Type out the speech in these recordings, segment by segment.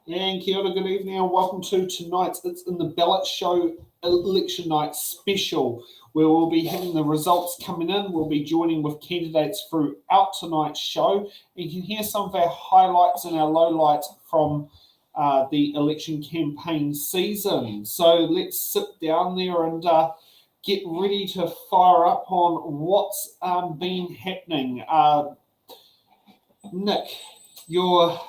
And kia ora, good evening, and welcome to tonight's It's in the Ballot Show Election Night Special, where we'll be having the results coming in. We'll be joining with candidates throughout tonight's show. You can hear some of our highlights and our lowlights from the election campaign season. So let's sit down there and get ready to fire up on what's been happening. Nick, you're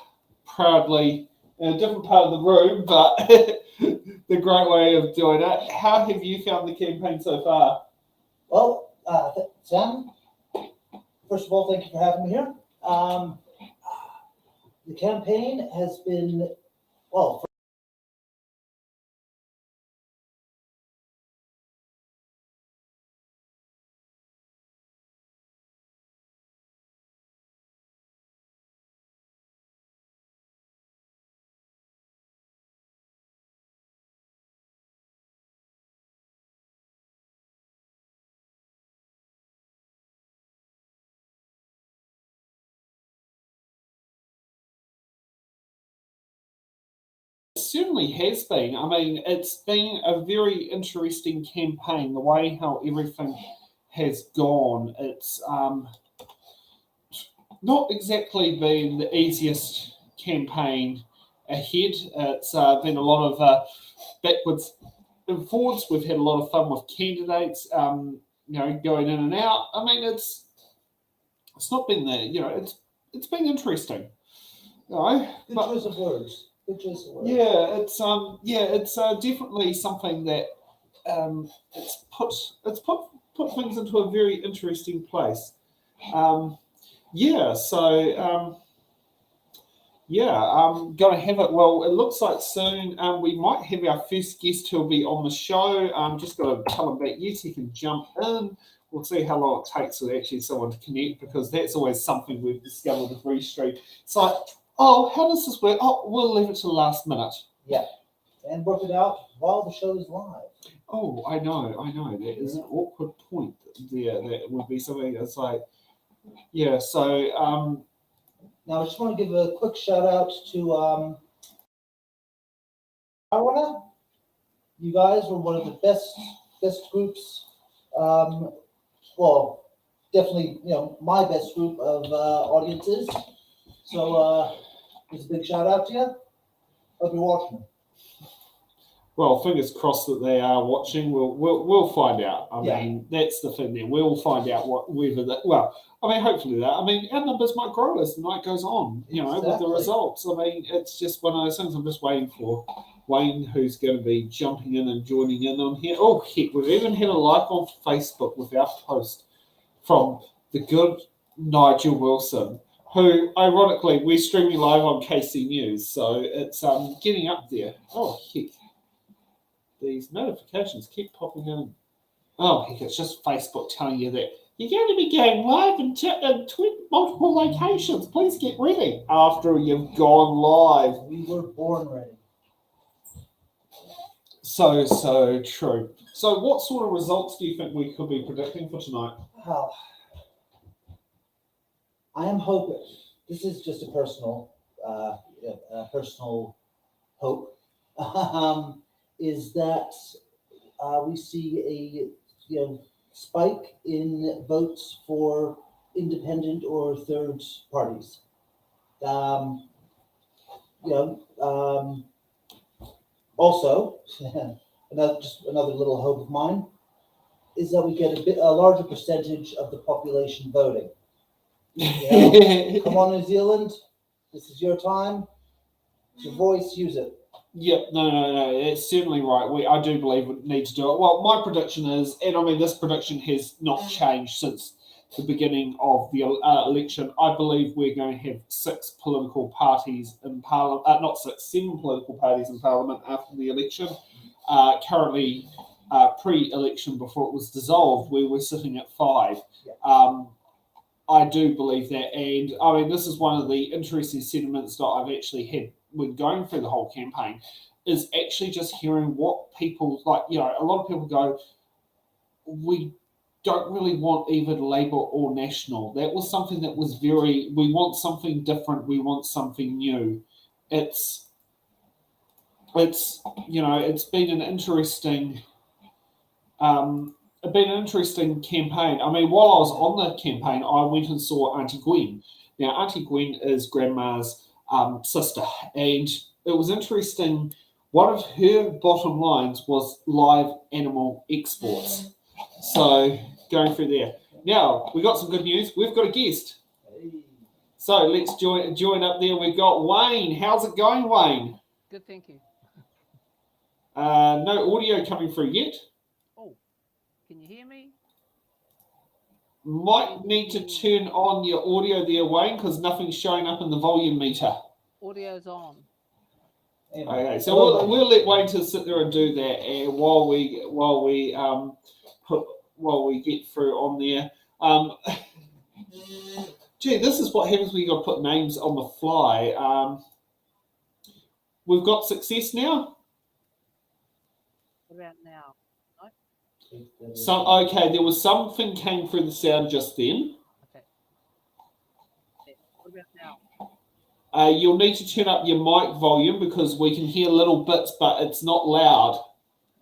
proudly in a different part of the room, but the great way of doing it. How have you found the campaign so far? Well, Sam, first of all, thank you for having me here. The campaign has been, well, It certainly has been. I mean, it's been a very interesting campaign, the way how everything has gone. It's not exactly been the easiest campaign ahead. It's been a lot of backwards and forwards. We've had a lot of fun with candidates, going in and out. I mean, it's not been the, it's been interesting. Good choice of words. Yeah, it's definitely something that it's put things into a very interesting place. I'm going to have it. Well, it looks like soon we might have our first guest who'll be on the show. Just got to tell him that yes, he can jump in. We'll see how long it takes for actually someone to connect, because that's always something we've discovered with Restream. It's like, oh, how does this work? Oh, we'll leave it to the last minute. Yeah, and work it out while the show is live. Oh, I know. That is an awkward point there. That would be something that's like, yeah. So, now I just want to give a quick shout out to Aotearoa. You guys were one of the best groups. Well, definitely, my best group of audiences. So, just a big shout out to you. Hope you're watching. Well, fingers crossed that they are watching. We'll find out. I mean, that's the thing there. We'll find out whether that. Well, I mean, hopefully that. I mean, our numbers might grow as the night goes on. Exactly. With the results. I mean, it's just one of those things. I'm just waiting for Wayne, who's going to be jumping in and joining in on here. Oh heck, we've even had a like on Facebook with our post from the good Nigel Wilson, who, ironically, we're streaming live on KC News, so it's getting up there. Oh heck. These notifications keep popping in. Oh, heck, it's just Facebook telling you that you're going to be going live in multiple locations. Please get ready after you've gone live. We were born ready. So true. So what sort of results do you think we could be predicting for tonight? Wow. I am hoping, this is just a personal hope. is that we see a spike in votes for independent or third parties. You know, also, another little hope of mine is that we get a larger percentage of the population voting. Come on, New Zealand, this is your time. It's your voice, use it. Yep, no, it's certainly right. I do believe we need to do it. Well, my prediction is, and I mean, this prediction has not changed since the beginning of the election. I believe we're going to have 6 political parties in Parliament, not 6, 7 political parties in Parliament after the election. Currently, pre-election, before it was dissolved, we were sitting at 5. Yeah. I do believe that, and I mean, this is one of the interesting sentiments that I've actually had when going through the whole campaign, is actually just hearing what people like. A lot of people go, we don't really want either Labour or National. That was something that was we want something different, we want something new. It's been an interesting campaign. I mean, while I was on the campaign, I went and saw Auntie Gwen. Now, Auntie Gwen is Grandma's sister, and it was interesting. One of her bottom lines was live animal exports. So, going through there. Now, we got some good news. We've got a guest. So, let's join up there. We've got Wayne. How's it going, Wayne? Good, thank you. No audio coming through yet. Oh, can you hear me? Might need to turn on your audio there, Wayne, because nothing's showing up in the volume meter. Audio's on. Okay, so we'll let Wayne to sit there and do that, and while we get through on there. Gee, this is what happens when you got to put names on the fly. We've got success now. What about now? Okay, there was something came through the sound just then. Okay. What about now? You'll need to turn up your mic volume because we can hear little bits, but it's not loud.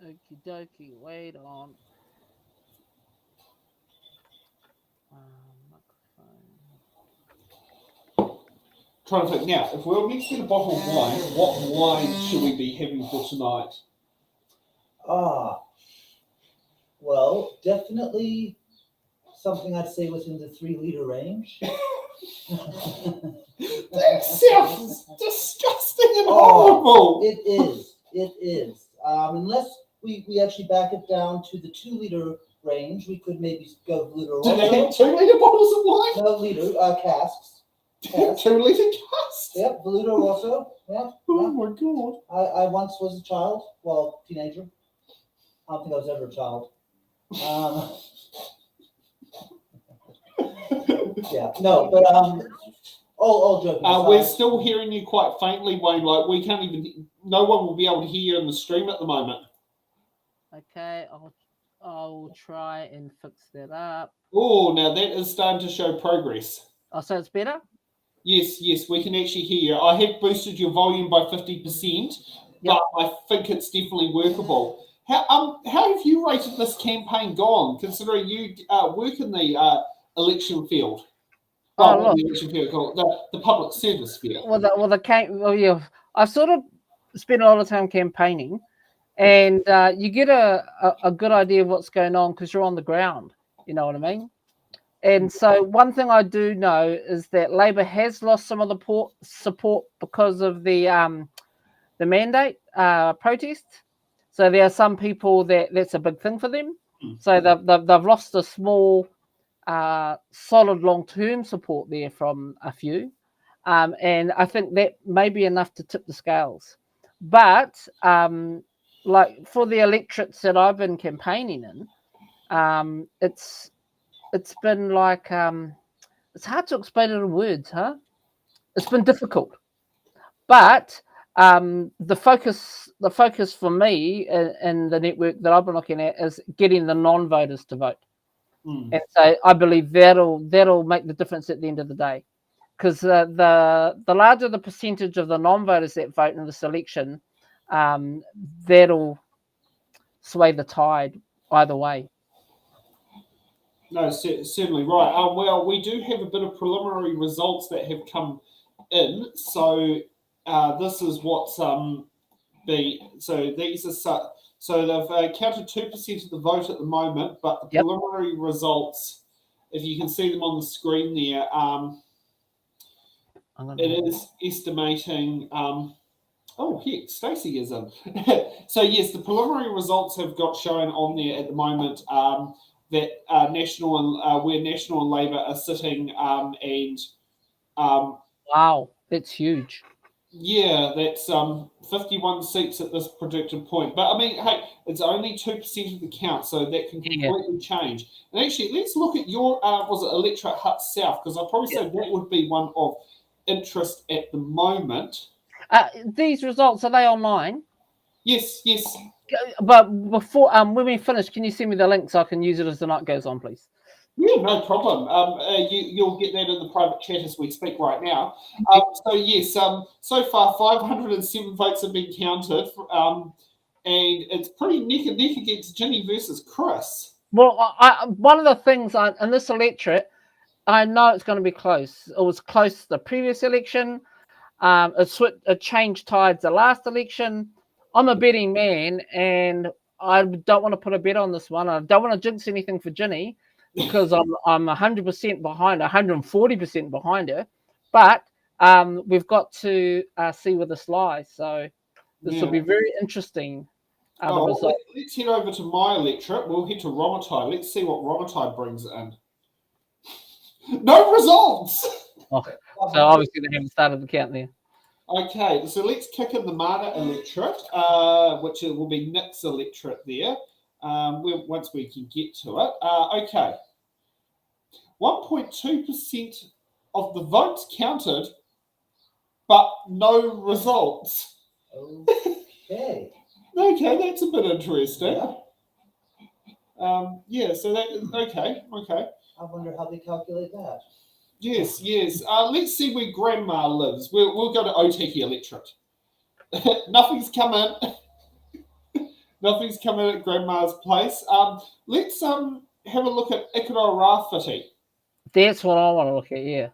Okie dokie, wait on. Microphone. Trying to think now, if we were next to get a bottle of wine, what wine should we be having for tonight? Well, definitely something I'd say within the 3-liter range. That sounds disgusting and horrible. It is. Unless we actually back it down to the 2-liter range, we could maybe go Ballot. Do they have 2-liter bottles of wine? No, liter casks. 2-liter casks? Yep, Ballot also. Yeah. Oh my god. I once was a child, well, teenager. I don't think I was ever a child. Yeah, no, but all joking aside, we're still hearing you quite faintly, Wayne. Like we can't even. No one will be able to hear you in the stream at the moment. Okay, I'll try and fix that up. Oh, now that is starting to show progress. Oh, so it's better? Yes, we can actually hear you. I have boosted your volume by 50%, but I think it's definitely workable. How have you rated this campaign gone, considering you work in the election field? The election field, the public service field. I've sort of spent a lot of time campaigning, and you get a good idea of what's going on because you're on the ground. You know what I mean? And so one thing I do know is that Labour has lost some of the support because of the mandate protest. So there are some people that's a big thing for them. So they've lost a small, solid long-term support there from a few. And I think that may be enough to tip the scales. But like for the electorates that I've been campaigning in, it's been like it's hard to explain it in words, huh? It's been difficult, but the focus for me and the network that I've been looking at is getting the non-voters to vote, and so I believe that'll make the difference at the end of the day, because the larger the percentage of the non-voters that vote in this election, that'll sway the tide either way. No, certainly right. Well, we do have a bit of preliminary results that have come in. So this is what's these are so they've counted 2% of the vote at the moment, but the preliminary results, if you can see them on the screen there, it is estimating. Oh, heck, Stacey is in. So yes, the preliminary results have got shown on there at the moment. That National and where National and Labour are sitting, wow, that's huge. Yeah, that's 51 seats at this predicted point. But I mean, hey, it's only 2% of the count, so that can completely change. And actually, let's look at your was it Electorate Hut South, because I'll probably say that would be one of interest at the moment. These results, are they online? Yes. But before when we finish, can you send me the link so I can use it as the night goes on, please? Yeah, no problem. You'll get that in the private chat as we speak right now. So yes, so far 507 votes have been counted, and it's pretty neck and neck against Ginny versus Chris. Well, one of the things in this electorate, I know it's going to be close. It was close the previous election. It changed tides the last election. I'm a betting man, and I don't want to put a bet on this one. I don't want to jinx anything for Ginny, because I'm 100% behind her, 140% behind her. But we've got to see where this lies. So this will be very interesting. Let's head over to my electorate. We'll head to Romatide. Let's see what Romatide brings in. No results! Oh, so obviously they haven't started the count there. Okay, so let's kick in the Marta electorate, which will be Nick's electorate there. Once we can get to it. Okay. 1.2% of the votes counted, but no results. Okay. Okay, that's a bit interesting. So that okay. I wonder how they calculate that. Yes. Let's see where Grandma lives. We'll go to Aotearoa electorate. Nothing's come in. Nothing's come in at Grandma's place. Let's have a look at Aotearoa Whiti. That's what I want to look at. Yeah,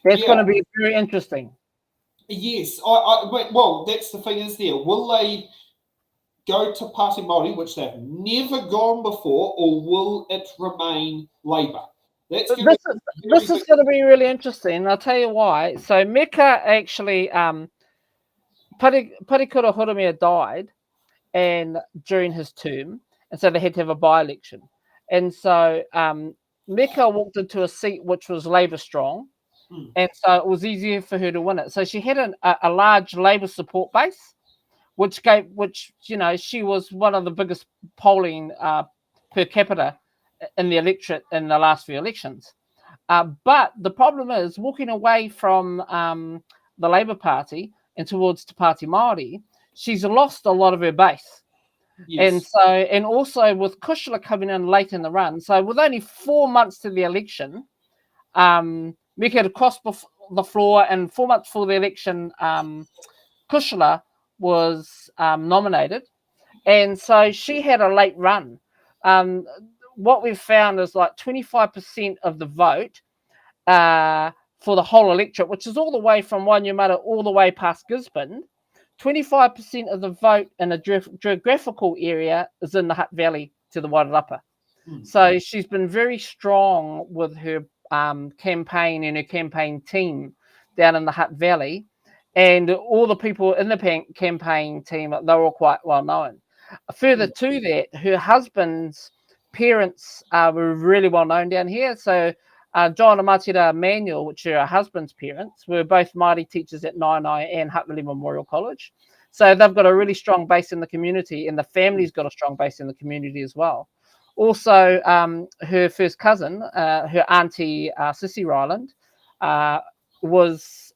that's going to be very interesting. Yes, well, that's the thing is there. Will they go to Party Māori, which they've never gone before, or will it remain Labour? This is going to be really interesting. I'll tell you why. So Mecca actually, Parikura Horomia died, and during his term, and so they had to have a by-election, and so Mecca walked into a seat which was Labour strong, and so it was easier for her to win it. So she had a large Labour support base, which she was one of the biggest polling per capita in the electorate in the last few elections. But the problem is walking away from the Labour Party and towards Te Pāti Māori, she's lost a lot of her base. Yes. And also with Kushla coming in late in the run, so with only 4 months to the election, Mecca had crossed the floor, and 4 months before the election, Kushla was nominated, and so she had a late run. What we've found is like 25% of the vote for the whole electorate, which is all the way from Wainuiomata all the way past Gisborne. 25% of the vote in a geographical area is in the Hutt Valley to the Wairarapa. So she's been very strong with her campaign and her campaign team down in the Hutt Valley. And all the people in the campaign team, they're all quite well known. Further to that, her husband's parents were really well known down here. So John and Matira Manuel, which are her husband's parents, were both Māori teachers at Nainai and Hutt Valley Memorial College. So they've got a really strong base in the community, and the family's got a strong base in the community as well. Also, her first cousin, her auntie Sissy Ryland, was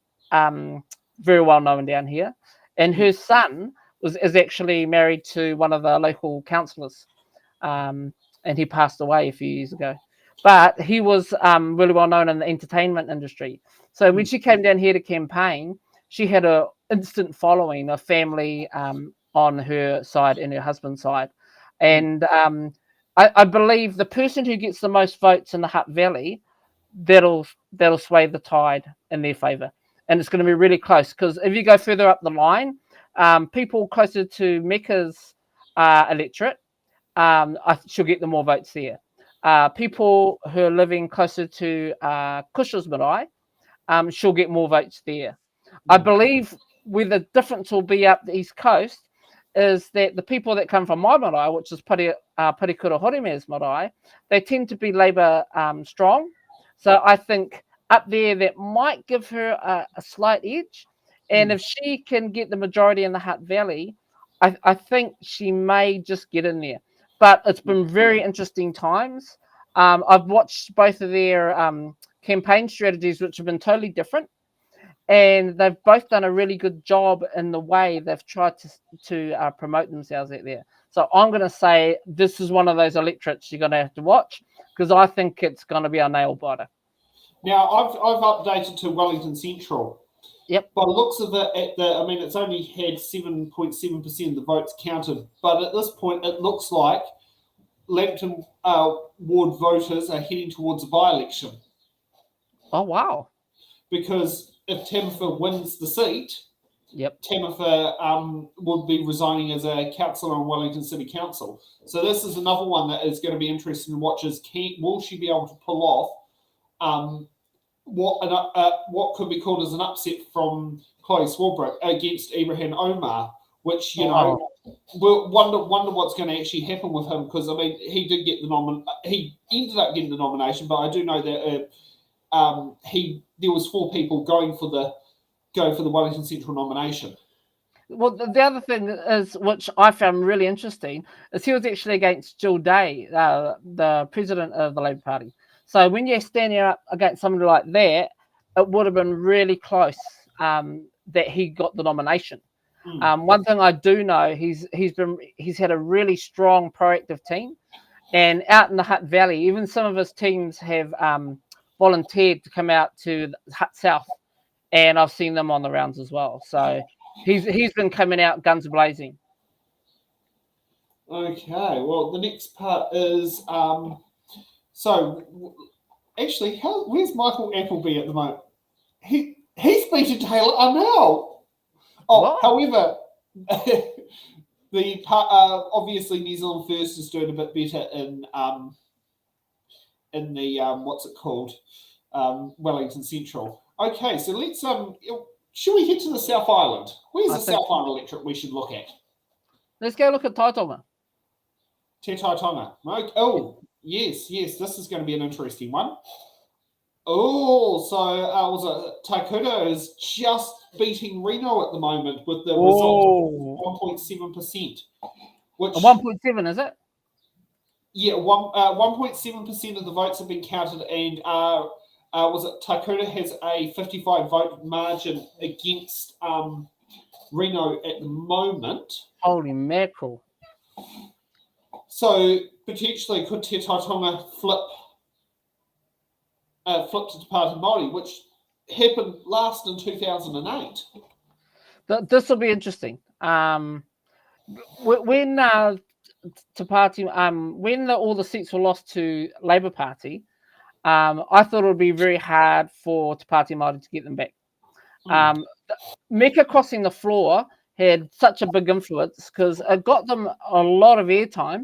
very well known down here, and her son is actually married to one of the local councillors, and he passed away a few years ago. But he was really well known in the entertainment industry. So when she came down here to campaign, she had an instant following, a family on on her side and her husband's side. And I believe the person who gets the most votes in the Hutt Valley, that'll sway the tide in their favour. And it's going to be really close, because if you go further up the line, people closer to Mecca's electorate, she'll get the more votes there. People who are living closer to Cush's marae, she'll get more votes there. I believe where the difference will be up the East Coast is that the people that come from my marae, which is Parikura Horime's marae, they tend to be Labour strong. So I think up there that might give her a slight edge. And if she can get the majority in the Hutt Valley, I think she may just get in there. But it's been very interesting times. I've watched both of their campaign strategies, which have been totally different. And they've both done a really good job in the way they've tried to promote themselves out there. So I'm going to say this is one of those electorates you're going to have to watch, because I think it's going to be a nail biter. Now, I've updated to Wellington Central. Yep. By the looks of it, it's only had 7.7% of the votes counted. But at this point, it looks like Lambton ward voters are heading towards a by-election. Oh, wow. Because if Tamifa wins the seat, yep, Tamifa would be resigning as a councillor on Wellington City Council. So this is another one that is going to be interesting to watch. Will she be able to pull off what could be called as an upset from Chloe Swarbrick against Ibrahim Omar, which we'll wonder what's going to actually happen with him, because he did get he ended up getting the nomination, but I do know that there was 4 people going for the Wellington Central nomination. Well, the other thing is, which I found really interesting, is he was actually against Jill Day, the president of the Labour Party. So when you're standing up against somebody like that, it would have been really close that he got the nomination. One thing I do know, he's had a really strong proactive team, and out in the Hutt Valley, even some of his teams have volunteered to come out to Hutt South, and I've seen them on the rounds as well. So he's been coming out guns blazing. Okay, well, the next part is so actually, where's Michael Appleby at the moment? He's beaten Taylor Arnell. What? However, obviously New Zealand First is doing a bit better in the what's it called, Wellington Central. Okay, so let's should we head to the South Island? Where's the South Island electorate we should look at? Let's go look at Taitonga. Te Taitonga. Oh, yes, this is going to be an interesting one. Oh, so was it Taikuta is just beating Reno at the moment with the result of 1.7%. Which 1.7, is it? Yeah, 1.7% of the votes have been counted, and Taikuta has a 55 vote margin against Reno at the moment. Holy mackerel! So potentially, could Te Taitonga flip to Te Pāti Māori, which happened last in 2008? This will be interesting. When Te Pāti, when all the seats were lost to Labour Party, I thought it would be very hard for Te Pāti Māori to get them back. Mecca crossing the floor had such a big influence because it got them a lot of airtime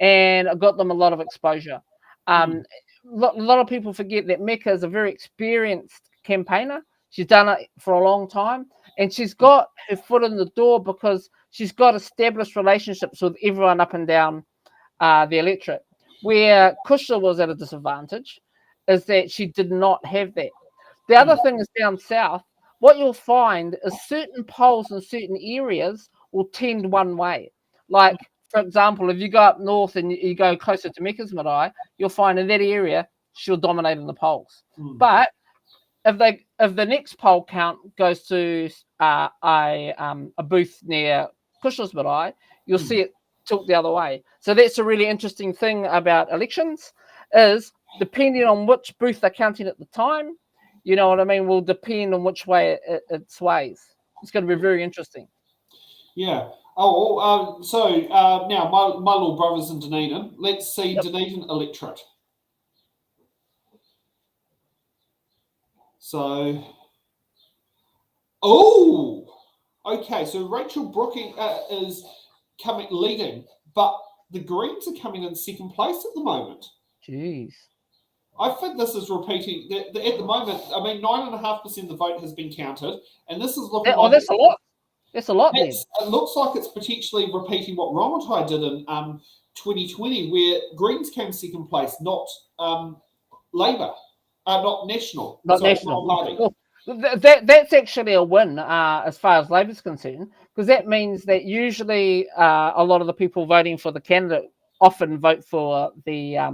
and it got them a lot of exposure. A lot of people forget that Mecca is a very experienced campaigner. She's done it for a long time, and she's got her foot in the door because she's got established relationships with everyone up and down the electorate. Where Kusha was at a disadvantage is that she did not have that. The other thing is down south, what you'll find is certain polls in certain areas will tend one way. Like, for example, if you go up north and you go closer to Mecca's marae, you'll find in that area she'll dominate in the polls. But if the next poll count goes to a booth near Kusha's marae, you'll see it tilt the other way. So that's a really interesting thing about elections, is depending on which booth they're counting at the time, you know what I mean, will depend on which way it sways. It's going to be very interesting. Yeah. Now my little brother's in Dunedin. Let's see Dunedin electorate. So, okay. So Rachel Brooking is leading, but the Greens are coming in second place at the moment. Jeez. I think this is repeating. At the moment, I mean, 9.5% of the vote has been counted, and this is looking like that's a lot. That's a lot. Then it looks like it's potentially repeating what Rongotai did in 2020, where Greens came second place, not Labour, not National, not sorry, national. Party. Well, that's actually a win as far as Labour's concerned, because that means that usually a lot of the people voting for the candidate often vote for the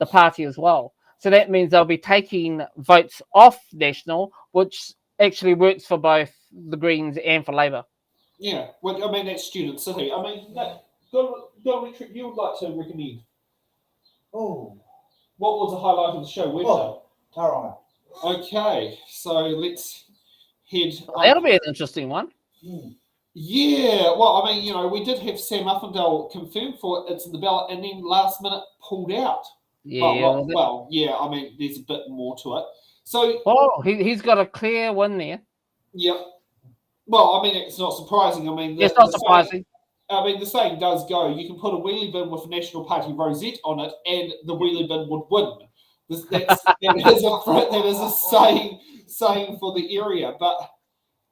party as well. So that means they'll be taking votes off National, which actually works for both the Greens and for Labour. Yeah, well, I mean, that's Student City. I mean, go electric you would like to recommend. Oh. What was the highlight of the show? Tauranga. Okay, so let's head. That'll be an interesting one. Yeah, well, I mean, we did have Sam Uffendale confirmed for it's in the ballot, and then last minute pulled out. Yeah. Yeah. I mean, there's a bit more to it. So, he's got a clear win there. Yep. Well, I mean, it's not surprising. I mean, it's not surprising. The saying does go: you can put a wheelie bin with a National Party rosette on it, and the wheelie bin would win. That is a saying for the area, but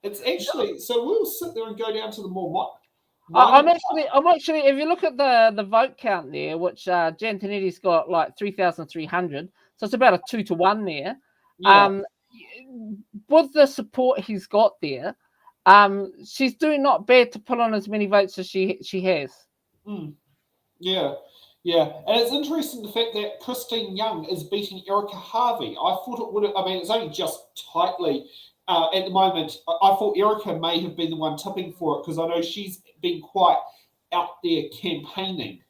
it's actually so we'll sit there and go down to the more. I'm actually. If you look at the vote count there, which Jan Tenetti's got like 3,300, so it's about a 2-1 there. Yeah. With the support he's got there, she's doing not bad to put on as many votes as she has. Yeah. And it's interesting the fact that Christine Young is beating Erica Harvey. I thought it would have, I mean, it's only just tightly at the moment. I thought Erica may have been the one tipping for it because I know she's been quite out there campaigning.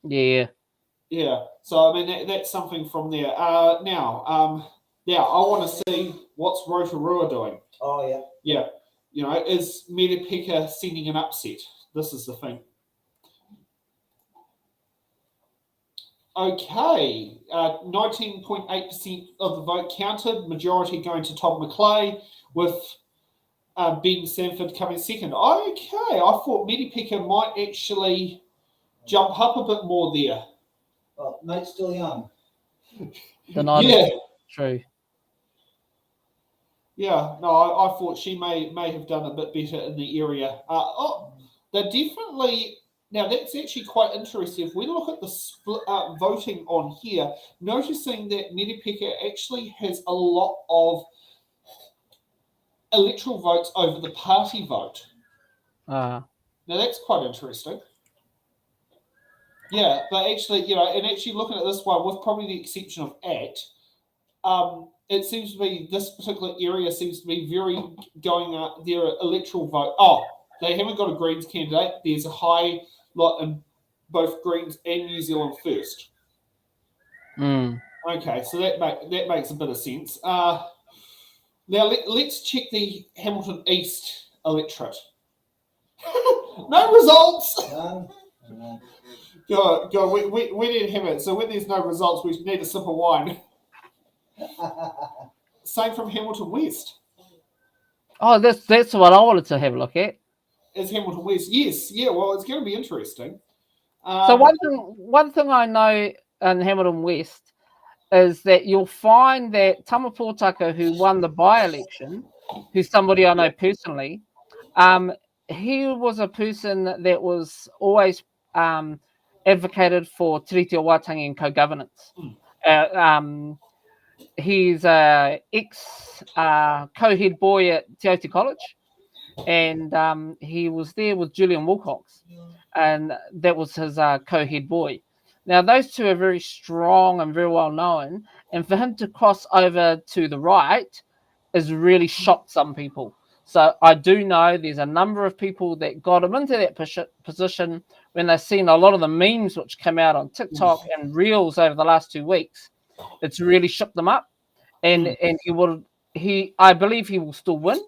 Yeah. So, I mean, that's something from there. Now, I want to see what's Rotorua doing. Oh, yeah. Yeah. Is Metapeka sending an upset? This is the thing. Okay, 19.8% of the vote counted, majority going to Tom McClay, with Ben Sanford coming second. Okay, I thought Metapeka might actually jump up a bit more there. Well, mate's still young. True. Yeah, no, I thought she may have done a bit better in the area. They're definitely... Now, that's actually quite interesting. If we look at the split voting on here, noticing that Metapeka actually has a lot of electoral votes over the party vote. Now, that's quite interesting. Yeah, but actually, and actually looking at this one, with probably the exception of ACT, it seems to be, this particular area seems to be very going their electoral vote. Oh, they haven't got a Greens candidate. There's a high lot in both Greens and New Zealand First. Okay, so that makes a bit of sense. Now let's check the Hamilton East electorate. No results. Go. We need to have it. So when there's no results, we need a sip of wine. Same from Hamilton West. Oh, that's what I wanted to have a look at. Is Hamilton West? Yes. Yeah. Well, it's going to be interesting. So one thing I know in Hamilton West is that you'll find that Tama Pōtaka, who won the by-election, who's somebody I know personally, he was a person that was always advocated for Te Reti o Waitangi and co-governance. He's an ex-co-head boy at Te Aute College, and he was there with Julian Wilcox, and that was his co-head boy. Now, those two are very strong and very well known, and for him to cross over to the right has really shocked some people. So I do know there's a number of people that got him into that position when they've seen a lot of the memes which came out on TikTok and Reels over the last 2 weeks. It's really shook them up, and I believe he will still win,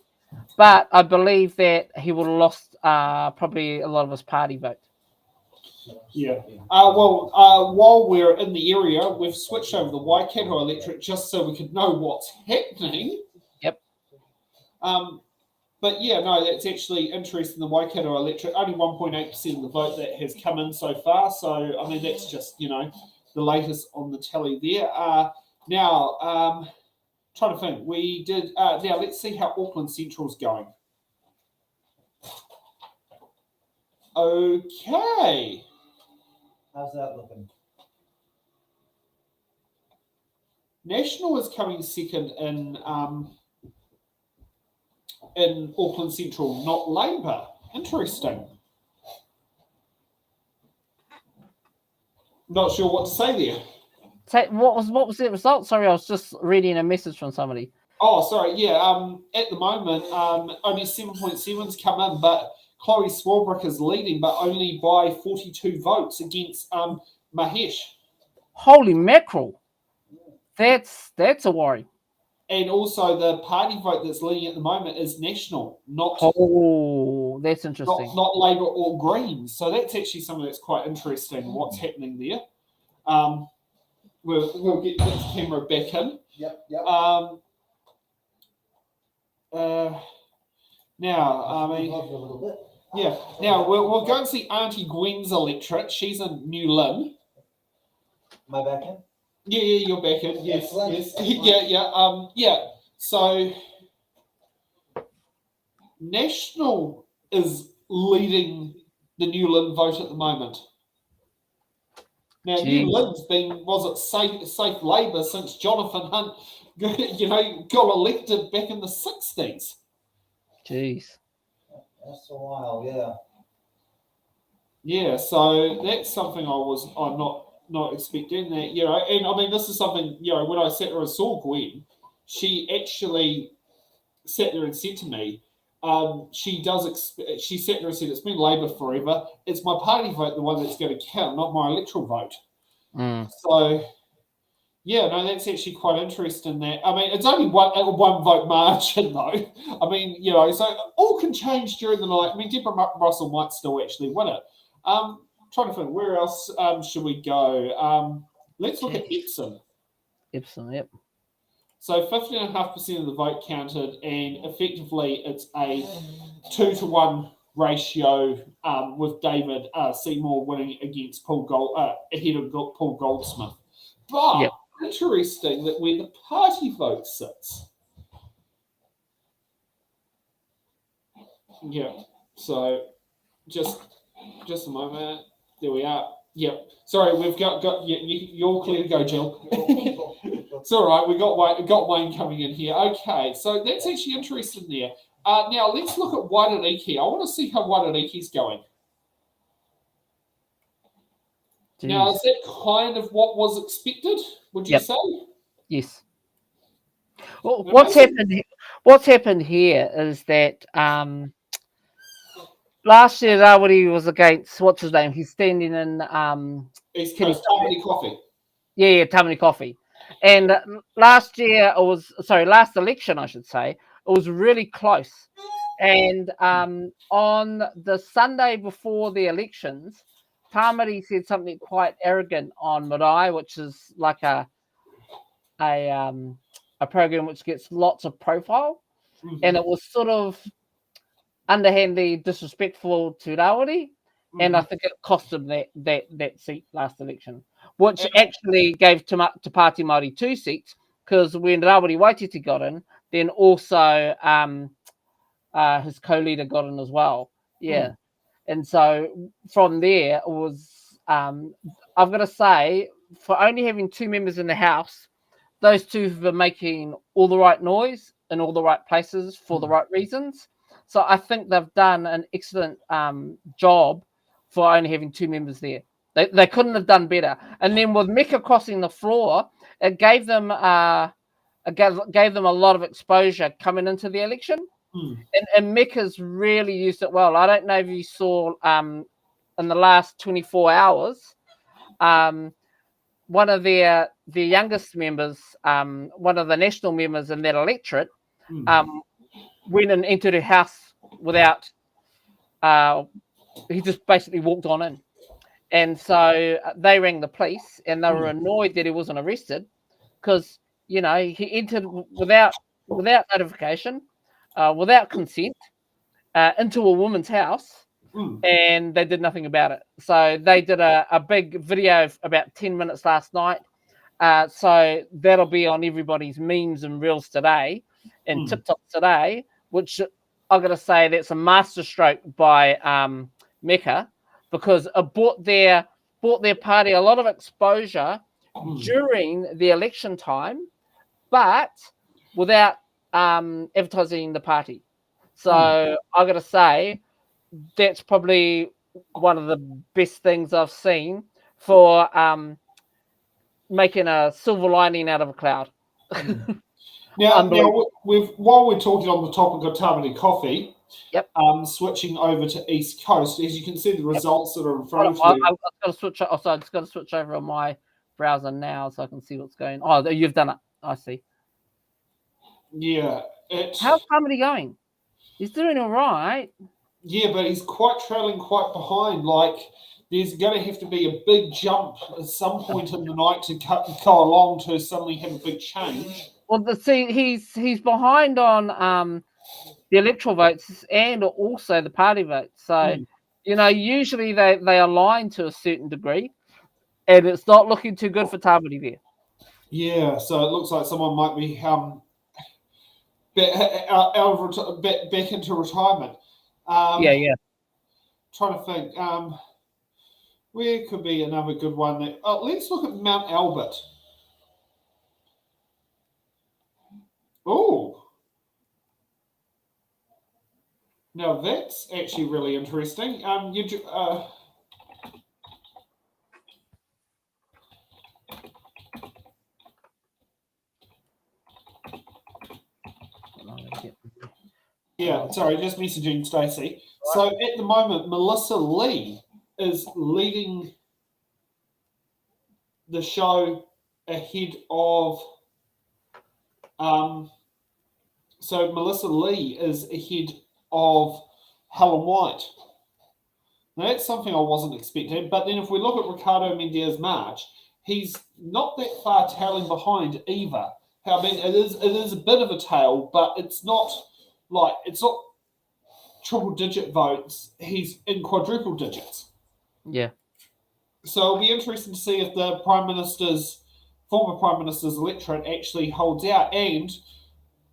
but I believe that he would have lost probably a lot of his party vote. Yeah. While we're in the area, we've switched over the Waikato electorate just so we could know what's happening. Yep. But yeah, no, that's actually interesting. The Waikato electorate, only 1.8% of the vote that has come in so far. So, I mean, that's just, the latest on the tally there. Now, trying to think, we did, now let's see how Auckland Central's going. Okay. How's that looking? National is coming second in Auckland Central, not Labour. Interesting. Not sure what to say there. So what was the result? Sorry, I was just reading a message from somebody. Oh, sorry. Yeah. At the moment, only 7.7's come in, but Chloe Swarbrick is leading, but only by 42 votes against Mahesh. Holy mackerel! That's a worry. And also, the party vote that's leading at the moment is National, not that's interesting. not Labour or Greens. So that's actually something that's quite interesting. What's happening there? We'll get this camera back in. Yep. Now, I mean, a little bit. yeah. Now we'll go and see Auntie Gwen's electorate. She's in New Lynn. Am I back in? Yeah, you're back in. Yes, Excellent. yes. Yeah. So National is leading the New Lynn vote at the moment. Now, New Lynn's been, safe Labour since Jonathan Hunt, got elected back in the 60s. Jeez. That's a while, yeah. Yeah, so that's something I'm not expecting that, and I mean, this is something, when I sat there and saw Gwen, she actually sat there and said to me, she sat there and said, it's been Labour forever. It's my party vote, the one that's going to count, not my electoral vote. So, yeah, no, that's actually quite interesting. That I mean, it's only one vote margin, though. I mean, so all can change during the night. I mean, Deborah Russell might still actually win it. Trying to think, where else should we go? Let's look at Epsom. Epsom, yep. So 15.5% of the vote counted, and effectively it's a 2-to-1 ratio with David Seymour winning against ahead of Paul Goldsmith. But interesting that where the party vote sits. Yeah. So just a moment. There we are. Yep. Sorry, we've got you're clear to go, Jill. It's all right. We got Wayne coming in here. Okay, so that's actually interesting there. Now let's look at Waitariki. I want to see how Waitariki's going. Jeez. Now, is that kind of what was expected? Would you say? Yes. Well, what's happened here is that last year Rawiri was against what's his name? He's standing in Tamani Coffee. Yeah, Tamani Coffee. And last election, I should say, it was really close. And on the Sunday before the elections, Tamari said something quite arrogant on Marae, which is like a program which gets lots of profile, and it was sort of underhandly disrespectful to Rawiri, and I think it cost him that seat last election, which actually gave to Party Māori 2 seats, because when Rawiri Waititi got in, then also his co-leader got in as well. Yeah. And so from there, it was, I've got to say, for only having 2 members in the House, those 2 have been making all the right noise in all the right places for the right reasons. So I think they've done an excellent job for only having 2 members there. They couldn't have done better. And then with Mecca crossing the floor, it gave them a lot of exposure coming into the election. And Mecca's really used it well. I don't know if you saw in the last 24 hours, one of their youngest members, one of the national members in that electorate, went and entered her house without. He just basically walked on in, and so they rang the police, and they were annoyed that he wasn't arrested because he entered without notification, without consent, into a woman's house. And they did nothing about it. So they did a big video of about 10 minutes last night. So that'll be on everybody's memes and reels today and TikToks today, which I've got to say that's a masterstroke by Mecca, because it bought their party a lot of exposure during the election time, but without advertising the party. So I've got to say that's probably one of the best things I've seen for making a silver lining out of a cloud. Now while we're talking on the topic of Tamati coffee, switching over to East Coast, as you can see the results that are in front of you. I've got to switch. I just got to switch over on my browser now so I can see what's going on. Oh, you've done it. I see. Yeah. How's Tamati going? He's doing all right. Yeah, but he's trailing quite behind. Like, there's going to have to be a big jump at some point in the night to go along to suddenly have a big change. Well, he's behind on the electoral votes and also the party votes. So, usually they align to a certain degree, and it's not looking too good for Tamati there. Yeah, so it looks like someone might be back into retirement. Trying to think. Where could be another good one? Let's look at Mount Albert. Oh. Now that's actually really interesting. Yeah, sorry, just messaging Stacey. So at the moment, Melissa Lee is leading the show ahead of. So Melissa Lee is ahead of Helen White. Now that's something I wasn't expecting. But then if we look at Ricardo Mendez March, he's not that far tailing behind either. I mean, it is a bit of a tail, but it's not triple digit votes. He's in quadruple digits. Yeah. So it'll be interesting to see if the former Prime Minister's electorate actually holds out. And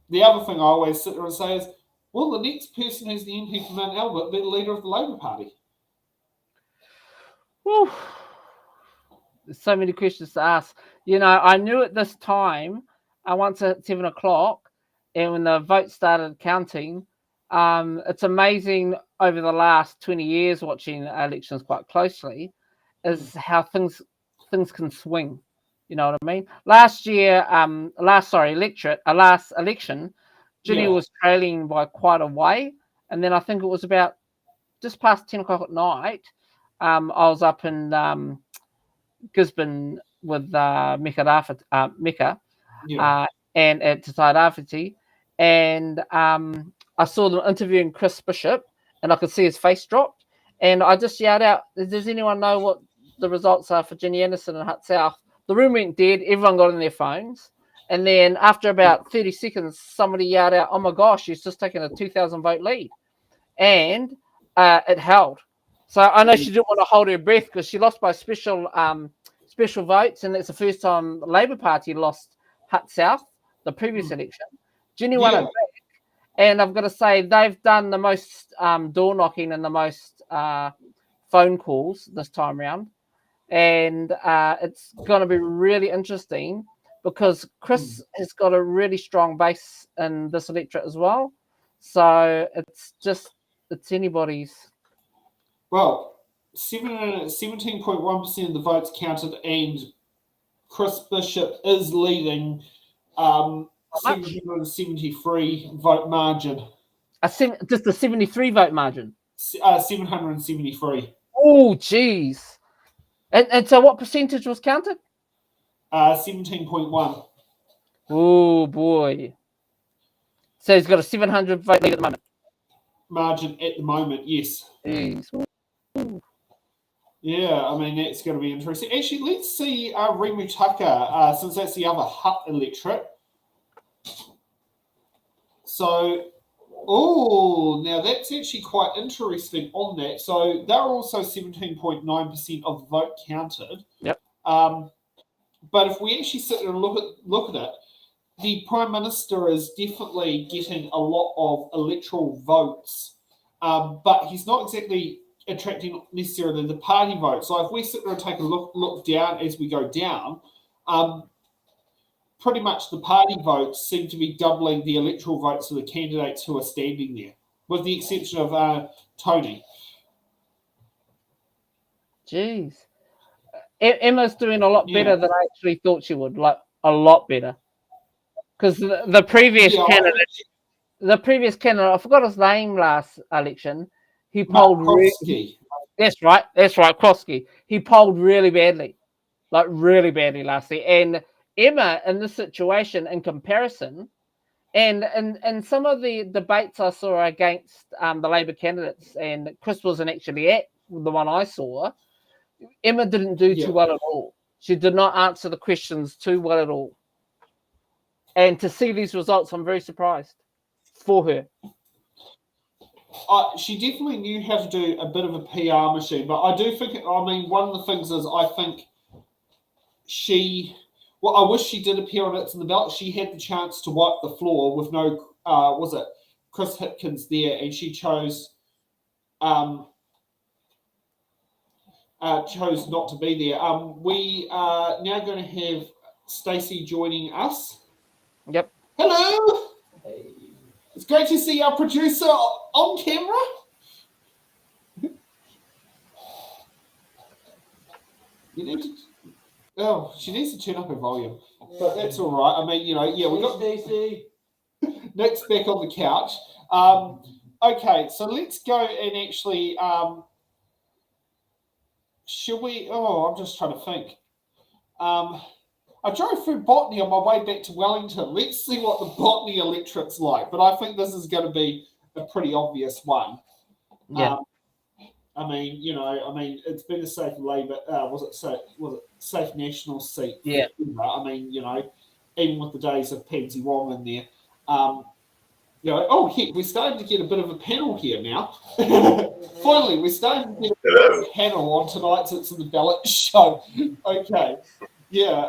the other thing I always sit there and say is, will the next person who's the MP for Mount Albert be the leader of the Labour Party? Whew. There's so many questions to ask. I knew at this time, once at 7 o'clock, and when the votes started counting, it's amazing over the last 20 years watching elections quite closely, is how things can swing. You know what I mean? Last election, Ginny was trailing by quite a way, and then I think it was about just past 10 o'clock at night. I was up in Gisborne with Mecca and at Te Tairāwhiti, and I saw them interviewing Chris Bishop, and I could see his face dropped, and I just yelled out, "Does anyone know what the results are for Ginny Anderson and Hutt South?" The room went dead. Everyone got on their phones, and then after about 30 seconds, somebody yelled out, "Oh my gosh, she's just taken a 2,000 vote lead," and it held. So I know she didn't want to hold her breath because she lost by special votes, and it's the first time the Labour Party lost Hutt South, the previous election. Ginny won it back, and I've got to say they've done the most door knocking and the most phone calls this time round, and it's going to be really interesting because Chris has got a really strong base in this electorate as well. So it's anybody's. Well, 17.1% of the votes counted, and Chris Bishop is leading 773 vote margin. Just a 73 vote margin? 773. Oh, geez. And so what percentage was counted? 17.1. Oh, boy. So he's got a 700 vote lead at the moment. Margin at the moment, yes. Jeez. Yeah, I mean, that's going to be interesting. Actually, let's see Rimu Tucker, since that's the other Hutt electorate. So, now that's actually quite interesting on that. So they're also 17.9% of the vote counted. Yep. But if we actually sit there and look at it, the Prime Minister is definitely getting a lot of electoral votes, but he's not exactly attracting necessarily the party vote. So if we sit there and take a look down as we go down, pretty much the party votes seem to be doubling the electoral votes of the candidates who are standing there, with the exception of Tony. Jeez. Emma's doing a lot better than I actually thought she would, like a lot better. Because the previous candidate, I forgot his name last election. He polled really. That's right, Krosky. He polled really badly last year. And Emma, in this situation, in comparison, and some of the debates I saw against the Labour candidates, and Chris wasn't actually at the one I saw. Emma didn't do too well at all. She did not answer the questions too well at all. And to see these results, I'm very surprised for her. She definitely knew how to do a bit of a PR machine, but I do think, one of the things is I think I wish she did appear on It's in the Ballot. She had the chance to wipe the floor with no, Chris Hipkins there, and she chose not to be there. We are now going to have Stacey joining us. Yep. Hello. Hey. It's great to see our producer on camera. She needs to turn up her volume, but that's all right. We got Stacey. Nick's back on the couch. Okay, so let's go and actually. Should we? I'm just trying to think. I drove through Botany on my way back to Wellington. Let's see what the Botany electorate's like. But I think this is going to be a pretty obvious one. Yeah. It's been a safe Labour. Was it safe National seat? Yeah. Even with the days of Pansy Wong in there. We're starting to get a bit of a panel here now. Finally, we're starting to get a panel on tonight's It's in the Ballot show. Okay. Yeah,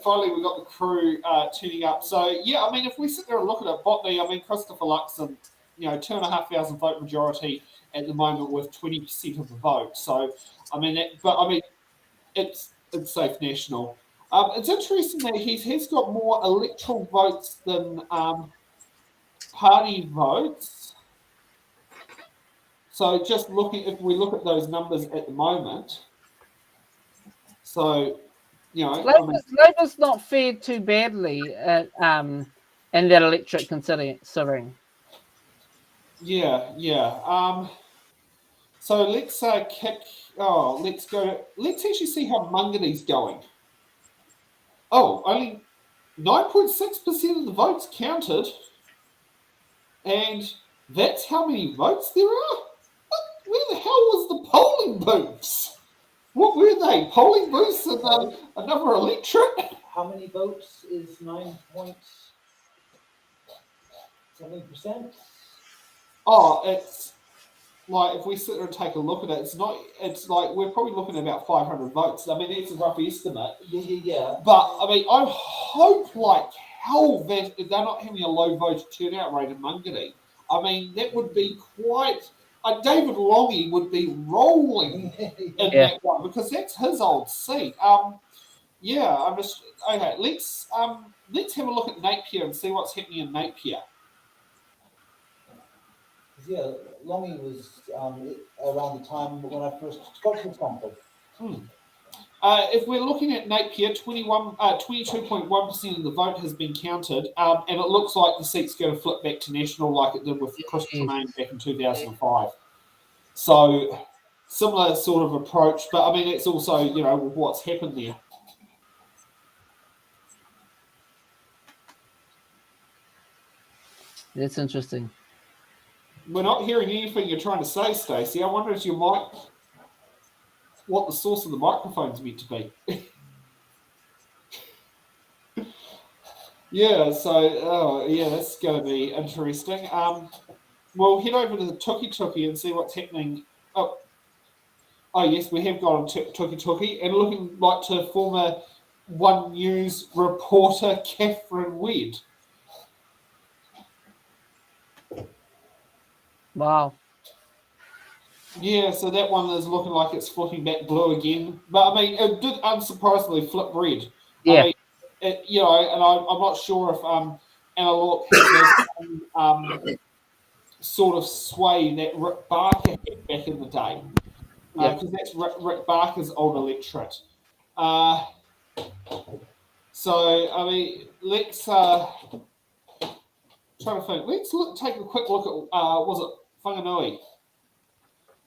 finally we got the crew tuning up. So, if we sit there and look at it, Botany, Christopher Luxon, 2,500 vote majority at the moment with 20% of the vote. So, it's safe national. It's interesting that he's got more electoral votes than party votes. So, if we look at those numbers at the moment, so. Labour's not fared too badly in that electorate considering. Yeah. So let's let's go. Let's actually see how Mungadi's going. Only 9.6% of the votes counted, and that's how many votes there are. Where the hell was the polling booths? What were they? Polling booths and another electorate? How many votes is 9.7%? It's like if we sit there and take a look at it, it's like we're probably looking at about 500 votes. It's a rough estimate. Yeah. But I hope like hell that they're not having a low voter turnout rate in Mungadi. That would be quite. David Longy would be rolling in that one because that's his old seat. Okay. Let's have a look at Napier and see what's happening in Napier. Yeah, Longy was around the time when I first got to something. If we're looking at Napier, 22.1% of the vote has been counted, and it looks like the seat's going to flip back to national like it did with Chris Tremaine back in 2005. So, similar sort of approach, but it's also, what's happened there. That's interesting. We're not hearing anything you're trying to say, Stacey. I wonder if what the source of the microphone's meant to be. Yeah, so that's going to be interesting. We'll head over to the Tuki and see what's happening. Oh yes, we have got on Tuki, and looking like to former One News reporter Catherine Wedd. Wow. Yeah, so that one is looking like it's flipping back blue again. But I mean, it did unsurprisingly flip red. Yeah. I mean, and I'm not sure if Analog had this sort of sway that Rick Barker had back in the day. Because that's Rick Barker's old electorate. So, I mean, let's try to think. Let's take a quick look at, was it Whanganui?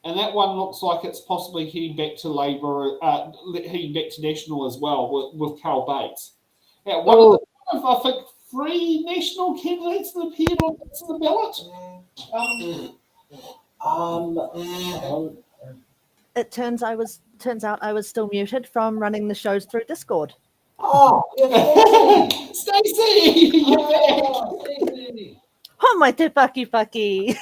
And that one looks like it's possibly heading back to Labour, heading back to National as well with Carl Bates. Yeah, one of I think, 3 national candidates that appeared on the ballot. It turns out I was still muted from running the shows through Discord. Oh, yes, Stacey! You're back! Stacey! Oh, my te paki paki.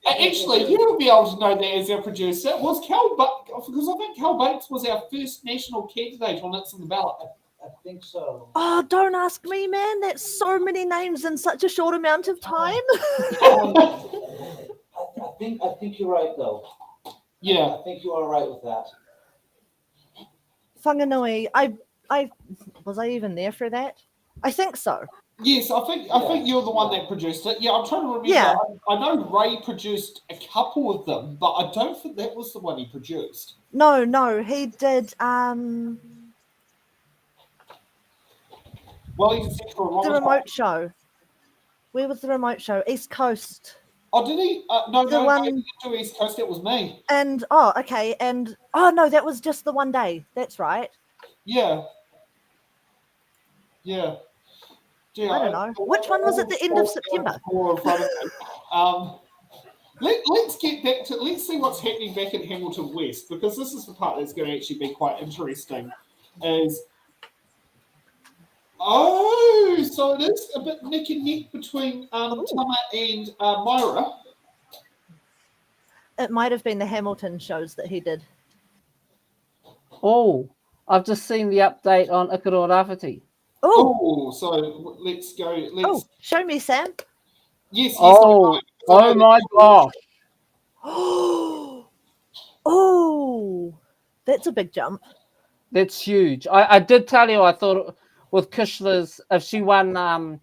Actually, you will be able to know that as our producer. Was because I think Cal Bates was our first national candidate on It's on the Ballot. I think so. Oh, don't ask me, man. That's so many names in such a short amount of time. I think you're right, though. Yeah. I think you are right with that. Whanganui, was I even there for that? I think so. Yes, I think you're the one that produced it. Yeah, I'm trying to remember. Yeah. I know Ray produced a couple of them, but I don't think that was the one he produced. No, he did. Well, he's a for The remote show. Where was the remote show? East Coast. Oh, did he? No, he didn't do East Coast. That was me. And okay, and no, that was just the one day. That's right. Yeah. I don't know. Which one was at the end of September? Let's get back to, let's see what's happening back at Hamilton West, because this is the part that's going to actually be quite interesting. So it is a bit neck and neck between Tama and Myra. It might have been the Hamilton shows that he did. Oh, I've just seen the update on Aotearoa Rāwhiti. Oh, So let's go. Show me, Sam. Yes. Oh my gosh. Oh, that's a big jump. That's huge. I did tell you, I thought with Kishler's, if she won the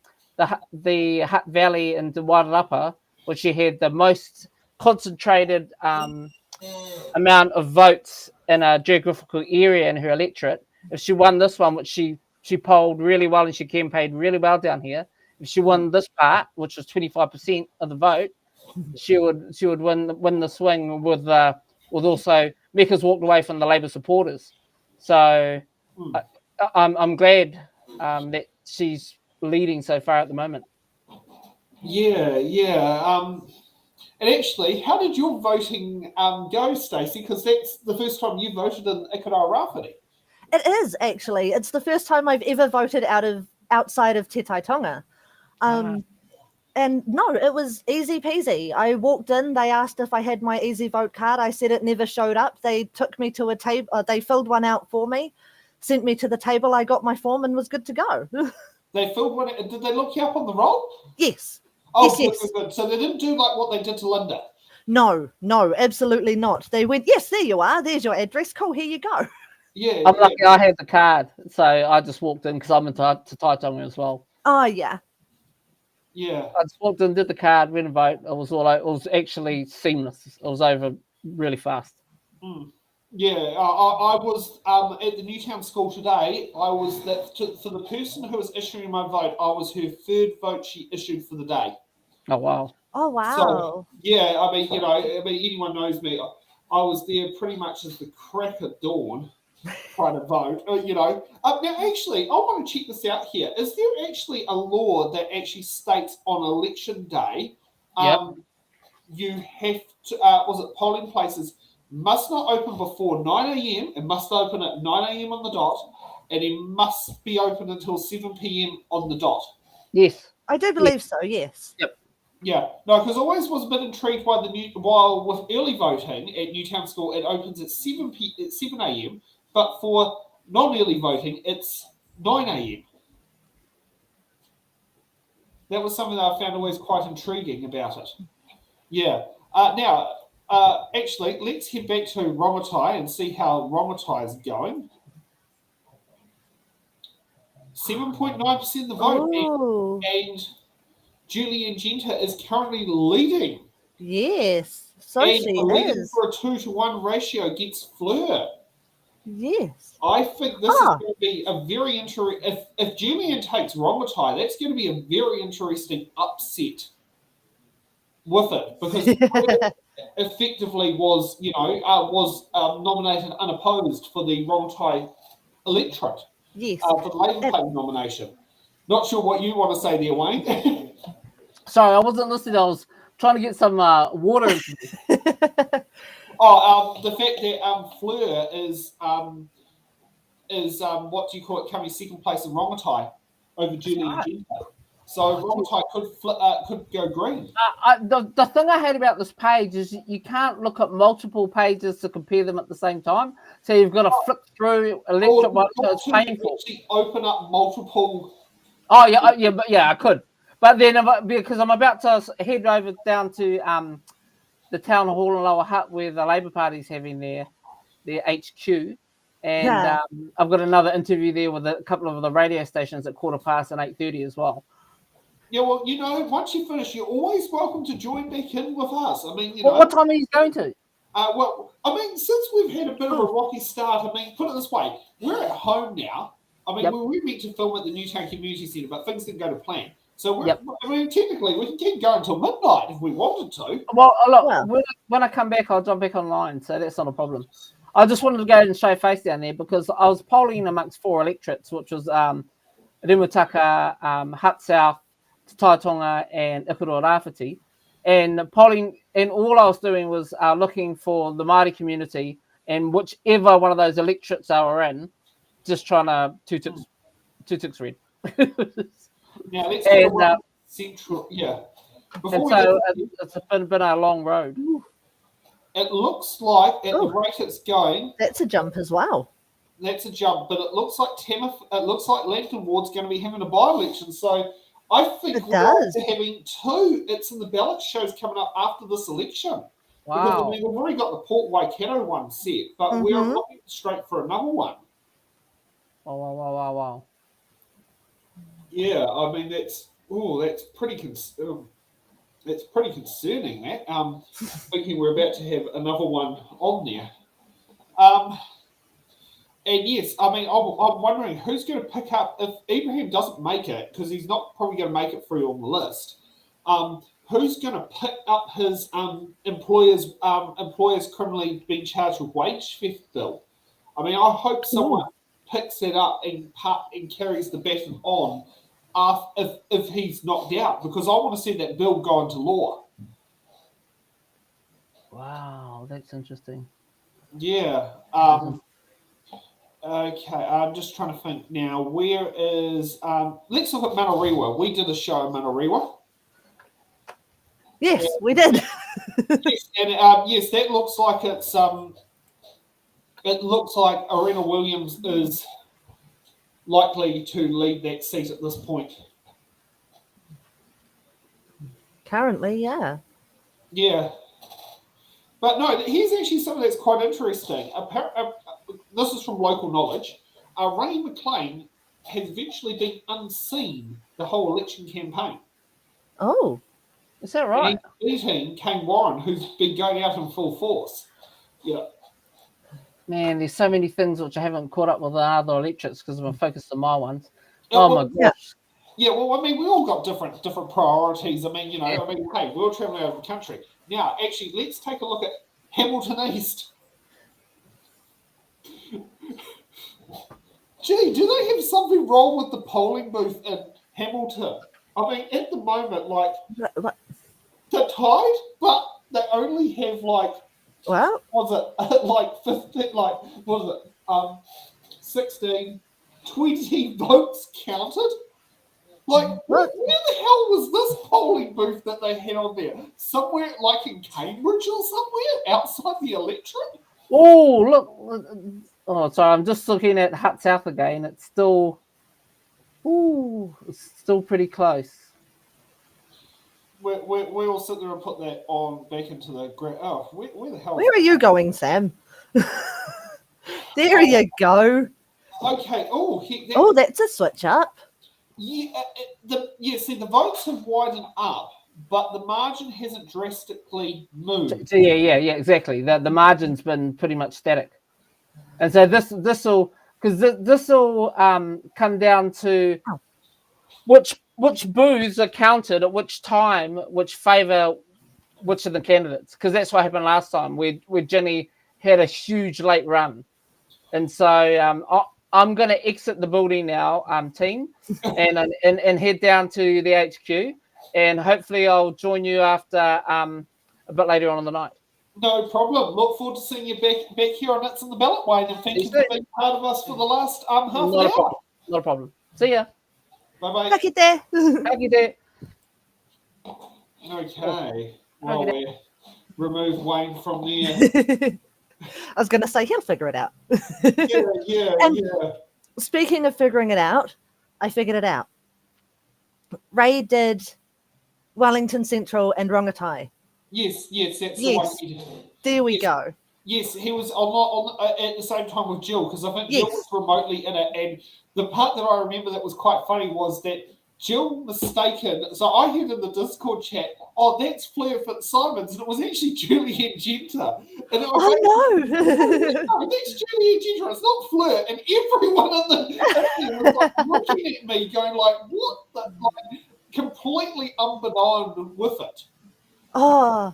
Hutt Valley and the Wairarapa, which she had the most concentrated amount of votes in a geographical area in her electorate, if she won this one, which she polled really well and she campaigned really well down here, if she won this part, which was 25% of the vote, she would win the swing with also Mecca's walked away from the Labour supporters. So I'm glad that she's leading so far at the moment. Yeah. And actually, how did your voting go, Stacey? Because that's the first time you voted in Aotearoa Rāwhiti. It is, actually. It's the first time I've ever voted outside of Te Tai Tonga. And no, it was easy peasy. I walked in, they asked if I had my easy vote card. I said it never showed up. They took me to a table, they filled one out for me, sent me to the table, I got my form and was good to go. They filled one out. Did they look you up on the roll? Yes. Oh, yes. Good. So they didn't do like what they did to Linda? No, absolutely not. They went, yes, there you are. There's your address. Cool, here you go. Yeah. I'm lucky I had the card, so I just walked in because I'm in Tai Tonga as well. Oh, yeah. Yeah. I just walked in, did the card, went and vote. It was actually seamless. It was over really fast. Yeah, I was at the Newtown school today. I was for the person who was issuing my vote, I was her third vote she issued for the day. Oh, wow. Oh, wow. So, yeah, I mean, anyone knows me. I was there pretty much as the crack of dawn. trying to vote. Now, actually, I want to check this out here. Is there actually a law that actually states on election day, Yep. you have to, polling places must not open before 9 a.m. It must open at 9 a.m. on the dot, and it must be open until 7 p.m. on the dot. Yes. I do believe so, yes. Yeah, no, because I always was a bit intrigued by while with early voting at Newtown School, it opens at 7 a.m., but for non-early voting, it's 9 a.m. That was something that I found always quite intriguing about it. Yeah. Actually, let's head back to Rongotai and see how Rongotai is going. 7.9% of the vote, Oh, and Julian Genta is currently leading. yes. So And she leading is. for a 2-to-1 ratio against Fleur. Yes. I think this is going to be a very interesting. If Julian takes Rongotai, that's going to be a very interesting upset with it, because Fleur effectively was nominated unopposed for the Rongotai electorate Yes. for the Labour Party nomination. Not sure what you want to say there, Wayne. Sorry, I wasn't listening. I was trying to get some water into me. The fact that Fleur is what do you call it, coming second place in Rongotai over Julian Genta. So Rongotai could go green. The thing I hate about this page is you can't look at multiple pages to compare them at the same time. So you've got to flick through electric one, so it's painful. Actually open up multiple. Oh yeah, I could, but then because I'm about to head over down to the town hall in Lower Hutt where the Labour Party's having their HQ, and I've got another interview there with a couple of the radio stations at 8:15 and 8:30 as well. Yeah, well, once you finish, you're always welcome to join back in with us. I mean, What time are you going to? Since we've had a bit of a rocky start, put it this way, we're at home now. We were meant to film at the Newtown Community Centre, but things didn't go to plan. So technically, we can keep going until midnight if we wanted to. Well, look, when I come back, I'll jump back online, so that's not a problem. I just wanted to go and show face down there because I was polling amongst 4 electorates, which was Rimutaka, Hutt South, Taitonga, and Aotearoa Rāwhiti. And polling, and all I was doing was looking for the Māori community and whichever one of those electorates I were in, just trying to two ticks red. Now let's go central. Yeah. It's been a long road. It looks like at the rate it's going. That's a jump as well. That's a jump, but it looks like Lambton Ward's going to be having a by-election. So I think we're having 2. It's in the ballot shows coming up after this election. Wow. Because we've already got the Port Waikato one set, but we're looking straight for another one. Wow. Yeah, that's pretty concerning. That thinking we're about to have another one on there. And yes, I'm wondering who's going to pick up if Ibrahim doesn't make it, because he's not probably going to make it through on the list. Who's going to pick up his employer's criminally being charged with wage theft bill? I hope someone picks it up and carries the baton on if he's knocked out, because I want to see that bill go into law. Wow, that's interesting. Yeah. Okay, I'm just trying to think now. Where is let's look at Manarewa. We did a show in Manarewa. Yes, we did. Yes, and yes, that looks like it's it looks like Arena Williams is likely to lead that seat at this point. Currently, yeah. Yeah. But no, here's actually something that's quite interesting. This is from local knowledge. Ray McLean has virtually been unseen the whole election campaign. Oh, is that right? And he's beating Kane Warren, who's been going out in full force. Yeah. Man, there's so many things which I haven't caught up with the other electorates because I'm focused on my ones. My gosh. Yeah, well, we all got different priorities. Hey, we're traveling over the country. Now, actually, let's take a look at Hamilton East. there's something wrong with the polling booth in Hamilton. I mean, at the moment, like, What? they're tied, but they only have, like, Well, was it, like, 15, like, what was it, 16, 20 votes counted? Like, where What? the hell was this polling booth that they had on there? Somewhere, like, in Cambridge or somewhere, outside the electorate? Oh, look. Oh, sorry. I'm just looking at Hut South again. It's still pretty close. We'll sit there and put that on back into the where the hell? where are you going, Sam? There you go. Okay. Oh, heck, Oh, that's a switch up. yeah. See, the votes have widened up, but the margin hasn't drastically moved. So yeah, exactly. The margin's been pretty much static, and so this will come down to which booths are counted at which time, which favour which of the candidates, because that's what happened last time. Where Ginny had a huge late run, and so I'm going to exit the building now, team, and head down to the HQ, and hopefully I'll join you after a bit later on in the night. No problem. Look forward to seeing you back here on It's in the Ballot, Wayne, and thank you for being part of us for the last half an hour. Not a problem. See ya. Bye-bye. Look at there. Thank you, dear. Okay. Well, we remove Wayne from there. I was going to say he'll figure it out. Yeah. Speaking of figuring it out, I figured it out. Ray did Wellington Central and Rongotai. Yes, that's Yes. the one. There we go. Yes, he was at the same time with Jill, because I think Jill Yes. was remotely in it. And the part that I remember that was quite funny was that Jill mistaken. So I heard in the Discord chat, "Oh, that's Fleur Fitzsimons," and it was actually Julian Genter. And it was Oh no! no, that's Julian Genter. It's not Fleur. And everyone in the was like looking at me, going like, "What?" Like completely unbeknown with it. Oh,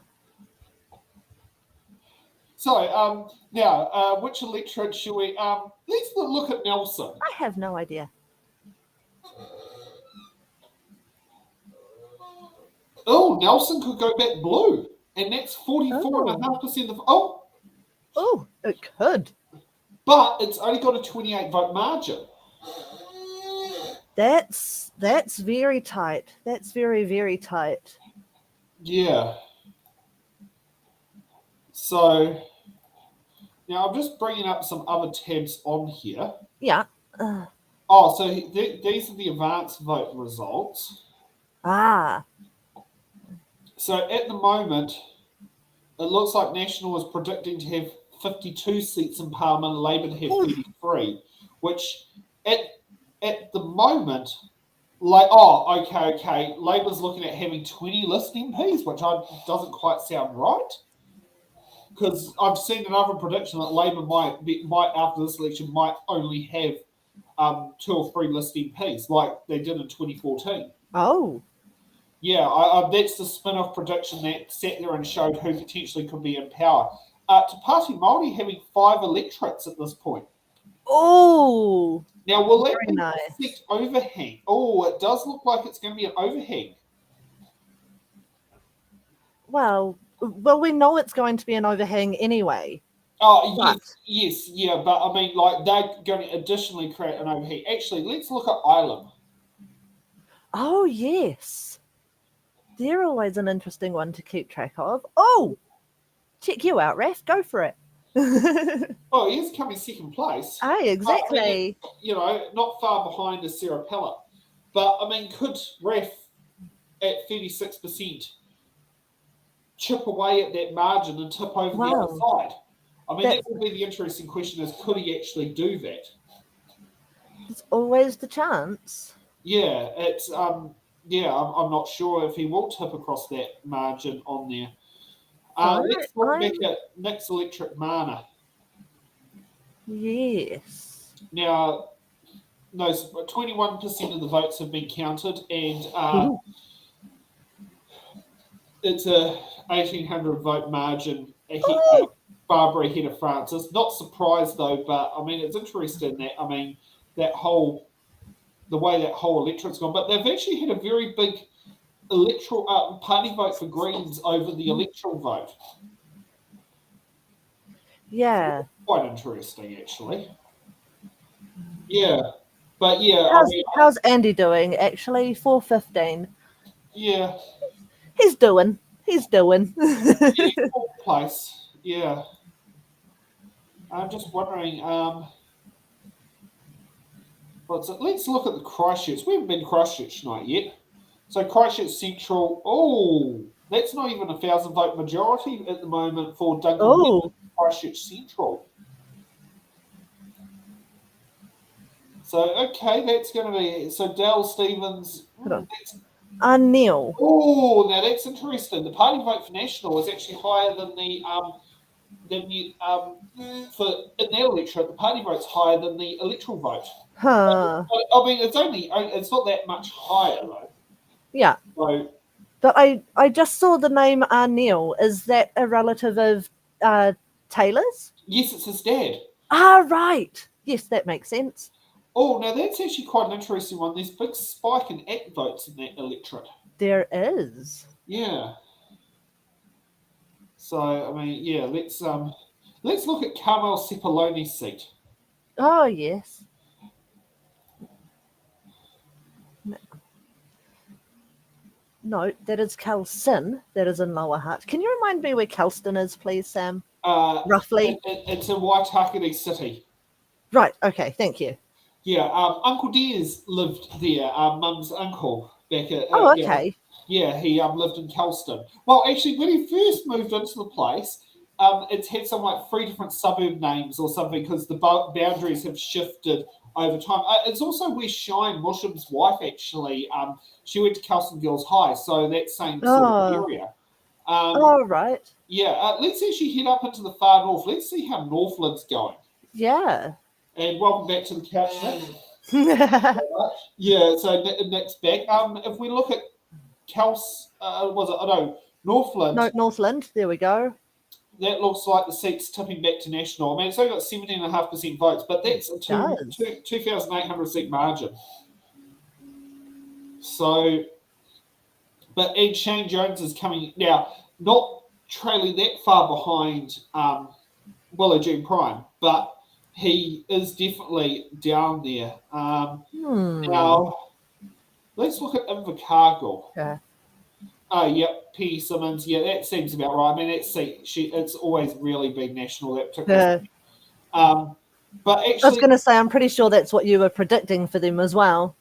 So now, which electorate should we? Let's look at Nelson. I have no idea. Oh, Nelson could go back blue, and that's 44.5% of. Oh, it could. But it's only got a 28 vote margin. That's very tight. That's very, very tight. Yeah. So now I'm just bringing up some other tabs on here. Yeah. So these are the advanced vote results. So at the moment, it looks like National is predicting to have 52 seats in Parliament and Labour to have 33, which at the moment, okay. Labour's looking at having 20 listing MPs, which doesn't quite sound right. Because I've seen another prediction that Labour might after this election might only have 2 or 3 listing MPs like they did in 2014. Oh. Yeah, that's the spin-off prediction that sat there and showed who potentially could be in power. Te Pāti Māori having 5 electorates at this point. Oh. Now, will that Very be nice. a seat overhang? Oh, it does look like it's going to be an overhang. Well, we know it's going to be an overhang anyway. Oh, But- yes, yeah, but I mean, like, they're going to additionally create an overhang. Actually, let's look at Ireland. Oh, yes. They're always an interesting one to keep track of. Oh, check you out, Raf. Go for it. Oh, he is coming second place. Aye, exactly. Not far behind is Sarah Pella. But, I mean, could Raf at 36% chip away at that margin and tip over the other side? I mean, that would be the interesting question is, could he actually do that? It's always the chance. Yeah, it's I'm not sure if he will tip across that margin on there. Let's look back at Nick's Electric Mana. Yes. Now, 21% of the votes have been counted, and it's a 1,800 vote margin ahead, Barbara ahead of Francis. Not surprised though, but I mean, it's interesting that that whole the way that whole electorate's gone. But they've actually had a very big electoral party vote for Greens over the electoral vote. Yeah. Quite interesting, actually. Yeah, but yeah, How's Andy doing? Actually, 4:15. yeah, He's doing. fourth place. Yeah, I'm just wondering. Let's look at the Christchurch. We haven't been to Christchurch tonight yet. So Christchurch Central. Oh, that's not even 1,000 vote majority at the moment for Duncan Oh. Christchurch Central. So okay, that's going to be Dale Stevens. Neil. Oh, now that's interesting. The party vote for National is actually higher than the for in the electorate. The party vote's higher than the electoral vote. Huh. I mean, it's not that much higher though. Yeah. So, But I just saw the name Neil. Is that a relative of Taylor's? yes, it's his dad. Ah, right. Yes, that makes sense. Oh, now that's actually quite an interesting one. There's a big spike in ACT votes in that electorate. There is. Yeah. So I mean, yeah, let's look at Carmel Cepoloni's seat. Oh, yes. No, that is Kelston. That is in Lower Hutt. Can you remind me where Kelston is, please, Sam? Roughly. It's in Waitakere City. Right. Okay. Thank you. Yeah. Uncle Des lived there. Mum's uncle back at. Oh, okay. Yeah, he lived in Kelston. Well, actually, when he first moved into the place, it's had some like 3 different suburb names or something because the boundaries have shifted over time. It's also where Shine Musham's wife actually. She went to Kelston Girls High, so that same sort of area. Right. Yeah. Let's actually head up into the far north. Let's see how Northland's going. Yeah. And welcome back to the couch, Nick. Yeah. So Nick's back. If we look at Northland. No, Northland. There we go. That looks like the seat's tipping back to National. I mean, it's only got 17.5% votes, but that's a 2,800 seat margin. So, and Shane Jones is coming now, not trailing that far behind Willow Jean Prime, but he is definitely down there. Now, let's look at Invercargill. Yeah. Oh, yep, P. Simmons. Yeah, that seems about right. I mean, it's always really been National, that particular seat. But actually, I was going to say, I'm pretty sure that's what you were predicting for them as well.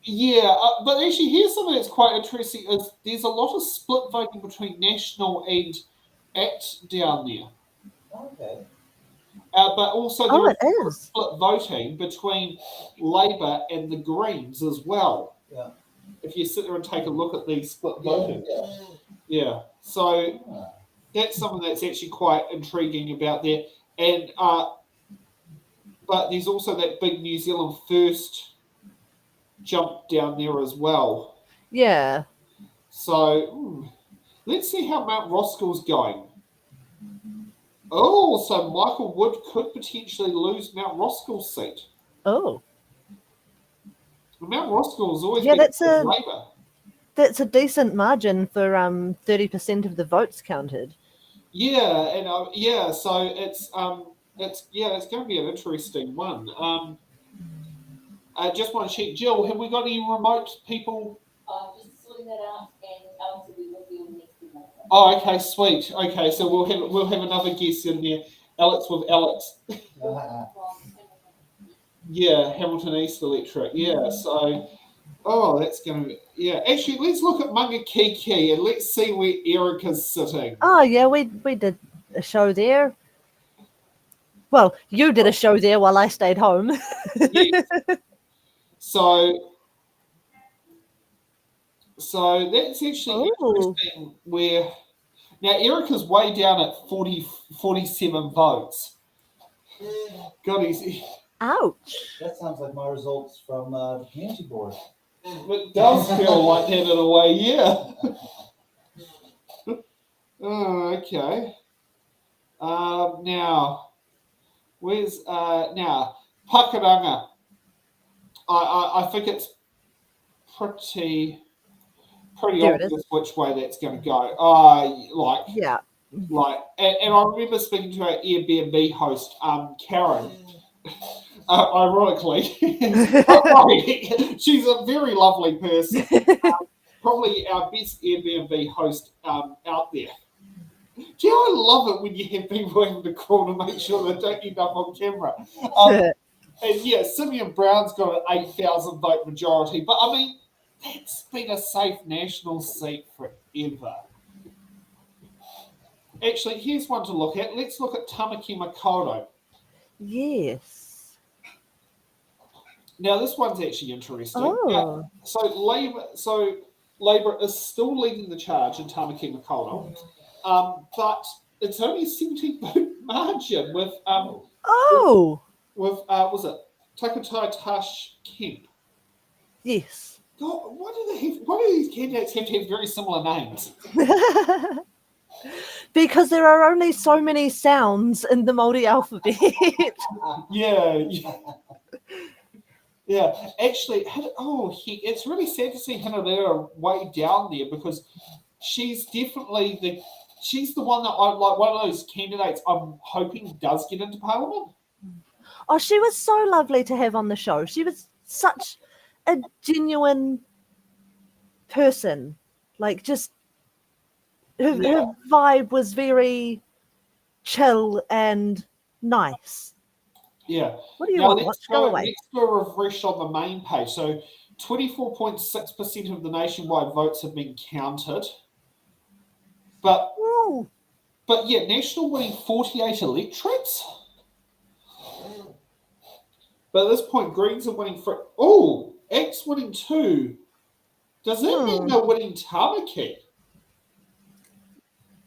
Yeah, but actually, here's something that's quite interesting: is there's a lot of split voting between National and ACT down there. Okay. But also there is split voting between Labour and the Greens as well. Yeah. If you sit there and take a look at these split voting. Yeah. So that's something that's actually quite intriguing about there. And but there's also that big New Zealand First jump down there as well. Yeah. So let's see how Mount Roskill's going. Oh, so Michael Wood could potentially lose Mount Roskill's seat. Oh. Mount Roskill's always been Labour. That's a decent margin for 30% of the votes counted. Yeah, and so it's going to be an interesting one. I just want to check, Jill, have we got any remote people? Just sorting that out, and Alex will be with you next week. Oh, okay, sweet. Okay, so we'll have another guest in there, Alex with Alex. Yeah, Hamilton East electorate. Yeah, so that's going to be Actually, let's look at Mangakiki and let's see where Erica's sitting. Oh yeah, we did a show there. Well, you did a show there while I stayed home. Yes. So that's actually interesting where now Erica's way down at 47 votes. God, ouch. That sounds like my results from the community board. It does feel like that in a way, yeah. Oh, okay. Now, where's now Pakuranga? I think it's pretty There it is. obvious which way that's going to go. Yeah. And I remember speaking to our Airbnb host, Karen. Ironically, she's a very lovely person. Probably our best Airbnb host out there. Do you know, I love it when you have people having to call to make sure they don't end up on camera. And yeah, Simeon Brown's got an 8,000 vote majority, but I mean, that's been a safe national seat forever. Actually, here's one to look at. Let's look at Tamaki Makaurau. Yes. Now, this one's actually interesting. Oh. So Labour is still leading the charge in Tamaki Makaurau, but it's only a 70 vote margin with was it Takatai Tash Kemp? Yes. God, why do these candidates have to have very similar names? Because there are only so many sounds in the Māori alphabet. Yeah. Actually, it's really sad to see Hinalera way down there because she's definitely she's the one that I like. One of those candidates I'm hoping does get into Parliament. Oh, she was so lovely to have on the show. She was such a genuine person. Like, just her vibe was very chill and nice. Yeah. What do you want? Let's go away. Let's do a refresh on the main page. So 24.6% of the nationwide votes have been counted. But yeah, National winning 48 electorates. But at this point, Greens are winning X winning 2. Does that mean they're winning Tamaki?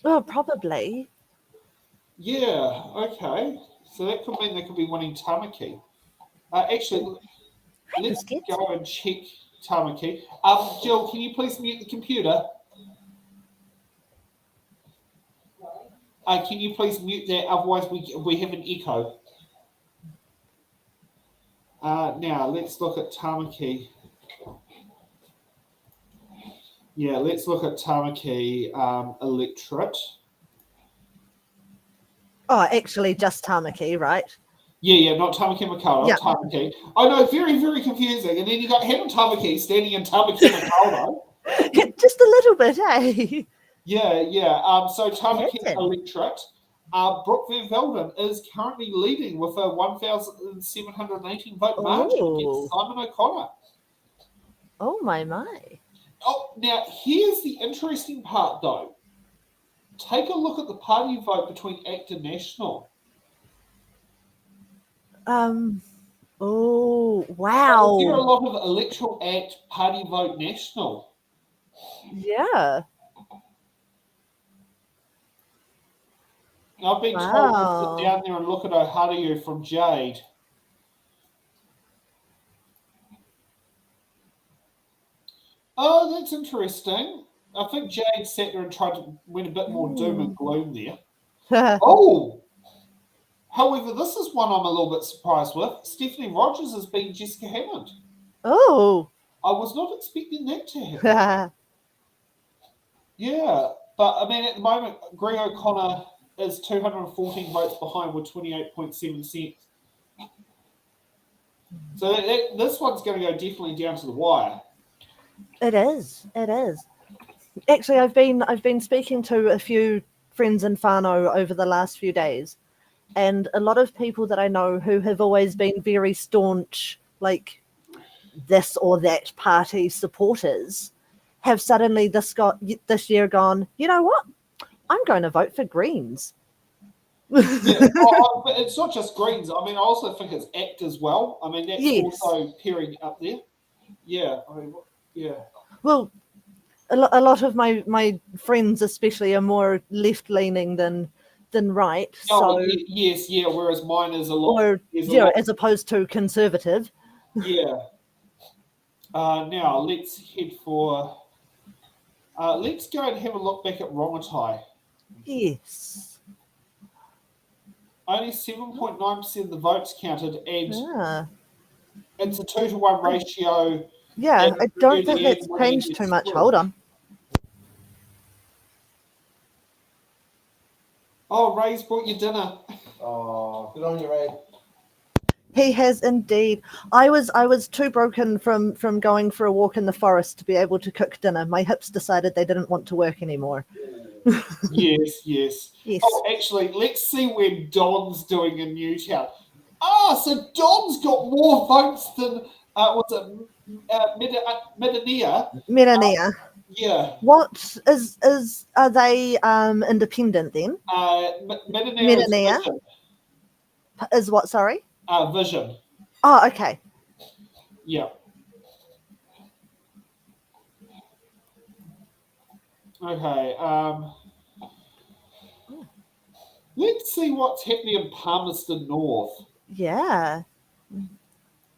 Oh, probably. Yeah, okay. So that could mean they could be winning Tamaki. Actually, let's go and check Tamaki. Jill, can you please mute the computer? Can you please mute that? Otherwise, we have an echo. Now, let's look at Tamaki. Yeah, let's look at Tamaki electorate. Oh, actually, just Tamaki, right? Yeah, not Tamaki Makaurau, Tamaki. I know, very, very confusing. And then you got Hannah Tamaki standing in Tamaki Makaurau. Just a little bit, eh? Yeah. So Tamaki electorate. Brooke Van Velden is currently leading with a 1,718 vote margin against Simon O'Connor. Oh, my. Oh, now here's the interesting part, though. Take a look at the party vote between ACT and National. Oh, wow. There are a lot of electoral ACT, party vote National. Yeah. I've been told to sit down there and look at Aotearoa from Jade. Oh, that's interesting. I think Jade sat there and went a bit more doom and gloom there. However, this is one I'm a little bit surprised with. Stephanie Rogers has been Jessica Hammond. Oh. I was not expecting that to happen. Yeah, but I mean, at the moment, Greg O'Connor is 214 votes behind with 28.7%. So this one's going to go definitely down to the wire. It is. Actually, I've been speaking to a few friends in whānau over the last few days, and a lot of people that I know who have always been very staunch, like this or that party supporters, have suddenly this year gone, you know what? I'm going to vote for Greens. But it's not just Greens. I mean, I also think it's ACT as well. I mean, that's also pairing up there. Yeah, Well, a lot of my friends, especially, are more left-leaning than right. Yes. Whereas mine is a lot. As opposed to conservative. Yeah. Now let's head for. Let's go and have a look back at Rongotai. Yes. Only 7.9% of the votes counted, and it's a 2-to-1 ratio. Yeah, And I don't in think the that's end, when you changed get too much. split. Hold on. Oh, Ray's brought you dinner. Oh, good on you, Ray. He has indeed. I was too broken from going for a walk in the forest to be able to cook dinner. My hips decided they didn't want to work anymore. Yes. Yes. Oh, actually, let's see where Don's doing in Newtown. So Don's got more votes than Medania. Medania. Yeah. What are they independent then? Medania is Medania? Vision. Is what, sorry? Vision. Oh, okay. Yeah. Okay. Let's see what's happening in Palmerston North, Yeah.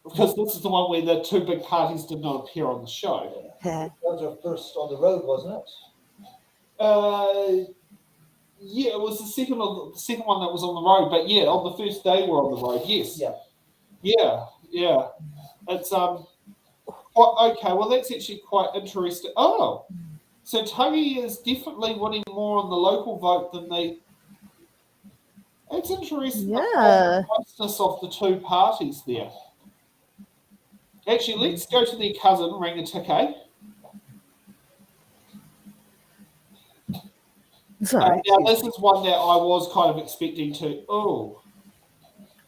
because this is the one where the 2 big parties did not appear on the show. Yeah. That was our first on the road, wasn't it? Yeah, it was the second one that was on the road, but yeah, on the first day we're on the road. Yes. Yeah. Yeah. It's okay. Well, that's actually quite interesting. Oh, so Tuggy is definitely winning more on the local vote than the. It's interesting. Yeah. The closeness of the 2 parties there. Actually, let's go to their cousin Rangatike. Sorry. Now, this is one that I was kind of expecting to.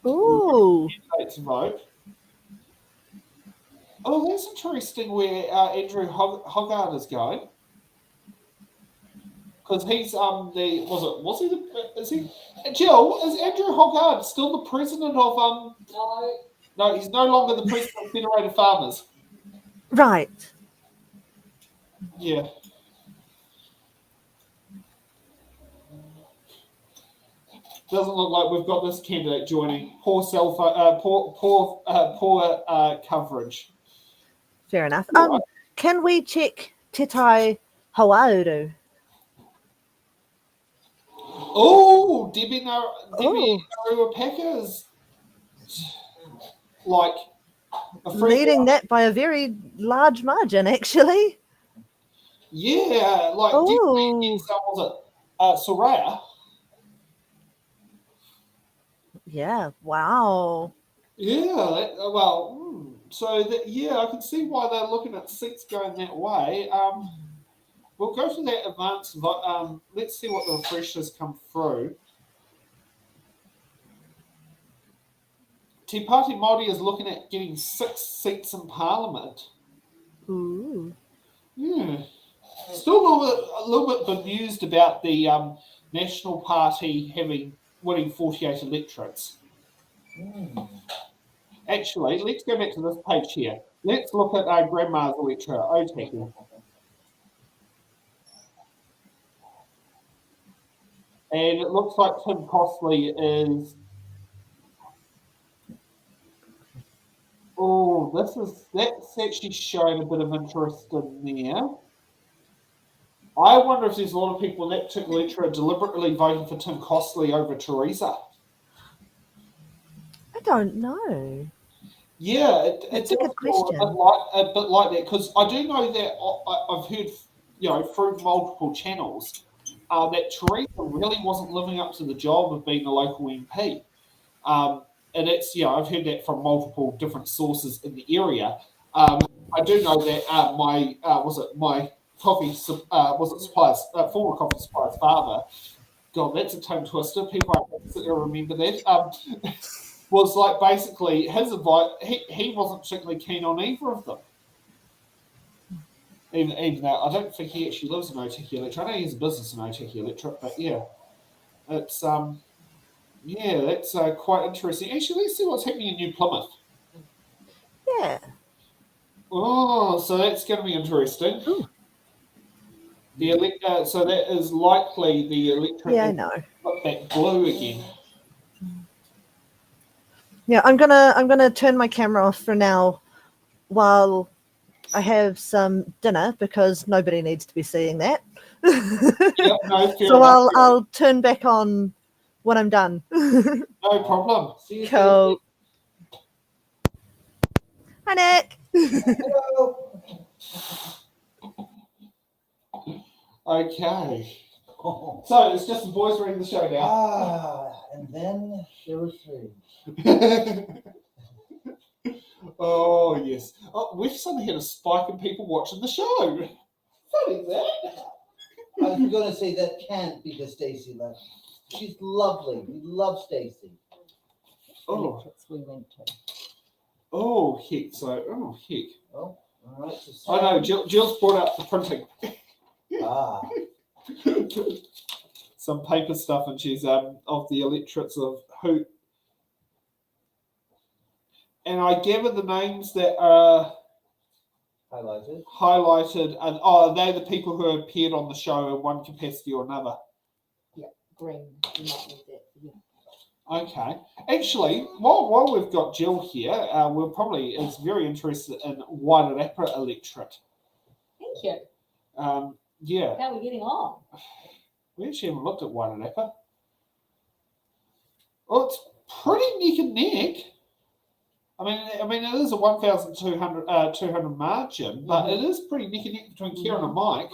Ooh. States vote. Oh, that's interesting where Andrew Hogarth is going. Because he's is he Jill, is Andrew Hogarth still the president of No, he's no longer the president of Federated Farmers. Right. Yeah. Doesn't look like we've got this candidate joining. Poor cell phone, poor coverage. Fair enough. Right. Can we check Te Tai Hauauru? Oh, Debbie Narua Packers. Like Leading that by a very large margin, actually. Yeah, like Oh. was it Soraya? Yeah. Wow. Yeah, I can see why they're looking at seats going that way. We'll go to that advanced vote. Let's see what the refreshers come through. Te Pāti Māori is looking at getting 6 seats in Parliament. Ooh. Yeah. Still a little bit bemused about the National Party winning 48 electorates. Actually, let's go back to this page here. Let's look at our Grandma's electorate, Aotearoa. And it looks like Tim Costley is. Oh, that's actually showing a bit of interest in there. I wonder if there's a lot of people in that particular electorate deliberately voting for Tim Costley over Teresa. I don't know. Yeah, That's it's a good question. a bit like that, because I do know that I've heard, through multiple channels, that Teresa really wasn't living up to the job of being a local MP. And it's, I've heard that from multiple different sources in the area. I do know that my coffee supplier's former coffee supplier's father. God, that's a tongue twister. People aren't remember that. Was like basically his advice. He wasn't particularly keen on either of them. Even though I don't think he actually lives in Aotearoa Electorate. I know he has a business in Aotearoa Electorate, but yeah, it's that's quite interesting. Actually, let's see what's happening in New Plymouth. Yeah. Oh, so that's going to be interesting. Ooh. So that is likely the electorate. Yeah, I know. Got that blue again. Yeah, I'm gonna turn my camera off for now while I have some dinner, because nobody needs to be seeing that. Yep, no, fair So enough. I'll turn back on when I'm done. No problem. See you Cool. Hi, Nick. Hello. Okay. So it's just the boys running the show now. And then there were three. Oh, yes. Oh, we've suddenly had a spike in people watching the show. Funny that. I was going to say that can't be because Stacey left. She's lovely. We love Stacey. Oh, We went to. oh, heck. So, oh, heck. Oh, all right. So I know, Jill's brought up the printing. Ah, Some paper stuff, and she's of the electorates of who. And I gather the names that are highlighted, and they're the people who appeared on the show in one capacity or another. Green. You might need that. Yeah. Okay. Actually, while we've got Jill here, we're probably is very interested in Wairarapa electorate. Thank you. Yeah, How are we getting on? we actually haven't looked at Wairarapa. Well, it's pretty neck and neck. I mean, it is a 1,200 margin, but it is pretty neck and neck between Kieran and Mike.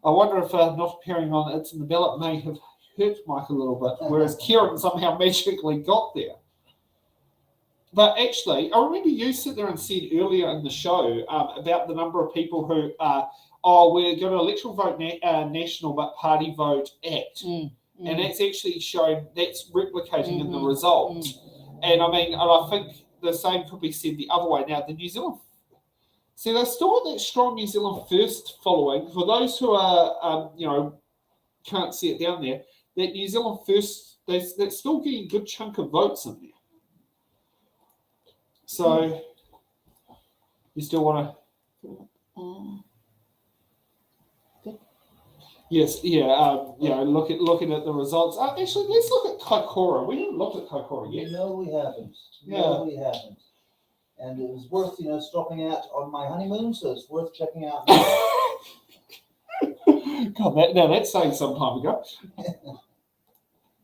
I wonder if not appearing on It's in the Ballot may have hurt Mike a little bit, whereas Kieran somehow magically got there. But actually, I remember you sit there and said earlier in the show about the number of people who we're going to electoral vote national, but party vote act. And that's actually shown, that's replicating in the result. And I mean, and I think the same could be said the other way. Now, the New Zealand, see, they're still got that strong New Zealand First following. For those who are, can't see it down there, that New Zealand First, they're still getting a good chunk of votes in there. So, you still want to? Yes, looking at the results. Actually, let's look at Kaikoura. We haven't looked at Kaikoura yet. no, we haven't. Yeah. No, we haven't. And it was worth, stopping out on my honeymoon, so it's worth checking out. God, that's saying some time ago.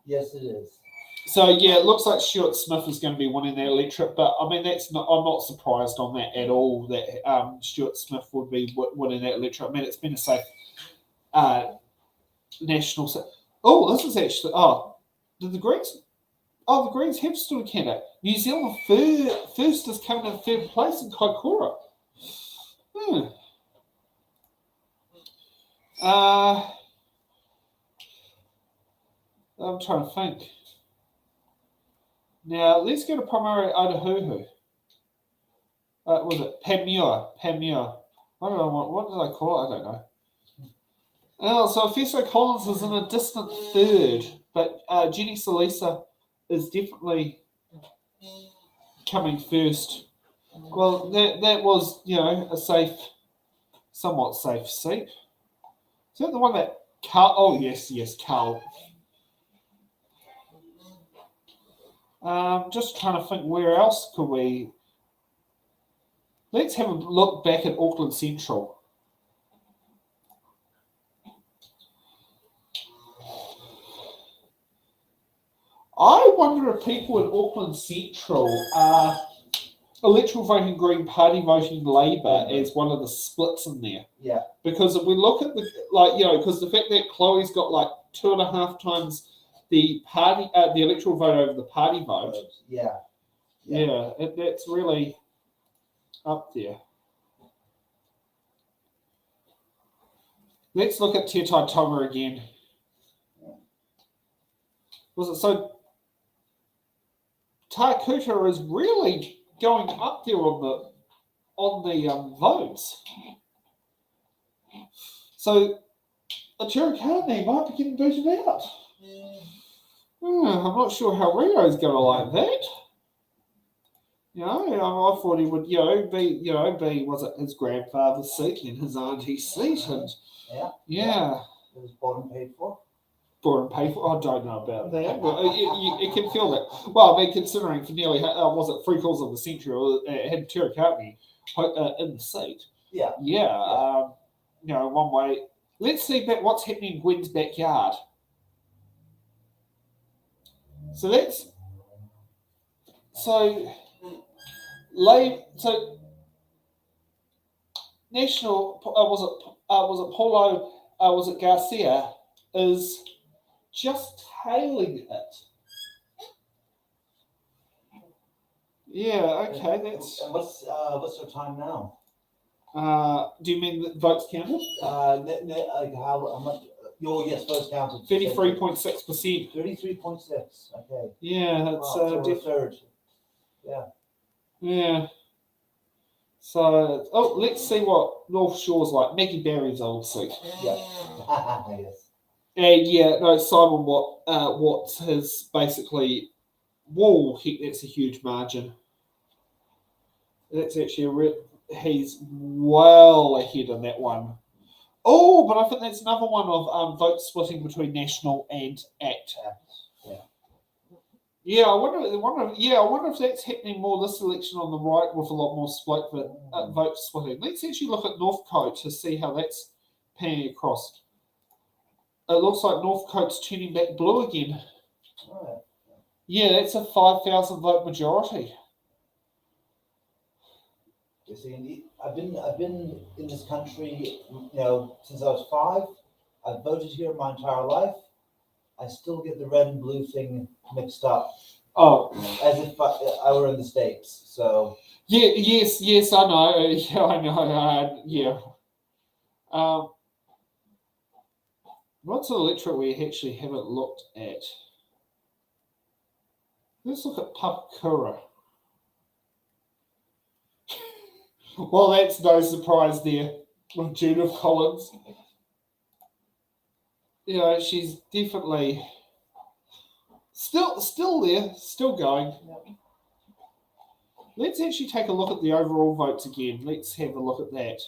Yes, it is. So yeah, it looks like Stuart Smith is going to be winning that electorate, but I mean I'm not surprised on that at all that Stuart Smith would be winning that electorate. I mean, it's been a safe national. Oh, this is actually. Did the Greens? Oh, the Greens have stood a candidate. New Zealand First is coming in third place in Kaikoura. I'm trying to think. Now, let's go to primary Aotearoa. Was it Panmure? I don't know, what did I call it? I don't know. Oh, so Festo Collins is in a distant third, but Jenny Salisa is definitely coming first. Well, that was, a somewhat safe seat. Is that the one that Carl? Oh, yes, Carl. Just trying to think where else could we. Let's have a look back at Auckland Central. I wonder if people in Auckland Central are electoral voting Green, party voting Labour as one of the splits in there. Yeah. Because if we look at because the fact that Chloe's got like 2.5 times the party, the electoral vote over the party vote. Yeah. That's really up there. Let's look at Te Tai Tonga again. Was it so? Takuta is really going up there on the votes. So Aotearoa might be getting booted out. I'm not sure how Rio's going to like that. I thought he would, be was it his grandfather's seat and his auntie's seat, and it was bought and paid for. Bought and paid for. I don't know about that, but you can feel that. Well, I mean, considering for nearly was it 3/4 of the century, it had Aotearoa in the seat. One way. Let's see about what's happening in Gwen's backyard. So National was it Paulo was it Garcia is just tailing it. Yeah, okay, that's. And what's their time now? Do you mean the votes counted? Like how much? Oh, yes, votes counted. 33.6%. 33.6. Okay. Yeah, that's Wow, so we're a third. yeah. So, let's see what North Shore's like. Maggie Barry's old seat. Yeah. Yes. And yeah, no, Simon Watts has basically. Whoa, that's a huge margin. That's actually he's well ahead on that one. Oh, but I think that's another one of vote splitting between National and ACT. Yeah, I wonder if that's happening more this election on the right with a lot more split for vote splitting. Let's actually look at Northcote to see how that's panning across. It looks like Northcote's turning back blue again. Right. Yeah, that's a 5,000 vote majority. You see, I've been in this country, since I was 5. I've voted here my entire life. I still get the red and blue thing mixed up. Oh, as if I were in the States. So yeah, yes, I know. Yeah, I know. Yeah. What's an electorate we actually haven't looked at? Let's look at Papakura. Well, that's no surprise there with Judith Collins. She's definitely still there, still going. Let's actually take a look at the overall votes again. Let's have a look at that.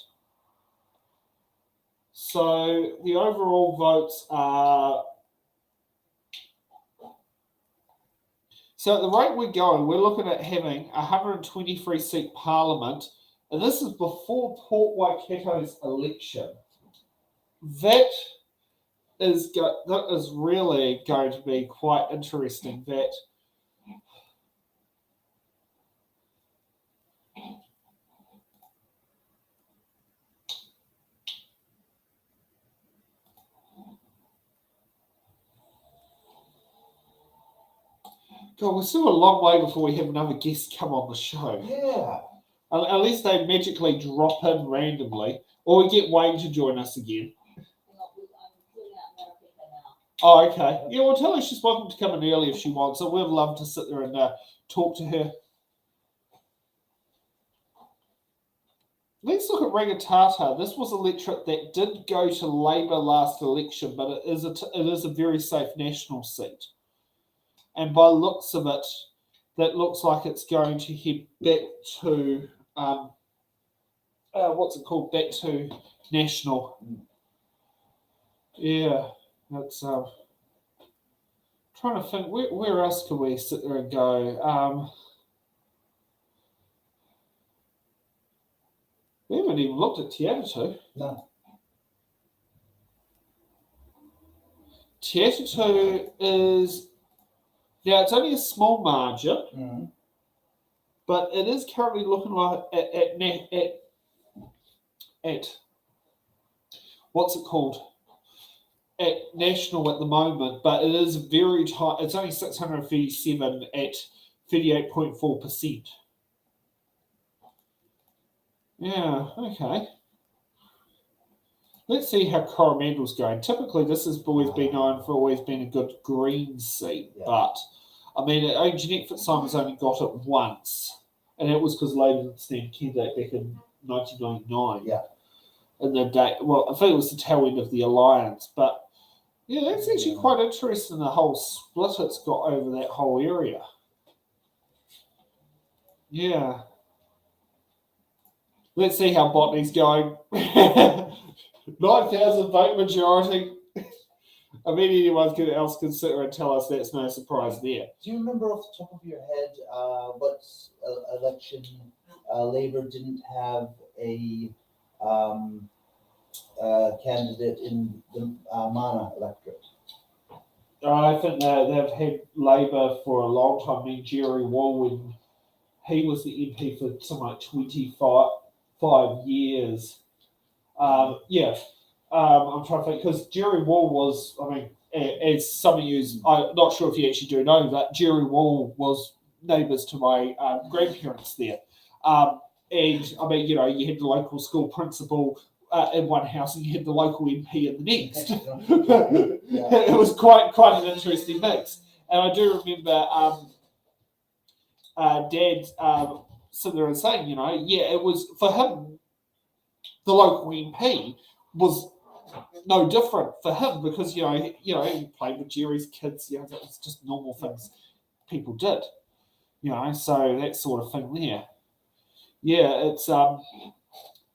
So the overall votes are. So at the rate we're going, we're looking at having 123 seat parliament, and this is before Port Waikato's election. That is really going to be quite interesting. That God, we're still a long way before we have another guest come on the show. yeah. Unless they magically drop in randomly, or we get Wayne to join us again. Oh, okay. Yeah, well, tell her she's welcome to come in early if she wants. So we'd love to sit there and talk to her. Let's look at Rangitata. This was a electorate that did go to Labour last election, but it is a very safe national seat. And by looks of it, that looks like it's going to head back to back to national. Yeah, that's trying to think where else could we sit there and go. We haven't even looked at Te Atatū. No. Te Atatū is it's only a small margin, but it is currently looking like at what's it called? At national at the moment, but it is very tight. It's only 637 at 38.4%. Yeah, okay. Let's see how Coromandel's going. Typically, this has always been known for always being a good green seat, but I mean, Jeanette Fitzsimon's only got it once, and it was because Labour didn't stand candidate back in 1999. Yeah. In the day, well, I think it was the tail end of the alliance, but yeah, that's actually quite interesting. The whole split it's got over that whole area. Yeah. Let's see how Botany's going. 9,000 vote majority. I mean, anyone else can sit there and tell us that's no surprise there. Do you remember off the top of your head what election Labour didn't have a candidate in the Mana electorate? I think they've had Labour for a long time. I mean, Jerry Walwyn he was the MP for something like 25 years. I'm trying to think, because Jerry Wall was, I mean, as some of you, I'm not sure if you actually do know, but Jerry Wall was neighbours to my grandparents there. And I mean, you had the local school principal in one house, and you had the local MP in the next. It was quite an interesting mix. And I do remember Dad sitting there and saying, it was for him, the local MP was no different for him because he played with Jerry's kids. That was just normal things people did. So that sort of thing there. Yeah, it's we're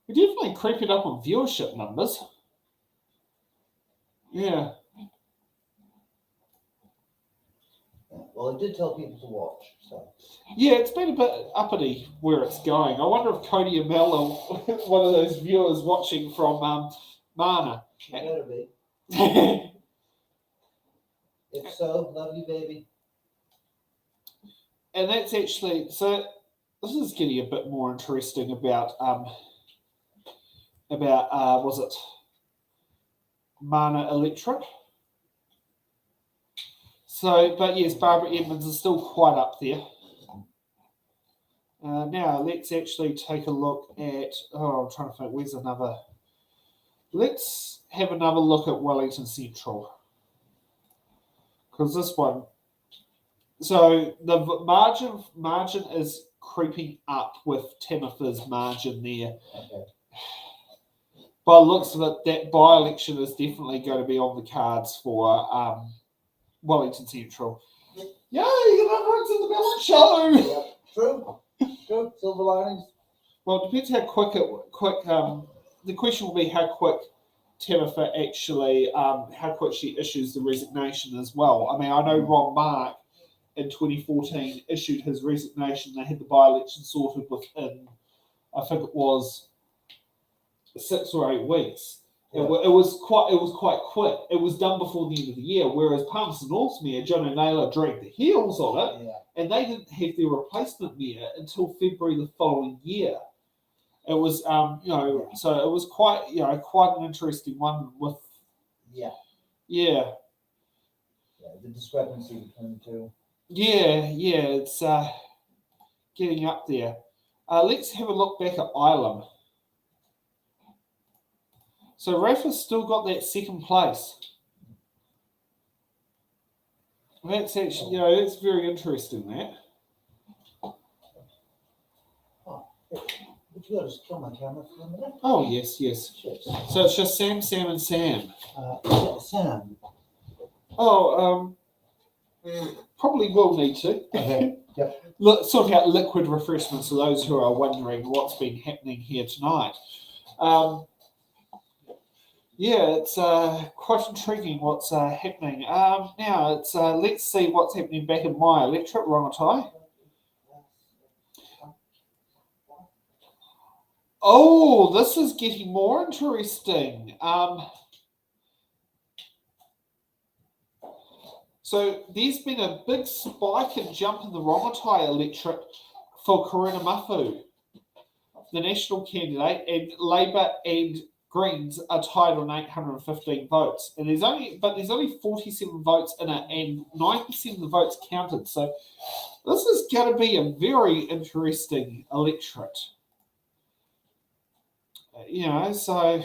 definitely creeping up on viewership numbers. Yeah. Well, it did tell people to watch, so. Yeah, it's been a bit uppity where it's going. I wonder if Cody and Mel are one of those viewers watching from Mana. It better be. If so, love you, baby. And that's actually, so this is getting a bit more interesting about was it Mana Electorate? So, but yes, Barbara Edmonds is still quite up there. Now, let's actually take a look at, I'm trying to think, where's another, let's have another look at Wellington Central. Because this one, so the margin is creeping up with Tamitha's margin there. Okay. By the looks of it, that by-election is definitely going to be on the cards for Wellington Central. Yay, everyone's in the Ballot show! Yep. True. Silver linings. Well, it depends how quick the question will be how quick Tamitha actually, how quick she issues the resignation as well. I mean, I know Ron Mark in 2014 issued his resignation. They had the by-election sorted within, I think it was 6 or 8 weeks. Yeah. It was quite quick. It was done before the end of the year, whereas Palmerston North's mayor, John O'Naylor, dragged the heels on it, and they didn't have their replacement mayor until February the following year. It was, so it was quite an interesting one with, the discrepancy between the two. It's getting up there. Let's have a look back at Ireland. So Rafa's still got that second place. That's actually, that's very interesting, that. Would you just kill my camera for a minute? Oh, yes. Cheers. So it's just Sam, and Sam. Sam. Oh, probably will need to. Okay. Yep. Sort out liquid refreshments for those who are wondering what's been happening here tonight. It's quite intriguing what's happening. Now, it's let's see what's happening back in my electorate, Rongotai. Oh, this is getting more interesting. So there's been a big spike and jump in the Rongotai electorate for Corina Mafu, the national candidate, and Labour and Greens are tied on 815 votes, and there's only 47 votes in it, and 9% of the votes counted. So this is going to be a very interesting electorate. It's going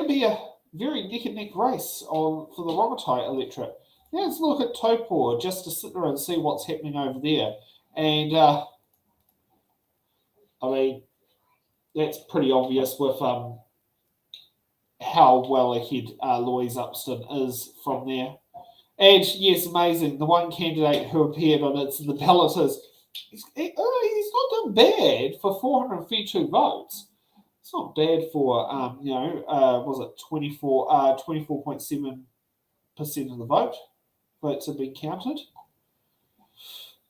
to be a very neck and neck race for the Rongotai electorate. Now let's look at Taupo just to sit there and see what's happening over there, and I mean, that's pretty obvious with how well ahead Louise Upston is from there. And yes, amazing. The one candidate who appeared on the ballot is he's not done bad for 432 votes. It's not bad for was it 24.7% of the votes have been counted.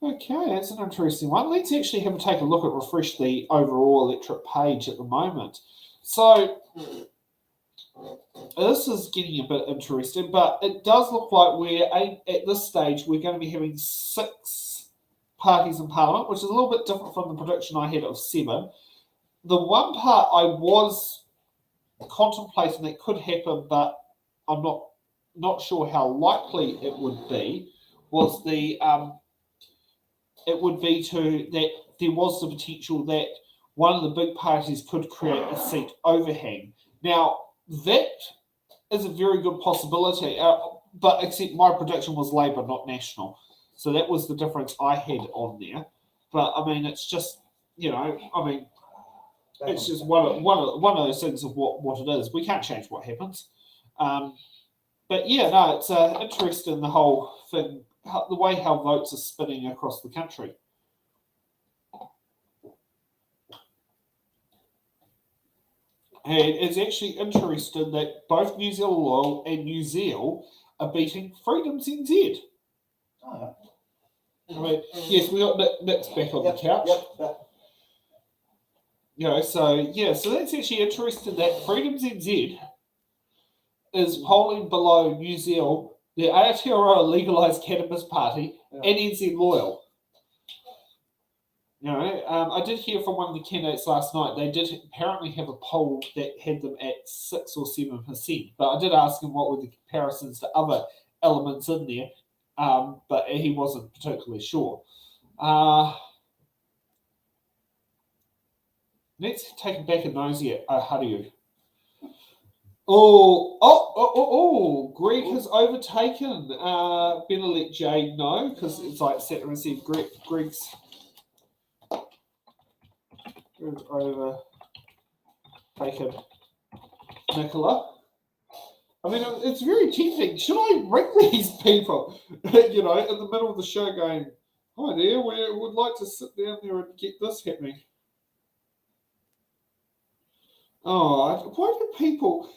Okay, that's an interesting one. Let's actually take a look at refresh the overall electorate page at the moment. So this is getting a bit interesting, but it does look like at this stage we're going to be having 6 parties in Parliament, which is a little bit different from the prediction I had of 7. The one part I was contemplating that could happen, but I'm not sure how likely it would be, was it would be that there was the potential that one of the big parties could create a seat overhang. Now, that is a very good possibility, but except my prediction was Labour, not National. So that was the difference I had on there. But, I mean, it's just, it's just one of those things of what it is. We can't change what happens. But, yeah, no, it's interesting, the whole thing, the way how votes are spinning across the country. And it's actually interesting that both New Zealand Loyal and New Zealand are beating Freedom's NZ. Oh, I mean, yes, we got Nick's back on the couch. Yep. So that's actually interesting that Freedom's NZ is polling below New Zealand, the Aotearoa Legalised Cannabis Party, and NZ Loyal. I did hear from one of the candidates last night. They did apparently have a poll that had them at 6 or 7%. But I did ask him what were the comparisons to other elements in there, but he wasn't particularly sure. Let's take back a nosy at Aotearoa. Greg has overtaken. Better let Jade know, because it's like set to receive Greg's overtaken Nicola. I mean, it's very tempting. Should I ring these people, in the middle of the show going, hi there, we would like to sit down there and get this happening. Oh, why do people,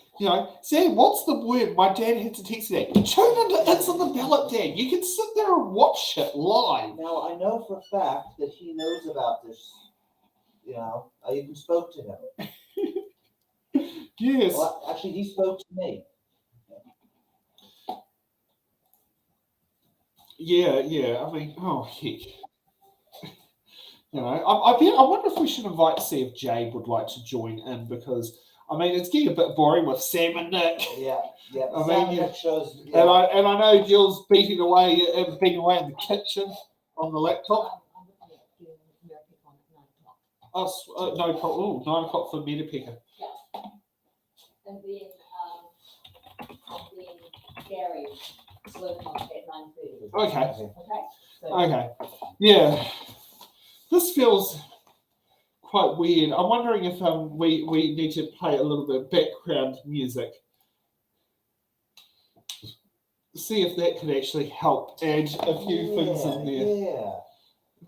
Sam, what's the word? My dad had to teach me that. Tune into It's on the Ballot, Dad. You can sit there and watch it live. Now, I know for a fact that he knows about this. I even spoke to him. Yes. Well, actually, he spoke to me. Yeah. I mean, oh, heck. I wonder if we should see if Jade would like to join in, because I mean it's getting a bit boring with Sam and Nick. Yeah. I Sam mean, Nick shows. Yeah. And I know Jill's beating away in the kitchen on the laptop. No problem. 9 o'clock for Meta Picker. And then Gary working at 9:30. Okay. So Okay. Yeah. This feels quite weird. I'm wondering if we need to play a little bit of background music. See if that could actually help add a few things in there. Yeah.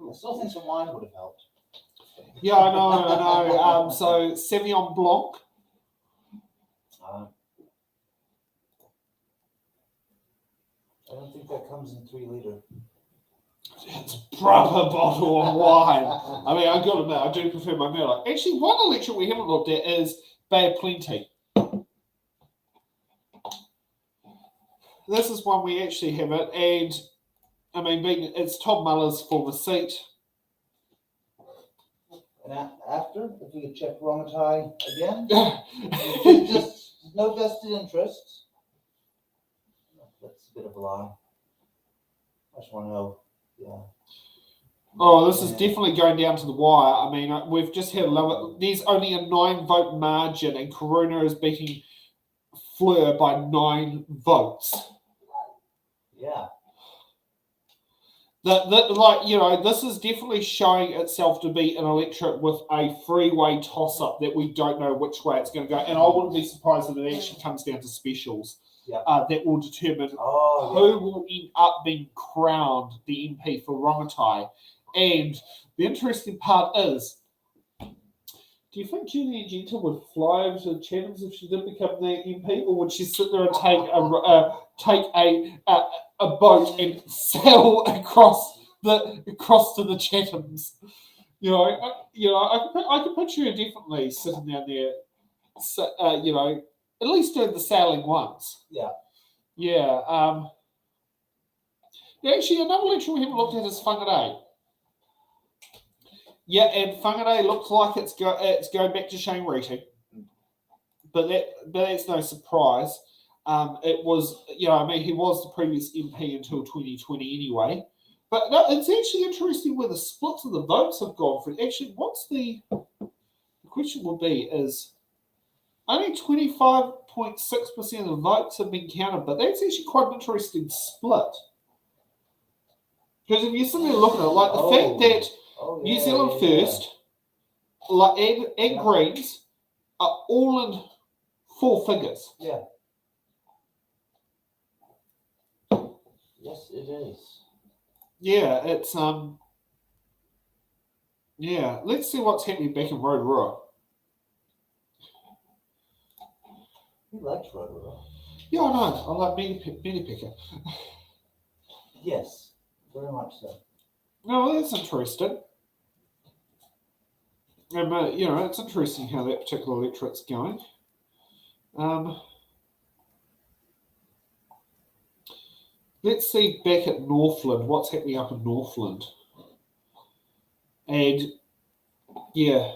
I still think some wine would have helped. Yeah, I know. So Sauvignon Blanc. I don't think that comes in 3 liter. It's a proper bottle of wine. I mean, I've got to admit, I do prefer my Merlot. Actually, one election we haven't looked at is Bay of Plenty. This is one we actually have it, and I mean, it's Tom Muller's former seat. And after, if we could check Rongotai again, just no vested interests. That's a bit of a lie. I just want to know. Yeah. Oh, this is definitely going down to the wire. I mean, we've just had there's only a 9-vote margin, and Corona is beating Fleur by 9 votes. Yeah. This is definitely showing itself to be an electorate with a freeway toss-up that we don't know which way it's going to go. And I wouldn't be surprised if it actually comes down to specials. Yeah. That will determine who will end up being crowned the MP for Rongotai. And the interesting part is, do you think Julie Genta would fly over to Chatham's if she did become the MP, or would she sit there and take a boat and sail across to the Chathams? I could picture her definitely sitting down there, at least doing the sailing once. Yeah. Yeah. Actually, another election we haven't looked at is Whangarei. Yeah, and Whangarei looks like it's going back to Shane Reeting, but that's no surprise. It was, he was the previous MP until 2020 anyway. But no, it's actually interesting where the splits of the votes have gone for. Actually, what's the question will be is only 25.6% of the votes have been counted, but that's actually quite an interesting split. Because if you sit there looking at it, like the fact that New Zealand First, like and Greens are all in 4 figures. Yeah. Yes, it is. Yeah, it's yeah. Let's see what's happening back in Rotorua. He likes Rotorua. Yeah, I know. I like Minipicker. Yes, very much so. No, that's interesting. And, it's interesting how that particular electorate's going. Let's see back at Northland, what's happening up in Northland. And, yeah.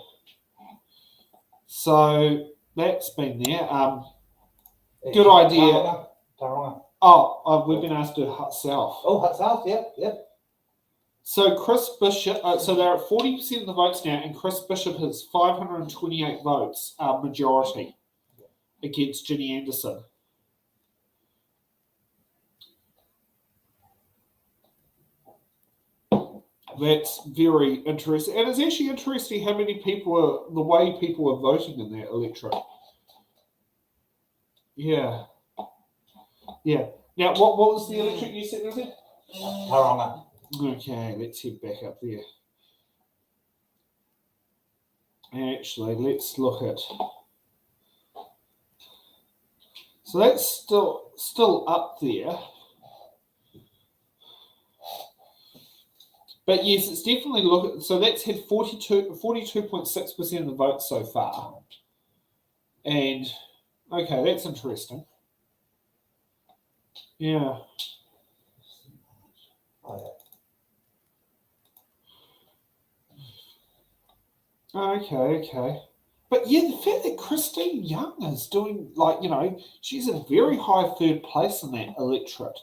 So, that's been there. Good idea. Taronga. We've been asked to do Hutt South. Oh, Hutt South, yep. So Chris Bishop, so they're at 40% of the votes now, and Chris Bishop has 528 votes, majority, against Ginny Anderson. That's very interesting. And it's actually interesting how many the way people are voting in that electorate. Yeah. Yeah. Now, what was the electorate you said was it? Taronga. Okay, let's head back up there. Actually, let's look at. So that's still up there. But yes, it's definitely so that's had 42.6% of the votes so far. And okay, that's interesting. Yeah. Okay. But yeah, the fact that Christine Young is doing, she's in a very high third place in that electorate.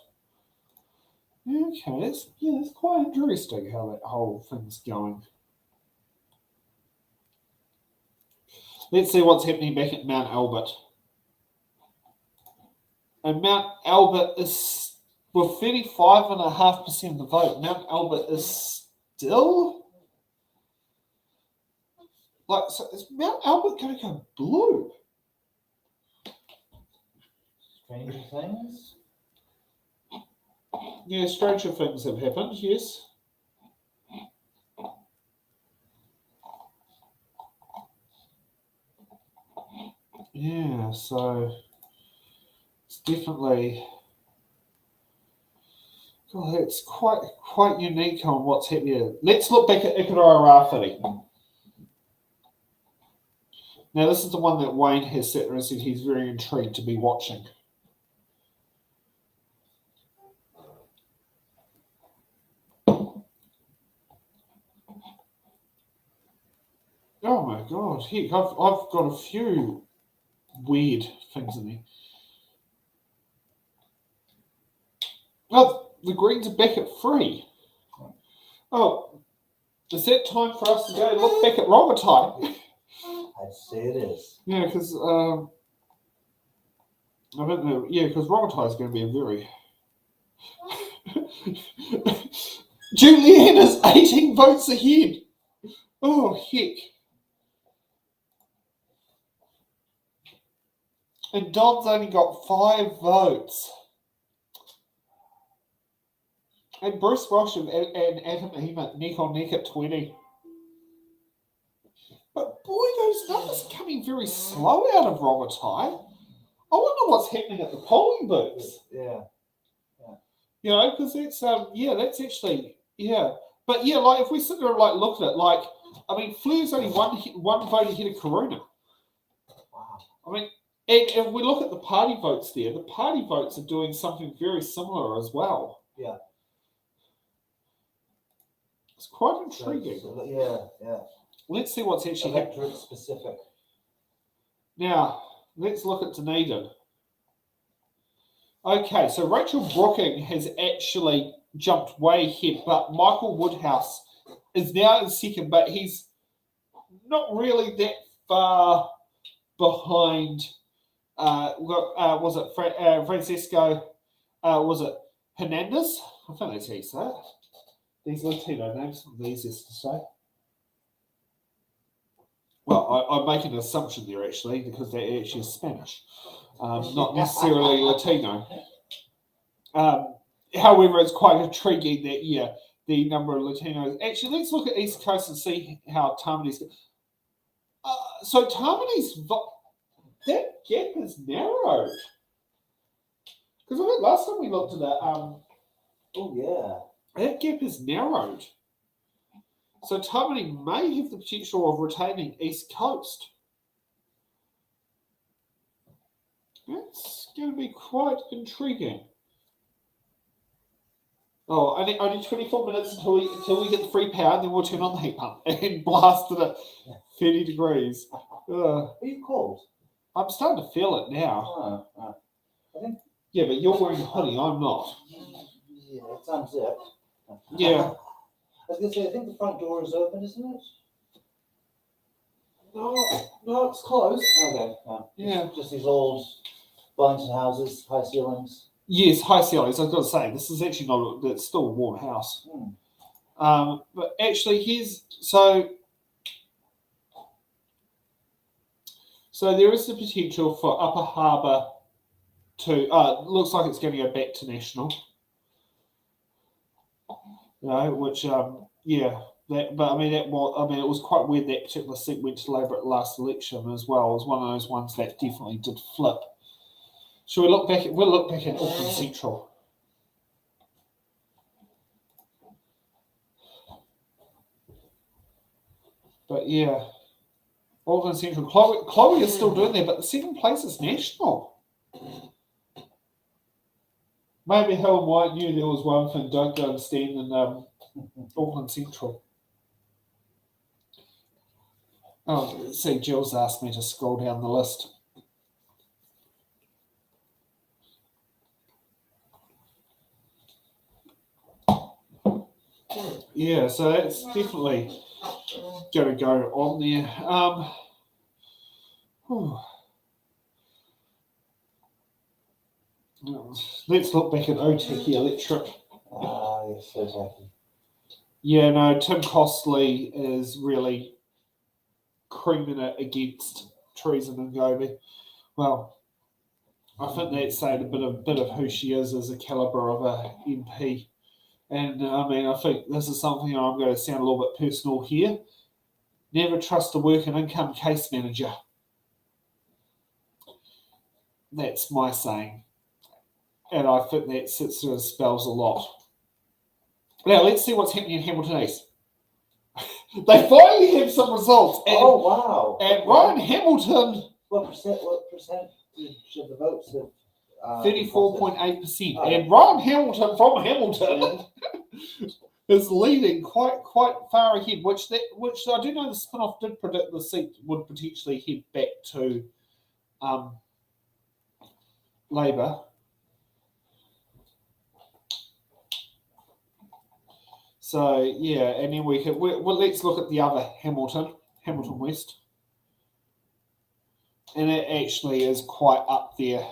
Okay, that's quite interesting how that whole thing's going. Let's see what's happening back at Mount Albert. And Mount Albert is, with 35.5% of the vote, Mount Albert is still... so is Mount Albert going to go blue? Stranger things? Yeah, stranger things have happened, yes. Yeah, so it's definitely... God, it's quite unique on what's happening. Let's look back at Aotearoa. Now, this is the one that Wayne has sat there and said he's very intrigued to be watching. Oh my God, heck, I've got a few weird things in there. Oh, the Greens are back at 3. Oh, is that time for us to go look back at Rongotai? I'd say it is. Yeah, because I don't know. Yeah, because Rongotai is going to be a very. Julianne is 18 votes ahead. Oh heck! And Don's only got 5 votes. And Bruce Walsh and Adam Emmett neck on neck at 20. But boy, those numbers are coming very slow out of Rongotai. I wonder what's happening at the polling booths. Yeah. Because that's that's actually But yeah, if we sit there and look at it, Fleur's only one vote ahead of Karuna. Wow. And if we look at the party votes there, the party votes are doing something very similar as well. Yeah. It's quite So intriguing. yeah. Let's see what's actually happening. Electorate specific. Now, let's look at Dunedin. Okay, so Rachel Brooking has actually jumped way ahead, but Michael Woodhouse is now in second, but he's not really that far behind. Was it Francisco? Was it Hernandez? I think that's how you say it. These Latino names are the easiest to say. Well, I'm making an assumption there actually, because they're actually Spanish, not necessarily Latino. However, it's quite intriguing that, the number of Latinos. Actually, let's look at East Coast and see how Tamani's. So Tamani's, that gap is narrowed. Because I think last time we looked at that, Oh yeah. that gap is narrowed. So Tamani may have the potential of retaining East Coast. That's going to be quite intriguing. Oh, only 24 minutes until we get the free power, and then we'll turn on the heat pump and blast it at 30 degrees. Are you cold? I'm starting to feel it now. I think. Yeah, but you're wearing a hoodie, I'm not. Yeah, it's unzipped. Yeah. I was gonna say, I think the front door is open, isn't it? No, it's closed. Okay. Yeah. Just these old Wellington houses, high ceilings. Yes, high ceilings. I've got to say, this is actually not. It's still a warm house. But actually, so there is the potential for Upper Harbour to. Looks like it's going to go back to national. Which but it was quite weird that particular seat went to Labour at the last election as well. It was one of those ones that definitely did flip. Shall we look back at? We'll look back at Auckland Central. But yeah, Auckland Central. Chloe is still doing there, but the second place is national. Maybe Helen White knew there was one for Don't Go and Stand in Auckland Central. Oh, let's see, Jill's asked me to scroll down the list. Yeah, so that's definitely going to go on there. Let's look back at Aotearoa Electric. Yes, exactly. Yeah, no, Tim Costley is really creaming it against Teresa Ngobi. Well, I think that's saying a bit of who she is as a calibre of a MP. And I think this is something I'm going to sound a little bit personal here. Never trust a work and income case manager. That's my saying. And I think that sort of spells a lot. Now, let's see what's happening in Hamilton East. They finally have some results. And, wow. And Ryan Hamilton... What percentage of the votes have... 34.8%. And Ryan Hamilton from Hamilton is leading quite far ahead, which I do know the spin-off did predict the seat would potentially head back to Labour. So yeah, and then let's look at the other Hamilton West, and it actually is quite up there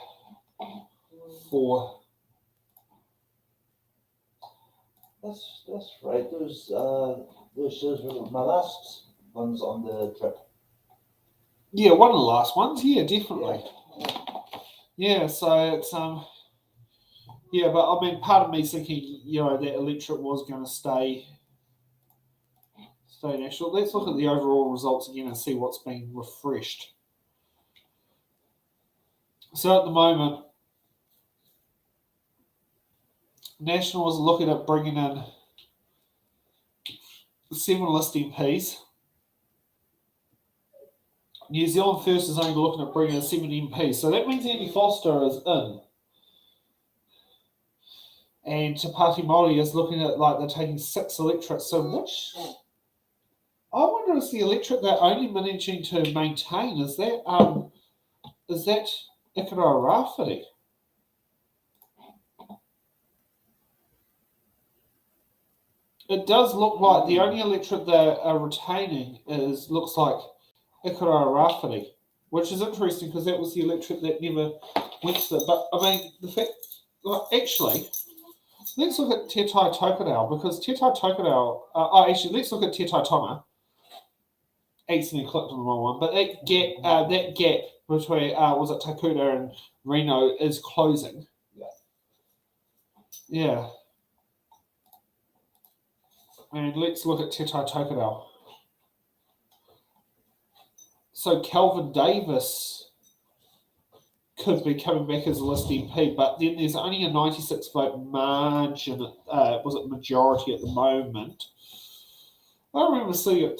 for. That's right. Those shows were my last ones on the trip. Yeah, one of the last ones. Yeah, definitely. Yeah, so it's yeah, but part of me thinking, that electorate was going to stay national. Let's look at the overall results again and see what's been refreshed. So at the moment, National is looking at bringing in 7 list MPs. New Zealand First is only looking at bringing in 7 MPs. So that means Andy Foster is in. And Te Pāti Māori is looking at like they're taking 6 electorates. So which I wonder is the electorate they're only managing to maintain is that Ikaroa Rāwhiti? It does look like the only electorate they are retaining looks like Ikaroa Rāwhiti, which is interesting because that was the electorate that never went to it. But I mean, the fact, actually, let's look at Te Tai Tokerau because Te Tai Tokerau. Actually, let's look at Te Tai Tonga. Accidentally clicked on the wrong one, but that gap between was it Takuta and Reno is closing. Yeah. And let's look at Te Tai Tokerau. So Calvin Davis could be coming back as a list MP, but then there's only a 96 vote margin. Was it majority at the moment? I remember seeing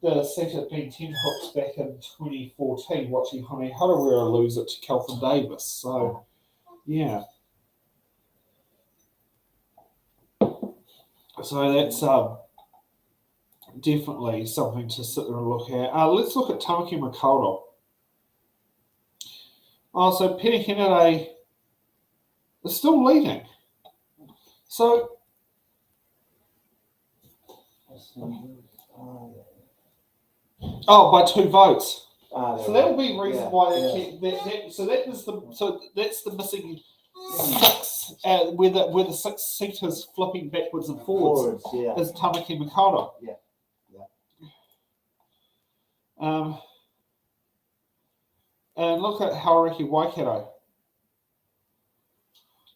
the seat had been 10 hooks back in 2014, watching Honey Harawira lose it to Calvin Davis. So, yeah. So that's definitely something to sit there and look at. Let's look at Tamaki Makaurau. So Peter Kennedy is still leading. So by 2 votes. So that will be the reason why that's the missing 6 where the 6 seaters flipping backwards and forwards is Tamaki Makaurau. And look at Hauraki Waikato.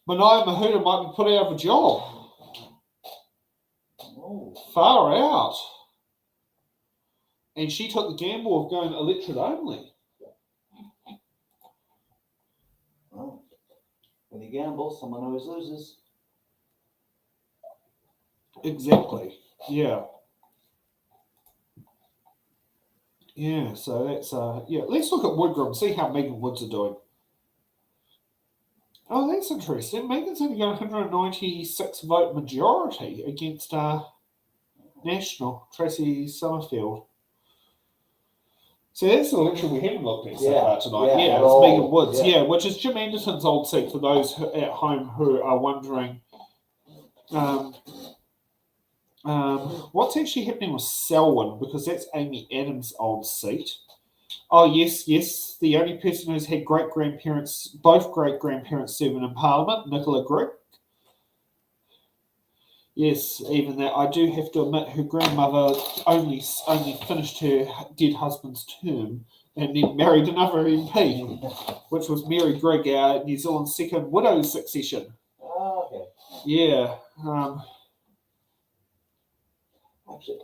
Manaia Mahuta might be put out of a job. Far out. And she took the gamble of going electorate only. Well, when you gamble, someone always loses. Exactly. Yeah. Yeah, so that's let's look at Woodgram, see how Megan Woods are doing. Oh, that's interesting. Megan's only got 196 vote majority against National, Tracy Summerfield. So that's the election we haven't looked at so far tonight. Yeah, it's Megan Woods. Yeah, which is Jim Anderson's old seat for those at home who are wondering what's actually happening with Selwyn, because that's Amy Adams' old seat. Oh, yes. The only person who's had both great-grandparents serving in Parliament, Nicola Grigg. Yes, even that. I do have to admit her grandmother only finished her dead husband's term and then married another MP, which was Mary Grigg, New Zealand's second widow succession. Oh, okay. Yeah. Actually,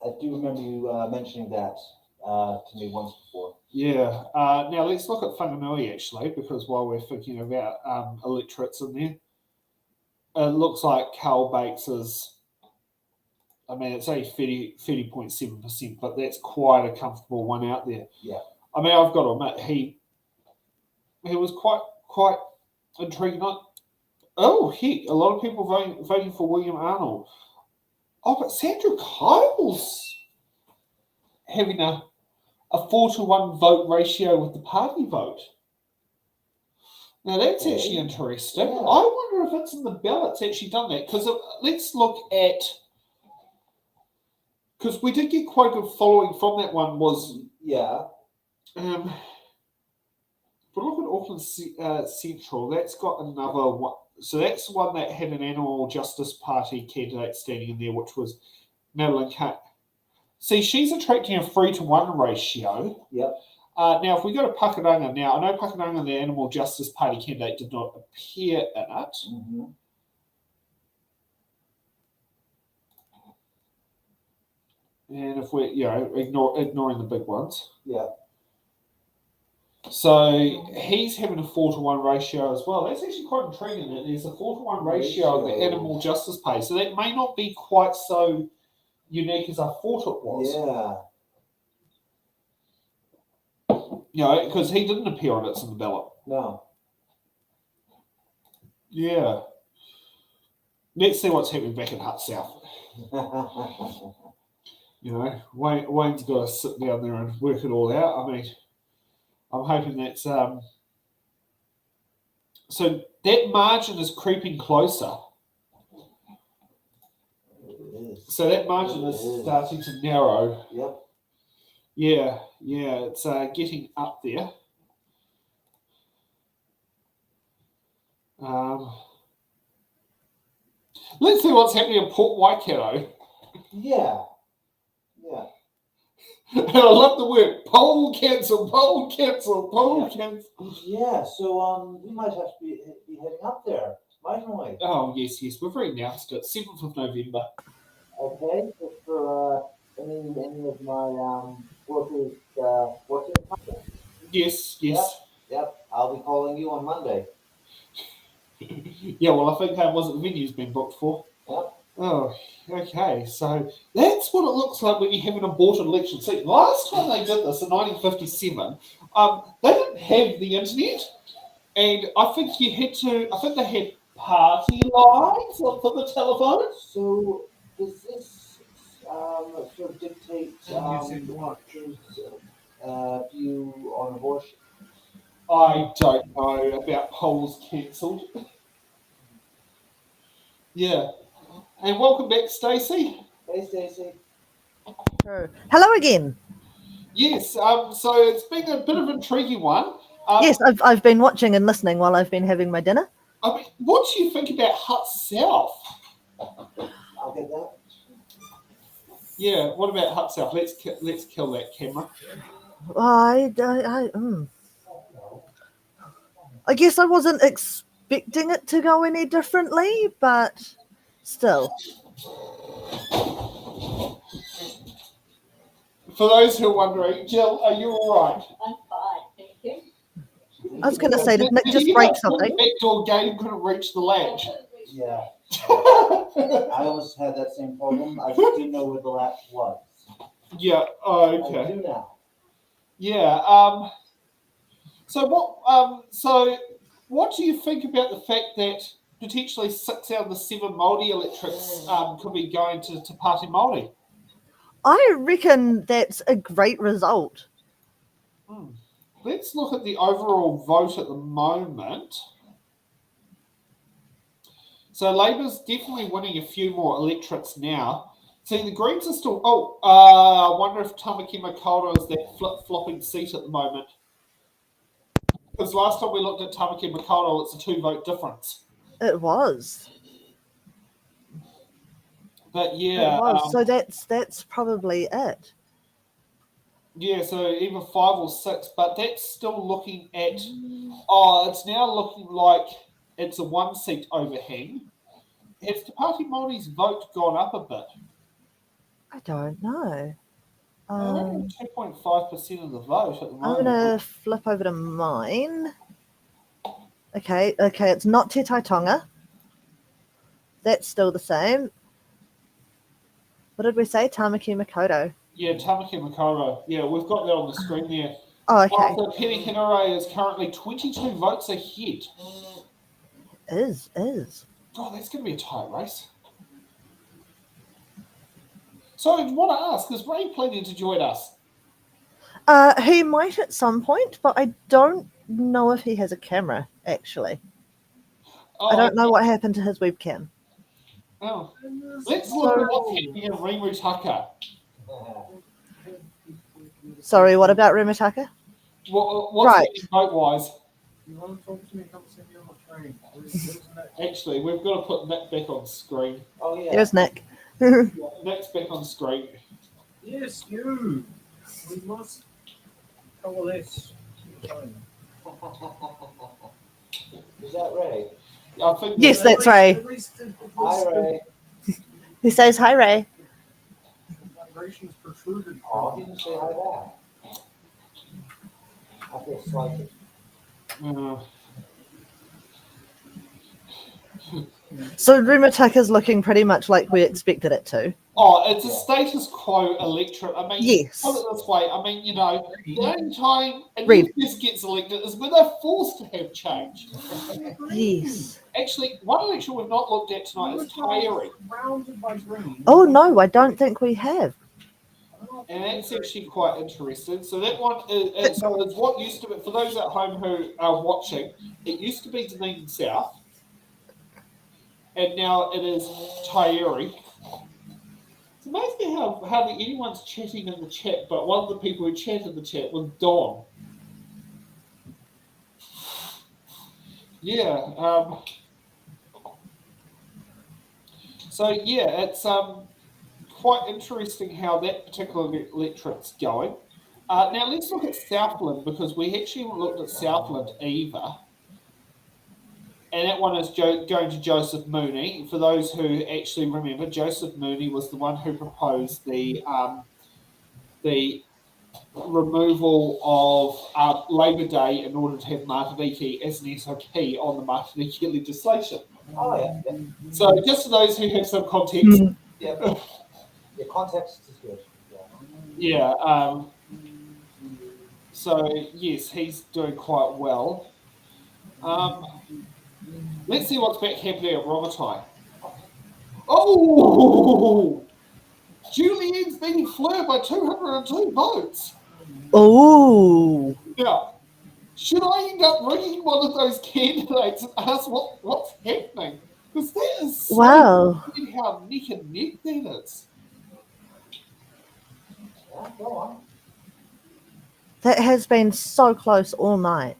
I do remember you mentioning that to me once before. Yeah. Now let's look at Whanganui actually, because while we're thinking about electorates in there, it looks like Carl Bates is. I mean, it's only 30.7%, but that's quite a comfortable one out there. Yeah. I mean, I've got to admit, he was quite intriguing. Oh heck, a lot of people voting for William Arnold. Oh, but Sandra Kyle's having a 4-to-1 vote ratio with the party vote. Now that's actually interesting. Yeah. I wonder if it's in the ballot's actually done that, because let's look at, because we did get quite a good following from that one. Was but look at Auckland Central. That's got another one. So that's the one that had an Animal Justice Party candidate standing in there, which was Madeline Kane. See, she's attracting a 3-to-1 ratio. Yep. Now, if we go to Pakuranga now, I know Pakuranga, the Animal Justice Party candidate, did not appear in it. Mm-hmm. And if we're, ignoring the big ones. Yeah. So he's having a 4-to-1 ratio as well. That's actually quite intriguing that there's a 4-to-1 ratio of the Animal Justice Party. So that may not be quite so unique as I thought it was. Yeah. Because he didn't appear on It's in the Ballot. No. Yeah. let's see what's happening back in Hut South. You know, Wayne's got to sit down there and work it all out. I mean, I'm hoping that's so that margin is creeping closer. It is. So that margin is starting to narrow. Yep. Yeah, it's getting up there. Let's see what's happening in Port Waikato. Yeah. And I love the word poll cancel. Yeah. So we might have to be heading up there, mightn't we? Oh yes, we've already announced it. 7th of November. Okay. Just for any of my workers working. Yes. Yep. I'll be calling you on Monday. Yeah, well, I think was it the venue's been booked for. Yep. Oh, okay. So that's what it looks like when you have an aborted election. See, last time they did this in 1957, they didn't have the internet, and I think you had to. I think they had party lines for the telephone. So does this sort of dictate view on abortion? I don't know about polls cancelled. Yeah. And welcome back, Stacey. Hey, Stacey. Hello again. Yes, so it's been a bit of an intriguing one. Yes, I've been watching and listening while I've been having my dinner. I mean, what do you think about Hut South? I'll get that. Yeah, what about Hut South? Let's kill that camera. I guess I wasn't expecting it to go any differently, but still. For those who are wondering, Jill, are you all right? I'm fine, thank you. I was going to say, did Nick just break something? The backdoor gate and couldn't reach the latch. Yeah. I almost had that same problem. I just didn't know where the latch was. Yeah. Oh, okay. I do now. Yeah. So what do you think about the fact that potentially 6 out of the 7 Māori electorates could be going to Party Māori? I reckon that's a great result. Let's look at the overall vote at the moment. So Labour's definitely winning a few more electorates now. See, the Greens are still... I wonder if Tamaki Makaurau is that flip-flopping seat at the moment. Because last time we looked at Tamaki Makaurau, it's a 2-vote difference. It was. But yeah... It was. So that's probably it. Yeah, so either 5 or 6, but that's still looking at... it's now looking like it's a 1-seat overhang. Has Te Pāti Māori's vote gone up a bit? I don't know. 2.5% of the vote at the moment. I'm going to flip over to mine. Okay, it's not Te Tai Tonga. That's still the same. What did we say? Tamaki Makaurau. Yeah, Tamaki Makaurau. Yeah, we've got that on the screen there. Oh, okay. So Penny Henare is currently 22 votes ahead. Is. God, that's going to be a tight race. So I want to ask, is Ray planning to join us? He might at some point, but I don't know if he has a camera, actually. I don't know what happened to his webcam. Oh. Let's look at what's happening in Rimutaka. Sorry, what about Rimutaka? What's happening vote-wise? You want to talk to me? Come see me on the train. Actually, we've got to put Nick back on screen. Oh, yeah. There's Nick. Nick's back on screen. Yes, you. We must coalesce. Is that Ray? I think Yes, that's Ray. Hi, Ray. He says, hi, Ray. Vibrations protruded. Oh, he didn't say hi back. I feel slighted. So Rimutaka's looking pretty much like we expected it to. Oh, it's a Yeah. status quo electorate. I mean, Yes. put it this way. I mean, the only time a Red. new first gets elected is when they're forced to have change. Yes. Actually, one election we've not looked at tonight is Tairi. Surrounded by green. Oh no, I don't think we have. And that's actually quite interesting. So that one is so it's what used to be, for those at home who are watching, it used to be Dunedin South. And now it is Tairi. It's amazing how hardly anyone's chatting in the chat, but one of the people who chatted in the chat was Don. Yeah. So yeah, it's quite interesting how that particular electorate's going. Now let's look at Southland, because we actually haven't looked at Southland either. And that one is going to Joseph Mooney. For those who actually remember, Joseph Mooney was the one who proposed the removal of Labour Day in order to have Martiniki as an SOP on the Martiniki legislation. Oh, yeah. So just for those who have some context, Mm. Yeah. Yeah, context is good. Yeah. yeah. So yes, he's doing quite well. Let's see what's back happening at Romatai. Oh, Julienne's being flared by 202 votes. Oh. Yeah. Should I end up ringing one of those candidates and ask what's happening? Because that is so Wow. weird how neck and neck that is. Yeah, go on. That has been so close all night.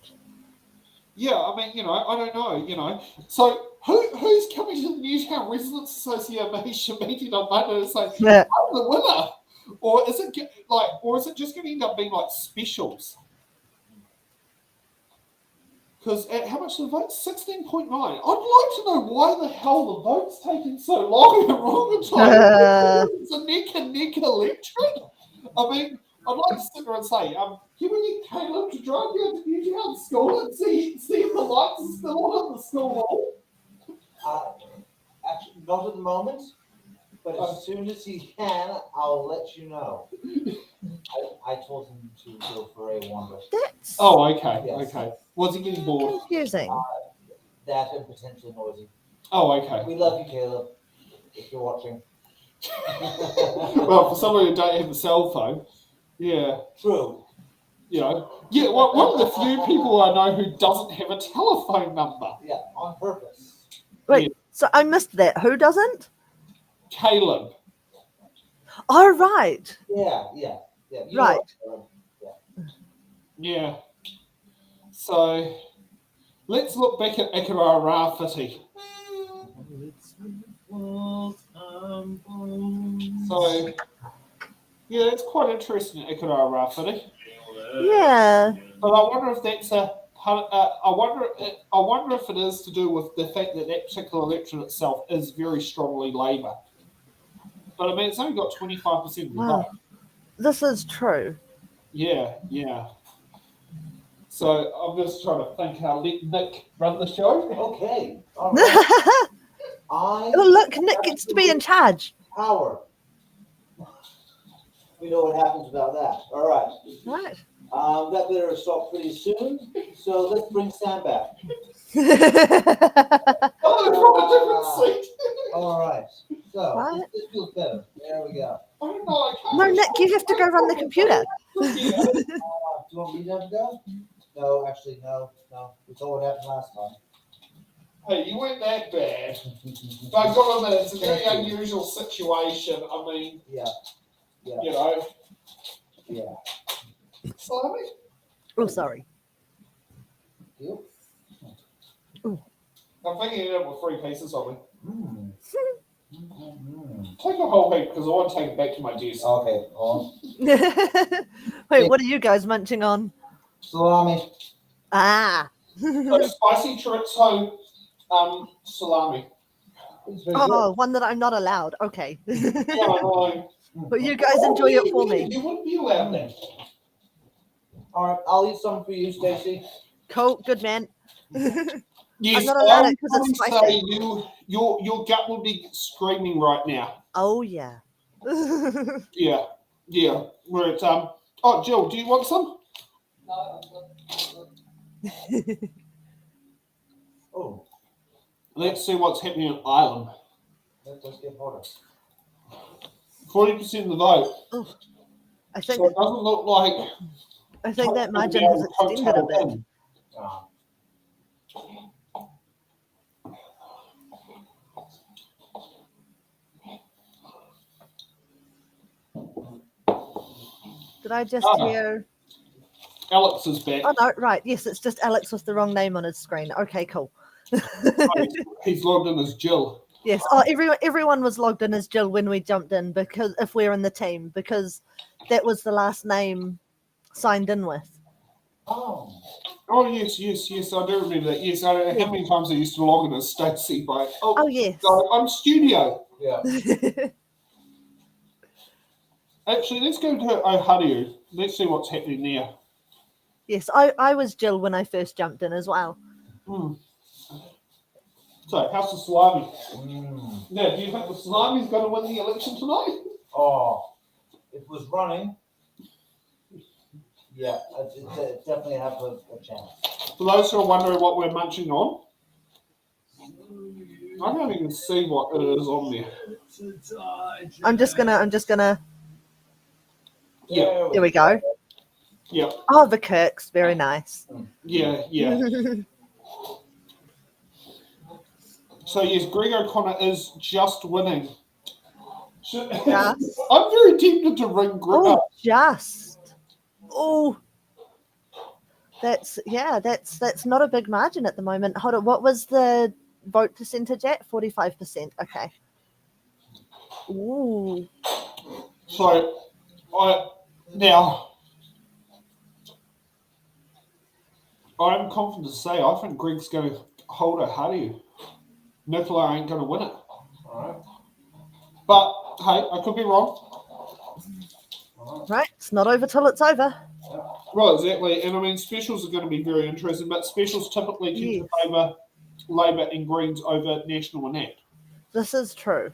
Yeah, I mean, I don't know, So who's coming to the Newtown Residents Association meeting on Monday and say, Yeah. I'm the winner? Or is it just going to end up being like specials? Because how much are the votes? 16.9. I'd like to know why the hell the vote's taking so long at Romatai. It's a neck and neck electorate. I mean, I'd like to sit there and say, can we get Caleb to drive down to Newtown School and see if the lights are still on in the school hall? Actually, not at the moment, but as soon as he can, I'll let you know. I told him to go for a wander. That's Oh, okay, Yes. okay. Was he getting bored? confusing. That and potentially noisy. Oh, okay. We love you, Caleb, if you're watching. Well, for someone who don't have a cell phone, yeah, True. Yeah, one of the few people I know who doesn't have a telephone number. Yeah, on purpose. Wait, so I missed that. Who doesn't? Caleb. Oh, right. Yeah. You Right. know, Yeah. So let's look back at Aotearoa Whiti. So yeah, it's quite interesting, Aotearoa Whiti. Yeah. But I wonder if that's I wonder if it is to do with the fact that particular election itself is very strongly Labour. But I mean, it's only got 25% of the Wow. vote. This is true. Yeah. So I'm just trying to think how let Nick run the show. Okay. All right. Oh, look, Nick gets to be in charge. Power. We know what happens without that. All right. Right. That better stop pretty soon. So let's bring Sam back. Oh, from a different seat. All right. So What? this feels better. There we go. Oh, no, I can't. No, Nick, you have to go run the computer. Do you want me to go? No, actually, no. We saw what happened last time. Hey, you weren't that bad. But I got on that. It's a very unusual situation. I mean, Yeah. Yeah. Sorry. Oh, sorry. You? I'm thinking it with 3 pieces of it. Mm. Take a whole heap because I want to take it back to my desk. Okay. On. Wait, what are you guys munching on? Salami. Ah. So spicy chorizo, salami. It's very good. Oh, one that I'm not allowed. Okay. Yeah, I know. But you guys enjoy it for me. You wouldn't be allowed that. All right. I'll eat some for you, Stacey. Cool. Good man. Yes, not allowed I it 'cause would it's probably spicy. say your gut would be screaming right now. Oh, yeah. Yeah, yeah. Where it's Oh, Jill, do you want some? No, I'm good. Oh, Let's see what's happening in Ireland. that does get hotter. 40% of the vote. I So think it doesn't look like that Trump's gonna be margin has able to extended a coattail bit. in. Ah, Did I just Ah. hear? Alex is back. Oh no, right. Yes, it's just Alex with the wrong name on his screen. Okay, cool. He's logged in as Jill. Yes. Oh, everyone was logged in as Jill when we jumped in, because if we're in the team, because that was the last name signed in with. oh, Oh yes, yes, yes. I do remember that. Yes, I don't know how many times I used to log in as Stacey by. Oh yes. No, I'm studio. yeah. Actually, let's go to Aotearoa. Let's see what's happening there. Yes, I was Jill when I first jumped in as well. Hmm. So, how's the slimy? Mm. Now, do you think the slimy's going to win the election tonight? Oh, it was running. Yeah, it definitely have a chance. For those who are wondering what we're munching on, I don't even see what it is on there. I'm just gonna. Yeah. There we go. Yeah, Oh, the Kirks, very nice. yeah, yeah. So yes, Greg O'Connor is just winning. Just. I'm very tempted to ring Greg. Oh, just. Oh, that's not a big margin at the moment. Hold on, what was the vote percentage at? 45%. Okay. Ooh. So I'm confident to say I think Greg's going to hold a Aotearoa. Nicola ain't going to win it. All right. But hey, I could be wrong. All right. Right, it's not over till it's over. Well, exactly. And I mean, specials are going to be very interesting, but specials typically tend Yes. to favour Labour and Greens over National and ACT. This is true.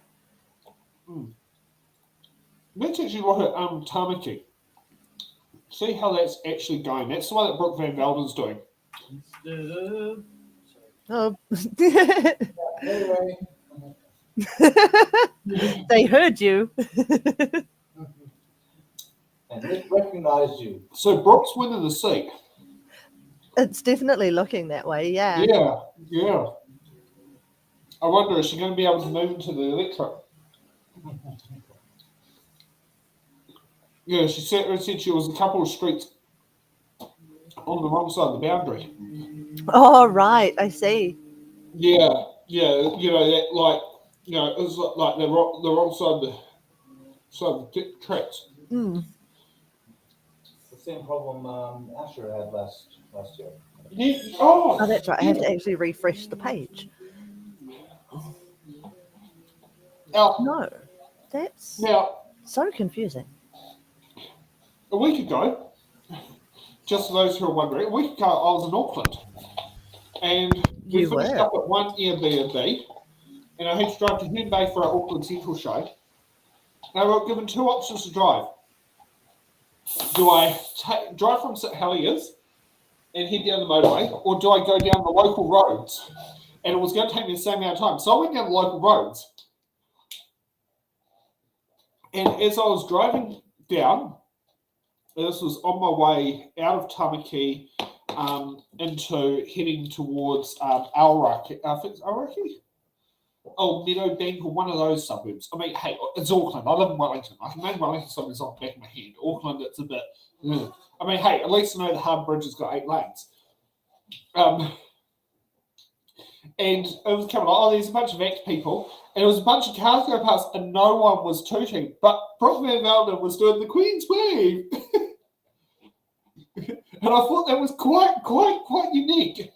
Let's actually look at Tamaki. See how that's actually going. That's the one that Brooke Van Velden's doing. Oh. Anyway. They heard you. And Nick recognized you. So Brooke's winning the seat. It's definitely looking that way, yeah. Yeah, yeah. I wonder, is she going to be able to move into the electorate? Yeah, she said she was a couple of streets on the wrong side of the boundary. Oh, right, I see. Yeah, yeah, you know that, like, you know, it was like the wrong side of the tracks. Mm. The same problem Asher had last year. Yeah. Oh, Oh, that's right. I have to actually refresh the page. now, No, that's so confusing. a week ago, just for those who are wondering, a week ago I was in Auckland, and we You finished were. up at one Airbnb, and I had to drive to Herne Bay for our Auckland Central show. And I got given two options to drive. Do I drive from St Heliers and head down the motorway, or do I go down the local roads? And it was going to take me the same amount of time. So I went down the local roads. And as I was driving down, this was on my way out of Tamaki into heading towards Aoraki. I think it's Aoraki? Oh, Meadowbank, or one of those suburbs. I mean, hey, it's Auckland. I live in Wellington. I can name Wellington suburbs off the back of my head. Auckland, it's a bit. I mean, hey, at least I know the Harbour Bridge has got 8 lanes. And it was coming like, oh, there's a bunch of ACT people, and it was a bunch of cars going past, and no one was tooting. But Brooke Van Velden was doing the Queen's Wave. And I thought that was quite unique.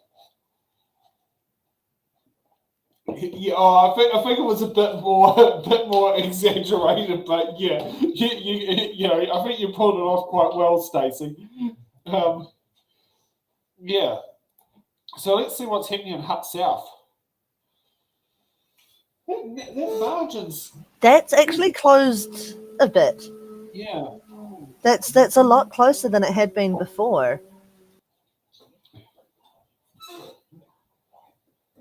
Yeah, I think it was a bit more exaggerated, but yeah, you know, I think you pulled it off quite well, Stacey. Yeah. So let's see what's happening in Hutt South. That margins. That's actually closed a bit. Yeah. That's a lot closer than it had been before.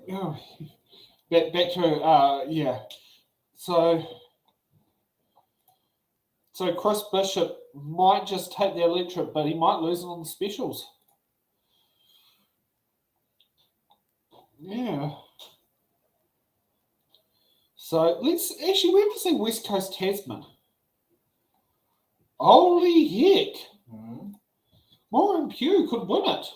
Yeah. Back to yeah. So Chris Bishop might just take the electorate, but he might lose it on the specials. Yeah. So let's actually we have to say West Coast Tasman. Holy heck! Mhm. Maureen Pugh could win it.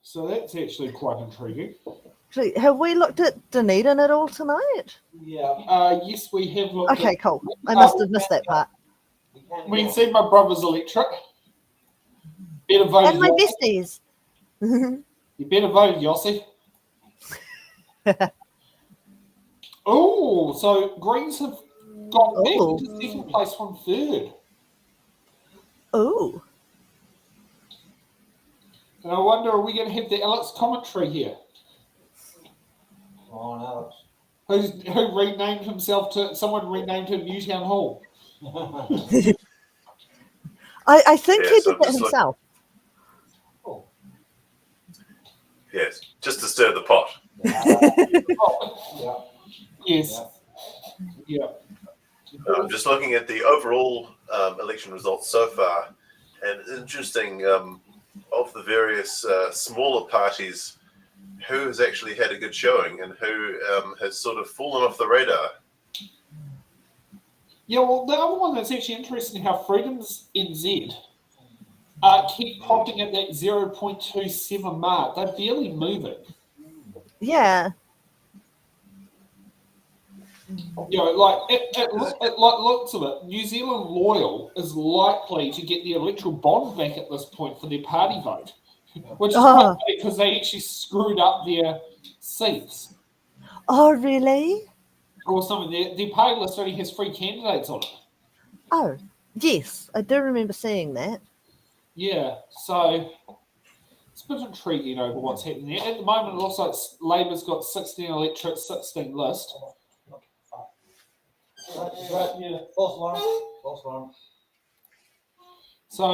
So that's actually quite intriguing. Actually, have we looked at Dunedin at all tonight? Yeah. Yes, we have looked Okay, at, cool. I must have missed that part. we can see my brother's electorate. Better vote And my Yossi. besties. You better vote Yossi. Oh, so Greens have got back Oh. into second place from third. Oh. And I wonder, are we going to have the Alex commentary here? Come on, Alex. Who renamed himself to, someone renamed him Newtown Hall. I think Yeah, he so did that just like- himself. Yes, just to stir the pot. Oh, yes. Yeah. I'm just looking at the overall election results so far, and interesting of the various smaller parties, who has actually had a good showing and who has sort of fallen off the radar. Yeah, well, the other one that's actually interesting, how Freedom's NZ keep popping at that 0.27 mark. They're barely moving. Yeah. You know, like it looks of it, New Zealand Loyal is likely to get the electoral bond back at this point for their party vote, which is quite funny because they actually screwed up their seats Oh, really? or something. Their party list only has 3 candidates on it. Oh, yes. I do remember seeing that. Yeah, so it's a bit intriguing over what's happening there. At the moment, it looks like Labour's got 16 electorate, 16 list. Yeah. False alarm. False alarm. So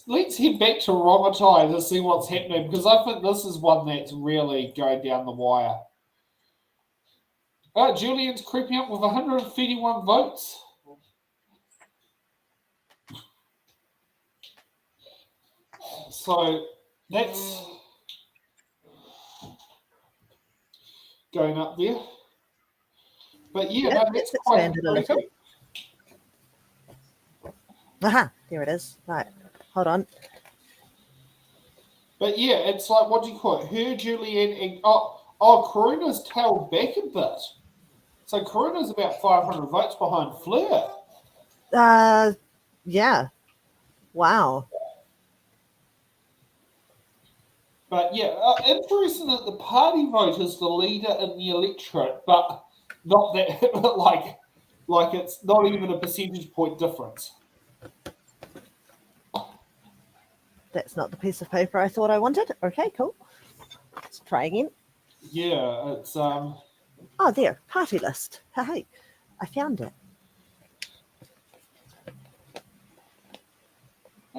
let's head back to Romatai to see what's happening, because I think this is one that's really going down the wire. Julian's creeping up with 131 votes. So that's going up there. But yeah, Yep, no, that's it's quite expanded a little. intriguing. Aha, there it is. Right. Hold on. But yeah, it's like, what do you call it? Her, Julian, and Karuna's tailed back a bit. So Karuna's about 500 votes behind Fleur. Yeah. Wow. But yeah, interesting that the party vote is the leader in the electorate, but not that like it's not even a percentage point difference. That's not the piece of paper I thought I wanted. Okay, cool. Let's try again. Yeah, it's Oh, there. Party list. Hey, I found it.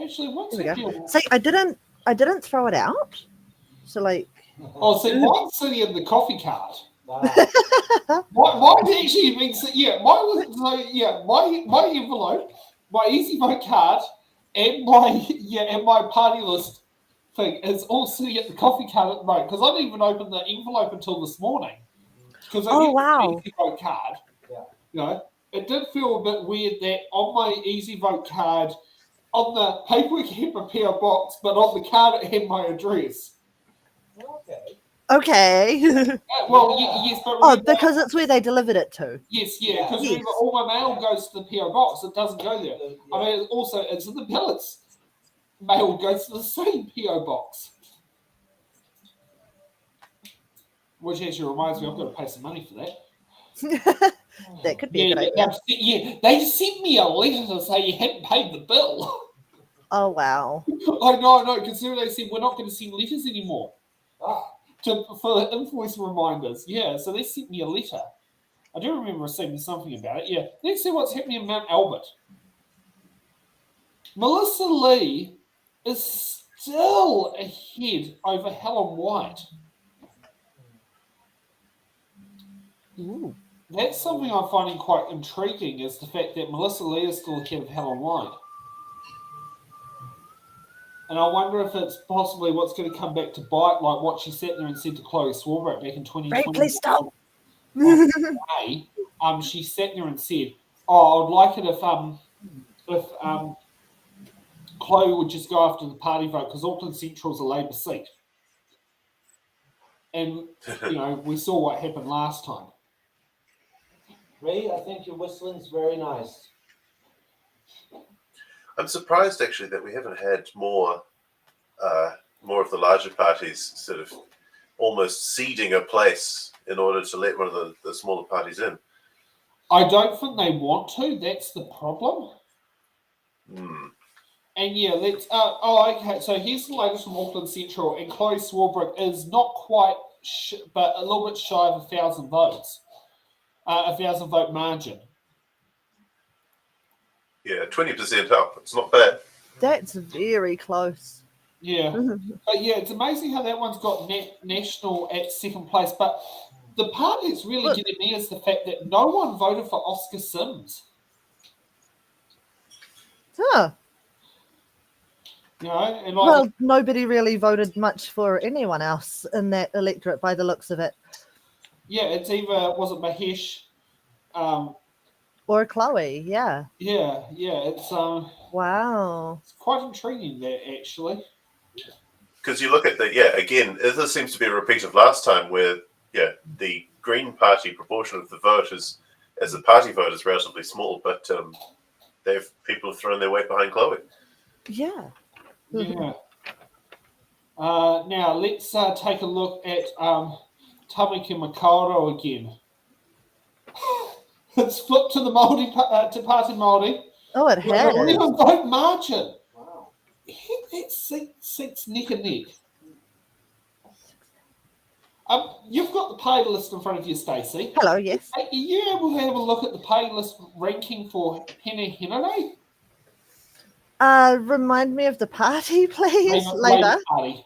actually what's Here we the go. deal? See, I didn't throw it out. So like Oh, see, mine's sitting in the coffee cart. Mine actually means that, yeah, mine was so yeah, my envelope, my Easy Vote card, and my party list thing is all sitting at the coffee cart at the moment, because I didn't even open the envelope until this morning. Because I Oh, used wow. the Easy Vote card. Yeah. You know, it did feel a bit weird that on my Easy Vote card, on the paperwork it had my PO box, but on the card it had my address. Okay. okay. Well, yes, but Oh, remember, because it's where they delivered it to. yes, yeah, because Yes. remember, all my mail goes to the PO box. It doesn't go there. I mean, also, it's in the ballots. Mail goes to the same PO box. Which actually reminds me, I've got to pay some money for that. That could be a good idea. They sent me a letter to say you hadn't paid the bill. Oh wow. I know, considering they said we're not going to send letters anymore. for invoice reminders. Yeah, so they sent me a letter. I do remember receiving something about it. Yeah, let's see what's happening in Mount Albert. Melissa Lee is still ahead over Helen White. Ooh. That's something I'm finding quite intriguing, is the fact that Melissa Lee is still ahead of Helen White. And I wonder if it's possibly what's going to come back to bite, like what she sat there and said to Chloe Swarbrick back in 2020. Ray, please stop. She sat there and said, "Oh, I'd like it if Chloe would just go after the party vote, because Auckland Central's a Labour seat." And we saw what happened last time. Ray, I think your whistling's very nice. I'm surprised actually that we haven't had more of the larger parties sort of almost ceding a place in order to let one of the smaller parties in. I don't think they want to. That's the problem. And yeah, let's. Okay. So here's the latest from Auckland Central, and Chloe Swarbrick is not quite, but a little bit shy of 1,000 votes, 1,000 vote margin. Yeah, 20% up. It's not bad. That's very close. Yeah, but yeah, it's amazing how that one's got national at second place. But the part that's really getting me is the fact that no one voted for Oscar Sims. Huh. And Well, nobody really voted much for anyone else in that electorate by the looks of it. Yeah, it's either, was it Mahesh? Or Chloe, yeah. Yeah, it's Wow. it's quite intriguing there actually. Because you look at again, this seems to be a repeat of last time where, the Green Party proportion of the vote as a party vote is relatively small, but people have thrown their weight behind Chloe. Yeah. Yeah. Now let's take a look at Tamaki Makaurau again. It's flipped to the Māori to Party Māori. Oh, it has. Not even vote margin. Wow. That seats neck and neck. You've got the pay list in front of you, Stacey. Hello, yes. Are you able to have a look at the pay list ranking for Hene Henare? Remind me of the party, please. Labour Party.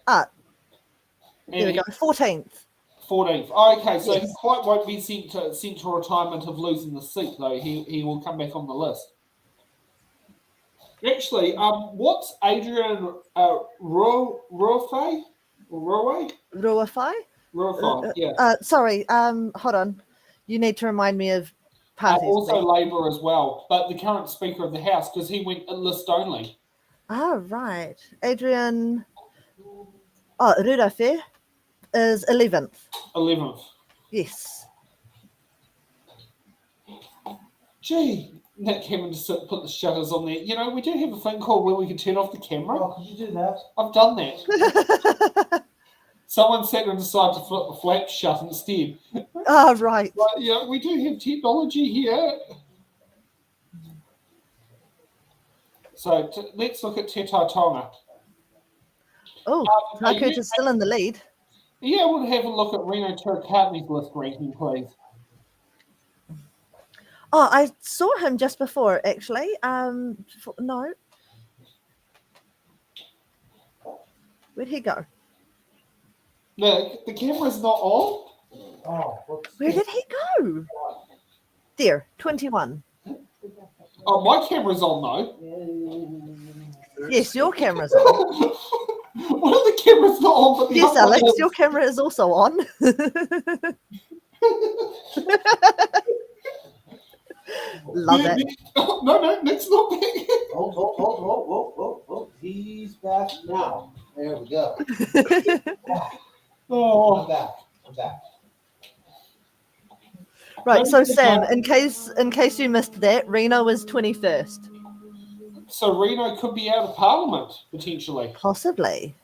There we go. 14th. 14th. Okay, so he quite won't be sent to retirement of losing the seat, though. He will come back on the list. Actually, what's Adrian Ruafai? Ruafai, yeah. Sorry, hold on. You need to remind me of parties. Also Labour as well, but the current Speaker of the House, because he went list only. Right. Adrian Ruafai is 11th. 11th. Yes. Gee, Nick Cameron just put the shutters on there. We do have a thing called where we can turn off the camera. Oh, could you do that? I've done that. Someone sat and decided to flip the flap shut instead. Right. But, we do have technology here. So let's look at Te Tai Tonga. Oh, Takut is still in the lead. Are you able to have a look at Reno Turkatney's list ranking, please? Oh, I saw him just before, actually. No. Where'd he go? The camera's not on. Oh, Where did he go? There, 21. Oh, my camera's on, though. Yes, your camera's on. One of the cameras not on, but the Yes, other Alex, one is. your camera is also on. Love it. No, Nick's not back. Oh, he's back now. There we go. Oh. I'm back. Right, so Sam, in case you missed that, Reno was 21st. So Reno could be out of Parliament, potentially. Possibly.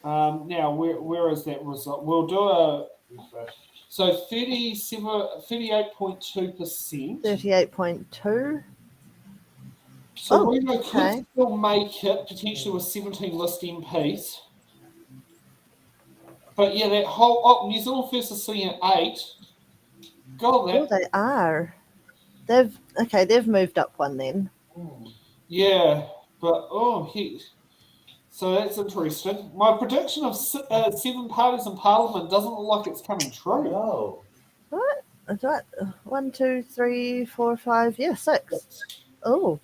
Now, where is that result? We'll do a... So 38.2%. 38.2. So Reno could still make it, potentially with 17 list MPs. But yeah, that whole New Zealand first is sitting at 8. God, Oh, that they are. They've moved up one then. yeah, but heck. So that's interesting. My prediction of 7 parties in Parliament doesn't look like it's coming true. No. What? Is that 1, 2, 3, 4, 5? Yeah, 6. Oh,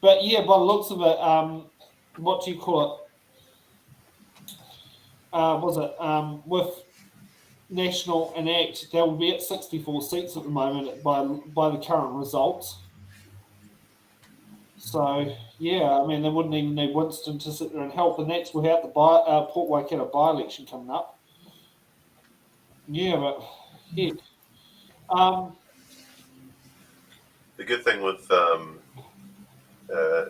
But yeah, by the looks of it, what do you call it? With National and Act, they will be at 64 seats at the moment by the current results. So yeah, I mean they wouldn't even need Winston to sit there and help, and that's without the Port Waikato by-election coming up. Yeah, but heck. The good thing with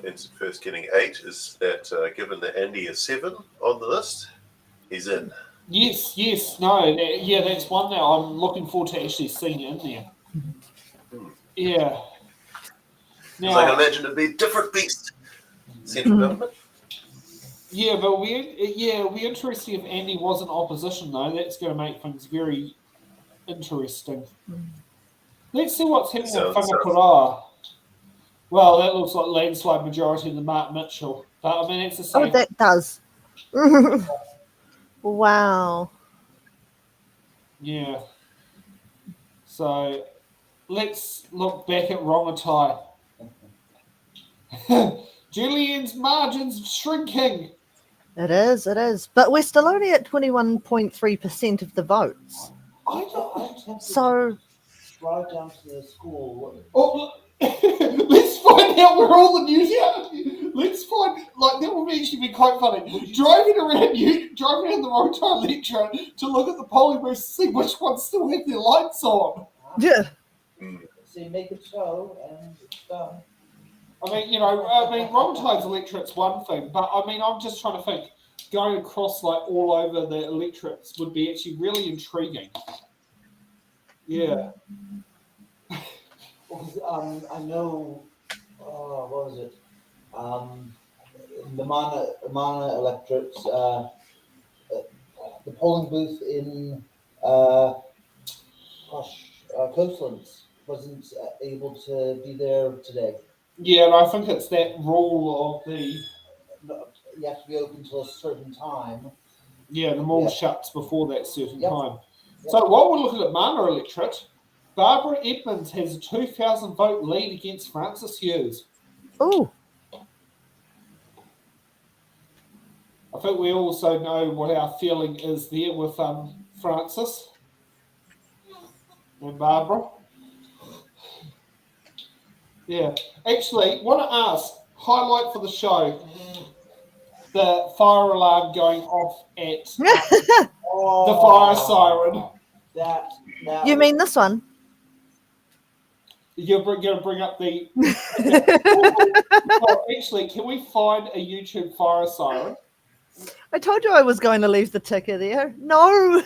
Ensign first getting 8 is that given that Andy is 7 on the list, he's in. Yes, no, that's one that I'm looking forward to actually seeing in there. Yeah. Because I Now, can imagine it'd be a different beast. Central government. yeah, but it'll be interesting if Andy was in opposition though. That's going to make things very interesting. Let's see what's happening in Whangaparaoa. Well, that looks like landslide majority to Mark Mitchell. But I mean, it's the same. oh, that does. Wow. Yeah. So let's look back at Rongotai. Julian's margins shrinking. It is. But we're still only at 21.3% of the votes. I don't. I'm tempted So, to drive down to the school. Oh, let's find out where all the news are. Let's find that would actually be quite funny. Driving around the Rongotai electorate to look at the polling booths to see which ones still have their lights on. yeah. So you make it so, and it's done. I mean, Rongotai's electorate's one thing, but I mean, I'm just trying to think. Going across all over the electorates would be actually really intriguing. Yeah. I know. What was it? The Mana electorates. The polling booth in Coastlands wasn't able to be there today. Yeah, and I think it's that rule of the You have to be open till a certain time. the mall Yeah. shuts before that certain Yep. time. Yep. So while we're looking at Mana electorate, Barbara Edmonds has a 2,000 vote lead against Francis Hughes. Oh, I think we also know what our feeling is there with Francis and Barbara. Yeah. Actually, want to ask, highlight for the show, the fire alarm going off at the fire siren. That you mean this one? You're going to bring up the... Well, actually, can we find a YouTube fire siren? I told you I was going to leave the ticker there. No.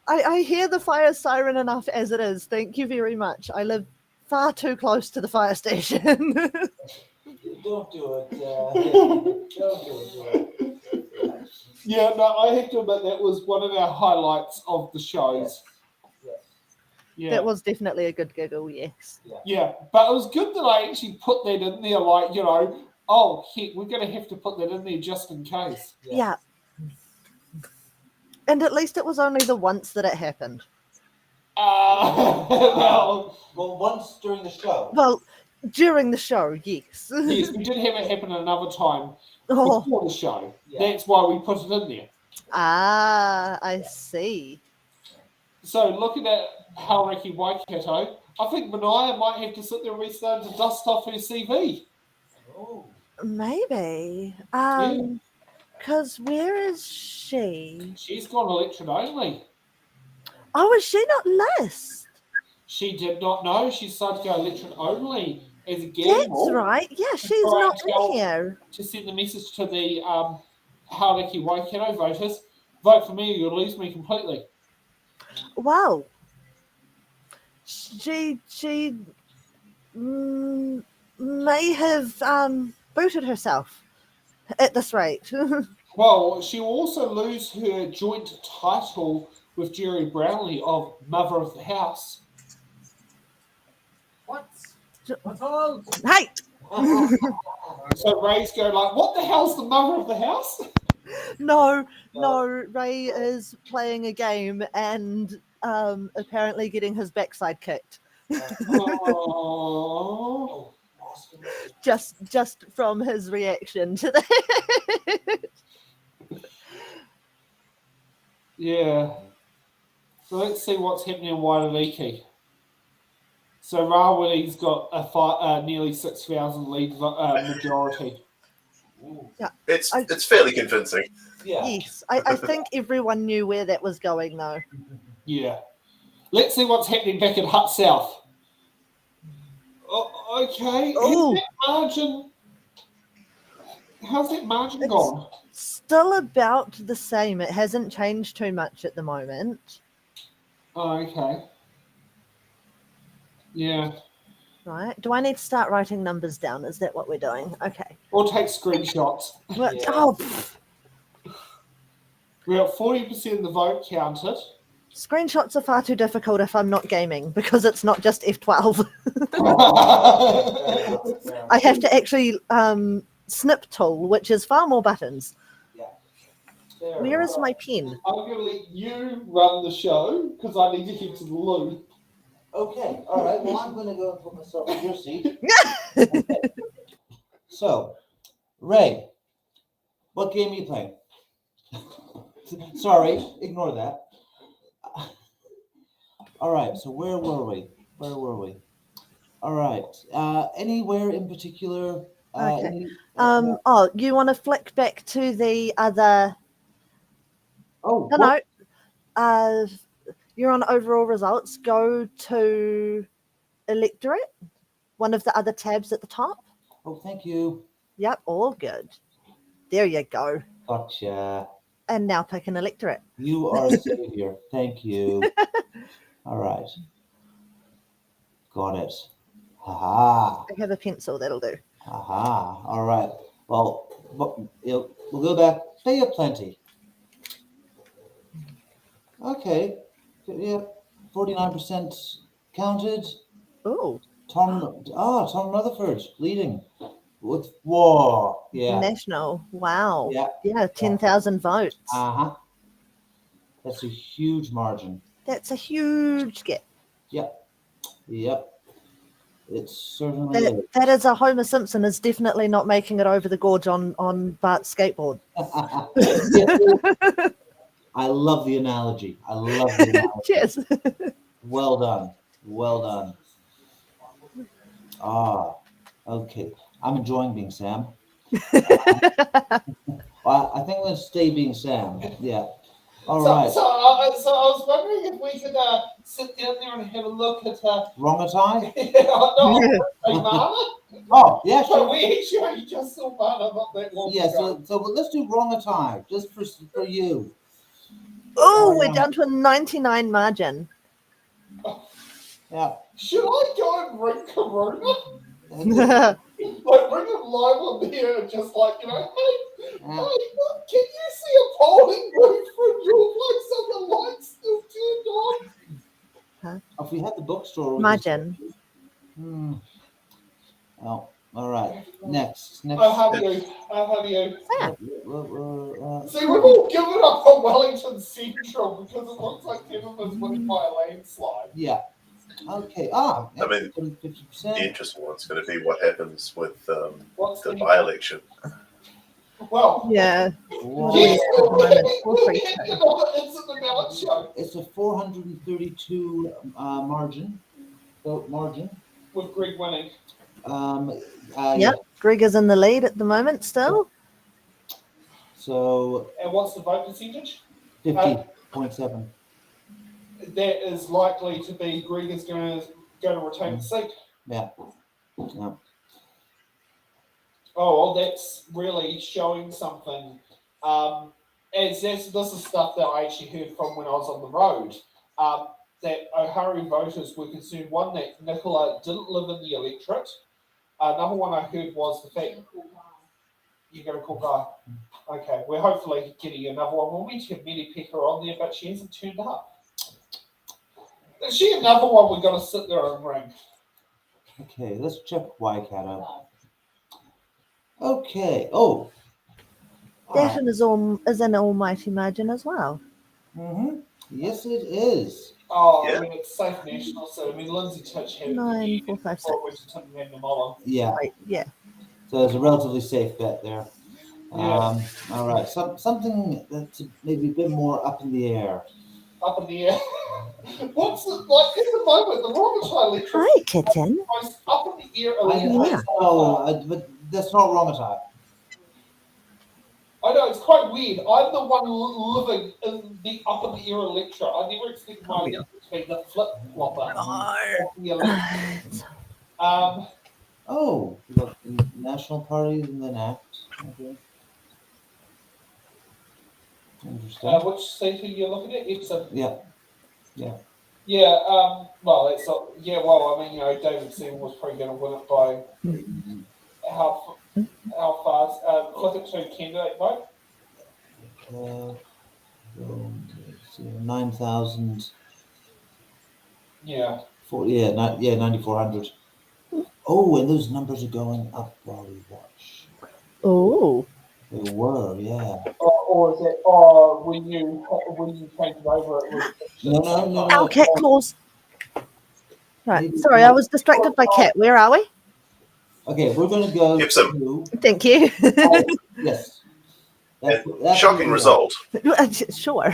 I hear the fire siren enough as it is. Thank you very much. I live far too close to the fire station. Don't do it. Don't do it. Yeah, no, I have to admit that was one of our highlights of the shows. Yes. Yeah. That was definitely a good giggle, yes. Yeah, but it was good that I actually put that in there, oh, heck, we're going to have to put that in there just in case. Yeah. And at least it was only the once that it happened. Well, Once during the show. Well, during the show, yes. yes, we did have it happen another time Oh. before the show. Yeah. That's why we put it in there. Ah, I see. So looking at Hauraki Waikato, I think Mania might have to sit there and restart to dust off her CV. Oh. Maybe. Because where is she? She's gone electorate only. Oh, is she not list? She did not know. She decided to go electorate only as a gamble. That's right. Yeah, she's Right, not well, in here. To send the message to the Hauraki Waikato voters, vote for me or you'll lose me completely. Wow. She may have booted herself. at this rate. Well, she'll also lose her joint title with Jerry Brownlee of Mother of the House. What? What's all? Hey, So Ray's go like, what the hell's the Mother of the House? no, Ray is playing a game and apparently getting his backside kicked. Oh. Just from his reaction to that. Yeah. So let's see what's happening in Waitariki. So Rawani's got a nearly 6,000 lead majority. It's fairly convincing. Yeah. Yes, I think everyone knew where that was going though. Yeah. Let's see what's happening back at Hutt South. Oh, okay. Ooh. How's that margin It's- gone? Still about the same. It hasn't changed too much at the moment. Oh, okay. Yeah. Right. Do I need to start writing numbers down? Is that what we're doing? Okay. Or take screenshots. Well, Yeah. oh, We got 40% of the vote counted. screenshots are far too difficult if I'm not gaming because it's not just F12. I have to actually snip tool, which is far more buttons. There Where we is go. my pen? I'm going to let you run the show because I need to head to the loo. Okay, all right. Well, I'm going to go and put myself in your seat. Okay. So, Ray, what game are you playing? Sorry, ignore that. All right. So where were we? All right. Anywhere in particular? Okay. Oh, you want to flick back to the other? Oh, No. You're on overall results. Go to electorate, one of the other tabs at the top. Oh, thank you. Yep, all good. There you go. Gotcha. And now pick an electorate. You are a savior. Thank you. All right. Got it. Haha. I have a pencil, that'll do. Aha. All right. Well, we'll go back. They have plenty. Okay. Yeah. 49% counted. Oh, Tom Rutherford leading. Whoa. Yeah. national. Wow. Yeah. Yeah, 10,000 votes. Uh-huh. That's a huge margin. That's a huge gap. Yep. It certainly is. That is a Homer Simpson is definitely not making it over the gorge on Bart's skateboard. I love the analogy. Cheers. Well done. Ah, okay. I'm enjoying being Sam. I think I'm going to stay being Sam. Yeah. All right. So I was wondering if we could sit down there and have a look at. Wrong-a-tie? Mana. Oh, yeah, So sure. we actually just saw Mana not that long Yeah, ago. so let's do wrong-a-tie, just for you. Oh, we're down to a 99 margin. Yeah. Should I go and ring Corona? Yeah. Like bring him live on there and just like, hey, look, can you see a polling booth from your place on the lights still turned on? If we had the bookstore. we Margin. just- Oh, all right. Next. How do you? Sam. See, we've all given up on Wellington Central because it looks like Kevin was winning by a landslide. Yeah. Okay. I mean, 50%. The interesting one's going to be what happens with What's the the by-election. Well, Yeah. Wow. yes, We'll see. it's in the ballot show It's a 432 vote margin. with Greg winning. Yep. Greg is in the lead at the moment still. So And what's the vote percentage? 50.7. That is likely to be Greg is going to retain the seat. Yeah. Oh, well, that's really showing something. As this is stuff that I actually heard from when I was on the road. That Ohari voters were concerned. One, that Nicola didn't live in the electorate. Another one I heard was the fact. You got a cool guy. Okay, we're hopefully getting another one. We'll meant to have Mini Pecker on there, but she hasn't turned up. Is she another one we got to sit there and ring? Okay, let's check Waikato. Okay. Oh. That is an almighty margin as well. Mm-hmm. Yes, it is. Oh, Yeah. I mean, it's Safe National, so I mean, Lindsay Titch had 9, 4, 5, 6. Washington and the Mullen. Yeah. Right, yeah. So it's a relatively safe bet there. Yeah. All right. Something that's maybe a bit more up in the air. Up in the air. What's it like at the moment? The Romatai lecture Hi, kitten. is up in the air. I know, but that's not Romatai. I know, it's quite weird. I'm the one living in the up in the air Electra. I never expected my Electra to be the flip flopper. of the Electra. Oh, look, the National Party and then ACT. Okay. Interesting. Which seat are you looking at? Epsom. Yeah. Yeah, well, it's not, yeah, well, I mean, you know, David Seaman was probably going to win it by how fast? Look at 2 candidate vote. 9,000. Yeah. 9,400. Oh, and those numbers are going up while we watch. Oh. They were, yeah. Or is it, when you change it over, it was... No. Our cat claws. Right, sorry, I was distracted by cat. Where are we? Okay, we're going to go Epsom. to... Thank you. Yes. Shocking result. Sure.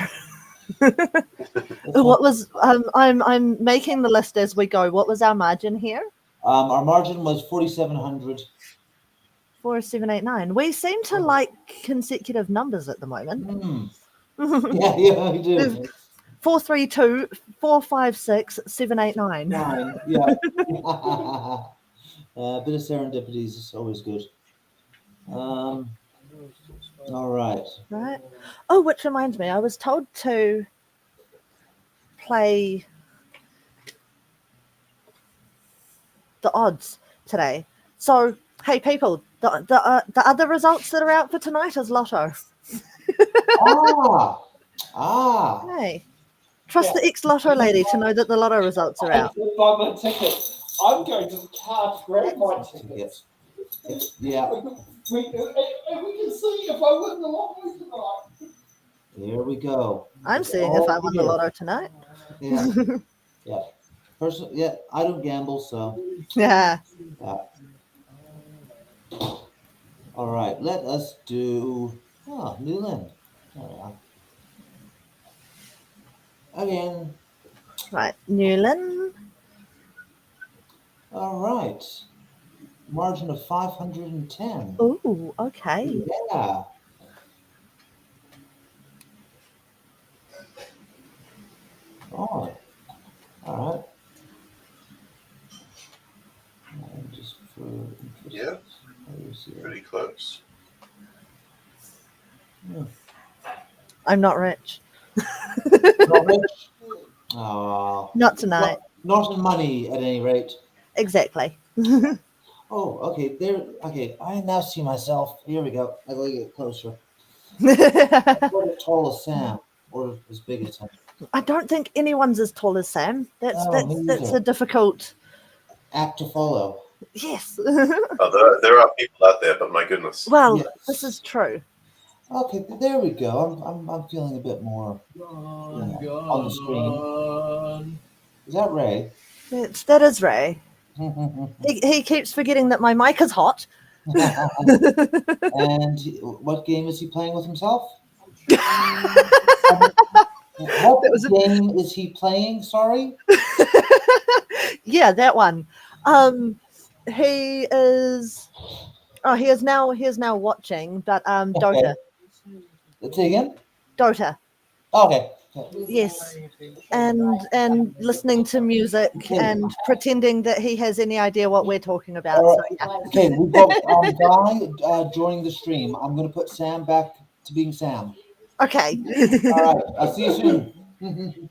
What was I'm making the list as we go. What was our margin here? Our margin was 4,700. 4789. We seem to like consecutive numbers at the moment. Yeah, we do. 432, 456, 789. 9, yeah. A bit of serendipity is always good. All right. Right. Oh, which reminds me, I was told to play the odds today. So, hey, people, the other results that are out for tonight is Lotto. Hey, trust the ex-Lotto lady to know that the Lotto results are out. I did buy my ticket. I'm going to the car to grab my tickets. Yeah. We can see if I win the lottery tonight. Here we go. I'm seeing if I won the Lotto tonight. Yeah. Yeah. Personally, I don't gamble, so. Yeah. All right, let us do Newland. There we are. Again. Right, Newland. All right. Margin of 510. Ooh, okay. Yeah. All right. And just for interest. Yeah. Pretty close. I'm not rich. Not rich? Oh. Not tonight. Not in money, at any rate. Exactly. Oh, okay. Okay, I now see myself. Here we go. I gotta get closer. I Not as tall as Sam, or as big as him. don't think anyone's as tall as Sam. That's neither. a difficult. Act to follow. Yes. Oh, there are people out there, but my goodness. Well, Yes. this is true. Okay, there we go. I'm feeling a bit more on the screen. Is that Ray? That is Ray. He keeps forgetting that my mic is hot. And what game is he playing with himself? What game is he playing? Sorry. Yeah, that one. He is. Oh, he is now watching, but Dota. Let's say again. Dota. Okay. Yes, and listening to music and pretending that he has any idea what we're talking about. All So, right. yeah. Okay, we've got Guy joining the stream. I'm going to put Sam back to being Sam. Okay. All right. I'll see you soon.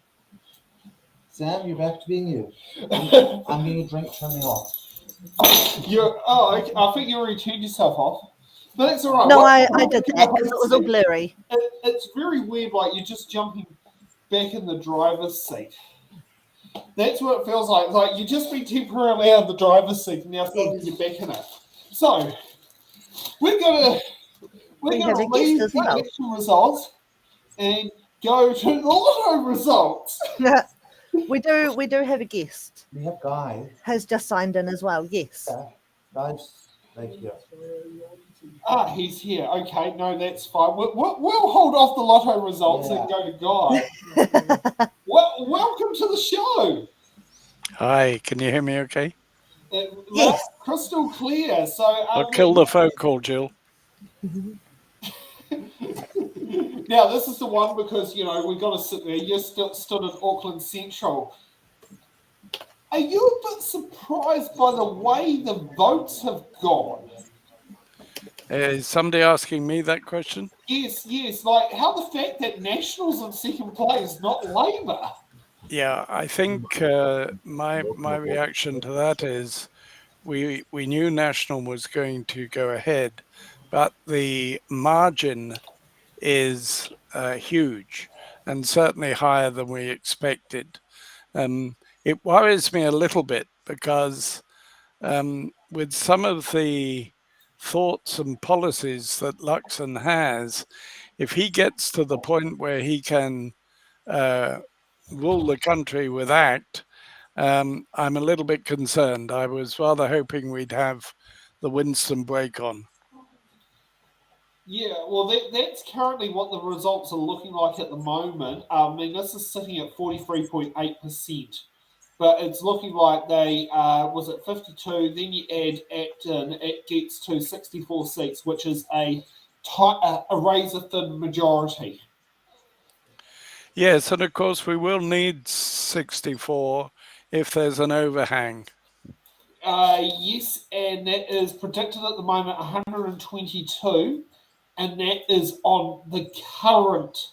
Sam, you're back to being you. I'm getting a drink. Turn me off. I think you already turned yourself off. But that's all right. No, What- I did that because it was all blurry. It's very weird, like you're just jumping back in the driver's seat. That's what it feels like. Like you've just been temporarily out of the driver's seat and now suddenly you're back in it. So we're gonna We have a guest leave as the well. election results and go to the lotto results. We do have a guest. We have Guy. Has just signed in as well. Yes. Okay. Guy's right here. Ah, he's here. Okay, no, that's fine. We'll hold off the lotto results and go to Guy. Welcome to the show. Hi, can you hear me okay? Yes. Crystal clear. So I'll kill the phone call, Jill. now this is the one because we've got to sit there. You're still stood at Auckland Central. Are you a bit surprised by the way the votes have gone? Is somebody asking me that question? Yes. Like how the fact that Nationals in second place, not Labour. Yeah, I think my reaction to that is we knew National was going to go ahead, but the margin is huge and certainly higher than we expected. It worries me a little bit because with some of the thoughts and policies that Luxon has, if he gets to the point where he can rule the country with ACT, I'm a little bit concerned. I was rather hoping we'd have the Winston break on. Yeah, well, that's currently what the results are looking like at the moment. I mean, this is sitting at 43.8%, but it's looking like they was at 52. Then you add Acton, it gets to 64 seats, which is a razor-thin majority. Yes, and of course we will need 64 if there's an overhang. Yes, and that is predicted at the moment 122, and that is on the current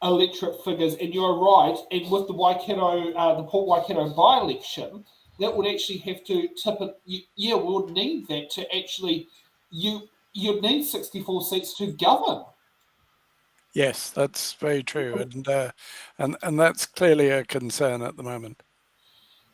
electorate figures. And you're right, and with the the Port Waikato by-election, that would actually have to tip it. Yeah, we would need that to actually, you'd need 64 seats to govern. Yes, that's very true, and that's clearly a concern at the moment.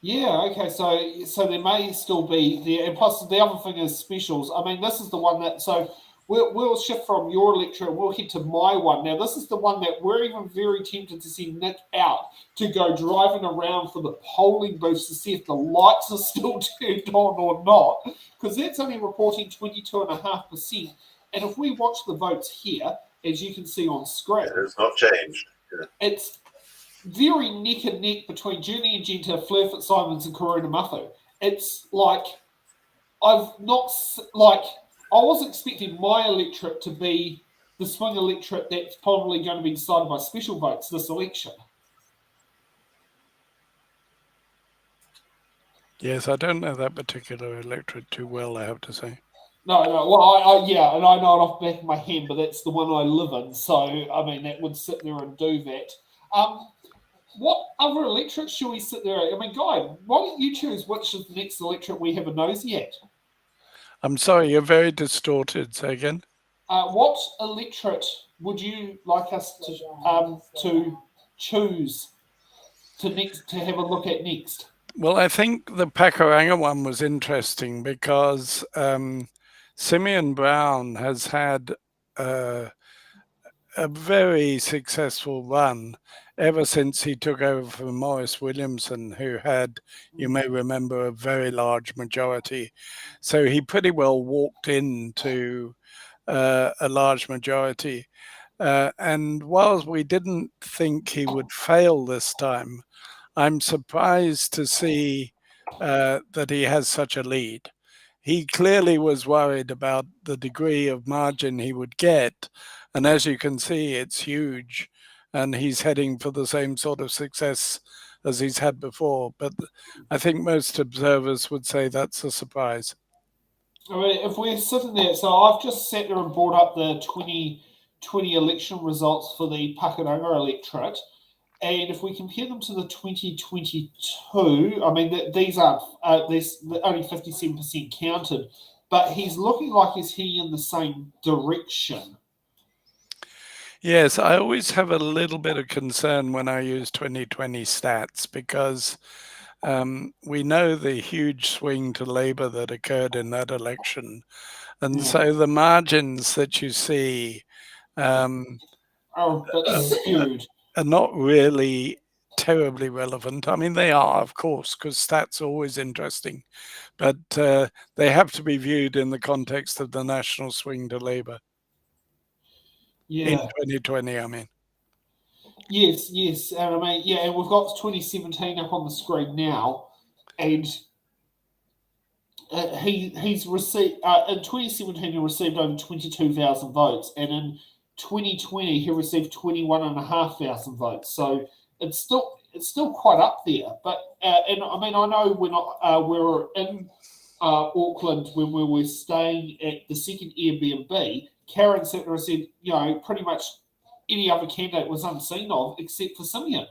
Yeah, okay, so there may still be there, and plus the other thing is specials. I mean, this is the one that, so we'll shift from your electorate, we'll head to my one. Now, this is the one that we're even very tempted to send Nick out to go driving around for the polling booths to see if the lights are still turned on or not, because that's only reporting 22.5%. And if we watch the votes here, as you can see on screen, It's not changed. Yeah. it's very neck and neck between Julian Genter, Fleur Fitzsimons, and Karuna Muthu. It's like I was expecting my electorate to be the swing electorate that's probably going to be decided by special votes this election. Yes, I don't know that particular electorate too well, I have to say. No. Well, yeah, and I know it off the back of my hand, but that's the one I live in. So, I mean, that would sit there and do that. What other electorate should we sit there? I mean, Guy, why don't you choose which is the next electorate we have a nosy at? I'm sorry, you're very distorted. Say again. What electorate would you like us to choose to have a look at next? Well, I think the Pakuranga one was interesting because Simeon Brown has had a very successful run ever since he took over from Morris Williamson, who had, you may remember, a very large majority. So he pretty well walked into a large majority. And whilst we didn't think he would fail this time, I'm surprised to see that he has such a lead. He clearly was worried about the degree of margin he would get. And as you can see, it's huge. And he's heading for the same sort of success as he's had before. But I think most observers would say that's a surprise. I mean, if we're sitting there, so I've just sat there and brought up the 2020 election results for the Pakuranga electorate. And if we compare them to the 2022, I mean, these aren't, there's only 57% counted. but he's looking like he's heading in the same direction. Yes, I always have a little bit of concern when I use 2020 stats because we know the huge swing to Labour that occurred in that election. And Yeah. so the margins that you see That's skewed. are not really terribly relevant. I mean, they are, of course, because stats are always interesting, but they have to be viewed in the context of the national swing to Labour. Yeah. In 2020, I mean. Yes. And I mean, yeah, and we've got 2017 up on the screen now, and he's received in 2017 he received over 22,000 votes, and in 2020 he received 21,500 votes. So it's still quite up there. But and I mean, I know we were in Auckland when we were staying at the second Airbnb. Karen said, pretty much any other candidate was unseen of except for Simeon.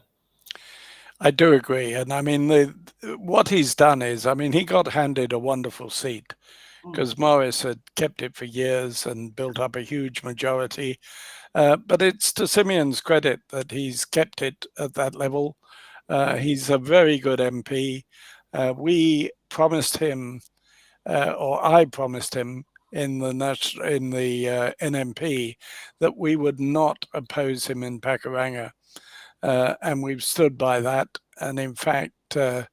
I do agree. And I mean, what he's done is, I mean, he got handed a wonderful seat because Morris had kept it for years and built up a huge majority. But it's to Simeon's credit that he's kept it at that level. He's a very good MP. We promised him, or I promised him, in the NMP that we would not oppose him in Pakuranga, and we've stood by that. And in fact, I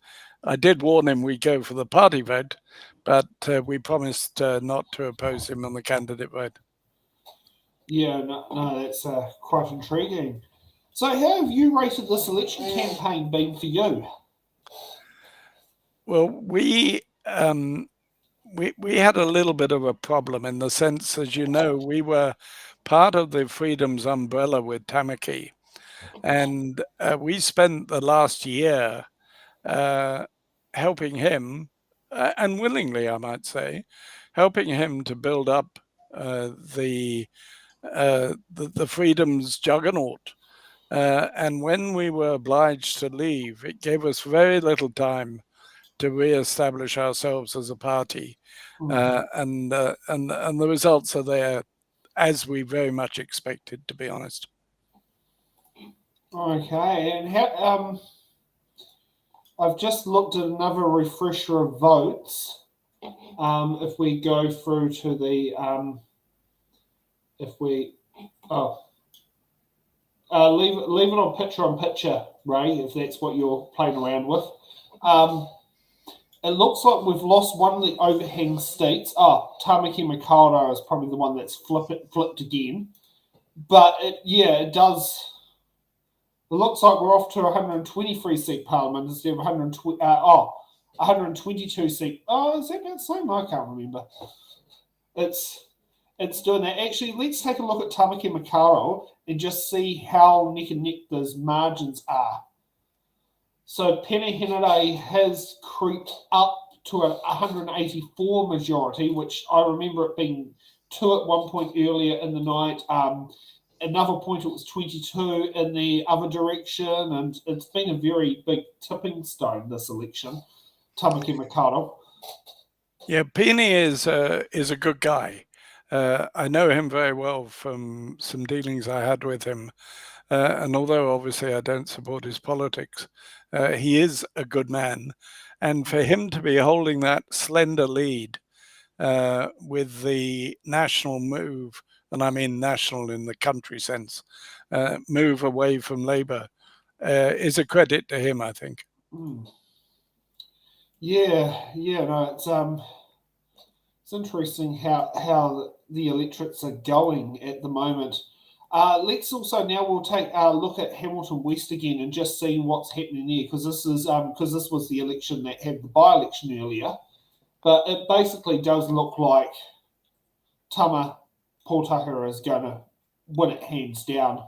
did warn him we'd go for the party vote, but we promised not to oppose him on the candidate vote. Yeah, no, that's quite intriguing. So how have you rated this election campaign been for you? Well, we had a little bit of a problem in the sense, as you know, we were part of the Freedoms umbrella with Tamaki. And we spent the last year helping him, and willingly, I might say, helping him to build up the Freedoms juggernaut. And when we were obliged to leave, it gave us very little time to re-establish ourselves as a party. And the results are there as we very much expected, to be honest. Okay, and how, I've just looked at another refresher of votes. If we go through to the, leave it on picture, Ray, if that's what you're playing around with. It looks like we've lost one of the overhang seats. Tamaki Makaurau is probably the one that's flipped again. But it does. It looks like we're off to 123 seat parliament instead of 122 seat. Oh, is that about the same? I can't remember. It's doing that. Actually, let's take a look at Tamaki Makaurau and just see how neck and neck those margins are. So Pene Henare has creeped up to a 184 majority, which I remember it being 2 at one point earlier in the night. Another point it was 22 in the other direction, and it's been a very big tipping stone this election. Tamaki Makaurau. Yeah, Pene is a good guy. I know him very well from some dealings I had with him. And although obviously I don't support his politics, he is a good man. And for him to be holding that slender lead with the national move, and I mean national in the country sense, move away from Labour is a credit to him, I think. No, it's interesting how the electorates are going at the moment. Let's also we'll take a look at Hamilton West again and just see what's happening there, because this was the election that had the by-election earlier, but it basically does look like Tama Potahera is going to win it hands down.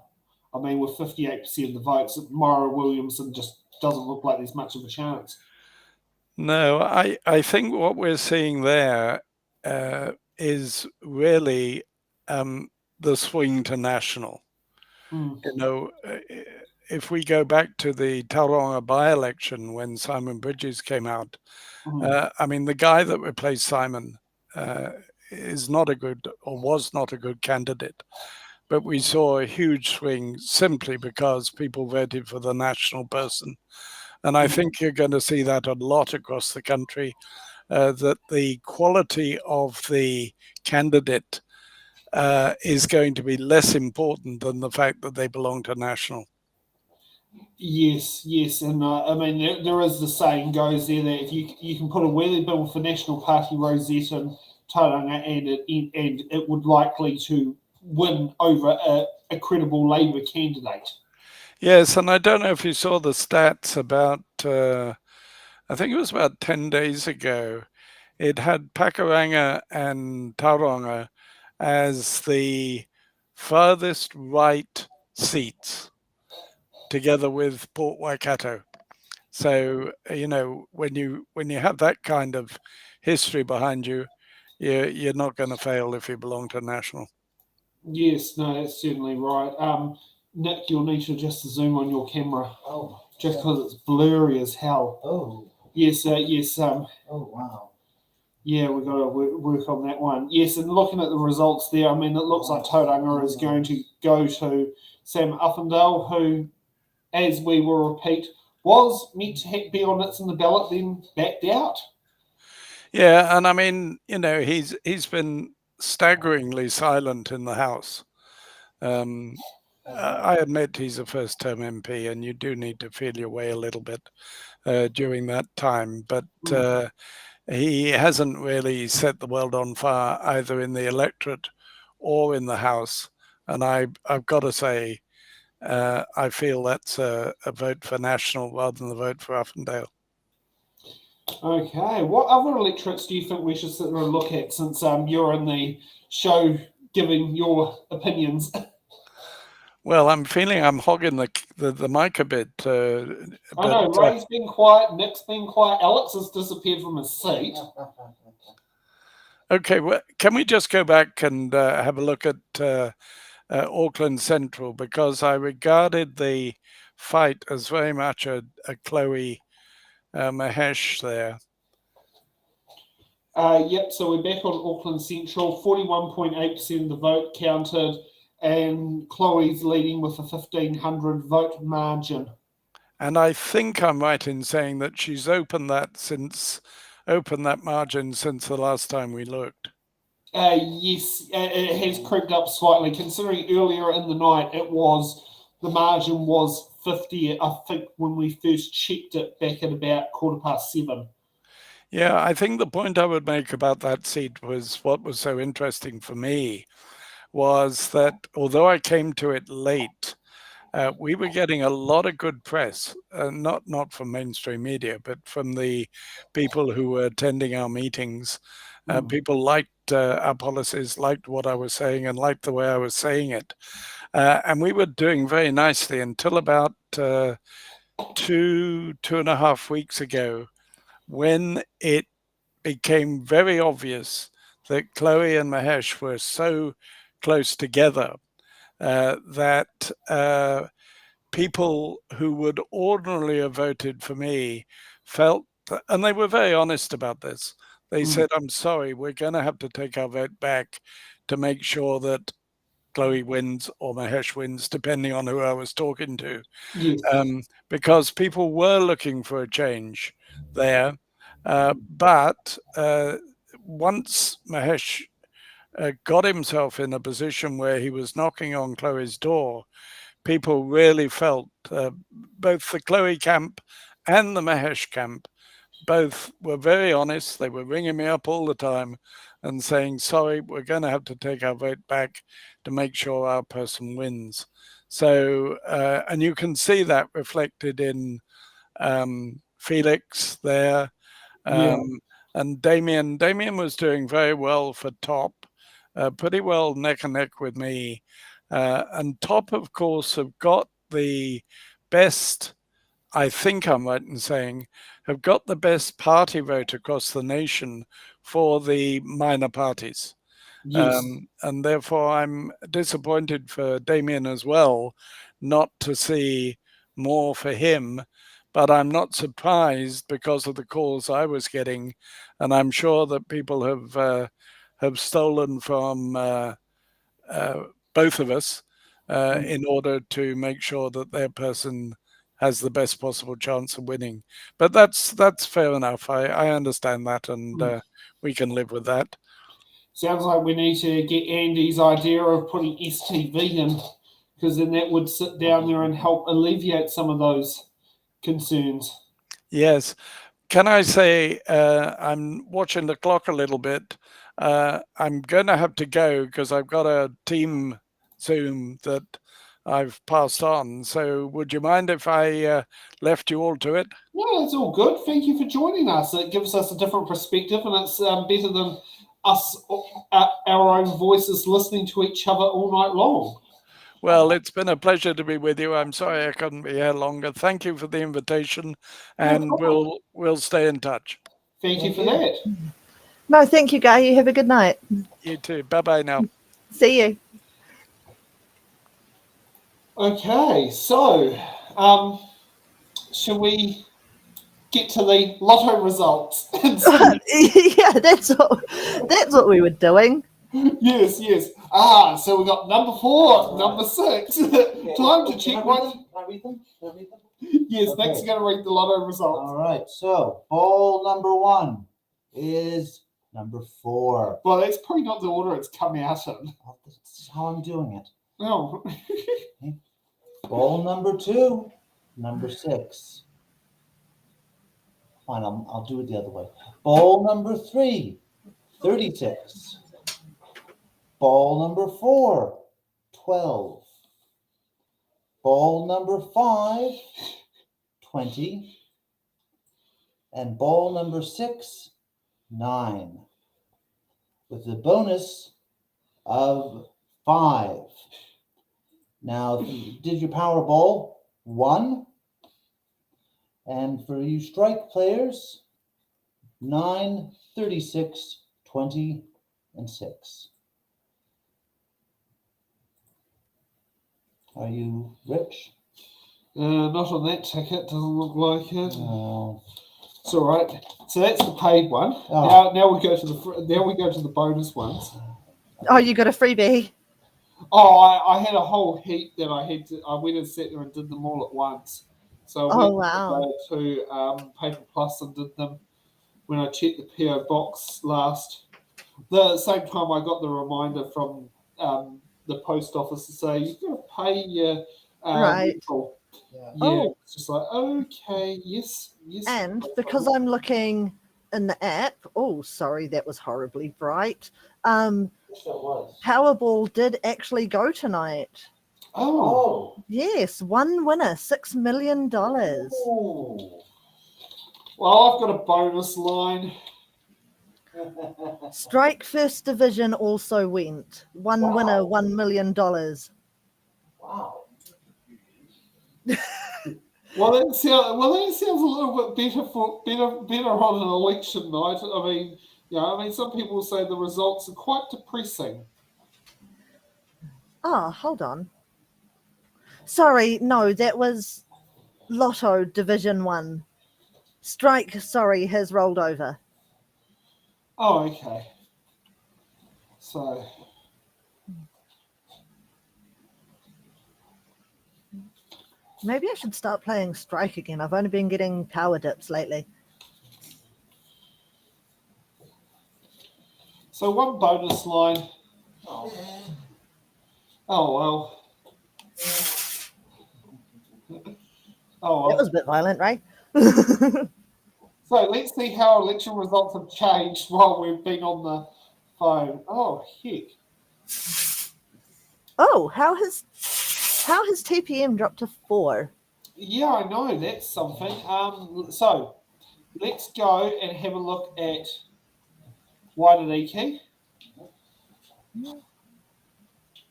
I mean, with 58% of the votes, Myra Williamson just doesn't look like there's much of a chance. No, I think what we're seeing there is really the swing to national. You know, if we go back to the Tauranga by-election when Simon Bridges came out, I mean, the guy that replaced Simon is not a good, or was not a good candidate. But we saw a huge swing simply because people voted for the national person. And I think you're going to see that a lot across the country, that the quality of the candidate is going to be less important than the fact that they belong to national. Yes, yes, and I mean there is the saying goes there that if you can put a wheelie bill for National Party rosette in Tauranga and it would likely to win over a credible Labour candidate. Yes, and I don't know if you saw the stats about, I think it was about 10 days ago, it had Pakuranga and Tauranga as the farthest right seats, together with Port Waikato. So, you know, when you have that kind of history behind you, you're not going to fail if you belong to national. Yes, no, that's certainly right. Nick, you'll need to just zoom on your camera. Oh, Just because it's blurry as hell. oh, Yes, yes. oh, wow. Yeah, we've got to work on that one. Yes, and looking at the results there, I mean, it looks like Tauranga is going to go to Sam Uffendale, who, as we will repeat, was meant to be on It's in the Ballot, then backed out. Yeah, and I mean, you know, he's been staggeringly silent in the House. I admit he's a first-term MP, and you do need to feel your way a little bit during that time. But he hasn't really set the world on fire either in the electorate or in the House. And I've got to say, I feel that's a vote for national rather than the vote for Uffendale. Okay, what other electorates do you think we should sit there and look at since you're in the show giving your opinions? Well, I'm feeling I'm hogging the mic a bit. I know, Ray's been quiet, Nick's been quiet, Alex has disappeared from his seat. Okay, well, can we just go back and have a look at Auckland Central, because I regarded the fight as very much a Chloe Mahesh there. Yep, so we're back on Auckland Central. 41.8% of the vote counted, and Chloe's leading with a 1,500 vote margin. And I think I'm right in saying that she's opened that margin since the last time we looked. Yes, it has crept up slightly, considering earlier in the night the margin was 50, I think, when we first checked it back at about 7:15. Yeah, I think the point I would make about that seat was what was so interesting for me was that although I came to it late, we were getting a lot of good press, not from mainstream media, but from the people who were attending our meetings. People liked our policies, liked what I was saying, and liked the way I was saying it. And we were doing very nicely until about 2.5 weeks ago, when it became very obvious that Chloe and Mahesh were so close together that people who would ordinarily have voted for me felt, and they were very honest about this, they said, I'm sorry, we're going to have to take our vote back to make sure that Chloe wins or Mahesh wins, depending on who I was talking to. Yes. Because people were looking for a change there. But once Mahesh got himself in a position where he was knocking on Chloe's door, people really felt, both the Chloe camp and the Mahesh camp, both were very honest. They were ringing me up all the time and saying, sorry, we're going to have to take our vote back to make sure our person wins. So, and you can see that reflected in Felix there. And Damien was doing very well for Top, pretty well neck and neck with me. And Top, of course, have got the best, I think I'm right in saying, have got the best party vote across the nation for the minor parties. Yes. And therefore I'm disappointed for Damien as well, not to see more for him. but I'm not surprised because of the calls I was getting, and I'm sure that people have stolen from both of us in order to make sure that their person has the best possible chance of winning. But that's fair enough. I understand that, and we can live with that. Sounds like we need to get Andy's idea of putting STV in, because then that would sit down there and help alleviate some of those concerns. Yes. Can I say, I'm watching the clock a little bit. I'm going to have to go because I've got a team Zoom that I've passed on. So would you mind if I left you all to it? Yeah, it's all good. Thank you for joining us. It gives us a different perspective, and it's better than us, our own voices, listening to each other all night long. Well, it's been a pleasure to be with you. I'm sorry I couldn't be here longer. Thank you for the invitation, and we'll stay in touch. Thank you for that. No, thank you, Guy. You have a good night. You too. Bye-bye now. See you. Okay, so shall we get to the lotto results? Yeah, that's what we were doing. Yes. So we got number 4, number 6. Time to check what. Can I read them? Yes, Okay. Nick's going to read the lotto results. All right. So bowl number 1 is number 4. Well, that's probably not the order it's come out in. Well, this is how I'm doing it. Oh. Bowl number 2, number 6. Fine, I'll do it the other way. Bowl number 3, 36. Bowl number 4, 12. Bowl number 5, 20. And bowl number 6, 9. With the bonus of 5. Now, did your Powerball 1? And for you strike players, 9, 36, 20, and 6. Are you rich? Not on that ticket. Doesn't look like it. No. It's all right. So that's the paid one. Oh. Now we go to the bonus ones. Oh, you got a freebie. Oh, I had a whole heap that I had to. I went and sat there and did them all at once. So I went to Paper Plus and did them when I checked the PO box last. The same time I got the reminder from the post office to say you've got to pay your Right. rental. Yeah. Oh. It's just like, okay, yes. And because I'm looking in the app, oh, sorry, that was horribly bright. Yes, it was. Powerball did actually go tonight. Oh. Yes, one winner, $6 million. Oh. Well, I've got a bonus line. Strike First Division also went. One winner, $1 million. Wow. Well, that sounds a little bit better on an election night. I mean, some people say the results are quite depressing. Oh, hold on. Sorry, no, that was Lotto Division 1. Strike, sorry, has rolled over. Oh, okay. So, Maybe I should start playing Strike again. I've only been getting power dips lately. so one bonus line. Oh well. Oh That was well. a bit violent, right? So let's see how election results have changed while we've been on the phone. Oh heck. Oh, how has TPM dropped to 4? Yeah, I know that's something. So let's go and have a look at Waitaniki.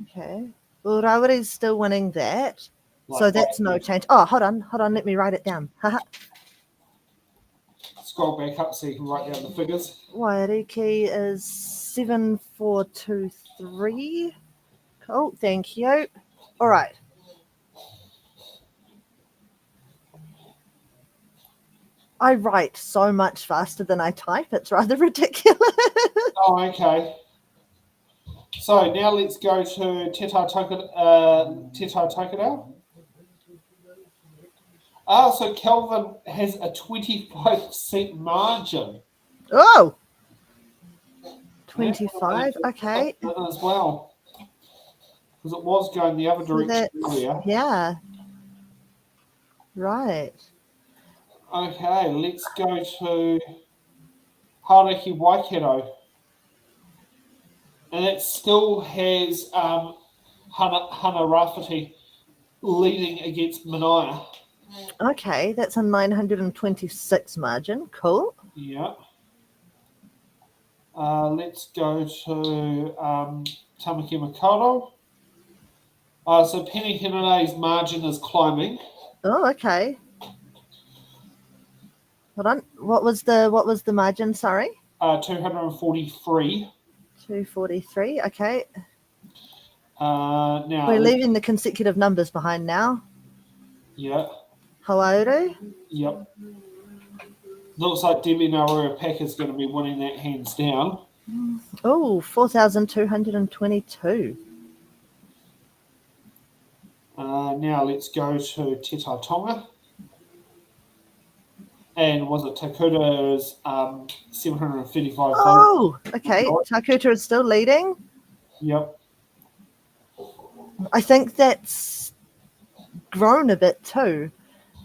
Okay. Well, Rawari's still winning that. So Like, that's no change. Oh, hold on. Let me write it down. Haha. Scroll back up so you can write down the figures. Wairiki is 7423. Cool, thank you. All right. I write so much faster than I type. It's rather ridiculous. Oh, okay. So now let's go to Te Tai Tokatau. So Kelvin has a 25% margin. Oh, 25. Okay. As well. Because it was going the other So direction that's, earlier. yeah. Right. Okay, let's go to Haraki Waikato. And it still has Hana Rafferty leading against Mania. Okay, that's a 926 margin. Cool. Yeah. Let's go to Tamaki Makato. So Penny Hinene's margin is climbing. Oh, okay. Hold on. What was the margin? Sorry. 243. 243. Okay. Now We're leaving the consecutive numbers behind now. Yeah. Hawaii. Yep. Looks like Debbie Narua Pack is going to be winning that hands down. Oh, 4,222. Now let's go to Te Tai Tonga. And was it Takuta's 735 votes? Oh, okay. Takuta is still leading. Yep. I think that's grown a bit too.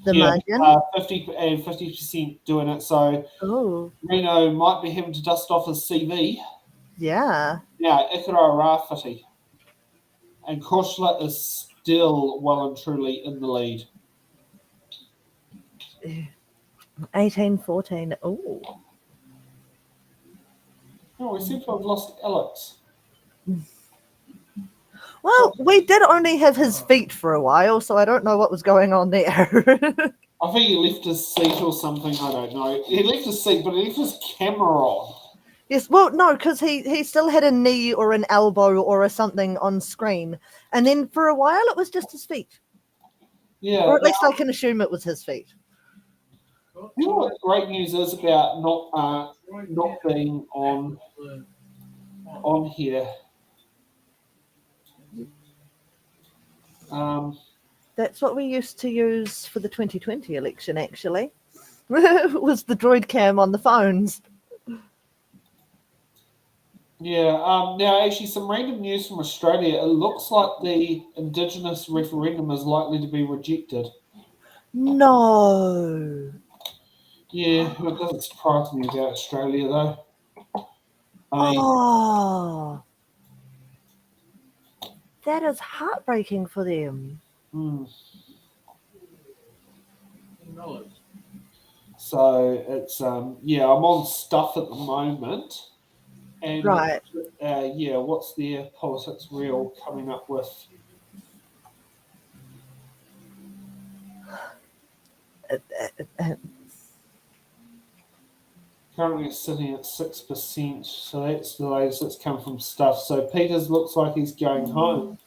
The margin. 50% doing it. So Oh, Reno might be having to dust off his CV. yeah. Now, Ikaro Rafferty. And Koshla is still well and truly in the lead. 1814. Oh. Oh, we seem to have lost Alex. Well, we did only have his feet for a while, so I don't know what was going on there. I think he left his seat or something. I don't know. He left his seat, but he left his camera on. Yes, well, no, because he still had a knee or an elbow or a something on screen. And then for a while, it was just his feet. Yeah. Or at least I can assume it was his feet. You know what the great news is about not being on here? That's what we used to use for the 2020 election, actually. Was the droid cam on the phones. Yeah. Now, actually, some random news from Australia. It looks like the Indigenous referendum is likely to be rejected. No. Yeah, it doesn't surprise me about Australia, though. I mean, Oh. That is heartbreaking for them. So it's I'm on stuff at the moment, and Right. what's their politics reel coming up with? Currently sitting at 6%, so that's the latest that's come from stuff. So Peters looks like he's going home.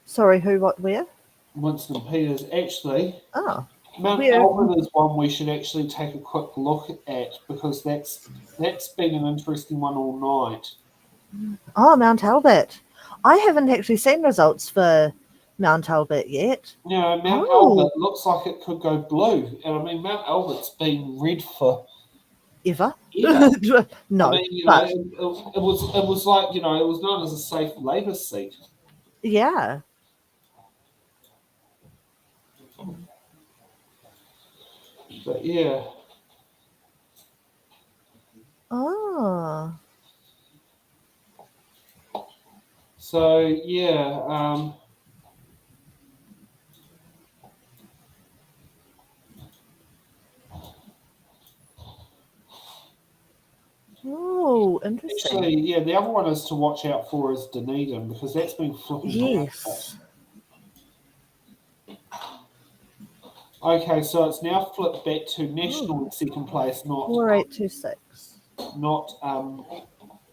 Sorry, who, what, where? Winston Peters, actually. Oh. Mount Where? Albert is one we should actually take a quick look at because that's been an interesting one all night. Oh, Mount Albert. I haven't actually seen results for Mount Albert yet. Mount Albert looks like it could go blue. And I mean, Mount Albert's been red for Ever? ever. No. I mean, but it was like, it was known as a safe Labour seat. yeah. But yeah. Oh. So yeah, Oh, interesting. actually, yeah, the other one is to watch out for is Dunedin because that's been flipping. Yes. Okay, so it's now flipped back to National in second place, not 4826. not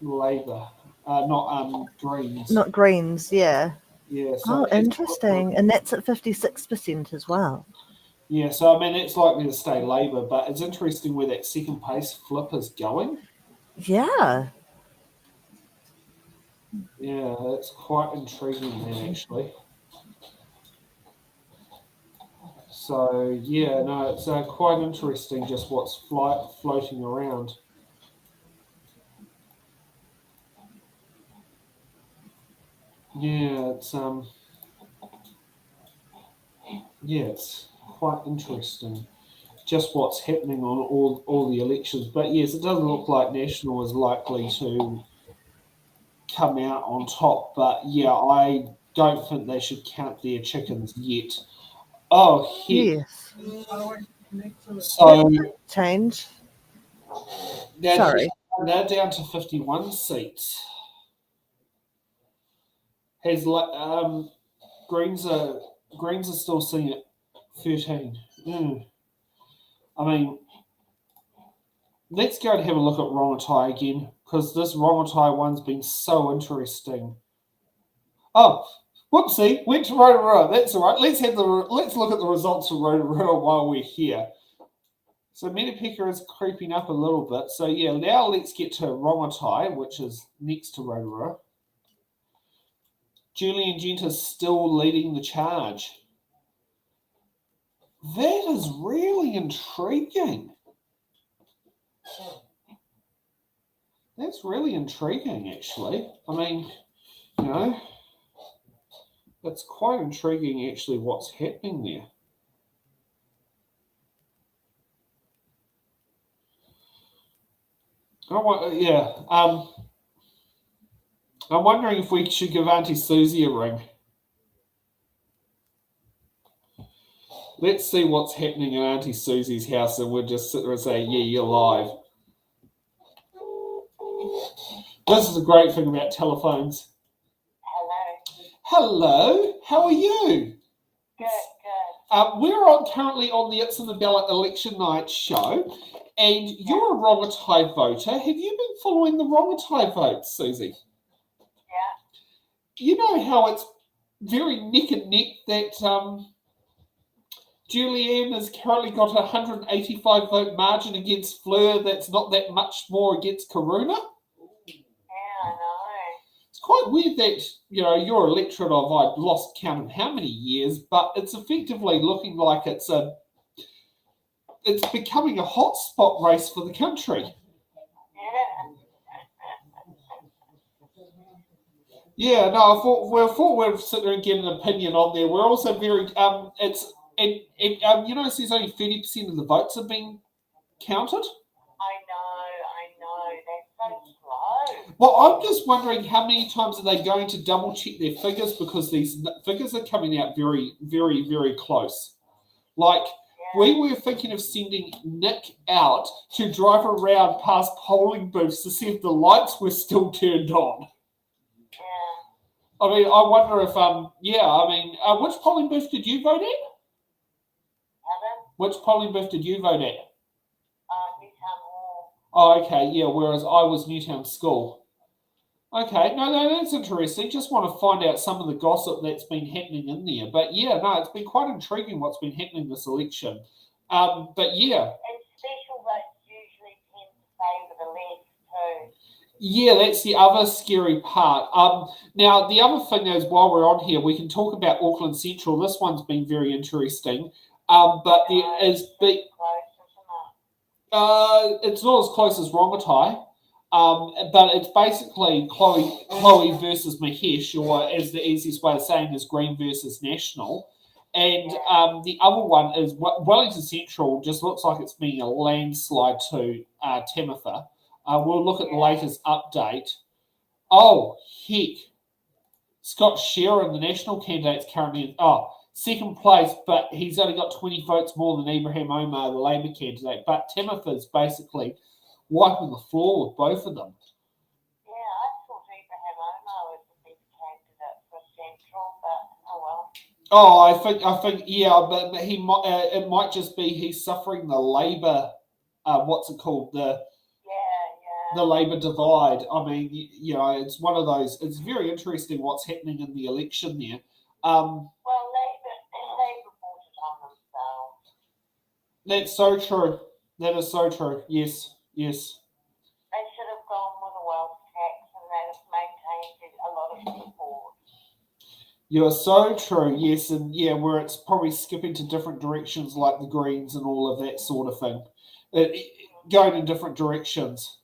Labour, not Greens. Not Greens, yeah. Yeah. So Oh, interesting. And that's at 56% as well. Yeah, so I mean, it's likely to stay Labour, but it's interesting where that second place flip is going. Yeah. Yeah, it's quite intriguing there, actually. So, yeah, no, it's quite interesting just what's floating around. Yeah, it's quite interesting just what's happening on all the elections. But yes, it doesn't look like National is likely to come out on top. But yeah, I don't think they should count their chickens yet. Oh, heck. Yes. So Change. they're, Sorry. they're down to 51 seats. Has Greens are still sitting at 13. I mean, let's go and have a look at Rongotai again, because this Rongotai one's been so interesting. Oh, whoopsie, went to Rotorua. That's all right. Let's look at the results of Rotorua while we're here. So Metapeka is creeping up a little bit. So yeah, now let's get to Rongotai, which is next to Rotorua. Julian Gent is still leading the charge. That is really intriguing. That's really intriguing, actually. I mean, you know, it's quite intriguing, actually, what's happening there. I'm wondering if we should give Auntie Susie a ring. Let's see what's happening in Auntie Susie's house, and we'll just sit there and say, yeah, you're live. This is the great thing about telephones. Hello, how are you? Good. We're currently on the It's in the Ballot election night show, and you're a Rongotai voter. Have you been following the Rongotai votes, Susie? Yeah. You know how it's very neck and neck that Julianne has currently got a 185 vote margin against Fleur. That's not that much more against Karuna. Yeah, I know. It's quite weird that, you know, your electorate of, I've lost count of how many years, but it's effectively looking like it's becoming a hotspot race for the country. Yeah. Yeah, no, I thought we'd sit there and get an opinion on there. We're also very you know, it says only 30% of the votes have been counted. I know. They're so slow. Well, I'm just wondering how many times are they going to double check their figures, because these figures are coming out very, very, very close. Like, we were thinking of sending Nick out to drive around past polling booths to see if the lights were still turned on. Yeah. I mean, I wonder if, which polling booth did you vote at? Pardon? Which polling booth did you vote at? Newtown Hall. Oh, okay, yeah, whereas I was Newtown School. Okay, no, that's interesting. Just want to find out some of the gossip that's been happening in there. But yeah, no, it's been quite intriguing what's been happening this election. But yeah. And special votes usually tend to favour the left too. Yeah, that's the other scary part. Now, the other thing is, while we're on here, we can talk about Auckland Central. This one's been very interesting. But there is big. It's not as close as Rongotai, but it's basically Chloe versus Mahesh, or as the easiest way of saying is Green versus National. And the other one is Wellington Central. Just looks like it's being a landslide to Timothy. We'll look at the latest update. Oh, heck. Scott Sheeran, the National candidate's currently second place, but he's only got 20 votes more than Ibrahim Omar, the Labour candidate. But Timothy's basically wiping the floor with both of them. Yeah, I thought Ibrahim Omar was the big candidate for Central, but oh well. Oh, I think, yeah, but he might. It might just be he's suffering the Labour. What's it called? The Labour divide. I mean, you know, it's one of those. It's very interesting what's happening in the election there. Well, Labour brought it on themselves. That's so true. That is so true. Yes, yes. They should have gone with a wealth tax and that has maintained a lot of support. You're so true. Yes, and yeah, where it's probably skipping to different directions like the Greens and all of that sort of thing. Going in different directions.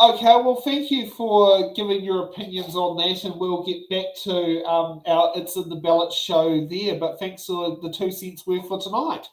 Okay, well, thank you for giving your opinions on that, and we'll get back to our It's in the Ballot show there, but thanks for the 2 cents worth for tonight.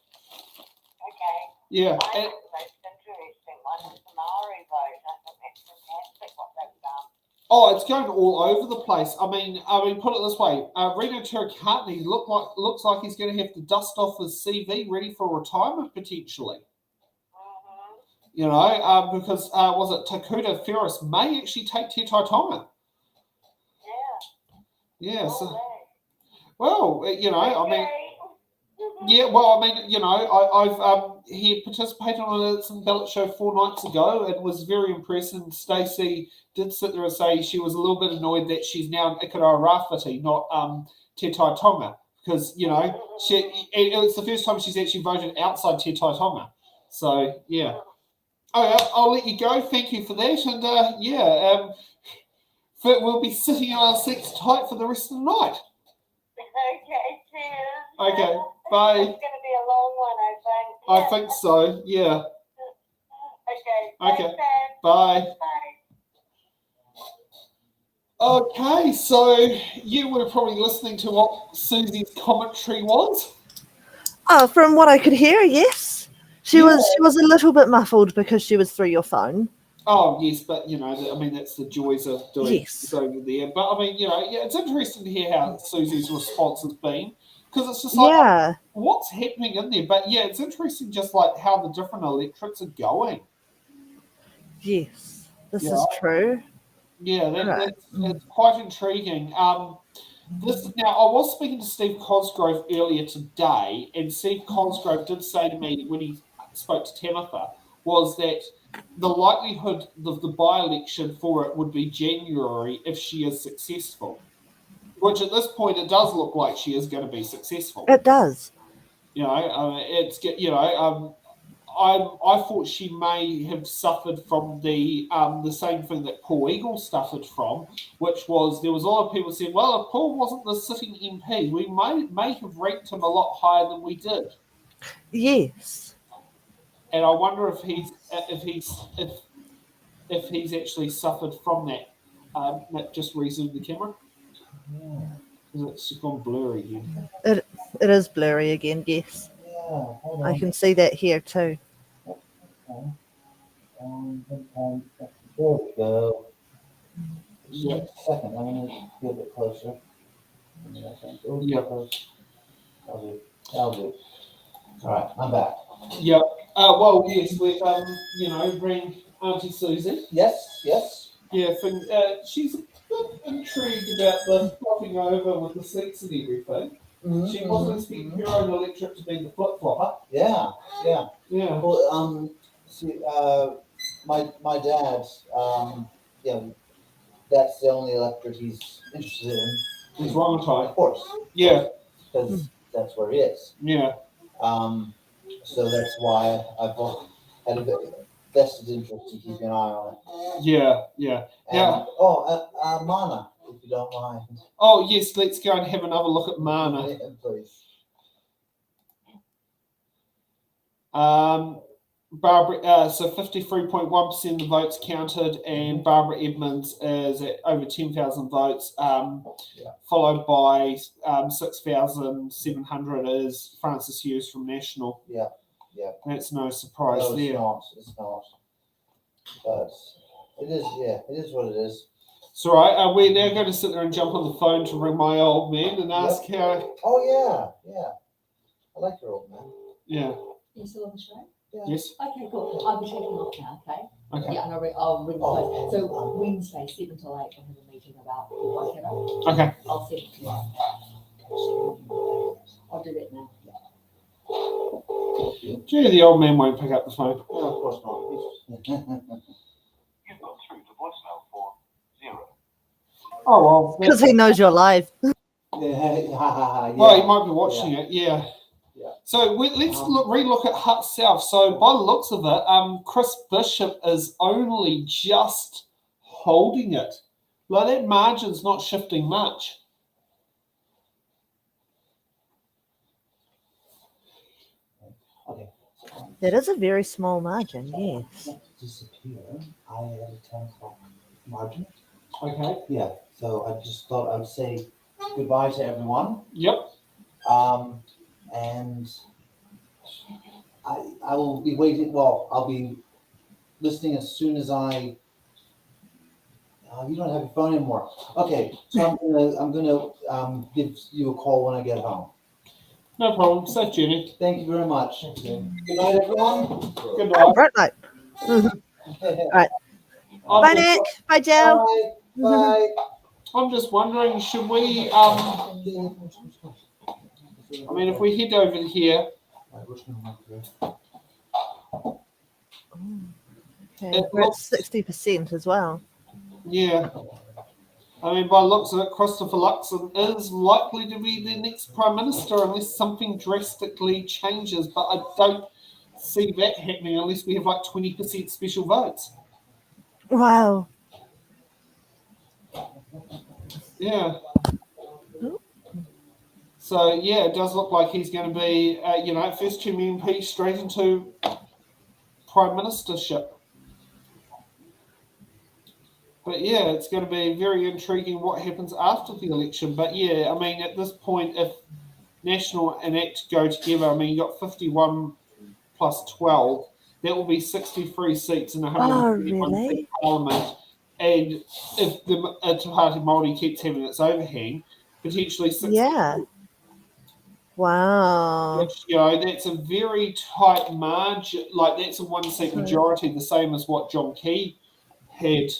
Okay. Yeah. I think the most interesting one is the Maori vote. I think that's fantastic what they've done. Oh, it's going all over the place. I mean, put it this way: Reno Turricartney looks like he's going to have to dust off his CV, ready for retirement potentially. Mm-hmm. You know, because was it Takuta Ferris may actually take Te Tai Tonga? Yeah. Yeah. So, Okay. well, you know, I mean. Okay. Yeah, well, I mean, you know, I've he participated on some Ballot show 4 nights ago and was very impressed. And Stacey did sit there and say she was a little bit annoyed that she's now in Ikaroa Rāwhiti, not Te Tai Tonga, because you know it was the first time she's actually voted outside Te Tai Tonga. So yeah, I'll let you go. Thank you for that, and we'll be sitting in our seats tight for the rest of the night. Okay, cheers. Okay, bye. It's going to be a long one, I think. I think so. Yeah. Okay. Okay. Thanks, Sam. Bye. Bye. Okay, so you were probably listening to what Susie's commentary was. From what I could hear, yes. She was a little bit muffled because she was through your phone. Oh yes, but you know, I mean, that's the joys of doing Yes. over there. But I mean, you know, yeah, it's interesting to hear how Susie's response has been, because it's just like, Yeah. what's happening in there? But yeah, it's interesting just like how the different electorates are going. Yes. This Yeah. is true. Yeah, Right. it's quite intriguing. Now I was speaking to Steve Cosgrove earlier today, and Steve Cosgrove did say to me when he spoke to Tamitha was that the likelihood of the by-election for it would be January if she is successful. Which at this point it does look like she is going to be successful. It does. You know, I thought she may have suffered from the same thing that Paul Eagles suffered from, which was there was a lot of people saying, well, if Paul wasn't the sitting MP, we may have ranked him a lot higher than we did. Yes. And I wonder if he's actually suffered from that. Just resume the camera. Because it's gone blurry again. It is blurry again, yes. Yeah, hold on. I can see that here too. Okay. There we go. Yeah. Just a second, I'm going to get a bit closer. Yeah. That'll do. All right, I'm back. Yeah. Well, yes, we've bring Auntie Susie. Yes. Yeah, she's a bit intrigued about the flopping over with the seats and everything. She wasn't expecting her own electorate to be the flip flopper. Yeah. Yeah. Well, see, my dad, that's the only electorate he's interested in. He's Ramatai. Of course. Yeah. Because that's where he is. Yeah. So that's why I've had a bit vested interest in keeping an eye on it. Yeah. And, Mana, if you don't mind. Oh, yes, let's go and have another look at Mana. Yeah, please. Barbara, so 53.1% of the votes counted, and Barbara Edmonds is at over 10,000 votes, followed by 6,700 is Francis Hughes from National. Yeah. That's no surprise No, there. it's not. But it is what it is. It's all right. We're now going to sit there and jump on the phone to ring my old man and ask how. Oh, yeah. I like your old man. Yeah. You still on the show? Yes. Okay, cool. I'll be taking off now, okay? Okay. Yeah, and I'll ring the phone. So Wednesday, 7 till 8, we'll have a meeting about whatever. Okay. I'll send it to you. I'll do that now. Gee, the old man won't pick up the phone. No, of course not. You've got through to voicemail for 0. Oh, well. Because he knows you're live. Yeah. Well, he might be watching it, yeah. So let's relook at Hutt South. So by the looks of it, Chris Bishop is only just holding it. Like that margin's not shifting much. Okay. That is a very small margin, yes. Disappear. I had a 10 o'clock margin. Okay. Yeah. So I just thought I would say goodbye to everyone. Yep. And I will be waiting. Well, I'll be listening as soon as I. You don't have your phone anymore. Okay, so I'm gonna give you a call when I get home. No problem. Safe journey. Thank you very much. Good night, everyone. Good Oh, night. right, night. Right. Bye, Nick. Bye, Jill. Bye. Bye. I'm just wondering, should we? I mean, if we head over here. Okay, we're at 60% as well. Yeah. I mean, by the looks of it, Christopher Luxon is likely to be the next Prime Minister unless something drastically changes. But I don't see that happening unless we have like 20% special votes. Wow. Yeah. So, yeah, it does look like he's going to be, first term MP straight into Prime Ministership. But yeah, it's going to be very intriguing what happens after the election. But yeah, I mean, at this point, if National and ACT go together, I mean, you got 51 plus 12. That will be 63 seats in 131 really? seat parliament. And if the Te Party Māori keeps having its overhang, potentially 60. Yeah. Wow. Which, that's a very tight margin. Like, that's a one-seat majority, the same as what John Key had.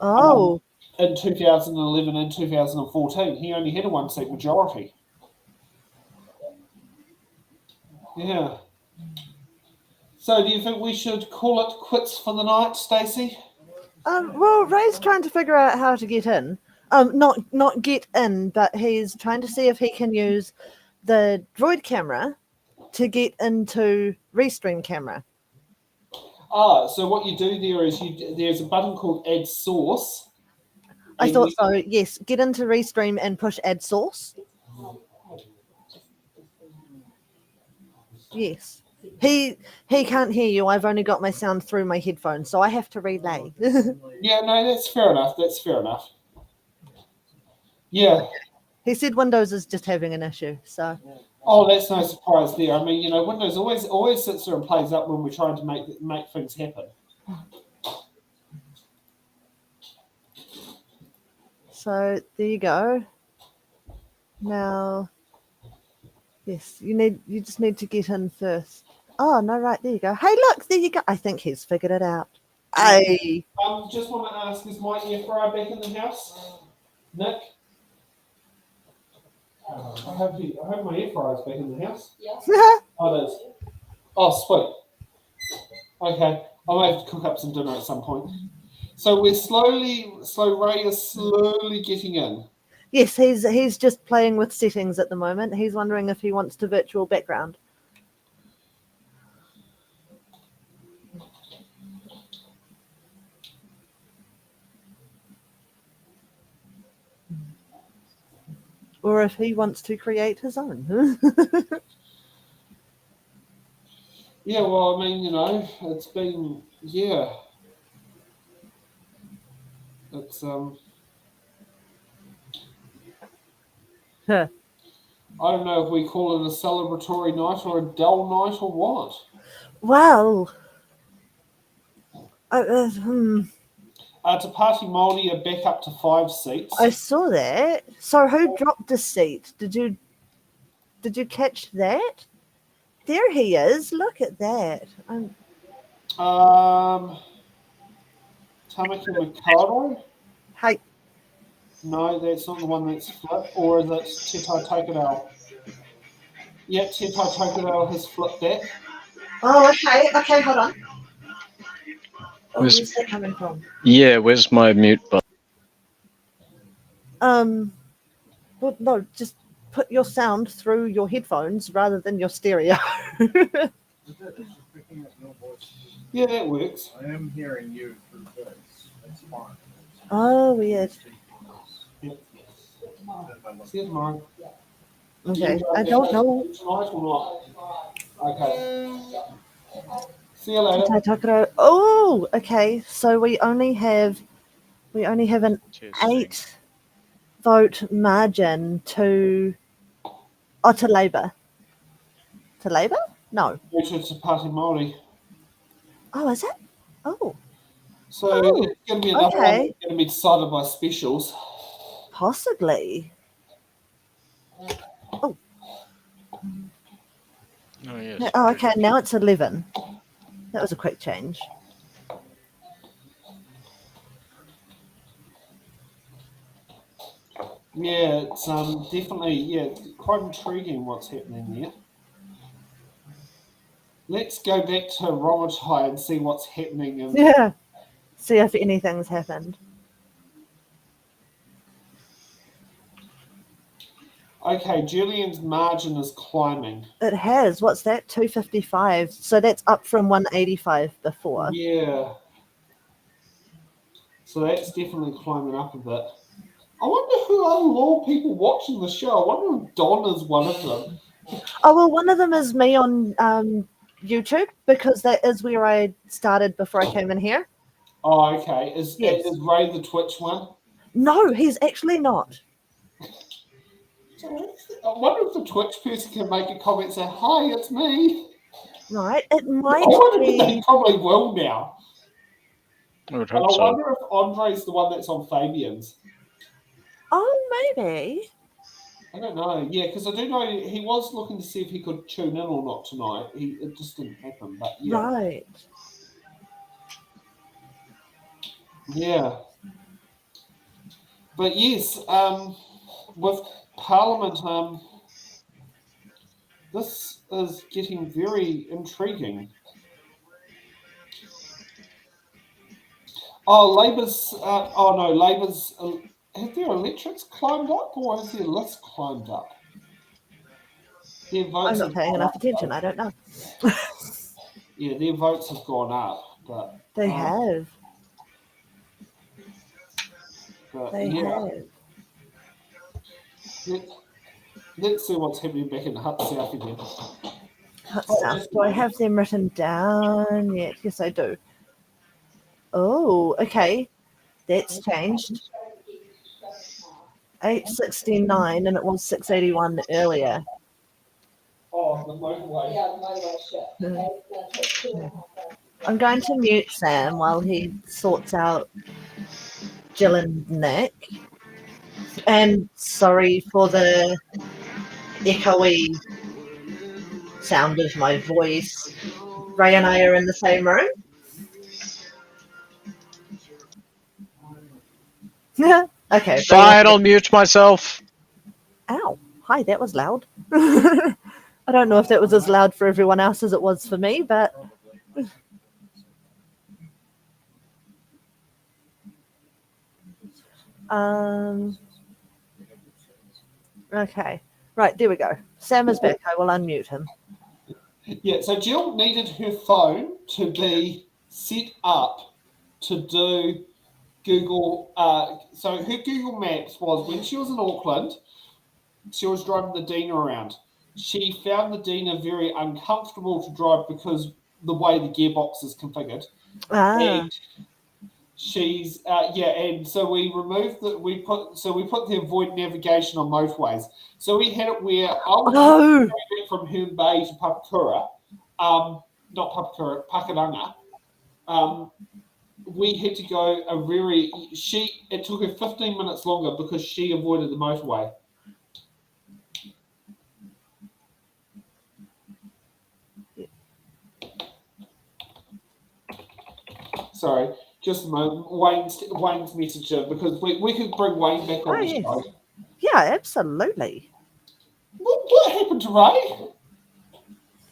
Oh. In 2011 and 2014, he only had a one-seat majority. Yeah. So, do you think we should call it quits for the night, Stacey? Well, Ray's trying to figure out how to get in. Not get in, but he's trying to see if he can use the Droid camera to get into Restream camera. So what you do there is there's a button called Add Source. I thought so. Yes, get into Restream and push Add Source. Yes. He can't hear you. I've only got my sound through my headphones, so I have to relay. Yeah, no, that's fair enough. Yeah. He said Windows is just having an issue, so. Oh, that's no surprise there. I mean, Windows always sits there and plays up when we're trying to make things happen. So there you go. Now, yes, you just need to get in first. Oh no, right, there you go. Hey, look, there you go. I think he's figured it out. Hey. Just want to ask, is my air fryer back in the house, Nick? I hope my air fryer's back in the house. Yeah. Oh, it is. Oh, sweet. Okay, I might have to cook up some dinner at some point. So Ray is slowly getting in. Yes, he's just playing with settings at the moment. He's wondering if he wants to virtual background. Or if he wants to create his own. Yeah, well, I mean, it's been, yeah. It's, Huh. I don't know if we call it a celebratory night or a dull night or what. Well, Te Party Māori are back up to 5 seats. I saw that. So who dropped a seat? Did you catch that? There he is. Look at that. Tamaki Mikado? Hey. No, that's not the one that's flipped. Or is it Te Tai Tokerau? Yeah, Te Tai Tokerau has flipped that. Oh, okay. Okay, hold on. Oh, where's that coming from? Yeah, where's my mute button? Well, no, just put your sound through your headphones rather than your stereo. Yeah, that works. I am hearing you through this. That's fine. Oh, weird. See you tomorrow. Okay, I don't know. Tonight or not? Okay. See you later. Takaro. Oh, okay. So we only have an Cheers. 8 vote margin to to Labour. To Labour? No. Which is Te Pāti Māori. Oh, is it? Oh, So Oh, it's going to be another one okay. that's going to be decided by specials. possibly. Oh, yes. Oh, okay. Now it's 11. That was a quick change. Yeah, it's definitely quite intriguing what's happening there. Let's go back to Romatai and see what's happening. Yeah. See if anything's happened. Okay, Julian's margin is climbing. It has. What's that? 255. So that's up from 185 before. Yeah. So that's definitely climbing up a bit. I wonder who are more people watching the show. I wonder if Don is one of them. Oh, well, one of them is me on YouTube because that is where I started before I came in here. Oh, okay. Is Yes. Ray the Twitch one? No, he's actually not. I wonder if the Twitch person can make a comment and say, "Hi, it's me." Right? It might I wonder if be. they probably will now. I would But hope I so. wonder if Andre's the one that's on Fabian's. Oh, maybe. I don't know. Yeah, because I do know he was looking to see if he could tune in or not tonight. It just didn't happen. But yeah. Right. Yeah. But yes, with Parliament, this is getting very intriguing. Oh, Labour's. Labour's. Have their electorates climbed up, or has their list climbed up? Their votes I'm not have paying gone enough up, attention. though. I don't know. Yeah, their votes have gone up, but They have. But They yeah, have. let's see what's happening back in Hutt South again. Hot stuff. Do I have them written down yet? Yes, I do. Oh, okay. That's changed. 869 and it was 681 earlier. Oh, the motorway. I'm going to mute Sam while he sorts out Jill and Nick. And sorry for the echoey sound of my voice. Ray and I are in the same room. Okay. Fine, I'll mute myself. Ow. Hi, that was loud. I don't know if that was as loud for everyone else as it was for me, but okay. Right, there we go. Sam is back. I will unmute him. Yeah, so Jill needed her phone to be set up to do Google. So her Google Maps was when she was in Auckland, she was driving the Dina around. She found the Dina very uncomfortable to drive because the way the gearbox is configured. And she's and so we removed we put the avoid navigation on motorways. So we had it where I was from Herne Bay to Papakura, not Papakura, Pakuranga. We had to go it took her 15 minutes longer because she avoided the motorway. Sorry, just a moment. Wayne's message because we could bring Wayne back on the show. Yeah, absolutely. What happened to Ray?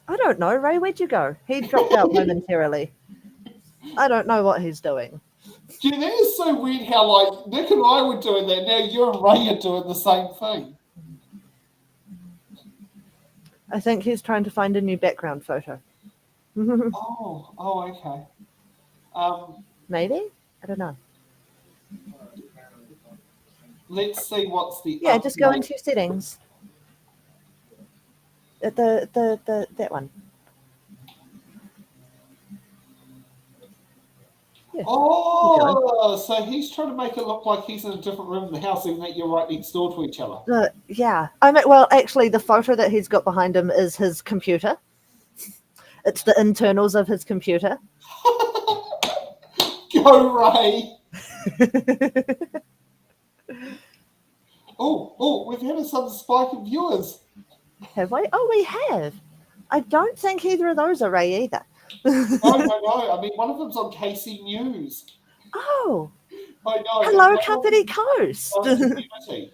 I don't know. Ray, where'd you go? He dropped out momentarily. I don't know what he's doing. Dude, that is so weird how Nick and I were doing that. Now you and Ray are doing the same thing. I think he's trying to find a new background photo. Oh, okay. Maybe? I don't know. Let's see what's the Yeah, just go update. into your settings. That one. Yeah. Oh, so he's trying to make it look like he's in a different room in the house, even that you're right next door to each other. Yeah. I mean, well, actually, the photo that he's got behind him is his computer. It's the internals of his computer. Go, Ray. Oh, we've had a sudden spike of viewers. Have we? Oh, we have. I don't think either of those are Ray either. No. I mean, one of them's on KC News. Oh. I know. Hello, Kapiti Coast. Community.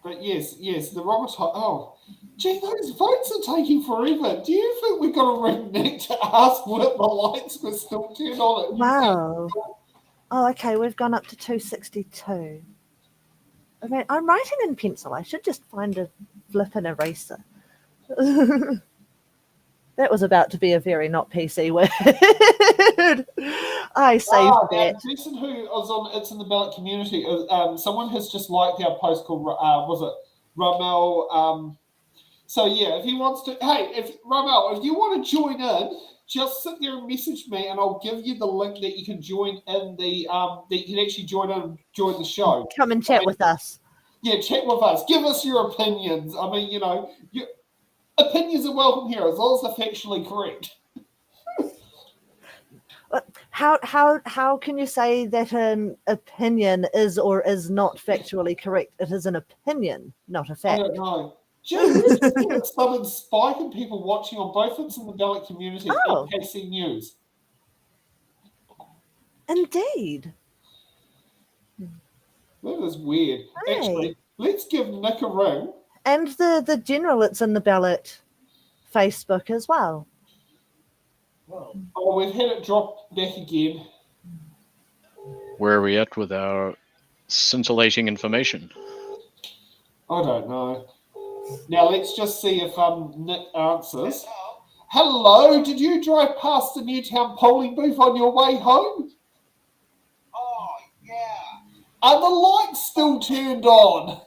But yes, the Robert. Oh, gee, those votes are taking forever. Do you think we've got to ring Nick to ask what the lights were still turned on? Wow. Oh, okay, we've gone up to 262. I mean, I'm writing in pencil. I should just find a flippin' eraser. That was about to be a very not PC word. I saved that. The person who was on It's in the Ballot community, someone has just liked our post called, was it Ramel? So yeah, if he wants to, hey, if Ramel, if you want to join in, just sit there and message me, and I'll give you the link that you can join in the that you can actually join in and join the show. Come and chat with us. Yeah, chat with us. Give us your opinions. I mean, your opinions are welcome here as long as they're factually correct. How can you say that an opinion is or is not factually correct? It is an opinion, not a fact. I don't know. Just a sudden spike in people watching on both It's in the Ballot community and KC News. Indeed. That is weird. Hey. Actually, let's give Nick a ring. And the general It's in the Ballot Facebook as well. Oh, we've had it drop back again. Where are we at with our scintillating information? I don't know. Now let's just see if Nick answers. Hello, did you drive past the Newtown polling booth on your way home? Oh, yeah. Are the lights still turned on?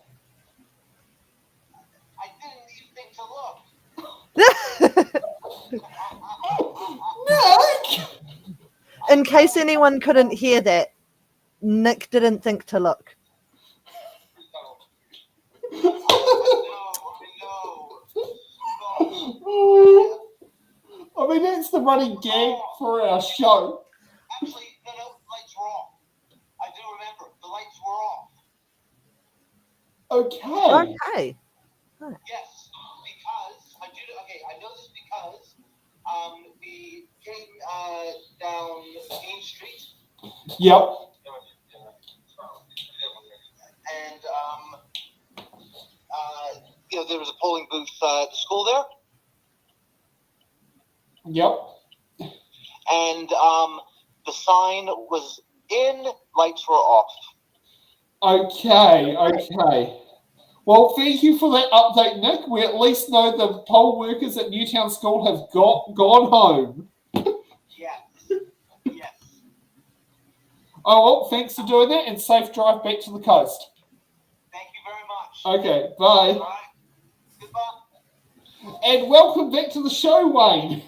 I didn't even think to look. Nick! In case anyone couldn't hear that, Nick didn't think to look. I mean, that's the running gag for our show. Actually, no, the lights were off. I do remember. The lights were off. Okay. Okay. Yes, because I know this because we came down Main Street. Yep. And there was a polling booth at the school there. Yep. And the sign was in, lights were off. Okay. Well, thank you for that update, Nick. We at least know the poll workers at Newtown School have gone home. Yes. Oh, well, thanks for doing that, and safe drive back to the coast. Thank you very much. Okay, bye. All right. Goodbye. And welcome back to the show, Wayne.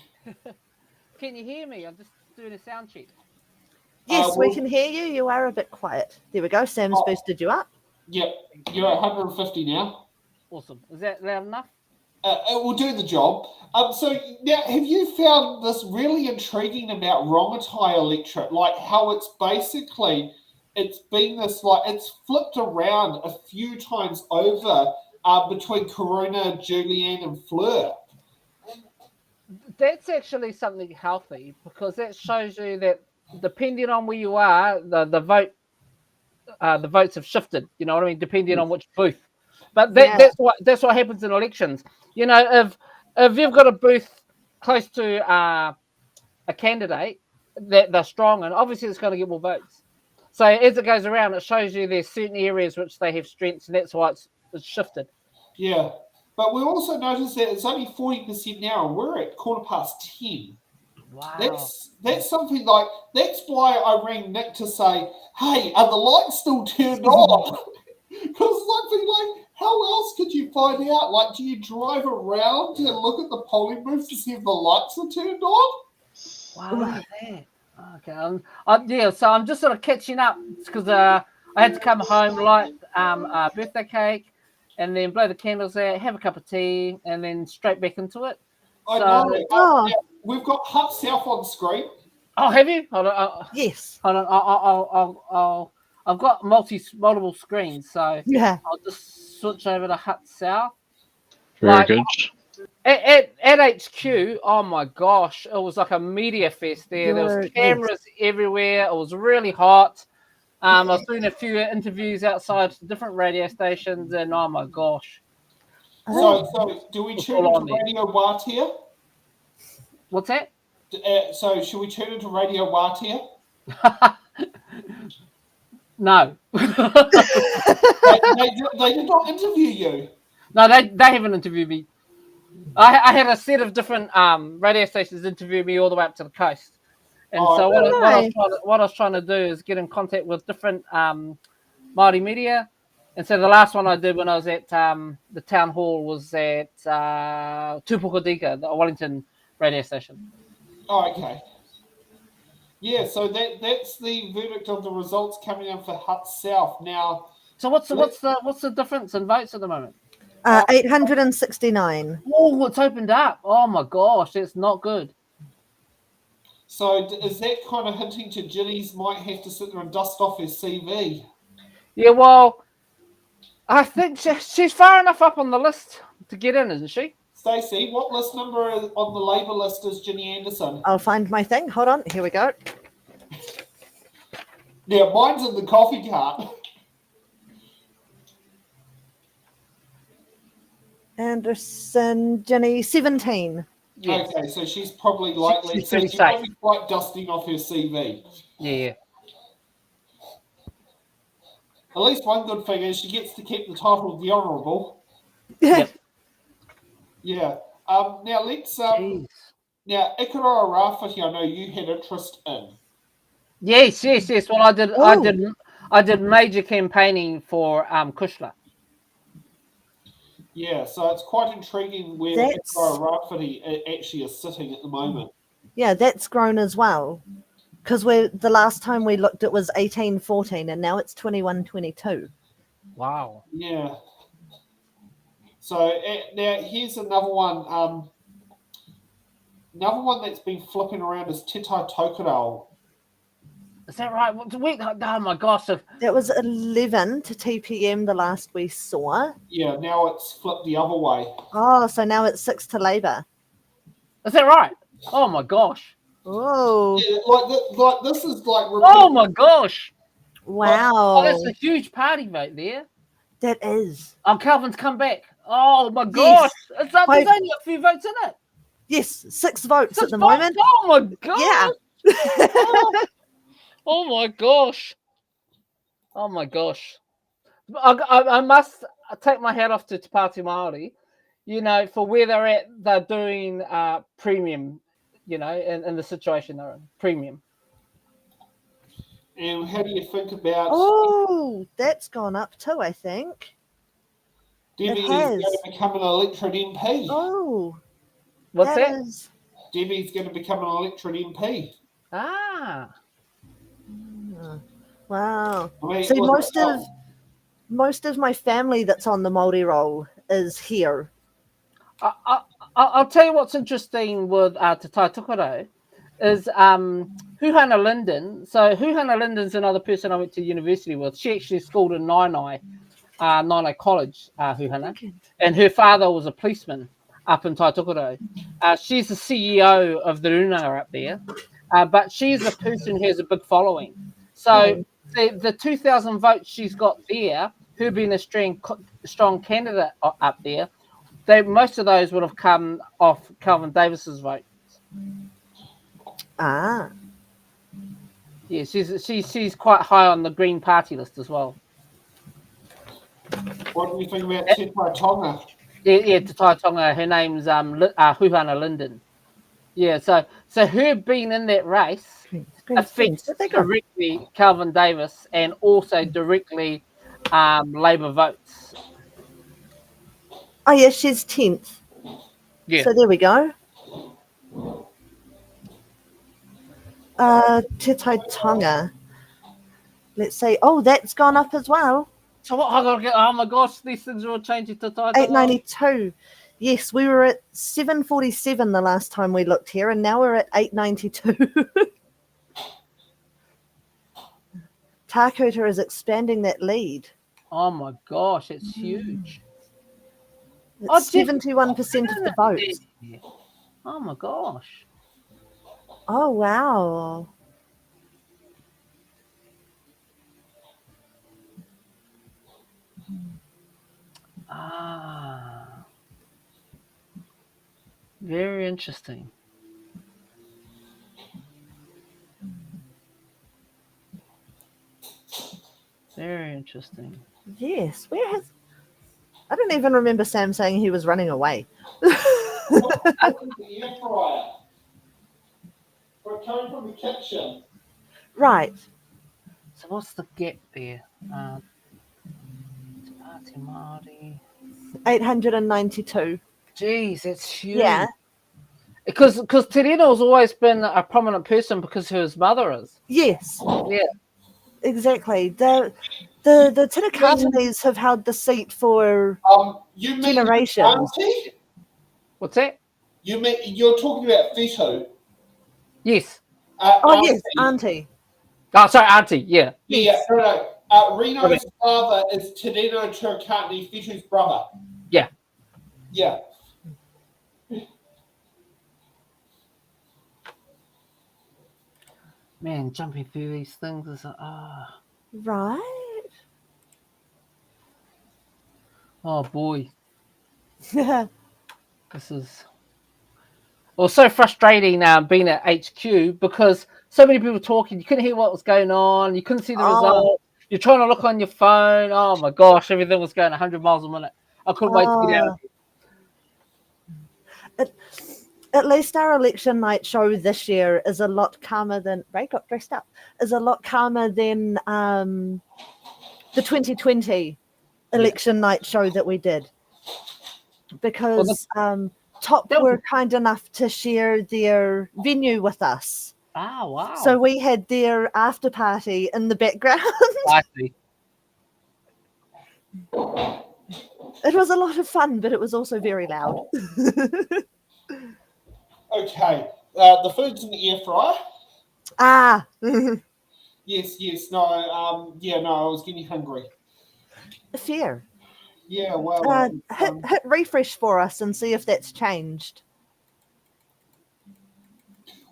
Can you hear me? I'm just doing a sound check. Yes, we can hear you. You are a bit quiet. There we go. Sam's boosted you up. Yep, you're at 150 now. Awesome. Is that loud enough? It will do the job. So now, have you found this really intriguing about Rongotai electorate? Like how it's basically, it's been this, like, it's flipped around a few times over between Corona, Julianne, and Fleur. That's actually something healthy because that shows you that depending on where you are, the votes have shifted. You know what I mean? Depending on which booth. But that's what happens in elections. You know, if you've got a booth close to a candidate that they're strong, and obviously it's going to get more votes. So as it goes around, it shows you there's certain areas which they have strengths, and that's why it's shifted. Yeah. But we also noticed that it's only 40% now, and we're at 10:15. Wow. That's something like, that's why I rang Nick to say, hey, are the lights still turned on? Because like, how else could you find out? Like, do you drive around and look at the polling booths to see if the lights are turned on? Wow, look at that. Okay, yeah. So I'm just sort of catching up because I had to come home, light a birthday cake, and then blow the candles out, have a cup of tea, and then straight back into it. I So, know. Oh. Yeah, we've got Hut South on screen. oh, have you? Hold on. Yes. Hold on. I've got multiple screens, so Yeah. I'll just switch over to Hut South. Very Like, good. At HQ, oh my gosh, it was like a media fest there. There was Good. cameras everywhere. It was really hot. I was doing a few interviews outside different radio stations, and oh my gosh. So do we tune all into on there. Radio Aotearoa? What's that? So should we tune into Radio Aotearoa? No. They did not interview you. No, they haven't interviewed me. I had a set of different radio stations interview me all the way up to the coast. And so what I was trying to do is get in contact with different Māori media. And so the last one I did when I was at the town hall was at Tupukadika, the Wellington radio station. Oh, okay. Yeah, so that's the verdict of the results coming in for Hut South now. So what's the difference in votes at the moment? 869. Oh, it's opened up. Oh my gosh, that's not good. So is that kind of hinting to Ginny's might have to sit there and dust off his CV? Yeah, well, I think she's far enough up on the list to get in, isn't she? Stacey, what list number on the Labour list is Ginny Anderson? I'll find my thing. Hold on. Here we go. Yeah, mine's in the coffee cart. Anderson, Jenny, 17. Yes. Okay, so she's probably likely. She's pretty she's safe. probably quite dusting off her CV. Yeah. At least one good thing is she gets to keep the title of the Honourable. Yep. Yeah. Now let's now Aotearoa Rāwhiti, I know you had interest in. Yes. Well, I did major campaigning for Kushla. Yeah, so it's quite intriguing where Aotearoa Rāwhiti actually is sitting at the moment. Yeah, that's grown as well. Because the last time we looked, it was 1814, and now it's 2122. Wow. Yeah. So now here's another one. Another one that's been flipping around is Te Tai Tokerau. Is that right? Oh my gosh. That was 11 to 2 p.m. the last we saw. Yeah, now it's flipped the other way. Oh, so now it's 6 to Labour. Is that right? Oh my gosh. Oh. Yeah, like this is like. Oh my gosh. Wow. Oh, that's a huge party vote there. That is. Oh, Calvin's come back. Oh my gosh. There's only a few votes in it. Yes, 6 votes at the moment. Oh my gosh. Yeah. Oh my gosh. Oh my gosh. I must take my hat off to Te Pāti Māori, for where they're at. They're doing premium, in the situation they're in. Premium. And how do you think about... Oh, that's gone up too, I think. Debbie is going to become an electorate MP. Oh. What's that? Debbie's going to become an electorate MP. Ah. Wow. I mean, See, most of my family that's on the Māori roll is here. I'll tell you what's interesting with Te Tai Tokerau is Huhana Linden. So Huhana Linden's another person I went to university with. She actually schooled in Nainai College, Huhana. And her father was a policeman up in Tai Tokerau. She's the CEO of the Runanga up there. But she's a person who has a big following. So the 2,000 votes she's got there, her being a strong candidate up there, most of those would have come off Calvin Davis's vote. Ah. Yeah, she's quite high on the Green Party list as well. What do you think about Te Tai Tonga? Yeah, Te Tai Tonga. Her name's Huhana Linden. Yeah, so her being in that race affects Where'd they go? directly Calvin Davis and also directly Labour votes. Oh yeah, she's 10th. Yeah. So there we go. Te Tai Tonga. Let's see. Oh, that's gone up as well. So what? I gotta get. Oh my gosh, these things are all changing to Tai Tonga. 892. Yes, we were at 747 the last time we looked here, and now we're at 892. Takuta is expanding that lead. Oh my gosh, it's huge. It's 71% of the votes. Oh my gosh. Oh wow. Ah, very interesting. Very interesting. Yes, where has I don't even remember Sam saying he was running away. The air fryer. We're coming from the kitchen. Right. So what's the gap there? Party Māori. 892. Jeez, it's huge. Yeah. Because Te Reno's always been a prominent person because who his mother is. Yes. Yeah. Exactly. The Tinakatanese have held the seat for You mean generations. Auntie? What's that? You're talking about Fito. Yes. Yes, Auntie. Oh, sorry, Auntie. Yeah. Yeah, no. Reno's father is Te Reno Turakatani, Fito's brother. Yeah. Yeah. Man, jumping through these things is Right. oh boy. Yeah. This is so frustrating being at HQ because so many people talking, you couldn't hear what was going on, you couldn't see the results, you're trying to look on your phone. Oh my gosh, everything was going 100 miles a minute. I couldn't wait to get out of here. At least our election night show this year is a lot calmer than Ray got dressed up. Is a lot calmer than the 2020 election night show that we did, because Top were kind enough to share their venue with us. Oh wow! So we had their after party in the background. I see. It was a lot of fun, but it was also very loud. Okay. The food's in the air fryer. Ah. Yes. No. I was getting hungry. Fair. Yeah. Well. Hit refresh for us and see if that's changed.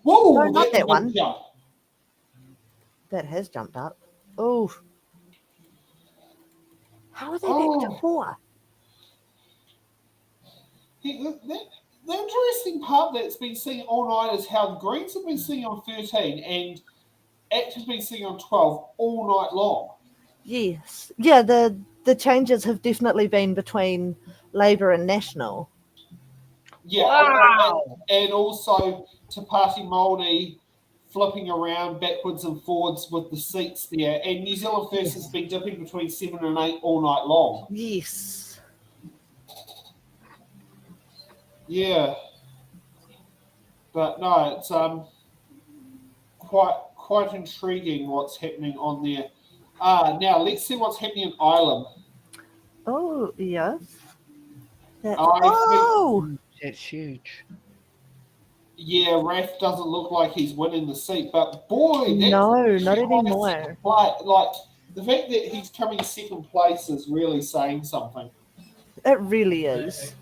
Whoa! No, not that one. Jump. That has jumped up. Oh. How are they back to 4? The interesting part that's been seen all night is how the Greens have been sitting on 13 and ACT has been sitting on 12 all night long. Yes. Yeah, the changes have definitely been between Labour and National. Yeah. Wow. And also to Party Māori flipping around backwards and forwards with the seats there. And New Zealand First has been dipping between 7 and 8 all night long. Yes. Yeah. But no, it's quite intriguing what's happening on there. Now let's see what's happening in Ireland. Oh yes. That's huge. Yeah, Raf doesn't look like he's winning the seat, but boy, no, not anymore. Like the fact that he's coming second place is really saying something. It really is.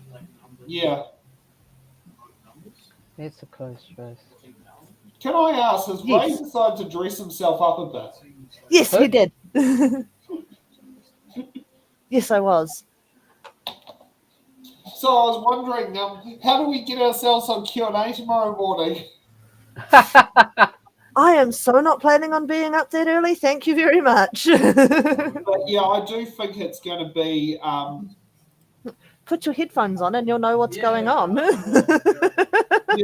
Yeah. It's a close race. Can I ask, has Ray decided to dress himself up a bit? Yes, he did. Yes, I was. So I was wondering, how do we get ourselves on Q&A tomorrow morning? I am so not planning on being up that early. Thank you very much. But yeah, I do think it's going to be. Put your headphones on and you'll know what's going on. Yeah,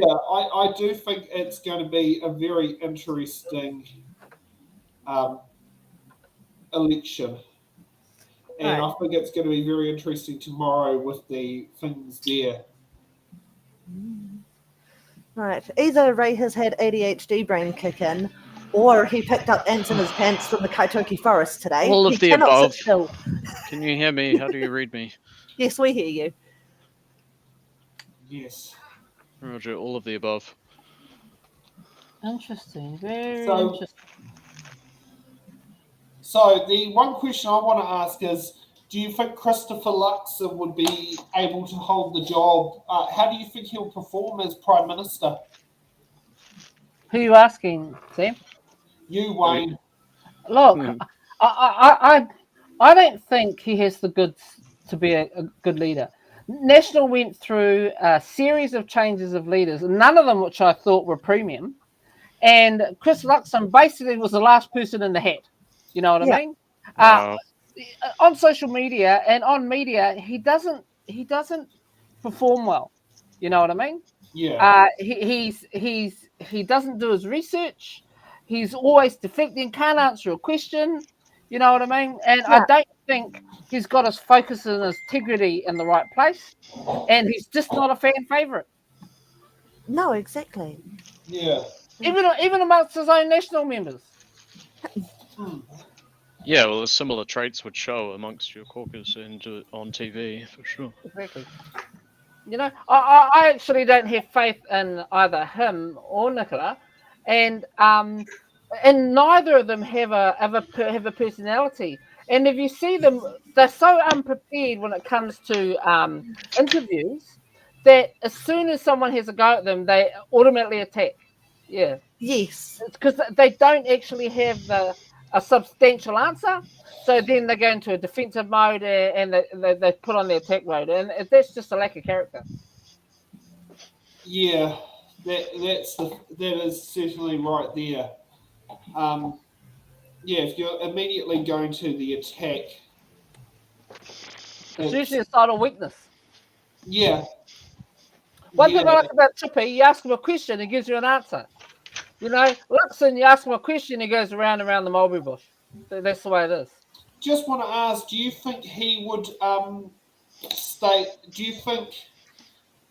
I do think it's going to be a very interesting election. And Right. I think it's going to be very interesting tomorrow with the things there. Right. Either Ray has had ADHD brain kick in, or he picked up ants in his pants from the Kaitoki forest today. All of He the cannot above. sit still. Can you hear me? How do you read me? Yes, we hear you. Yes. Roger, all of the above. Interesting. Very So- interesting. So the one question I want to ask is, do you think Christopher Luxon would be able to hold the job? How do you think he'll perform as Prime Minister? Who are you asking, Sam? You, Wayne. Look, Hmm. I don't think he has the goods to be a good leader. National went through a series of changes of leaders, none of them which I thought were premium. And Chris Luxon basically was the last person in the hat. You know what Yeah. I mean? Wow. On social media and on media, he doesn't perform well. You know what I mean? Yeah. He doesn't do his research. He's always deflecting, can't answer a question. You know what I mean? And I Yeah. don't think he's got his focus and his integrity in the right place. And he's just not a fan favorite, No, exactly. Yeah. even amongst his own national members. Yeah, well, the similar traits would show amongst your caucus and on TV for sure. Exactly. You know, I actually don't have faith in either him or Nicola, and neither of them have a personality. And if you see them, they're so unprepared when it comes to interviews that as soon as someone has a go at them, they automatically attack. Yeah, Yes. it's because they don't actually have a substantial answer. So then they go into a defensive mode and they put on the attack mode, and that's just a lack of character. Yeah. That is certainly right there. Yeah, if you're immediately going to the attack, It's usually a sign of weakness. yeah. One thing I Yeah. like about Chippy, you ask him a question, he gives you an answer. You know, Luxon, you ask him a question, he goes around and around the mulberry bush. That's the way it is. Just want to ask, do you think he would do you think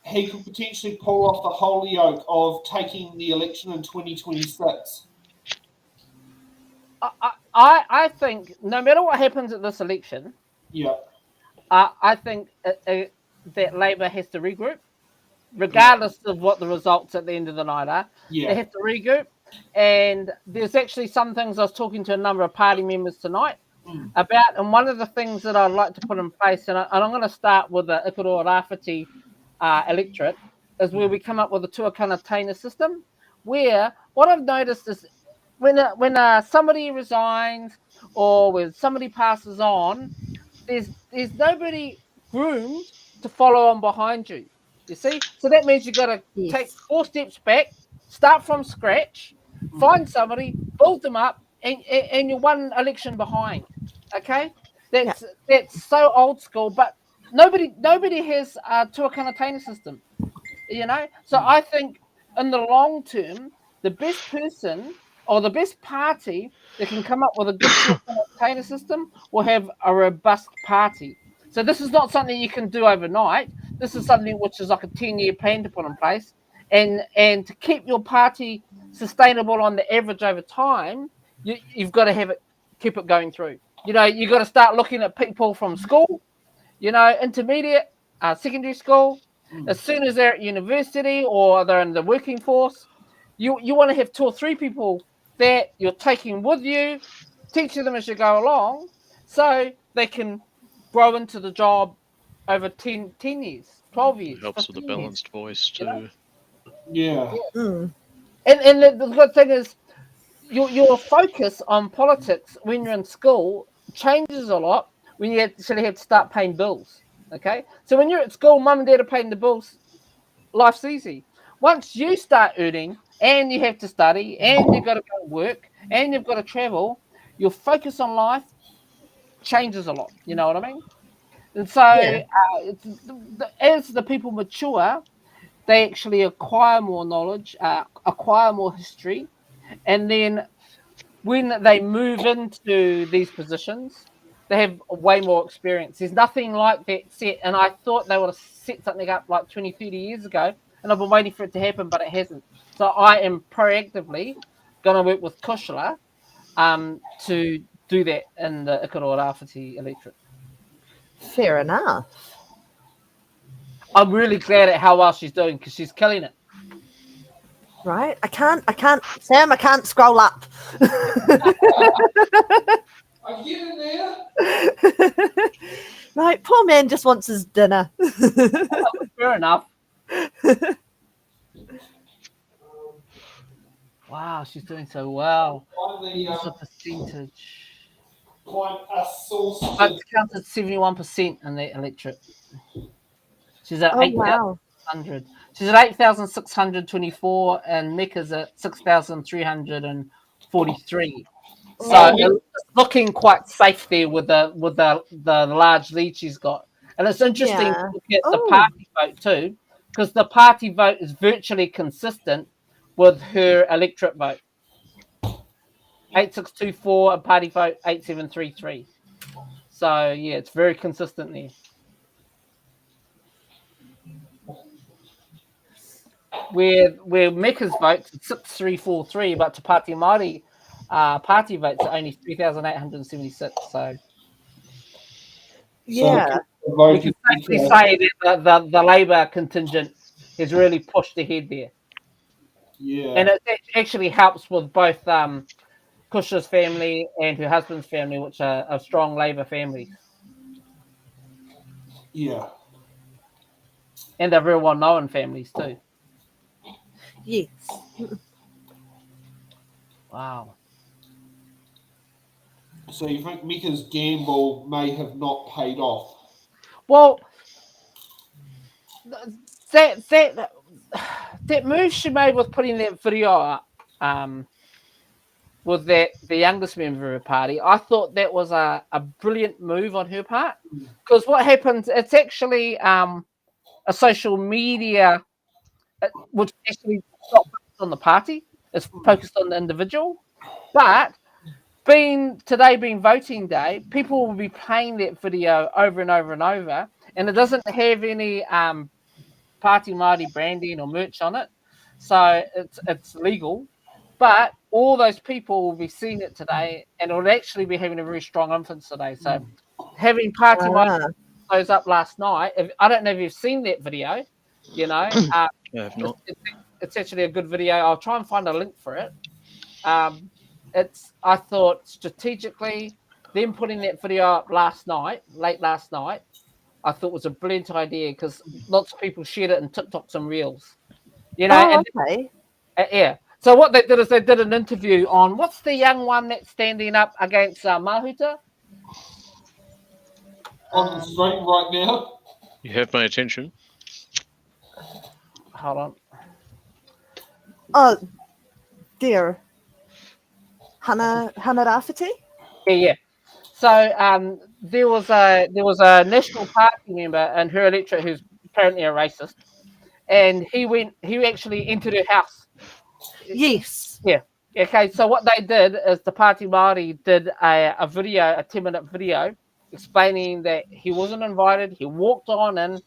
he could potentially pull off the Holyoke of taking the election in 2026? I think no matter what happens at this election, Yeah. I think that Labor has to regroup, regardless of what the results at the end of the night are. Yeah. They have to regroup. And there's actually some things I was talking to a number of party members tonight about, and one of the things that I'd like to put in place, and I'm going to start with the Aotearoa Rāwhiti electorate, is where we come up with a tuakana taina system, where what I've noticed is when somebody resigns or when somebody passes on, there's nobody groomed to follow on behind you. You see? So that means you've got to take 4 steps back, start from scratch, find somebody, build them up, and you're one election behind. Okay? That's so old school, but nobody has a tuakana taina system. You know? So I think in the long term, the best person or the best party that can come up with a good tuakana system will have a robust party. So this is not something you can do overnight. This is something which is like a 10-year plan to put in place. And to keep your party sustainable on the average over time, you've got to keep it going through. You know, you've got to start looking at people from school, you know, intermediate, secondary school. As soon as they're at university or they're in the working force, you want to have 2 or 3 people that you're taking with you, teaching them as you go along, so they can grow into the job over 10 years, 12 years. It helps with a balanced voice too. Yeah. Mm. And the good thing is your focus on politics when you're in school changes a lot when you actually have to start paying bills. Okay? So when you're at school, mum and dad are paying the bills, life's easy. Once you start earning and you have to study, and you've got to go to work, and you've got to travel, your focus on life changes a lot. You know what I mean? And so, Yeah. as the people mature, they actually acquire more knowledge, acquire more history, and then when they move into these positions, they have way more experience. There's nothing like that set, and I thought they would have set something up like 20, 30 years ago, and I've been waiting for it to happen, but it hasn't. So I am proactively going to work with Kushla to do that in the Aotearoa Rāwhiti electorate. Fair enough. I'm really glad at how well she's doing because she's killing it. Right? I can't, Sam, I can't scroll up. I'm getting there. Right, poor man just wants his dinner. Fair enough. Wow, she's doing so well. Finally, What's the percentage? quite a source. Votes counted 71% in the electorate. She's at Oh, wow. 8,600. She's at 8,624, and Mick is at 6,343. So it's looking quite safe there with the large lead she's got. And it's interesting to look at the party vote too, because the party vote is virtually consistent with her electorate vote. 8624, and party vote 8733. So yeah, it's very consistent there. Where Mecca's votes 6343, but to Party Māori party votes are only 3,876. So Yeah. we can safely say that the Labour contingent has really pushed ahead there. Yeah. And it actually helps with both Kusha's family and her husband's family, which are strong Labour families. Yeah. And they're very well known families too. Yes. Wow. So you think Mika's gamble may have not paid off? Well, that move she made with putting that video up, with the youngest member of her party, I thought that was a brilliant move on her part. Because what happens, it's actually a social media, which actually not focused on the party, it's focused on the individual. But being voting day, people will be playing that video over and over and over, and it doesn't have any Party Māori branding or merch on it, so it's legal. But all those people will be seeing it today, and it will actually be having a very strong influence today. So having Party Māori those up last night, I don't know if you've seen that video, you know. I have not. It's actually a good video. I'll try and find a link for it. I thought strategically, them putting that video up late last night, I thought was a brilliant idea because lots of people shared it in TikToks and Reels. You know, okay. Yeah. So what they did is they did an interview on what's the young one that's standing up against Mahuta? On the screen right now. You have my attention. Hold on. Oh, dear. Hana Rāwhiti? Yeah. So there was a National Party member in her electorate who's apparently a racist, and he actually entered her house. Yes. Yeah. Okay. So what they did is the Party Māori did a video, a 10-minute video, explaining that he wasn't invited. He walked on in,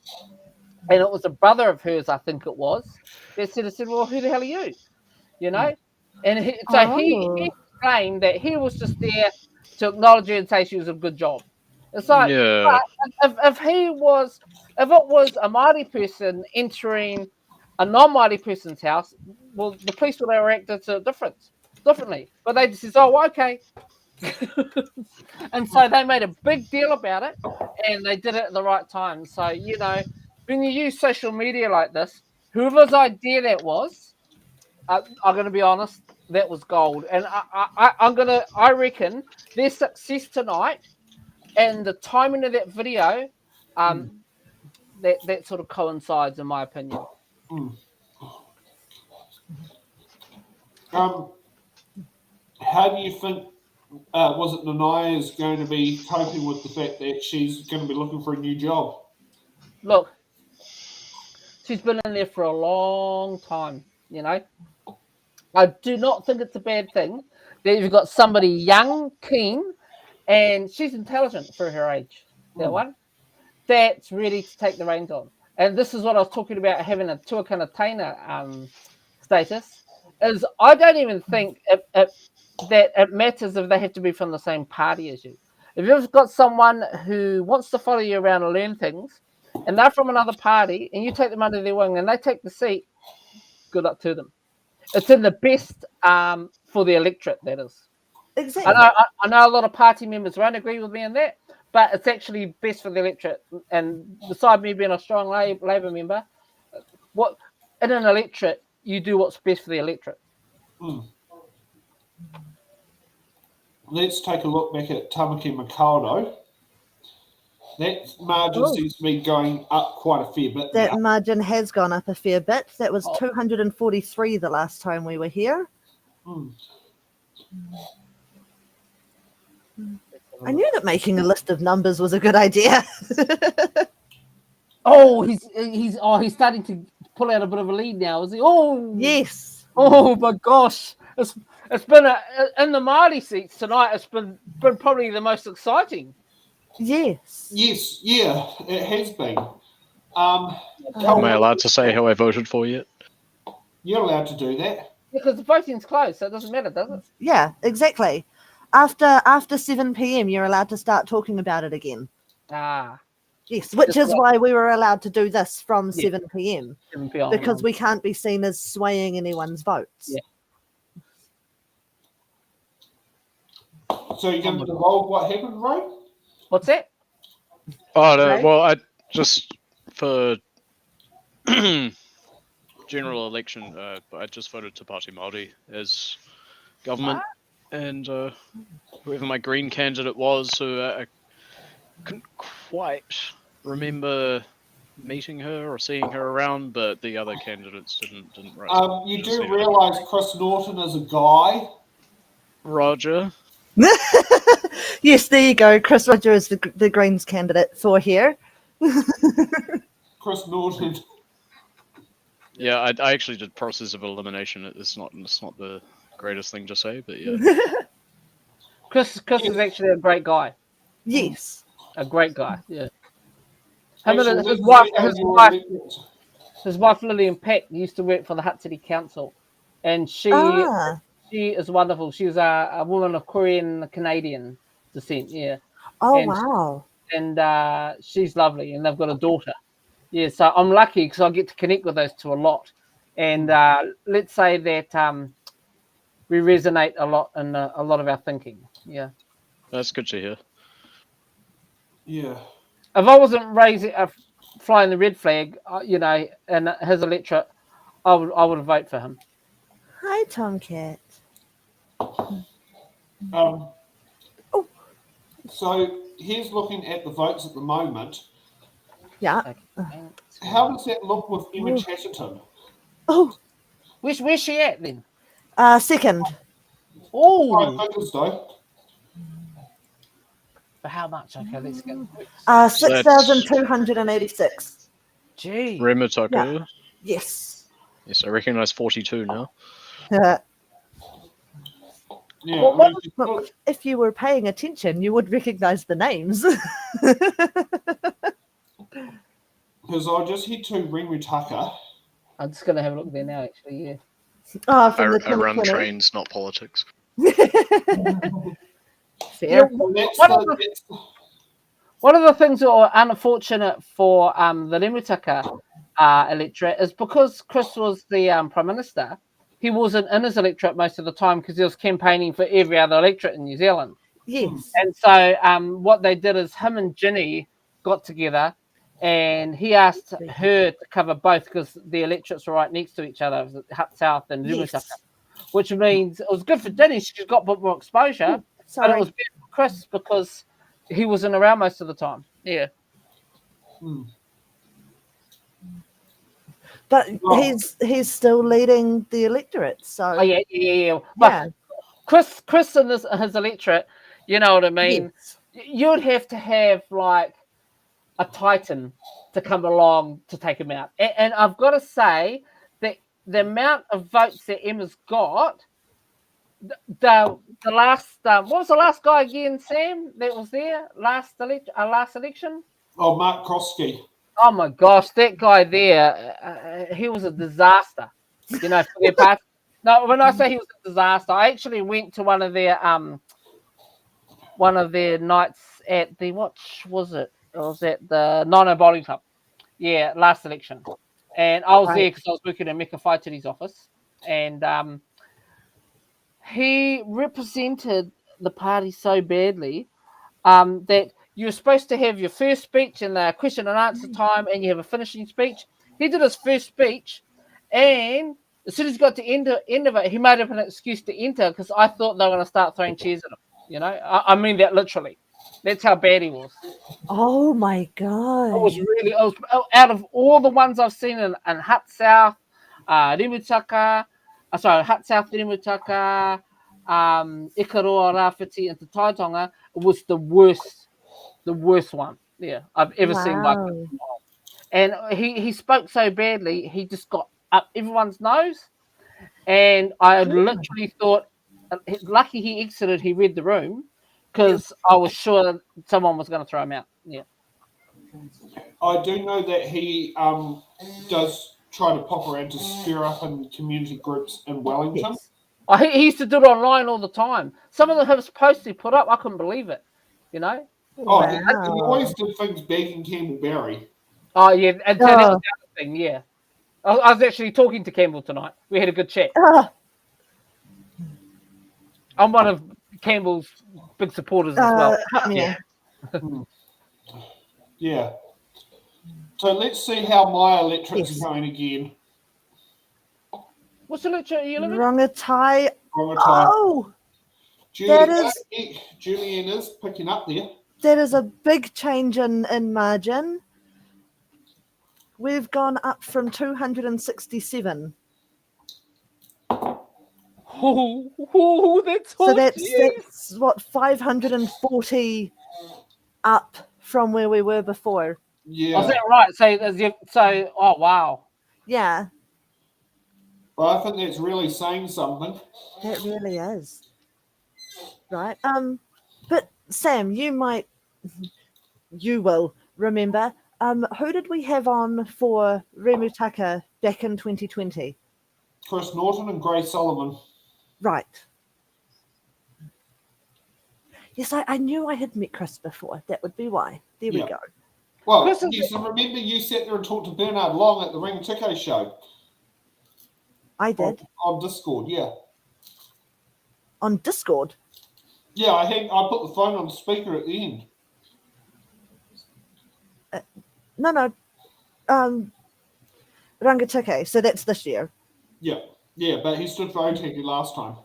and it was a brother of hers, I think it was, that said, "Well, who the hell are you?" You know, and he explained that he was just there to acknowledge her and say she was a good job. It's like, Yeah. if it was a Māori person entering a non-Māori person's house, well, the police would have reacted to it differently. But they just said, "Oh, okay." And so they made a big deal about it, and they did it at the right time. So, you know, when you use social media like this, whoever's idea that was, I'm going to be honest, that was gold. And I reckon their success tonight and the timing of that video, that sort of coincides, in my opinion. How do you think, was it Nanai is going to be coping with the fact that she's going to be looking for a new job? Look, she's been in there for a long time, you know. I do not think it's a bad thing that you've got somebody young, keen, and she's intelligent for her age. That one. That's ready to take the reins on. And this is what I was talking about, having a tuakana taina status, is I don't even think that it matters if they have to be from the same party as you. If you've got someone who wants to follow you around and learn things, and they're from another party, and you take them under their wing, and they take the seat, good luck to them. It's in the best for the electorate, that is. Exactly. I know a lot of party members won't agree with me on that, but it's actually best for the electorate. And beside me being a strong Labour member, in an electorate, you do what's best for the electorate. Let's take a look back at Tamaki Makaurau. That margin seems to be going up quite a fair bit. That margin has gone up a fair bit. That was 243 the last time we were here. I knew that making a list of numbers was a good idea. He's starting to pull out a bit of a lead now, is he? Oh yes. Oh my gosh, it's been in the Māori seats tonight. It's been probably the most exciting. Yes. Yes. Yeah, it has been. Am I allowed to say how I voted for yet? You're allowed to do that. Because the voting's closed, so it doesn't matter, does it? Yeah, exactly. After 7 p.m, you're allowed to start talking about it again. Yes, which is why we were allowed to do this from 7 p.m. 7 p.m. Because we can't be seen as swaying anyone's votes. Yeah. So you're going to divulge what happened, right? What's that? Oh, no, well, I just for general election, I just voted Te Pāti Māori as government, and whoever my Green candidate was, who I couldn't quite remember meeting her or seeing her around, but the other candidates didn't you do realise Chris Norton is a guy. Roger. Yes, there you go. Chris Roger is the Greens candidate for here. Chris Norton. Yeah, I actually did process of elimination. It's not the greatest thing to say, but yeah. Chris is actually a great guy. Yes. A great guy, yeah. His wife Lillian Peck used to work for the Hutt City Council, and she is wonderful. She's a woman of Korean Canadian descent, yeah. Oh, and wow. And she's lovely, and they've got a daughter. Yeah, so I'm lucky because I get to connect with those two a lot. And let's say that we resonate a lot in a lot of our thinking. Yeah. That's good to hear. Yeah. If I wasn't flying the red flag, you know, and his electorate, I would vote for him. Hi, Tomcat. So here's looking at the votes at the moment. Yeah. How does that look with Emma Chatterton? Oh. Where's she at then? Second. Oh. I think so. For how much? Okay, let's go. 6,286. Gee. Rematoko. Yeah. Yes. Yes, I recognise 42 now. Yeah. Well, if you were paying attention, you would recognise the names. Because I just hit to Ringutaka. I'm just going to have a look there now, actually, yeah. Oh, I run trains, not politics. Fair. One of the things that are unfortunate for the Rimutaka electorate is because Chris was the Prime Minister, he wasn't in his electorate most of the time because he was campaigning for every other electorate in New Zealand. Yes. And so what they did is him and Ginny got together and he asked her to cover both because the electorates were right next to each other, Hutt South and Rimutaka, which means it was good for Ginny. She got a bit more exposure, but it was better for Chris because he wasn't around most of the time. Yeah. But Oh. he's still leading the electorate. So Oh yeah. But yeah. Chris and his electorate, you know what I mean? Yes. You'd have to have like a titan to come along to take him out. And I've got to say that the amount of votes that Emma's got, the last what was the last guy again, Sam? That was there last election. Oh, Mark Krosky. Oh my gosh, that guy there, he was a disaster. You know, for their party. No, when I say he was a disaster, I actually went to one of their nights at the what was it? It was at the Nino Bowling Club. Yeah, last election, and I was there because I was working in Mecca Faitiri's office, and he represented the party so badly that you're supposed to have your first speech and the question and answer time, and you have a finishing speech. He did his first speech, and as soon as he got to end of it, he made up an excuse to enter because I thought they were going to start throwing chairs at him. You know, I mean that literally. That's how bad he was. Oh my It god. was really out of all the ones I've seen in Hut South, Rimutaka, Hut South, Rimutaka, Ikaroa, Rāwhiti, and Te Taitonga, it was the worst one, yeah, I've ever seen. Like, Wow. and he spoke so badly, he just got up everyone's nose, and I literally thought, lucky he exited, he read the room, because I was sure someone was going to throw him out. Yeah. I do know that he does try to pop around to stir up in community groups in Wellington. Yes. Oh, he used to do it online all the time. Some of the his posts he put up, I couldn't believe it. You know? Oh, he Wow. always did things big in Campbellberry. Oh yeah, and so that was the other thing. Yeah, I was actually talking to Campbell tonight. We had a good chat. I'm one of Campbell's big supporters as well. Yeah. Yeah. So let's see how my electorate's Yes. going again. What's the electorate you live in? Rongatai. Rongatai. Oh, that is Julian is picking up there. that is a big change in margin. We've gone up from 267. Oh, that's So all. that's what 540 up from where we were before. Yeah. Oh, is that right? So, oh wow. Yeah, Well, I think that's really saying something. that really is. Right. But Sam, you will remember. Who did we have on for Remutaka back in 2020? Chris Norton and Grace Solomon. Right. Yes, I knew I had met Chris before. That would be why. There we Yeah. go. Well, Chris is- yes, and remember you sat there and talked to Bernard Long at the Ringtiko show I did. on Discord, yeah. On Discord. Yeah, I put the phone on speaker at the end. No. Rangatike. So that's this year. Yeah, but he stood for Aotearoa last time.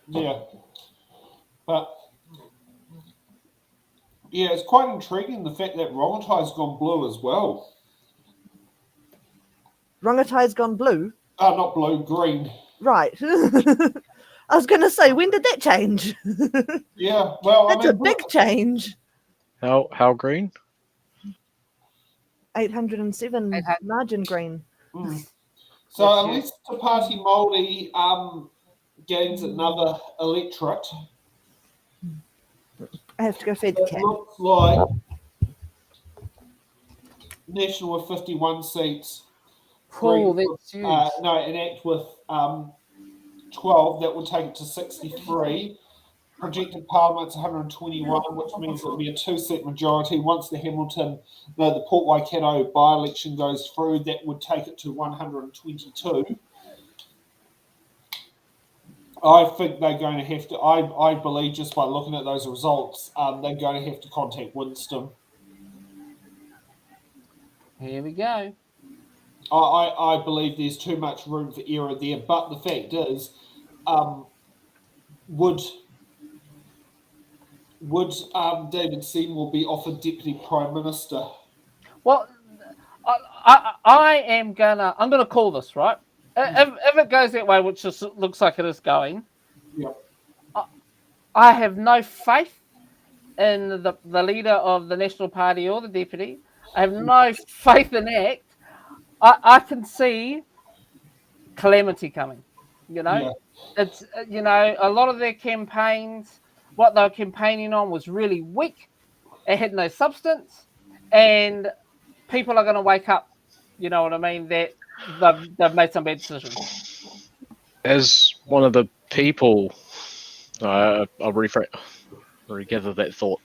Yeah. But yeah, it's quite intriguing the fact that Rongatai's gone blue as well. Rangatai's gone blue. Not blue, green. Right. I was going to say, when did that change? Yeah, well, That's a big change. How green? 807 margin green. So unless the party Māori gains another electorate, I have to go feed the it cat. looks like National with 51 seats. Oh, Green that's huge. an act with 12, that would take it to 63. Projected Parliament's 121, which means it'll be a 2-seat majority. Once the the Port Waikato by-election goes through, that would take it to 122. I think they're going to have to, I believe just by looking at those results, they're going to have to contact Winston. Here we go. I believe there's too much room for error there, but the fact is, would David Seymour be offered Deputy Prime Minister? Well, I'm gonna call this, right. If it goes that way, which just looks like it is going, Yeah. I have no faith in the leader of the National Party or the deputy. I have no faith in ACT. I can see calamity coming. Yeah. It's a lot of their campaigns, what they were campaigning on was really weak. It had no substance, and people are going to wake up. You know what I mean? That they've made some bad decisions. As one of the people, I'll regather that thought.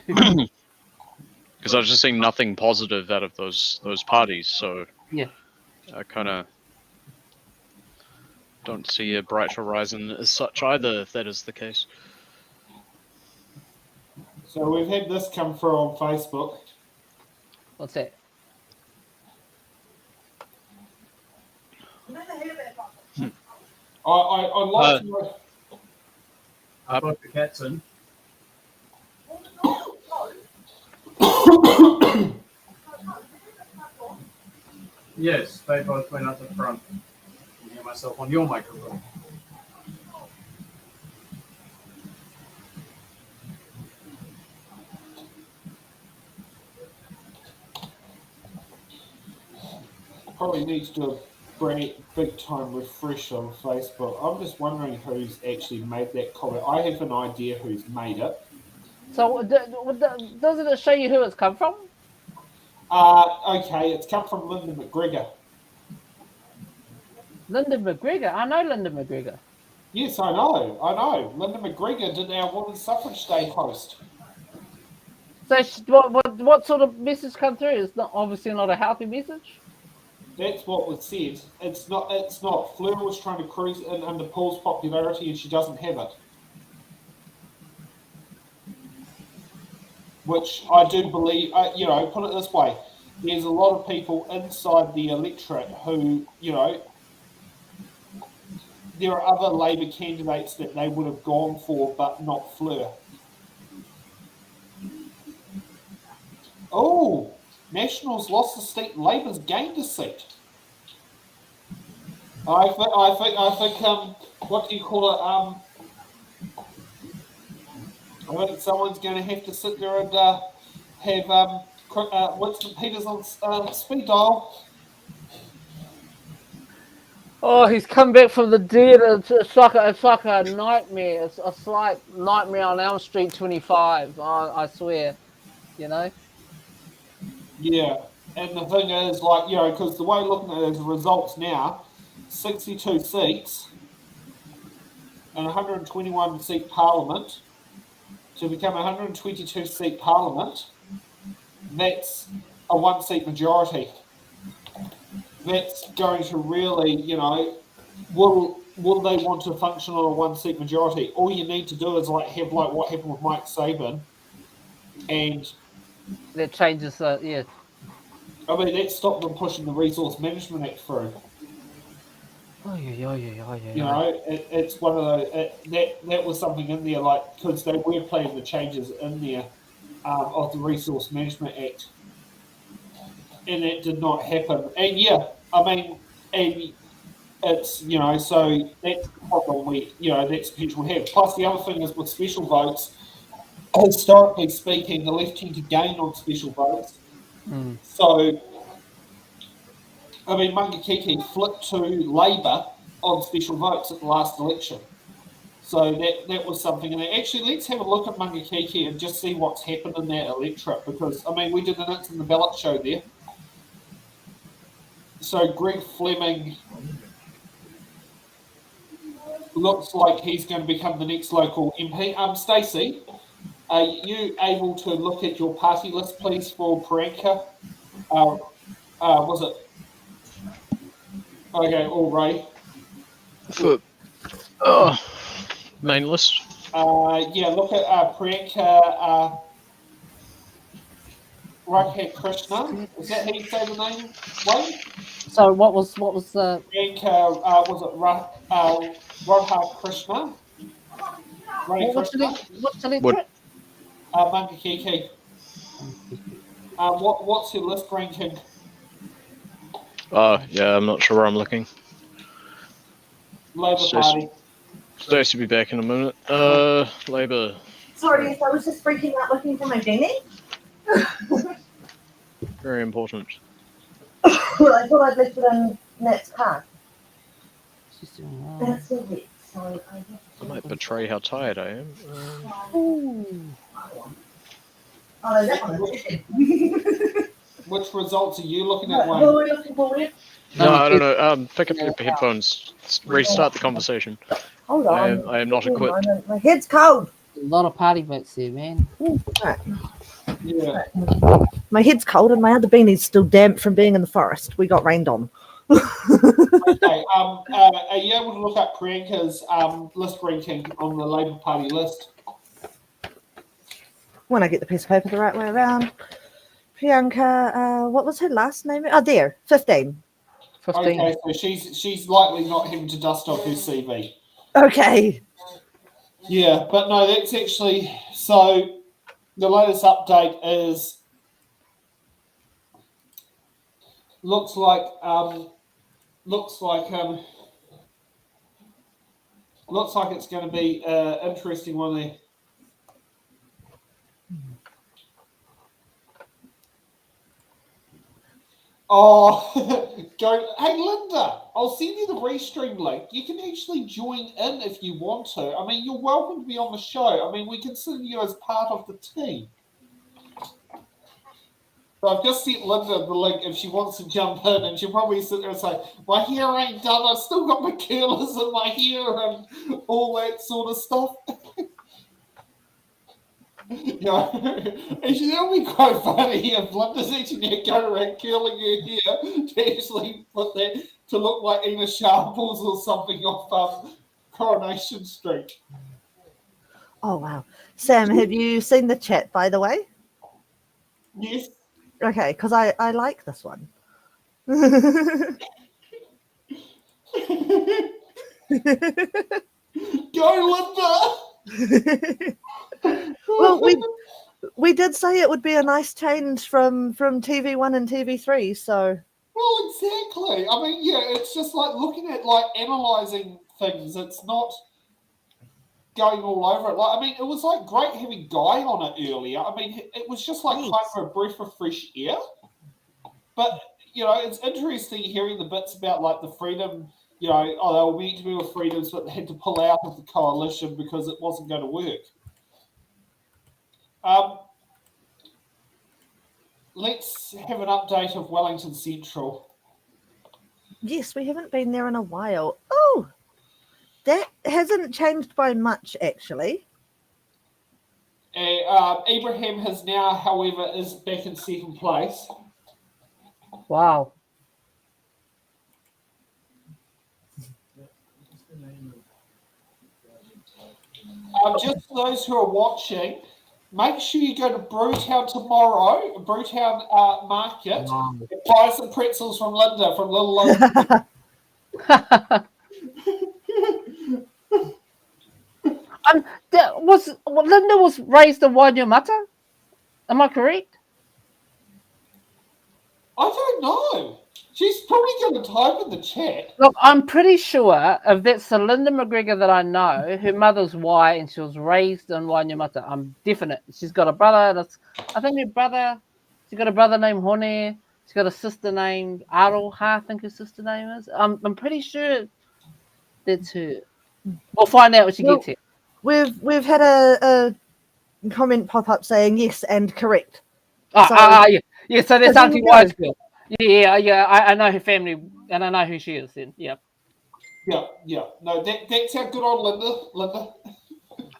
Because I've just seen nothing positive out of those parties, so Yeah. I kind of don't see a bright horizon as such either, if that is the case. So we've had this come through on Facebook. What's that? I'd like to know. I brought the cats in. Yes, they both went up the front. I can hear myself on your microphone. Probably needs to bring big time refresh on Facebook. I'm just wondering who's actually made that comment. I have an idea who's made it. So doesn't it show you who it's come from? Okay, it's come from Linda McGregor. Linda McGregor. I know Linda McGregor. Yes, I know. Linda McGregor did our Women's Suffrage Day post. So what sort of message come through? It's not obviously not a healthy message. That's what was said. It's not. Fleur was trying to cruise in under Paul's popularity, and she doesn't have it. Which I do believe. Put it this way: there's a lot of people inside the electorate who, there are other Labor candidates that they would have gone for, but not Fleur. Oh, Nationals lost a seat. Labor's gained a seat. I think. What do you call it? I think someone's going to have to sit there and have Winston Peters on speed dial. Oh, he's come back from the dead. It's like a nightmare. It's a slight nightmare on Elm Street 25. I swear, Yeah, and the thing is, because the way looking at it is the results now, 62 seats and 121 seat parliament to become a 122 seat parliament. That's a 1 seat majority. That's going to really, will they want to function on a 1 seat majority? All you need to do is have what happened with Mike Sabin, and that changes. Yeah. I mean, that stopped them pushing the Resource Management Act through. Oh yeah. It's one of those. That was something in there, because they were playing the changes in there of the Resource Management Act, and that did not happen. And it's so that's the problem that's potential we have. Plus, the other thing is with special votes. Historically speaking, the left tend to gain on special votes. Mm. So, Mangakiki flipped to Labor on special votes at the last election. So that was something. And actually, let's have a look at Mangakiki and just see what's happened in that electorate. Because, we did an It's in the Ballot show there. So Greg Fleming looks like he's going to become the next local MP. Stacey, are you able to look at your party list, please, for Priyanka? Was it? Okay, all right. For main list? Look at Priyanka Krishna. Is that how you say the name? Wayne? So what was Priyanka, was it Radha Krishna? what's the electorate? Mangakiki. What's your list ranking? Yeah, I'm not sure where I'm looking. Labour Stacy- Party. Stacey will be back in a minute. Labour. Sorry, I was just freaking out looking for my beanie. Very important. Well, I thought I'd left it in Nat's car. She's doing well. That's still wet, so I might betray how tired I am. Ooh. Oh, that one. Which results are you looking at, Right, Wayne? what were we looking for? Wayne? No, I don't know. Pick up your headphones. Restart the conversation. Hold on. I am not Give me a equipped. moment. My head's cold. A lot of party votes there, man. Right. Yeah. My head's cold and my other beanie's still damp from being in the forest. We got rained on. Okay. Are you able to look up Priyanka's list ranking on the Labour Party list? When I get the piece of paper the right way around. Priyanka, what was her last name? Oh, there, 15. 15. Okay, so she's likely not having to dust off her CV. Okay. Yeah, but no, that's actually so. The latest update is looks like it's going to be an interesting one there. Oh, go! Hey, Linda, I'll send you the restream link. You can actually join in if you want to. I mean, you're welcome to be on the show. I mean, we consider you as part of the team. So I've just sent Linda the link if she wants to jump in, and she'll probably sit there and say, "My hair ain't done. I've still got my curlers in my hair and all that sort of stuff." Yeah, actually, that would be quite funny if Linda's actually going around curling her hair to actually put that to look like Ina Sharples or something off Coronation Street. Oh, wow. Sam, have you seen the chat, by the way? Yes. Okay, because I like this one. Go, Linda! Well, we did say it would be a nice change from TV1 and TV3, so Well, exactly. I mean, yeah, it's just like looking at like analysing things. It's not going all over it. Like, I mean, it was like great having Guy on it earlier. I mean, it was just like kind of a breath of fresh air. But you know, it's interesting hearing the bits about like the freedom. You know, they were meant to be with freedoms, but they had to pull out of the coalition because it wasn't going to work. Let's have an update of Wellington Central. yes, we haven't been there in a while. Oh, that hasn't changed by much, actually. Abraham has now, however, is back in second place. Wow. Just for those who are watching, make sure you go to Brewtown tomorrow, Brewtown Market, Wow. and buy some pretzels from Linda from Little Low. Linda was raised in Wainuiomata? Am I correct? I don't know. She's probably going to type in the chat. Look, I'm pretty sure if that's the Linda McGregor that I know, her mother's white and she was raised in Wainuiomata. I'm definite. She's got a brother. She's got a brother named Hone. She's got a sister named Aroha, I think her sister name is. I'm pretty sure that's her. We'll find out when she gets here. We've had a comment pop up saying yes and correct. Yeah, so that's Auntie Wise girl. Yeah. I know her family and I know who she is then. Yeah. Yeah. No, that's how good old Linda.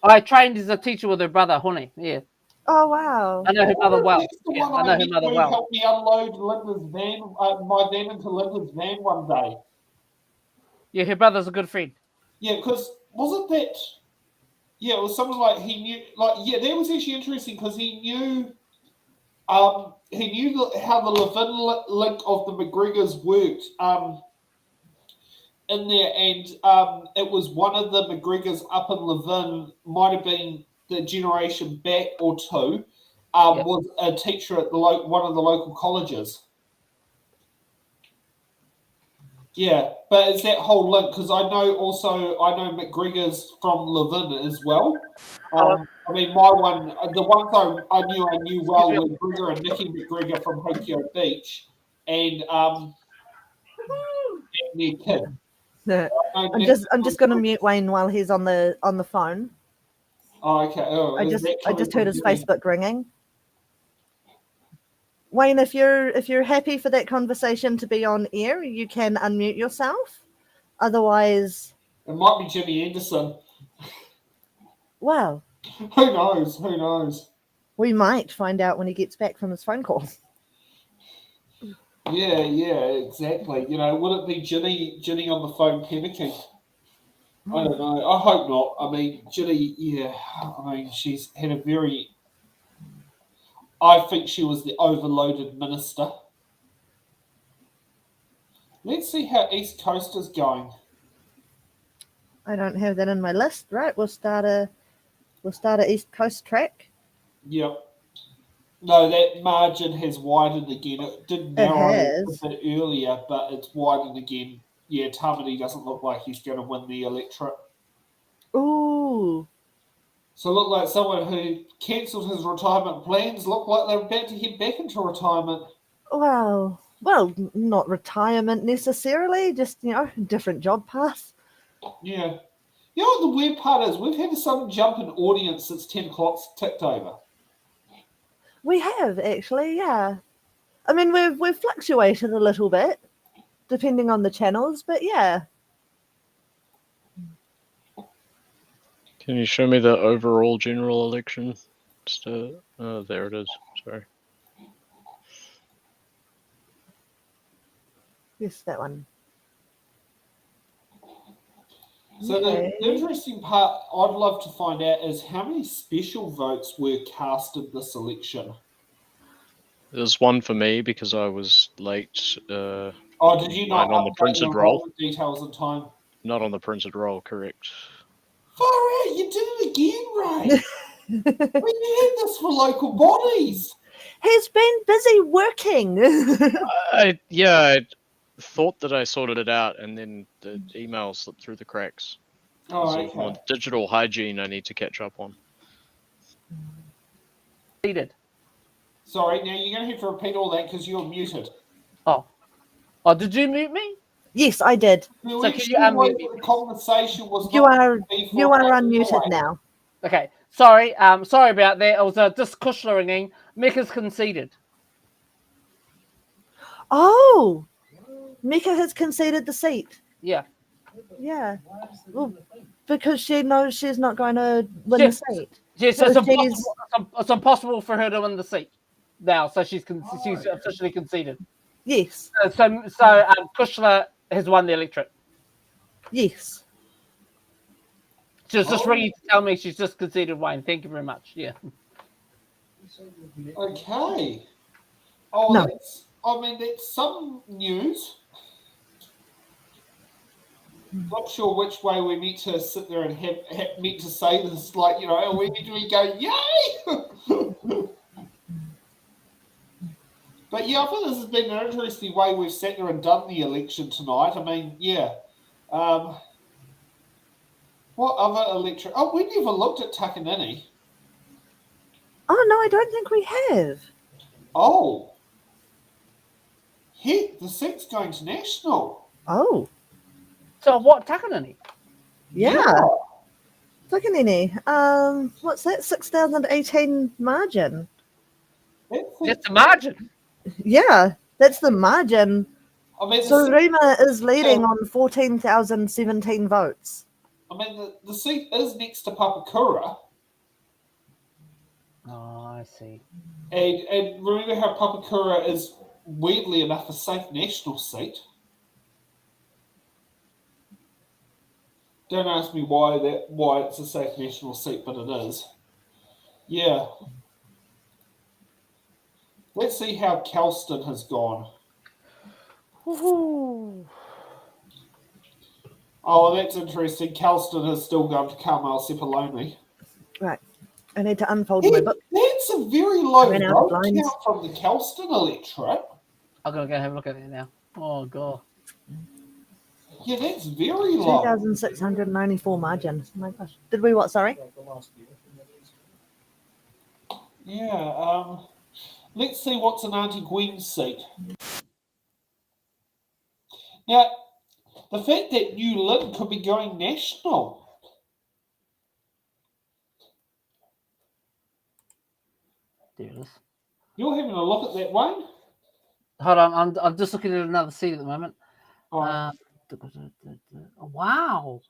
I trained as a teacher with her brother, Hone. Yeah. Oh, wow. I know her mother well. That's the Yeah, one I know her mother well. helped me unload Linda's van, my van into Linda's van one day. Yeah, her brother's a good friend. Yeah, because wasn't that? Yeah, it was something like he knew. Like, yeah, that was actually interesting because he knew. He knew how the Levin link of the McGregors worked. In there, and it was one of the McGregors up in Levin, might have been the generation back or two, was a teacher at one of the local colleges. Yeah, but it's that whole link because I know McGregor's from Levin as well. I mean, my one, the ones I knew well were Gregor and Nicky McGregor from Tokyo Beach, and their kid. No, I know I'm Nicky just going to mute Wayne while he's on the phone. Oh, okay. Oh, I is that just coming heard from his you? Facebook ringing. Wayne, if you're happy for that conversation to be on air, you can unmute yourself. Otherwise, It might be Jimmy Anderson. well, Who knows? Who knows? we might find out when he gets back from his phone call. Yeah, exactly. You know, would it be Ginny on the phone panicking? I don't know. I hope not. I mean, Ginny, yeah. I mean, she's had a very. I think she was the overloaded minister. Let's see how East Coast is going. I don't have that in my list. Right, we'll start a East Coast track. Yep. No, that margin has widened again. It did narrow has. a bit earlier, but it's widened again. Yeah, Tamati doesn't look like he's going to win the electorate. Ooh. So look like someone who cancelled his retirement plans look like they're about to head back into retirement. Well, not retirement necessarily, just, different job path. Yeah. You know what the weird part is? We've had a sudden jump in audience since 10 o'clock's ticked over. We have, actually, yeah. I mean, we've fluctuated a little bit, depending on the channels, but yeah. Can you show me the overall general election? There it is. Sorry. Yes, that one. So the interesting part I'd love to find out is how many special votes were cast in this election. There's one for me because I was late. Did you not on the printed roll? Details in time. Not on the printed roll, correct. Far out, you did it again, Ray. We need this for local bodies. He's been busy working. I thought that I sorted it out, and then the email slipped through the cracks. Oh, There's more digital hygiene I need to catch up on. Sorry, now you're going to have to repeat all that because you're muted. Oh, did you mute me? Yes, I did. So can you unmute me? The conversation was You are unmuted now. Okay, sorry. Sorry about that. It was just Kushler ringing. Mecca's conceded. Oh, Mecca has conceded the seat. Yeah. Yeah. Well, because she knows she's not going to win the seat. Yes, so it's impossible for her to win the seat now. So she's officially conceded. Yes. So Kushler has won the electorate. Yes. She was just ringing to tell me she's just conceded Wayne. Thank you very much. Yeah. Okay. Oh, no. That's some news. Not sure which way we need to sit there and meant to say this. Like, we need to go, yay! But yeah, I think this has been an interesting way we've sat there and done the election tonight. I mean, yeah. What other election? Oh, we never looked at Takanini. Oh, no, I don't think we have. Oh. Heck, the seat's going to national. Oh. So what, Takanini? Yeah. Takanini. What's that? 6,018 margin. That's the margin. Yeah, that's the margin. I mean, so Rima is leading on 14,017 votes. I mean, the seat is next to Papakura. Oh, I see. And remember how Papakura is, weirdly enough, a safe national seat. Don't ask me why it's a safe national seat, but it is. Yeah. Let's see how Kelston has gone. Woohoo. Oh, that's interesting. Kelston has still gone to Carmel Cepoloni. Right. I need to unfold my book. That's a very low vote count from the Kelston electorate. I'm going to go have a look at it now. Oh, God. Yeah, that's very low. 2,694 margin. Oh my gosh. Did we what? Sorry. Yeah. Let's see what's in Auntie Gwen's seat. Now, the fact that New Lynn could be going national. There it is. You're having a look at that, Wayne? Hold on, I'm just looking at another seat at the moment. Oh, Wow.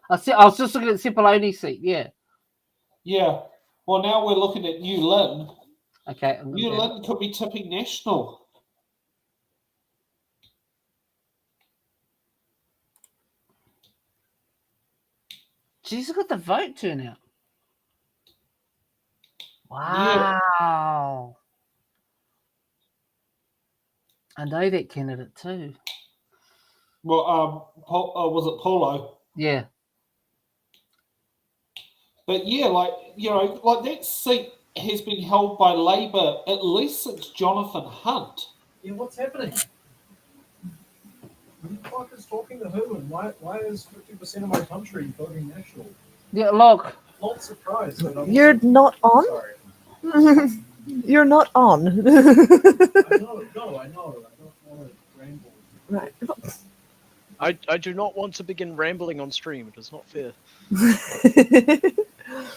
I was just looking at Cipolloni's seat. Yeah. yeah. Well, now we're looking at New Lynn. Okay. New Lynn could be tipping national. Jeez, look at the vote turnout. Wow. I know that candidate too. Well, was it Polo? Yeah. But yeah, like that seat has been held by Labour at least since Jonathan Hunt. Yeah, what's happening? Who the fuck is talking to who, and why is 50% of my country voting national? Yeah, look. Not surprised. But I'm You're not on? sorry. You're not on. I know. I don't want to ramble. Right. I do not want to begin rambling on stream. It is not fair.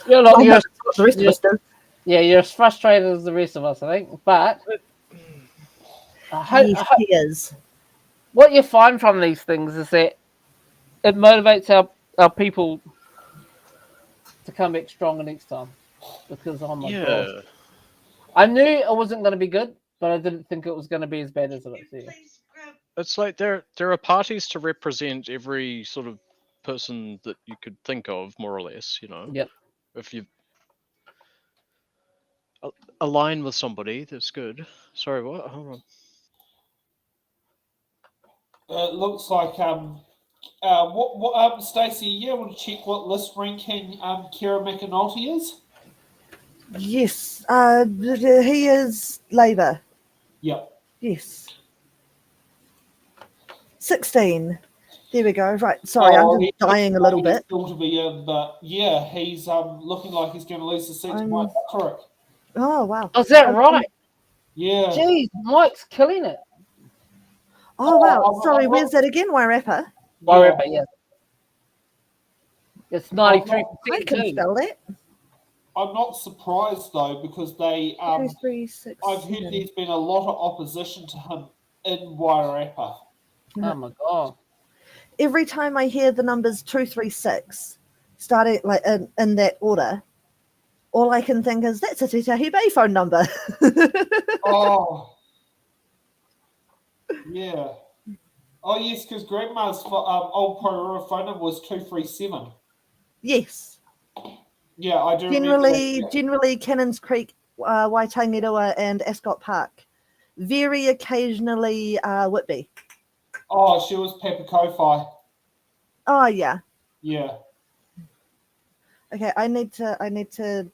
Yeah, look, I know what the rest of us do. Yeah, you're as frustrated as the rest of us, I think. But Yes, he is. what you find from these things is that it motivates our people to come back stronger next time. Because, oh my God. I knew it wasn't going to be good, but I didn't think it was going to be as bad as it is. It's like there are parties to represent every sort of person that you could think of, more or less. You know. Yep. If you align with somebody, that's good. Sorry, what? Hold on. It looks like Stacey, you able to check what list ranking Kira McAnulty is? Yes. He is Labour. Yep. Yes. 16. There we go. Right. Sorry, I'm just dying a little bit. Still to be in, but yeah, he's looking like he's going to lose the seat to Mike Corrick. Oh wow. Oh, is that right? Yeah. Jeez, Mike's killing it. Oh wow. Sorry, where's that again? Wairarapa? Wairarapa, yeah. It's 93%. I can spell that. I'm not surprised though, because they 2, 3, 6, I've heard there's been a lot of opposition to him in Wairarapa. Oh my God. Every time I hear the numbers 236 starting like in that order, all I can think is that's a Te Tahi Bay phone number. Oh. Yeah. Oh yes, because Grandma's old Poirua phone number was 237. Yes. Yeah, I do. Generally, Cannons Creek, Waitangiroa, and Ascot Park. Very occasionally, Whitby. Oh, she was Pepper Kofi. Oh yeah. Yeah. Okay, I need to.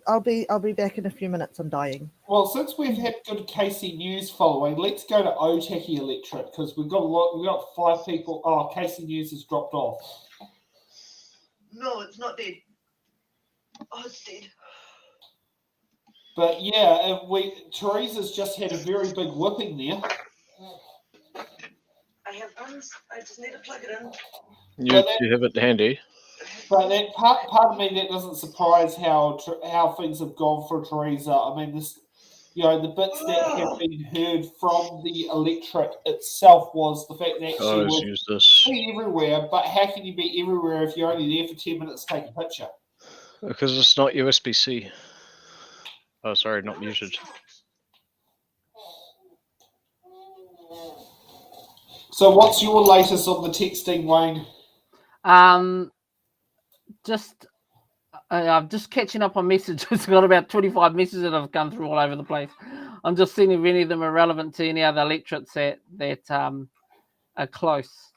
I'll be back in a few minutes. I'm dying. Well, since we've had good KC News following, let's go to Aotearoa electorate because we've got a lot. We've got 5 people. Oh, KC News has dropped off. No, it's not dead. Oh, it's dead. But yeah, Teresa's just had a very big whipping there. I have guns. I just need to plug it in. You have it handy. But that part of me that doesn't surprise how things have gone for Teresa. I mean, this, the bits that have been heard from the electorate itself was the fact that she was being everywhere. But how can you be everywhere if you're only there for 10 minutes to take a picture? Because it's not USB-C. Oh, sorry, not muted. So what's your latest on the texting, Wayne? I'm just catching up on messages. I've got about 25 messages that have come through all over the place. I'm just seeing if any of them are relevant to any other electorates that are close.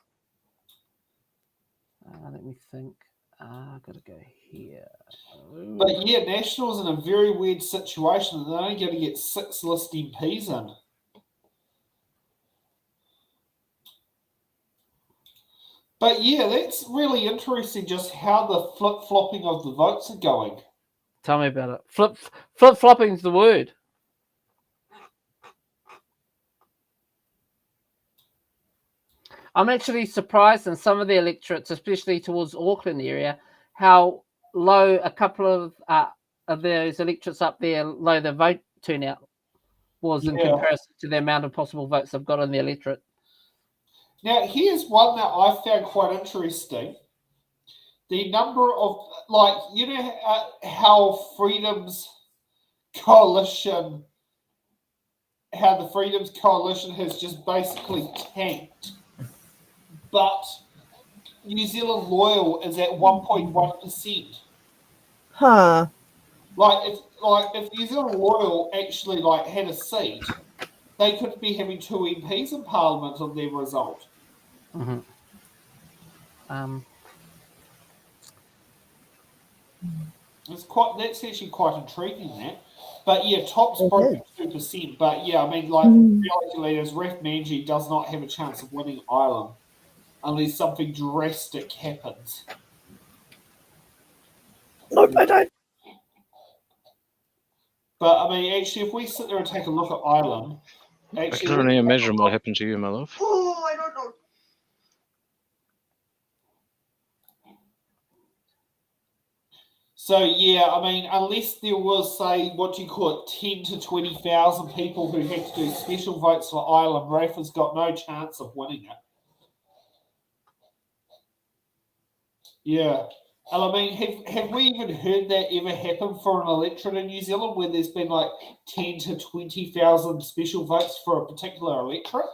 Let me think. I've got to go here. But yeah, National's in a very weird situation. They're only going to get 6 list MPs in. But yeah, that's really interesting. Just how the flip flopping of the votes are going. Tell me about it. Flip flopping's the word. I'm actually surprised in some of the electorates, especially towards Auckland area, how low a couple of those electorates up there, low the vote turnout was in Yeah. comparison to the amount of possible votes they've got in the electorate. Now, here's one that I found quite interesting. The number of, like, you know how Freedom's Coalition, how the Freedoms Coalition has just basically tanked, but New Zealand Loyal is at 1.1%. Huh. If New Zealand Loyal actually had a seat, they could be having 2 MPs in Parliament on their result. Mm-hmm. That's actually quite intriguing, that. But yeah, Top's It broken is. 2%. But yeah, I mean, Mm. reality leaders, Ref Manji does not have a chance of winning Ireland unless something drastic happens. Nope, I don't. But I mean, actually, if we sit there and take a look at Ireland, I can only imagine what happened to you, my love. Oh, I don't know. So yeah, I mean, unless there was, say, 10 to 20,000 people who had to do special votes for Ireland, Raf has got no chance of winning it. Yeah. And I mean, have we even heard that ever happen for an electorate in New Zealand where there's been 10 to 20,000 special votes for a particular electorate?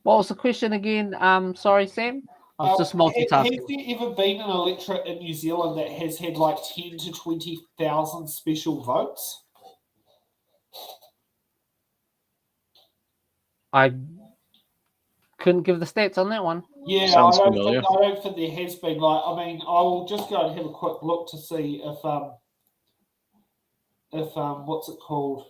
What was the question again? Sorry, Sam. I was just multitasking. Has there ever been an electorate in New Zealand that has had 10 to 20,000 special votes? I couldn't give the stats on that one. Yeah, Sounds I familiar. don't think there has been. I mean, I will just go and have a quick look to see if what's it called?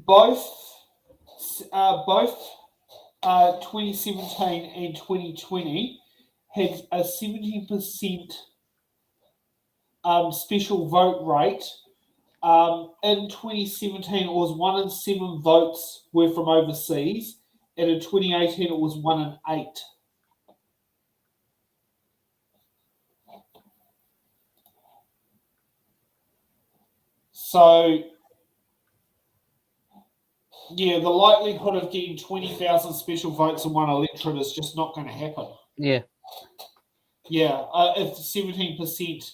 Both 2017 and 2020 had a 70% special vote rate. In 2017, it was 1 in 7 votes were from overseas, and in 2018, it was 1 in 8. So, yeah, the likelihood of getting 20,000 special votes in one electorate is just not going to happen. Yeah. Yeah, if 17%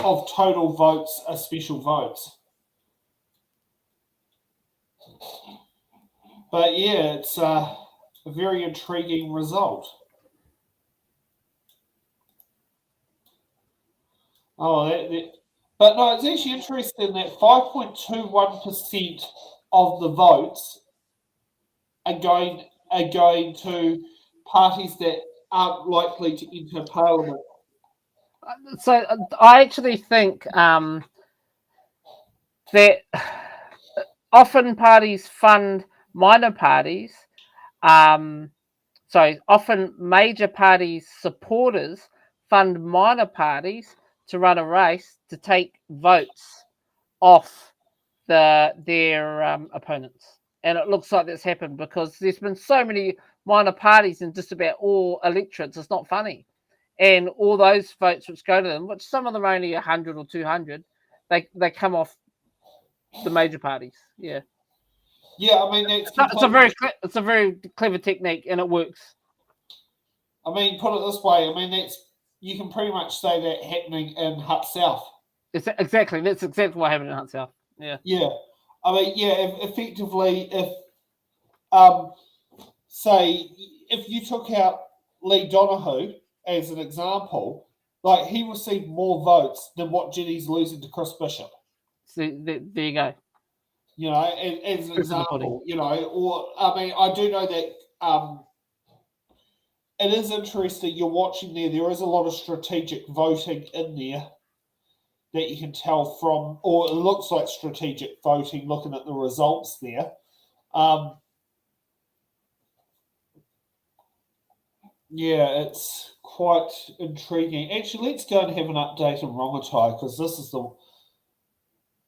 of total votes are special votes. But yeah, it's a very intriguing result. But no, it's actually interesting that 5.21% of the votes are going to parties that aren't likely to enter Parliament. So I actually think that often parties fund minor parties. Often major parties' supporters fund minor parties to run a race to take votes off their opponents. And it looks like that's happened because there's been so many minor parties in just about all electorates. It's not funny. And all those votes which go to them, which some of them are only 100 or 200, they come off the major parties. Yeah. Yeah, I mean It's a very clever technique, and it works. I mean, put it this way. I mean, you can pretty much say that happening in Hutt South. That's exactly what happened in Hutt South. Yeah. Yeah, I mean, yeah. Effectively, if say if you took out Lee Donahue as an example, he received more votes than what Jenny's losing to Chris Bishop. So there you go. You know, as an Proof of the pudding. example, you know, or I mean, I do know that it is interesting. You're watching there. There is a lot of strategic voting in there that you can tell from, or it looks like strategic voting. Looking at the results there. Yeah, it's quite intriguing. Actually, let's go and have an update on Rongotai because this is the.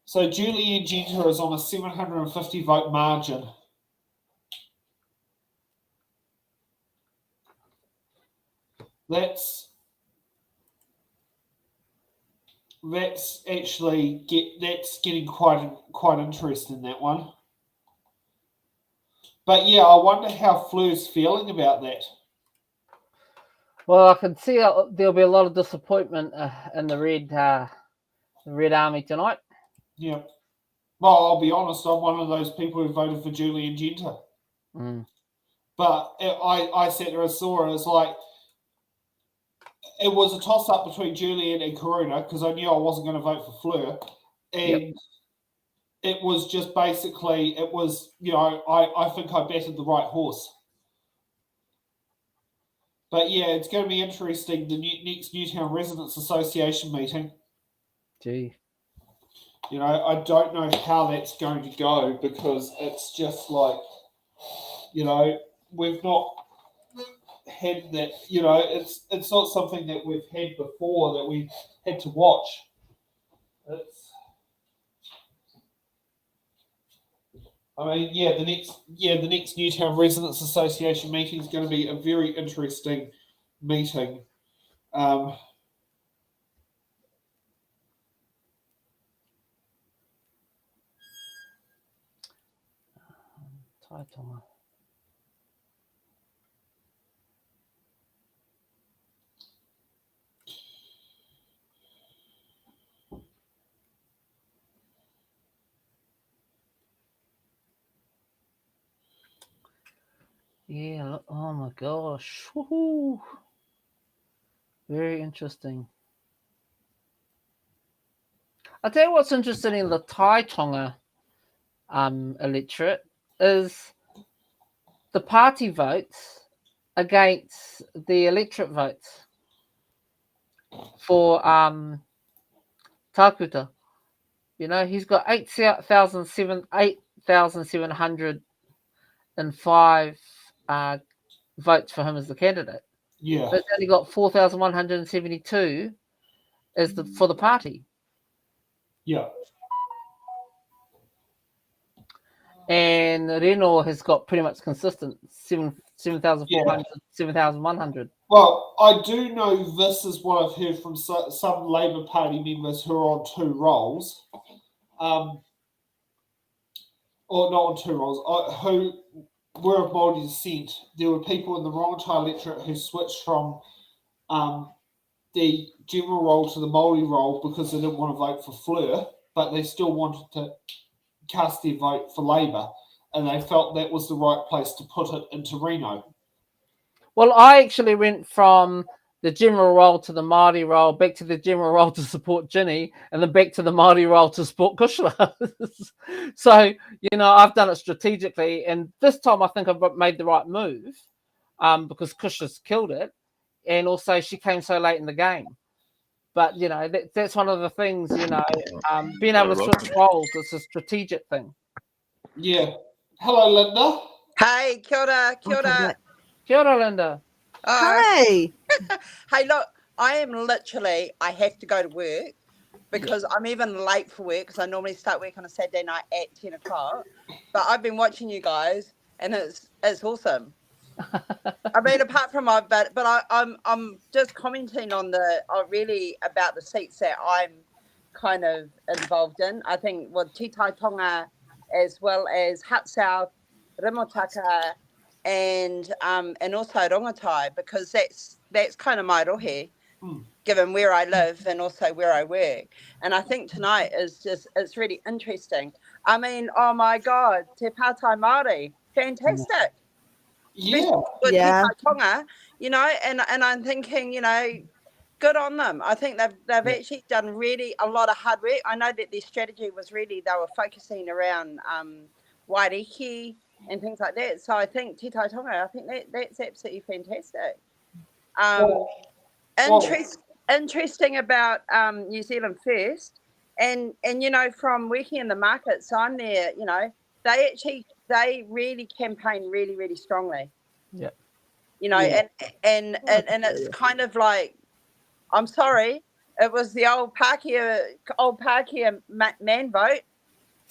So Julianne Genter is on a 750 vote margin. That's actually getting quite interesting, that one. But yeah, I wonder how Fleur's feeling about that. Well, I can see there'll be a lot of disappointment in the Red Army tonight. Yeah. Well, I'll be honest, I'm one of those people who voted for Julianne Genter. Mm. But I sat there and saw it. It's like, it was a toss-up between Julianne and Karuna because I knew I wasn't going to vote for Fleur. And it was just basically, it was, you know, I think I batted the right horse. But yeah, it's going to be interesting, the next Newtown Residents Association meeting. Gee. You know, I don't know how that's going to go because it's just like, you know, we've not had that, you know, it's not something that we've had before that we had to watch. I mean, the next Newtown Residents Association meeting is going to be a very interesting meeting. Taitonga. Yeah, oh my gosh. Woohoo. Very interesting. I'll tell you what's interesting in the Taitonga electorate is the party votes against the electorate votes for Takuta. You know, he's got 8,705 votes for him as the candidate. Yeah. But it's only got 4,172 for the party. Yeah. And Reno has got pretty much consistent 7,400, 7,100. Well, I do know this is what I've heard from some Labour Party members who are on two rolls. Or not on two rolls, who were of Māori descent. There were people in the Rongotai electorate who switched from the general roll to the Māori roll because they didn't want to vote for Fleur, but they still wanted to cast their vote for Labour, and they felt that was the right place to put it into Reno. Well, I actually went from the general roll to the Māori roll, back to the general roll to support Ginny, and then back to the Māori roll to support Kushla. So, you know, I've done it strategically, and this time I think I've made the right move because Kushla's killed it, and also she came so late in the game. But, you know, that's one of the things, you know, being able to switch roles, it's a strategic thing. Yeah. Hello, Linda. Hey, kia ora, kia ora. Kia ora, Linda. Hi. Hey, look, I have to go to work because I'm even late for work because I normally start work on a Saturday night at 10 o'clock. But I've been watching you guys and it's awesome. I mean, apart from I'm just commenting on really about the seats that I'm kind of involved in. I think Te Taitonga as well as Hut South, Rimotaka, and also Rongotai, because that's kind of my rohe, given where I live and also where I work. And I think tonight it's really interesting. I mean, oh my God, Te Pātai Māori, fantastic. Yeah. With Te Taitonga, you know, and I'm thinking, you know, good on them. I think they've actually done really a lot of hard work. I know that their strategy was really they were focusing around Wairiki and things like that. So I think Te Tai Tonga, I think that's absolutely fantastic. Interesting about New Zealand First, and you know, from working in the markets, I'm there. You know, they really campaign really strongly. Yeah. You know, and it's kind of like, I'm sorry, it was the old Pākehā man vote.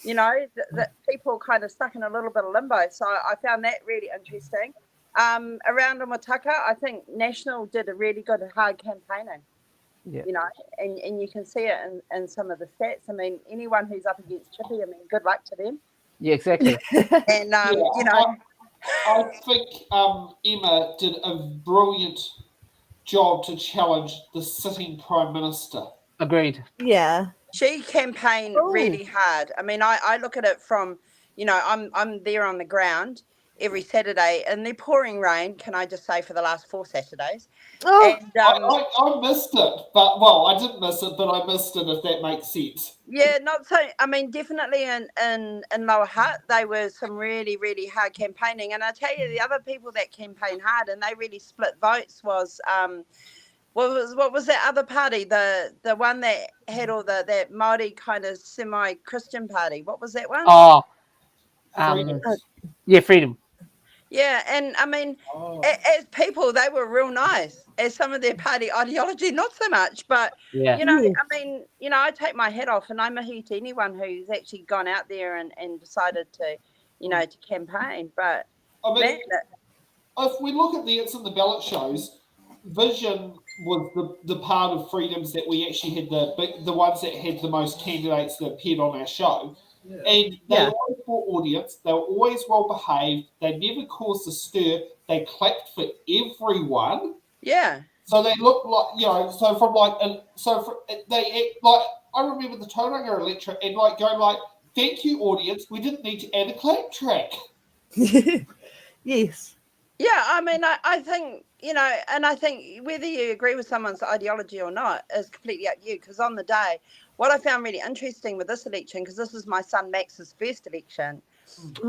You know, that people kind of stuck in a little bit of limbo. So I found that really interesting. Around in Wataka, I think National did a really good hard campaigning. Yeah. You know, and you can see it in some of the stats. I mean, anyone who's up against Chippy, I mean, good luck to them. Yeah, exactly. And you know, I think Emma did a brilliant job to challenge the sitting Prime Minister. Agreed. Yeah. She campaigned really hard. I mean, I look at it from, you know, I'm there on the ground every Saturday in the pouring rain, can I just say, for the last 4 Saturdays. Oh. And I missed it, but well, I didn't miss it, but I missed it, if that makes sense. yeah, not so. I mean, definitely in Lower Hutt, they were some really hard campaigning. And I tell you, the other people that campaigned hard and they really split votes was what was that other party? The one that had all that Māori kind of semi-Christian party. What was that one? Oh, Freedom. Yeah, Freedom. Yeah, and I mean, as people, they were real nice. As some of their party ideology, not so much. But, you know, I mean, you know, I take my hat off and I mahi to anyone who's actually gone out there and decided to, you know, to campaign. But, I mean, if we look at the It's in the Ballot shows, Vision was the part of Freedoms that we actually had the ones that had the most candidates that appeared on our show. Yeah. And they always brought audience. They were always well behaved. They never caused a stir. They clapped for everyone. Yeah. So they looked like, you know, they like, I remember the Tauranga electorate and like going like, thank you, audience. We didn't need to add a clap track. Yes. Yeah, I mean, I think, you know, and I think whether you agree with someone's ideology or not is completely up to you. Because on the day, what I found really interesting with this election, because this was my son Max's first election,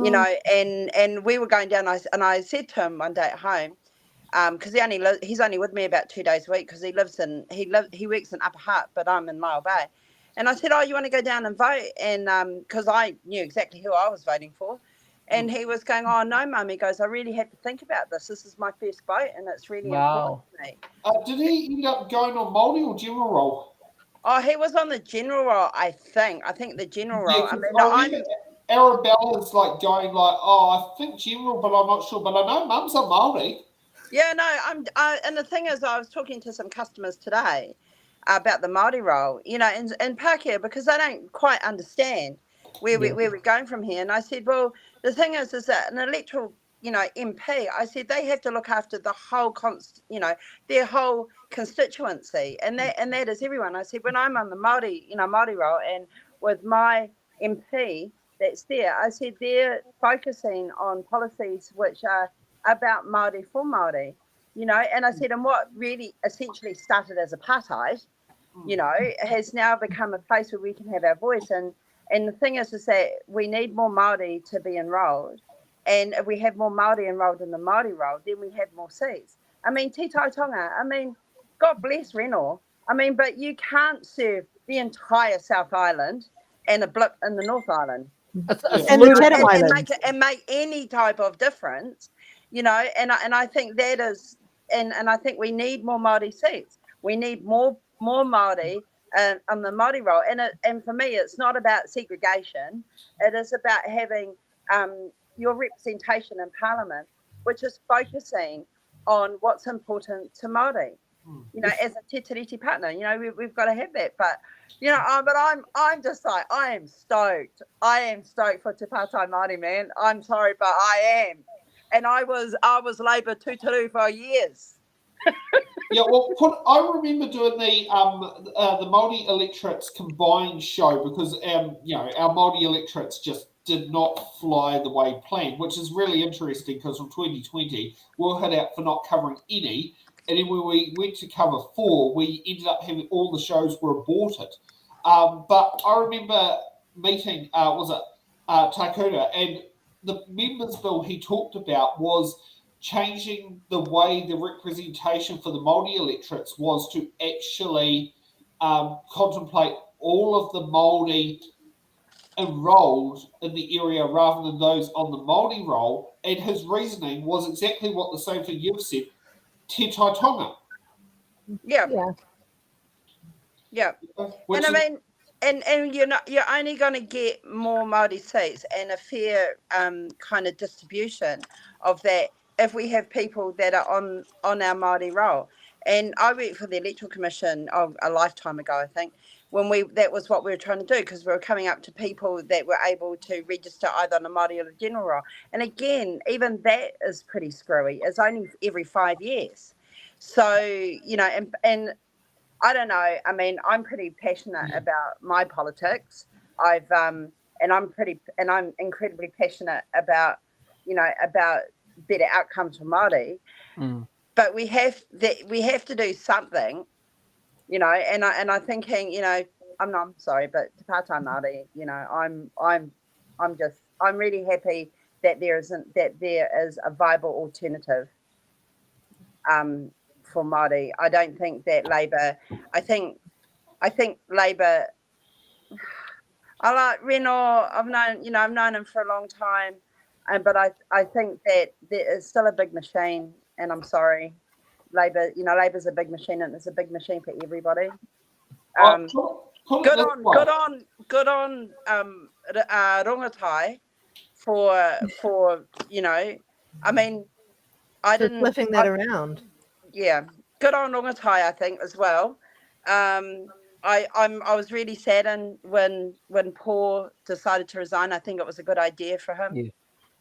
you know, and we were going down, and I said to him one day at home, because he's only with me about 2 days a week because he works in Upper Hutt, but I'm in Mile Bay, and I said, oh, you want to go down and vote? And because I knew exactly who I was voting for. And he was going, oh, no, Mum. He goes, I really had to think about this. This is my first vote, and it's really important to me. Did he end up going on Māori or general roll? Oh, he was on the general roll, I think. I think the general roll. I mean, Arabella's like going like, oh, I think general, but I'm not sure. But I know Mum's a Māori. Yeah, no, and the thing is, I was talking to some customers today about the Māori roll, you know, in Pākehā, because they don't quite understand where we're going from here. And I said, well, the thing is that an electoral, you know, MP, I said they have to look after the whole, their whole constituency, and that is everyone. I said, when I'm on the Māori roll, and with my MP that's there, I said they're focusing on policies which are about Māori for Māori, you know, and I said, and what really essentially started as apartheid, you know, has now become a place where we can have our voice. And the thing is that we need more Māori to be enrolled. And if we have more Māori enrolled in the Māori roll, then we have more seats. I mean, Te Tai Tonga, I mean, God bless Reno. I mean, but you can't serve the entire South Island and a blip in the North Island. And make any type of difference, you know, and I think that is, and I think we need more Māori seats. We need more Māori on the Māori roll, and for me, it's not about segregation. It is about having your representation in Parliament, which is focusing on what's important to Māori. You know, as a Te Tiriti partner, you know, we've got to have that. But you know, I'm just like, I am stoked. I am stoked for Te Pātai Māori, man. I'm sorry, but I am, and I was Labour tūtaru for years. Yeah, well, I remember doing the Māori electorates combined show because you know, our Māori electorates just did not fly the way planned, which is really interesting because from 2020 we'll hit out for not covering any, and then when we went to cover 4, we ended up having all the shows were aborted. But I remember meeting, Taikuta, and the members' bill he talked about was changing the way the representation for the Māori electorates was to actually contemplate all of the Māori enrolled in the area rather than those on the Māori roll, and his reasoning was exactly what the same thing you've said, te tai tonga. Yeah. Which And I is- mean, and you're only going to get more Māori seats and a fair kind of distribution of that if we have people that are on our Māori roll. And I worked for the Electoral Commission a lifetime ago, I think, when that was what we were trying to do, because we were coming up to people that were able to register either on the Māori or the general roll. And again, even that is pretty screwy. It's only every 5 years. So, and I don't know. I mean, I'm pretty passionate about my politics. I'm incredibly passionate about, about better outcomes for Māori. But we have to do something, and I'm thinking, I'm sorry, but Te Pātai Māori, I'm really happy that there is a viable alternative for Māori. I don't think that Labour. I think Labour. I like Reno. I've known him for a long time, but I think that there is still a big machine, and I'm sorry, Labour. Labour's a big machine, and it's a big machine for everybody. Good on Rongotai for I mean, I For didn't flipping that around. Yeah, good on Rongotai, I think, as well. I was really saddened when Paul decided to resign. I think it was a good idea for him. Yeah.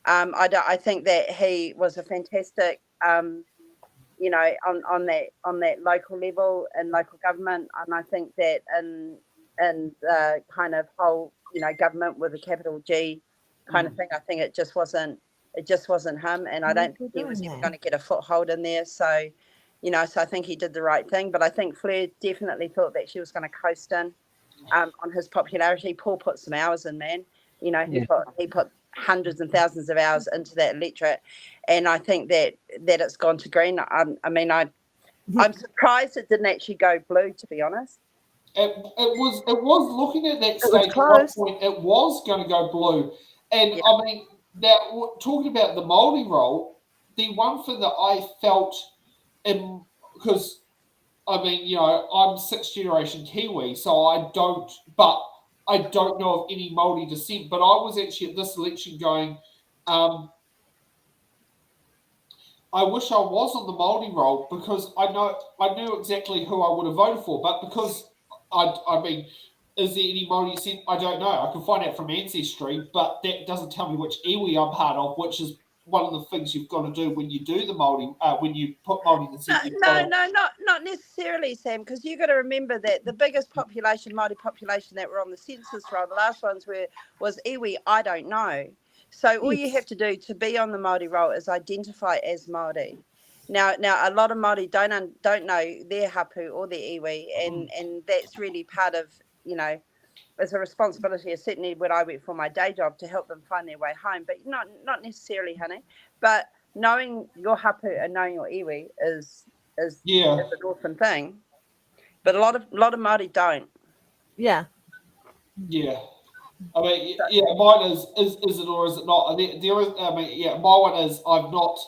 I think that he was a fantastic, on that local level and local government, and I think that in kind of whole government with a capital G kind of thing, I think it just wasn't him, and I don't think he was ever going to get a foothold in there. So, so I think he did the right thing. But I think Fleur definitely thought that she was going to coast in on his popularity. Paul put some hours in, man. He put hundreds and thousands of hours into that electorate, and I think that it's gone to green. I'm surprised it didn't actually go blue, to be honest. It was looking at that stage at one point, it was going to go blue. And I mean, now talking about the Māori role, the one thing that I felt, because I mean, I'm 6th generation Kiwi, so I don't know of any Māori descent. But I was actually at this election going, I wish I was on the Māori roll, because I knew exactly who I would have voted for, but because I mean, is there any Māori descent? I don't know. I can find out from Ancestry, but that doesn't tell me which iwi I'm part of, which is one of the things you've got to do when you do the Māori, when you put Māori descent. Not necessarily, Sam, because you got to remember that the biggest Māori population that were on the census roll, the last ones was iwi. I don't know. So all you have to do to be on the Māori roll is identify as Māori. Now a lot of Māori don't know their hapu or their iwi, and that's really part of, it's a responsibility, certainly when I went for my day job, to help them find their way home. But not necessarily, honey. But knowing your hapu and knowing your iwi is an awesome thing. But a lot of Māori don't. Yeah. Yeah. I mean, mine is it or is it not? There is. I mean, my one is I've not.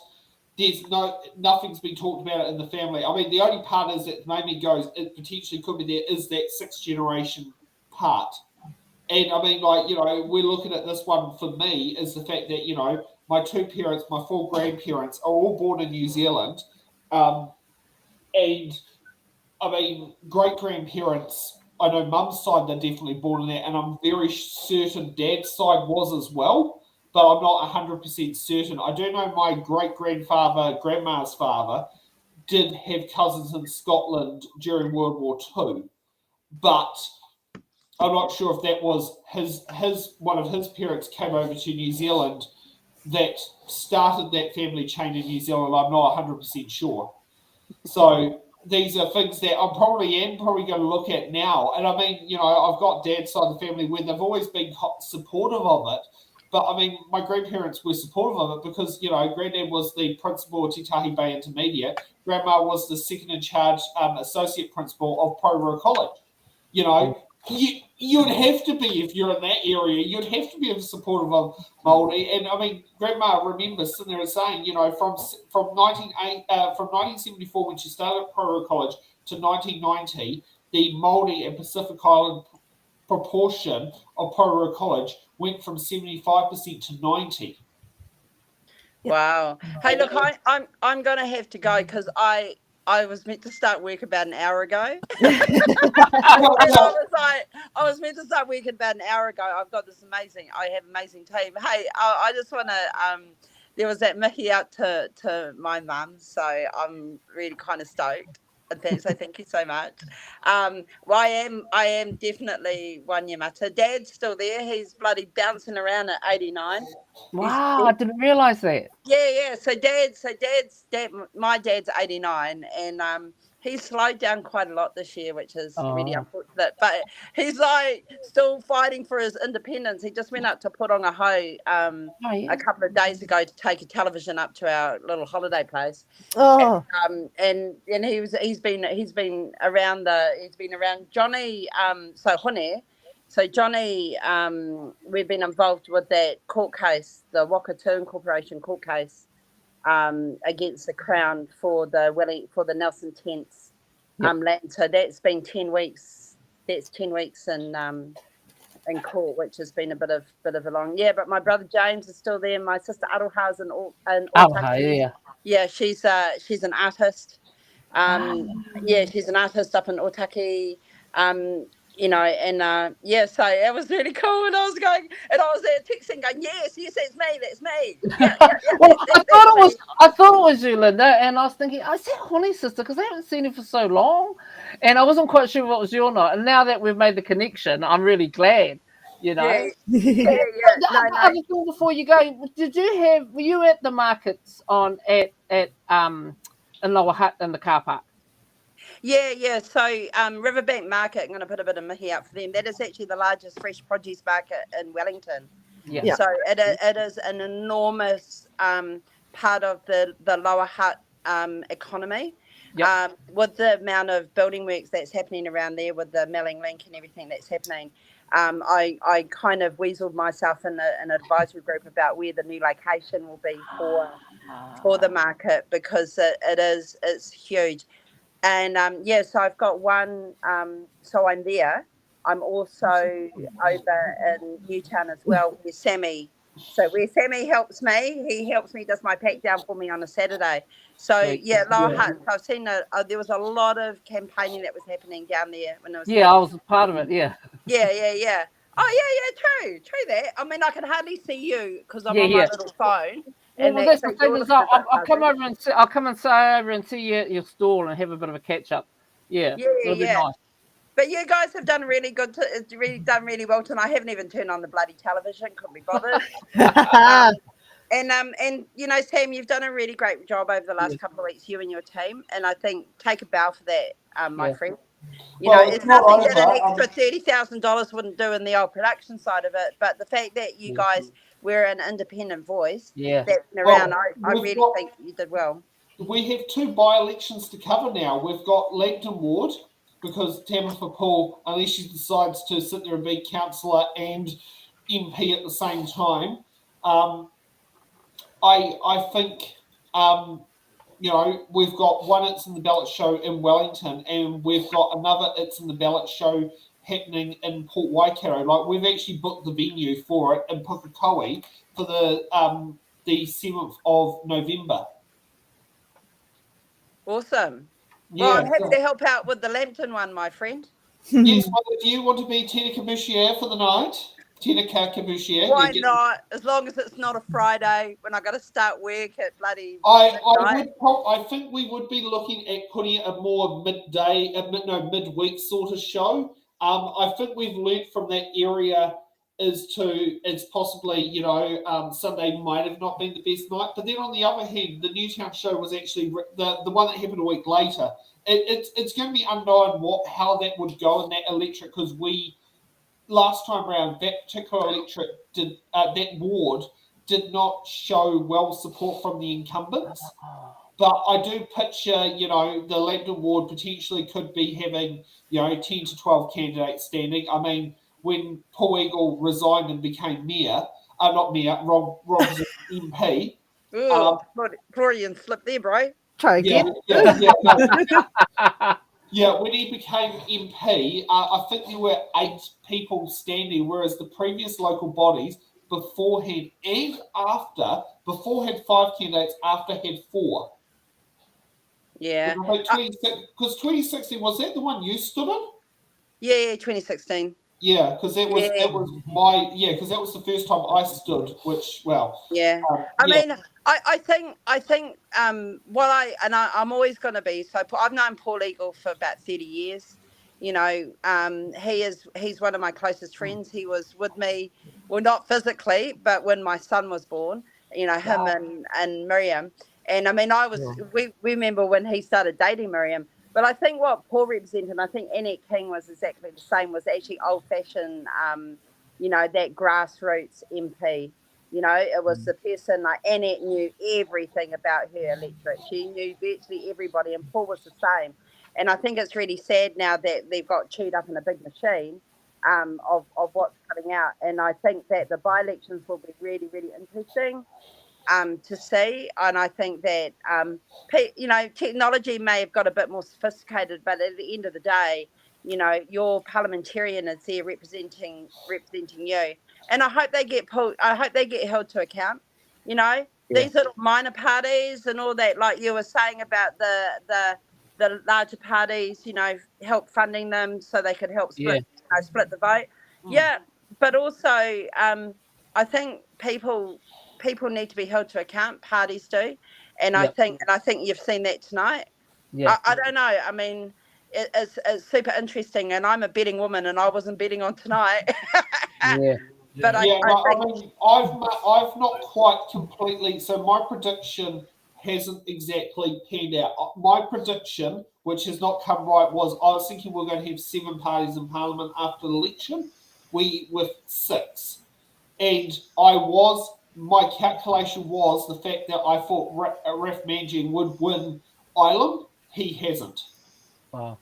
Nothing's been talked about it in the family. I mean, the only part is that made me go, it potentially could be there, is that 6th generation part. And I mean, we're looking at this one for me is the fact that, my 2 parents, my 4 grandparents are all born in New Zealand. And I mean, great-grandparents, I know mum's side, they're definitely born in there, and I'm very certain dad's side was as well, but I'm not 100% certain. I do know my great-grandfather, grandma's father, did have cousins in Scotland during World War II, but I'm not sure if that was one of his parents came over to New Zealand that started that family chain in New Zealand. I'm not 100% sure. So these are things that I'm probably going to look at now. And I mean, you know, I've got dad's side of the family where they've always been supportive of it. But I mean, my grandparents were supportive of it because, you know, granddad was the principal of Te Tahi Bay Intermediate. Grandma was the second in charge associate principal of Aotearoa College. You know, you'd have to be, if you're in that area, you'd have to be supportive of Māori. And I mean, Grandma remembers sitting there and saying, you know, from 1974 when she started at Aotearoa College to 1990, the Māori and Pacific Island proportion of Aotearoa College went from 75% to 90%. Wow. Hey, look, I'm gonna have to go because I was meant to start work about an hour ago. And I was meant to start work about an hour ago. I have amazing team. Hey, I just want to there was that Mickey out to my mum, so I'm really kind of stoked. So thank you so much. Well, I am definitely Wanyamata. Dad's still there. He's bloody bouncing around at 89. Wow, I didn't realise that. Yeah. So my dad's 89, and he's slowed down quite a lot this year, which is really unfortunate. But he's like still fighting for his independence. He just went up to Porongaho a couple of days ago to take a television up to our little holiday place. Oh, And he's been around Johnny. So Hone. So Johnny, we've been involved with that court case, the Wakatoon Corporation court case, against the Crown for the Nelson Tents land. So that's been 10 weeks. That's 10 weeks in court, which has been a bit of a long. Yeah, but my brother James is still there. My sister Aroha's in Otaki. Yeah, she's an artist. Yeah, she's an artist up in Otaki. You know, and so it was really cool. And I was there texting, going, yes, that's me. Yeah, Well, I thought it was you, Linda, and I was thinking, I said Honey's sister because I haven't seen her for so long, and I wasn't quite sure if it was you or not. And now that we've made the connection, I'm really glad. You know. Yeah. The other thing before you go, were you at the markets at in Lower Hutt in the car park? Yeah. So Riverbank Market, I'm going to put a bit of mihi up for them. That is actually the largest fresh produce market in Wellington. Yeah. So it is an enormous part of the Lower Hutt economy. Yep. With the amount of building works that's happening around there, with the milling link and everything that's happening, I kind of weaseled myself in an advisory group about where the new location will be for the market, because it's huge. And so I've got one. So I'm there. I'm also over in Newtown as well, where Sammy helps me. He helps me, does my pack down for me on a Saturday. So Lower Hutt. So I've seen there was a lot of campaigning that was happening down there when I was. Yeah, I was a part of it. Yeah. Yeah. Oh yeah. True that. I mean, I can hardly see you because I'm on my little phone. Well, that's the thing. I'll come over and I'll come and say over and see your stall and have a bit of a catch up. Yeah, it'll be nice. But you guys have done really good. It's really done really well tonight. I haven't even turned on the bloody television. Couldn't be bothered. And you know, Sam, you've done a really great job over the last couple of weeks, you and your team. And I think take a bow for that, my friend. You know, it's nothing that an extra $30,000 wouldn't do in the old production side of it. But the fact that you guys were an independent voice that's been around, I really think you did well. We have 2 by-elections to cover now. We've got Langton Ward, because Tamitha Paul, unless she decides to sit there and be councillor and MP at the same time, I think, you know, we've got one It's in the Ballot show in Wellington, and we've got another It's in the Ballot show happening in Port Waikato. Like, we've actually booked the venue for it in Pukekohe for the 7th of November. Awesome. Yeah, well, I'm happy to help out with the Lambton one, my friend. Yes, well, do you want to be Tina Kabushia for the night? Tina Kabushia. Why not? As long as it's not a Friday when I got to start work at bloody. I think we would be looking at putting a more midweek sort of show. I think we've learnt from that area it's possibly, you know, Sunday might have not been the best night. But then on the other hand, the Newtown show was actually the one that happened a week later. It's going to be unknown how that would go in that electorate, because last time around, that particular electorate that ward did not show well support from the incumbents. But I do picture, you know, the Lambton ward potentially could be having, you know, 10 to 12 candidates standing. I mean, when Paul Eagle resigned and became mayor, not mayor, Rob was MP. Ooh, Florian slipped there, bro. Try again. Yeah, when he became MP, I think there were 8 people standing, whereas the previous local bodies beforehand and after, before had 5 candidates, after had 4. Yeah. Because 2016, was that the one you stood in? Yeah, 2016. Yeah, because that was because that was the first time I stood. Which, well, yeah. I mean, I think I'm always going to be so. I've known Paul Eagle for about 30 years. You know, he's one of my closest friends. He was with me, well, not physically, but when my son was born. You know, him and Miriam. And I mean, we remember when he started dating Miriam. But I think what Paul represented, and I think Annette King was exactly the same, was actually old-fashioned, you know, that grassroots MP. You know, it was the person, like Annette knew everything about her electorate. She knew virtually everybody, and Paul was the same. And I think it's really sad now that they've got chewed up in a big machine of what's coming out. And I think that the by-elections will be really, really interesting to see. And I think that, you know, technology may have got a bit more sophisticated, but at the end of the day, you know, your parliamentarian is there representing you. And I hope they get held to account. You know, these little minor parties and all that, like you were saying about the larger parties, you know, help funding them so they could help split the vote. Yeah, but also I think people need to be held to account. Parties do, and I think you've seen that tonight. Yeah. I don't know. I mean, it's super interesting, and I'm a betting woman, and I wasn't betting on tonight. But I mean, I've not quite completely. So my prediction hasn't exactly panned out. My prediction, which has not come right, was I was thinking we're going to have 7 parties in Parliament after the election. We with 6, and my calculation was the fact that I thought Raf Manjian would win Ireland. He hasn't. Wow.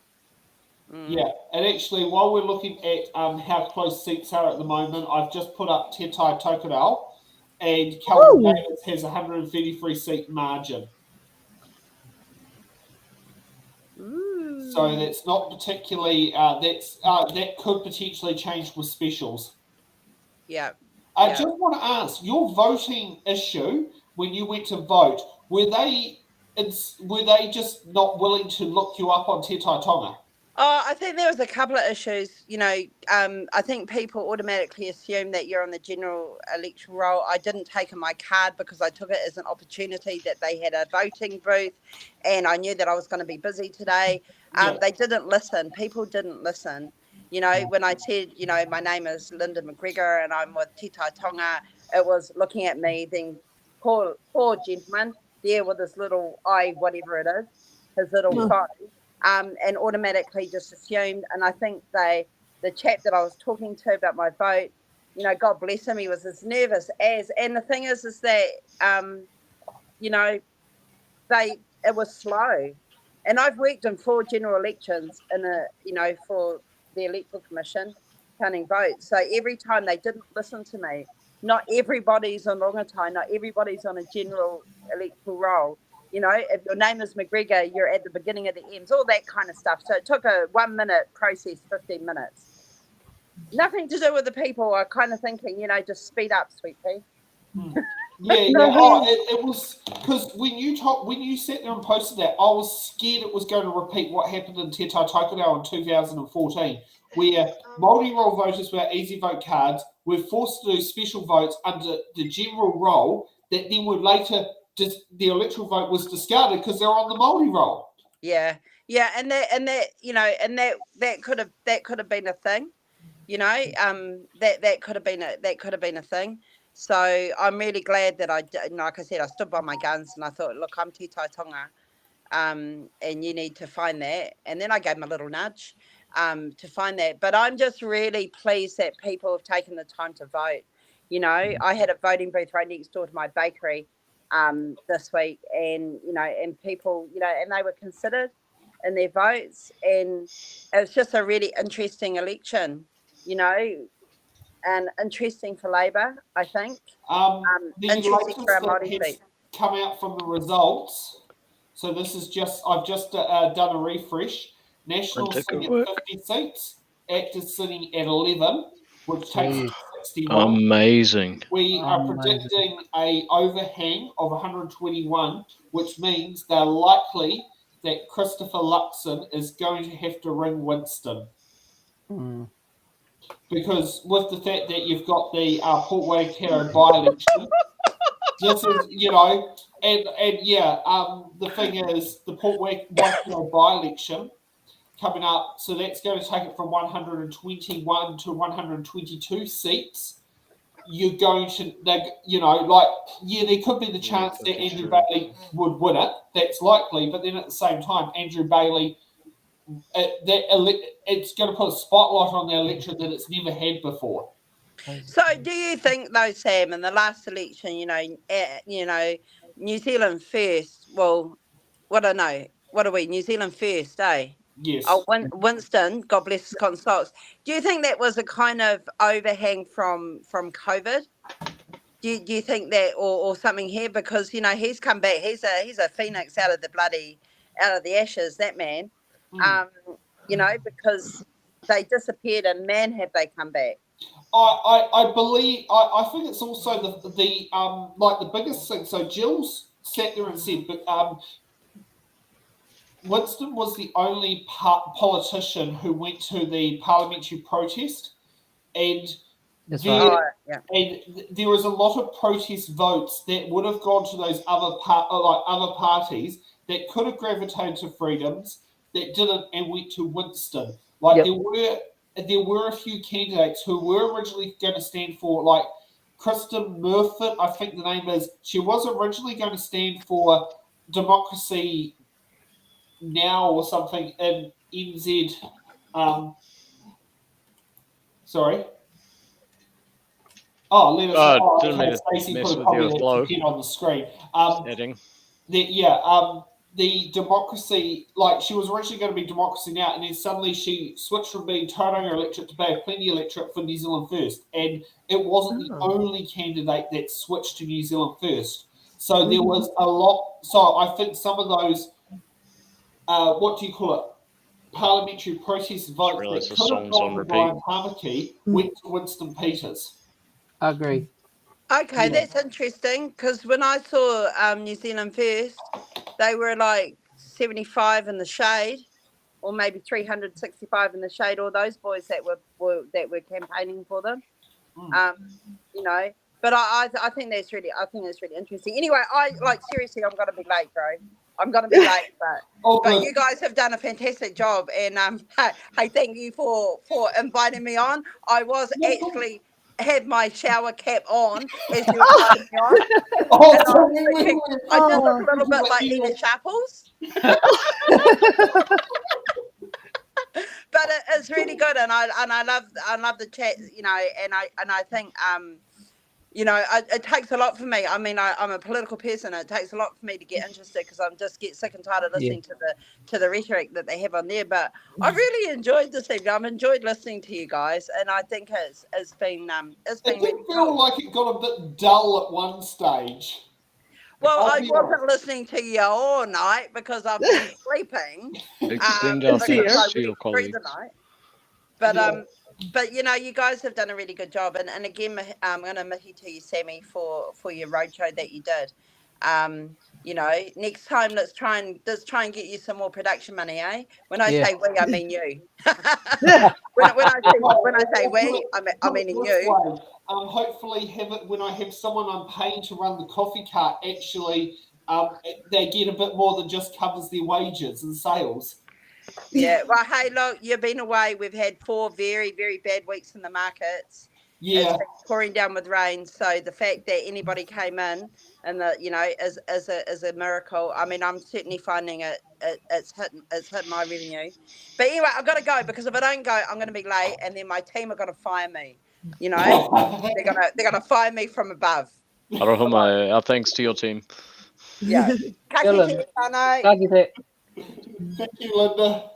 Yeah, and actually, while we're looking at how close seats are at the moment, I've just put up Te Tai Tokerau, and Calvin Davis has a 133 seat margin. So that's not particularly. That could potentially change with specials. Yeah. I just want to ask, your voting issue when you went to vote, were they just not willing to look you up on Te Tai Tonga? Oh, I think there was a couple of issues. You know, I think people automatically assume that you're on the general electoral roll. I didn't take my card because I took it as an opportunity that they had a voting booth, and I knew that I was going to be busy today. They didn't listen. People didn't listen. You know, when I said, you know, my name is Linda McGregor and I'm with Te Tai Tonga, it was looking at me, then poor gentleman there with his little eye, whatever it is, his little phone. And automatically just assumed. And I think the chap that I was talking to about my vote, you know, God bless him, he was as nervous as. And the thing is that, you know, it was slow. And I've worked in 4 general elections for the Electoral Commission, counting votes. So every time they didn't listen to me. Not everybody's on Rongotai, not everybody's on a general electoral roll. You know, if your name is McGregor, you're at the beginning of the M's, all that kind of stuff. So it took a 1-minute process, 15 minutes. Nothing to do with the people. I kind of thinking, you know, just speed up, sweet pea. It was because when you sat there and posted that, I was scared it was going to repeat what happened in Te Tai Tokerau in 2014, where multi-roll voters with easy vote cards were forced to do special votes under the general roll that then would later. The electoral vote was discarded because they're on the multi-roll. Yeah, and that you know, and that could have been a thing. that could have been a thing. So I'm really glad that I did. Like I said, I stood by my guns and I thought, look, I'm Te Tai Tonga, and you need to find that. And then I gave him a little nudge to find that. But I'm just really pleased that people have taken the time to vote. I had a voting booth right next door to my bakery this week, and and people, and they were considered in their votes, and it was just a really interesting election, and interesting for Labor, I think. The Interesting for our latest Māori that has seat. come out from the results. So this is I've just done a refresh. National sitting at 50 seats, Actors sitting at 11, which takes us to 61. Amazing. We are predicting a overhang of 121, which means they're likely that Christopher Luxon is going to have to ring Winston. Because with the fact that you've got the Port Aotearoa by-election, this is, the thing is, the Port Aotearoa by-election coming up, so that's going to take it from 121 to 122 seats. You're going to, there could be the chance that Andrew Bailey would win it. That's likely, but then at the same time, Andrew Bailey, it's going to put a spotlight on the electorate that it's never had before. So, do you think, though, Sam, in the last election, New Zealand first? Well, what are we? New Zealand first, eh? Yes. Oh, Winston, God bless his consults. Do you think that was a kind of overhang from COVID? Do you think that, or something here? Because he's come back. He's a phoenix out of the ashes. That man. Because they disappeared, and man, have they come back. I believe I think it's also the biggest thing. So Jill's sat there and said, but Winston was the only politician who went to the parliamentary protest, and That's there, right. and there was a lot of protest votes that would have gone to those other parties that could have gravitated to freedoms that didn't and went to Winston. There were a few candidates who were originally going to stand for, like Kristen Murfitt, I think the name is. She was originally going to stand for Democracy Now or something in NZ. Sorry. Didn't mean to Stacey mess put a with your copy flow. on the screen. Heading. The Democracy, she was originally going to be Democracy Now, and then suddenly she switched from being Tauranga electorate to be a plenty electorate for New Zealand First, and it wasn't the only candidate that switched to New Zealand First. So there was a lot. So I think some of those, parliamentary protest votes that could have gone to Brian Tamaki went to Winston Peters. I agree. Okay, that's interesting, because when I saw New Zealand First, they were like 75 in the shade, or maybe 365 in the shade. All those boys that were campaigning for them, But I think that's really interesting. Anyway, seriously, I'm gonna be late, bro. I'm gonna be late, but you guys have done a fantastic job, and hey, thank you for inviting me on. I was actually had my shower cap on as you invited me on. I did look a little bit like Edith Sharples. But it's really good, and I love the chat, and I think it takes a lot for me. I mean, I'm a political person. It takes a lot for me to get interested, because I'm just get sick and tired of listening to the rhetoric that they have on there. But I really enjoyed this evening. I've enjoyed listening to you guys, and I think it's been It did feel like it got a bit dull at one stage. Well, I wasn't listening to you all night because I've been sleeping. Extend our thanks to your colleagues. But you guys have done a really good job, and again, I'm going to mihi to you, Sammy, for your roadshow that you did. Next time let's try and get you some more production money, eh? When I say we, I mean you. when I say we, I mean you. Hopefully, when I have someone I'm paying to run the coffee cart, actually, they get a bit more than just covers their wages and sales. Yeah. Well, hey, look, you've been away. We've had 4 very, very bad weeks in the markets. Yeah. It's been pouring down with rain. So the fact that anybody came in and is a miracle. I mean, I'm certainly finding it's hitting my revenue. But anyway, I've got to go because if I don't go, I'm going to be late, and then my team are going to fire me. You know, they're gonna fire me from above. Aroha, our thanks to your team. Yeah. Dylan. Thank you, Linda.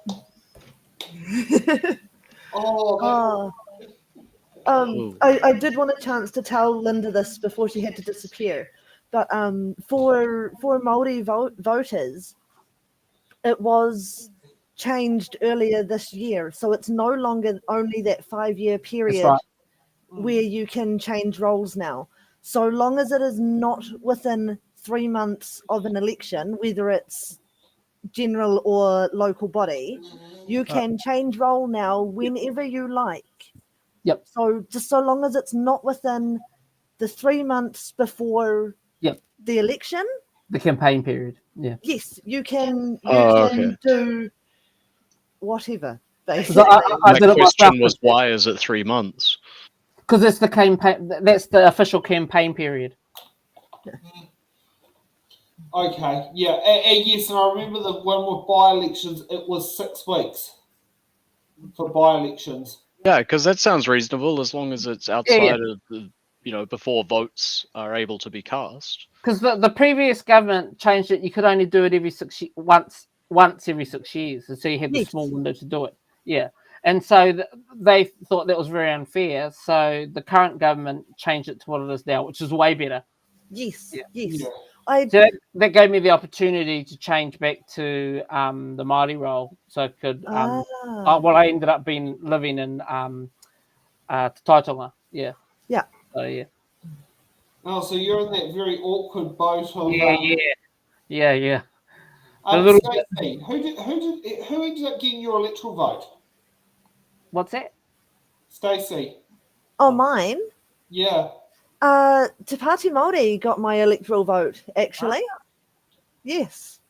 I did want a chance to tell Linda this before she had to disappear, but for Māori voters, it was changed earlier this year, so it's no longer only that 5-year period right. where you can change roles now. So long as it is not within 3 months of an election, whether it's general or local body, you can change role now whenever you like. Yep. So just so long as it's not within the 3 months before the election. The campaign period. Yeah. Yes, you can okay. do whatever. So My question was, why is it 3 months? Because it's the campaign. That's the official campaign period. Okay, yeah, yes, and I remember the one with by-elections, it was 6 weeks for by-elections. Yeah, because that sounds reasonable as long as it's outside of the, before votes are able to be cast. Because the previous government changed it. You could only do it every once every 6 years, and so you had the small window to do it. Yeah, and so they thought that was very unfair. So the current government changed it to what it is now, which is way better. Yes, yeah. yes. Yeah. So that gave me the opportunity to change back to the Māori role, so I could. I ended up living in Taitonga. Yeah. Yeah. So yeah. Oh, so you're in that very awkward boat of yeah. Stacey, who ended up getting your electoral vote? What's that? Stacey. Oh, mine? Yeah. Te Pāti Māori got my electoral vote, actually. Yes.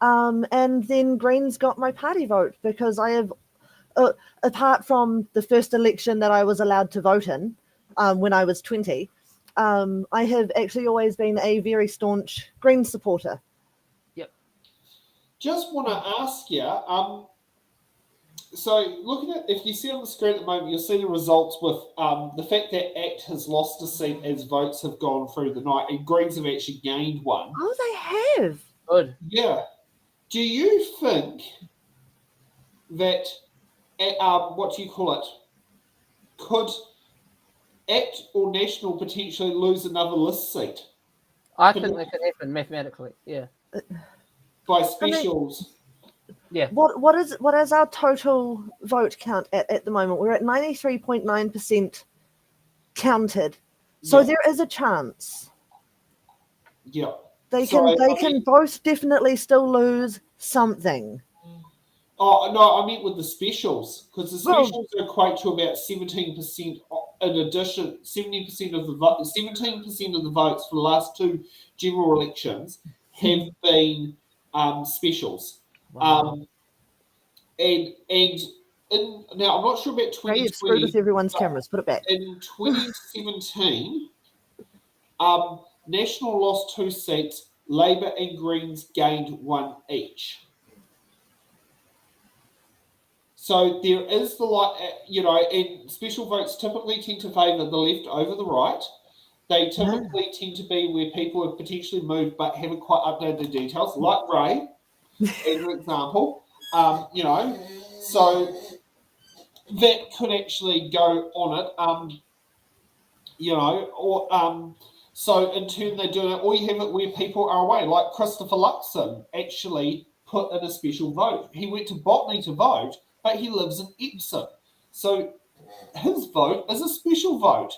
And then Greens got my party vote because I have, apart from the first election that I was allowed to vote in when I was 20, I have actually always been a very staunch Greens supporter. Yep. Just want to ask you, so looking at, if you see on the screen at the moment, you'll see the results with the fact that ACT has lost a seat as votes have gone through the night, and Greens have actually gained one. Oh, they have? Good. Yeah. Do you think that, could ACT or National potentially lose another list seat? I think that could happen mathematically, yeah. By specials. Yeah. What is our total vote count at the moment? We're at 93.9% counted. So there is a chance. Yeah. They can both definitely still lose something. Oh no, I meant with the specials, because the specials equate to about 17%. In addition, 17% of the votes for the last 2 general elections have been specials. Wow. And now I'm not sure about 2020. You've screwed with everyone's cameras. Put it back. In 2017, National lost 2 seats. Labour and Greens gained 1 each. So there is and special votes typically tend to favour the left over the right. They typically tend to be where people have potentially moved but haven't quite updated their details, like Ray, as an example. So that could actually go on it, so in turn they do it, or you have it where people are away, like Christopher Luxon actually put in a special vote. He went to Botany to vote, but he lives in Epsom. So his vote is a special vote.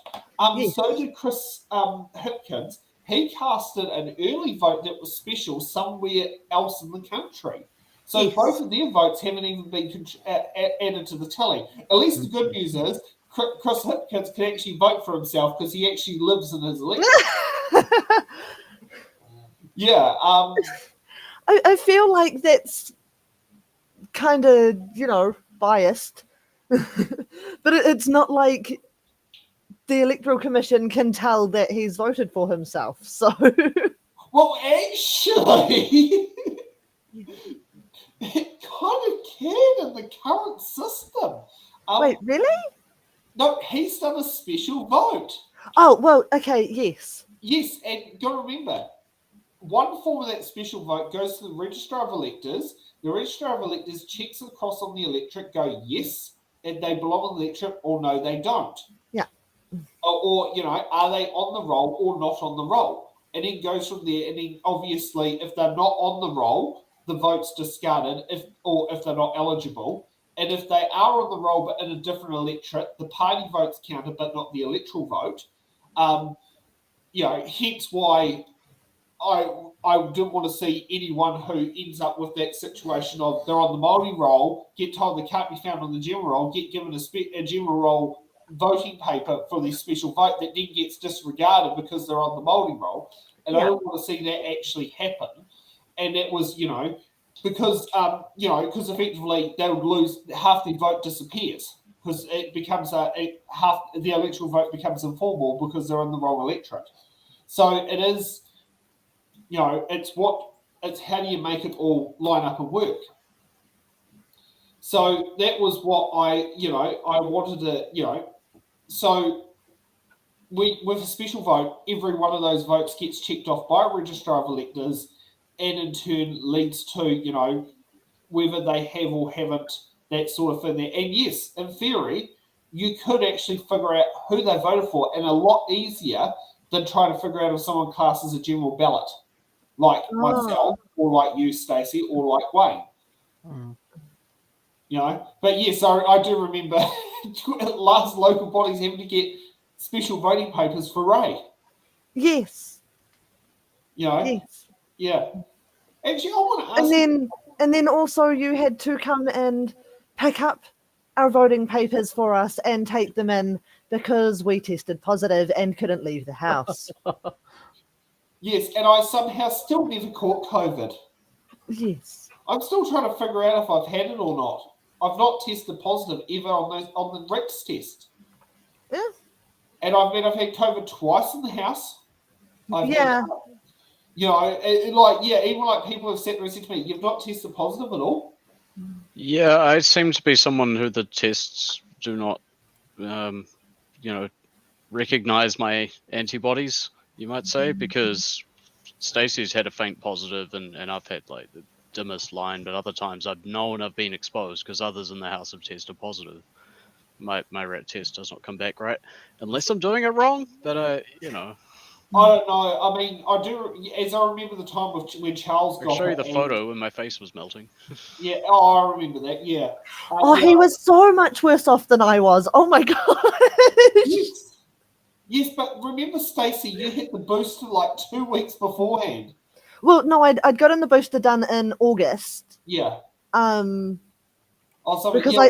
So did Chris Hipkins. He casted an early vote that was special somewhere else in the country. So both of their votes haven't even been added to the tally. At least the good news is Chris Hipkins can actually vote for himself because he actually lives in his election. Yeah. I feel like that's kind of, biased. But it's not like the Electoral Commission can tell that he's voted for himself. So, Well, actually, it kind of can in the current system. wait, really? No, he's done a special vote. Oh, well, okay, yes. Yes, and you got to remember, one form of that special vote goes to the Registrar of Electors. The Registrar of Electors checks across on the electorate, go yes, and they belong on the electorate, or no, they don't. Yeah. Or are they on the roll or not on the roll? And it goes from there. And then obviously, if they're not on the roll, the vote's discarded. If they're not eligible, and if they are on the roll but in a different electorate, the party vote's counted but not the electoral vote. Hence why I didn't want to see anyone who ends up with that situation of they're on the Māori roll, get told they can't be found on the general roll, get given a general roll voting paper for this special vote that then gets disregarded because they're on the Māori roll. And I don't want to see that actually happen. And that was, because effectively they would lose half the vote disappears because it becomes half the electoral vote becomes informal because they're in the wrong electorate. So it is, it's how do you make it all line up and work? So that was what I wanted to, so with a special vote, every one of those votes gets checked off by a registrar of electors and in turn leads to, whether they have or haven't, that sort of thing there. And yes, in theory, you could actually figure out who they voted for, and a lot easier than trying to figure out if someone classes a general ballot, like myself, or like you, Stacey, or like Wayne. But yes, I do remember last local bodies having to get special voting papers for Ray. Yes. Yes. Yeah. Actually, I want to ask. And then also you had to come and pick up our voting papers for us and take them in because we tested positive and couldn't leave the house. Yes, and I somehow still never caught COVID. Yes. I'm still trying to figure out if I've had it or not. I've not tested positive ever on the Rex test. Yeah. And I've had COVID twice in the house. Even like people have said to me, you've not tested positive at all? Yeah, I seem to be someone who the tests do not, recognize my antibodies, you might say, because Stacey's had a faint positive and I've had like the dimmest line, but other times I've known I've been exposed because others in the house have tested positive. My rat test does not come back right unless I'm doing it wrong, but I don't know. I mean, I do, as I remember the time when Charles got I'll show you the it photo when my face was melting. Yeah, I remember that, yeah. He was so much worse off than I was. Oh my god. Yes, but remember, Stacey, you hit the booster like 2 weeks beforehand. Well, no, I'd gotten the booster done in August. Yeah. Because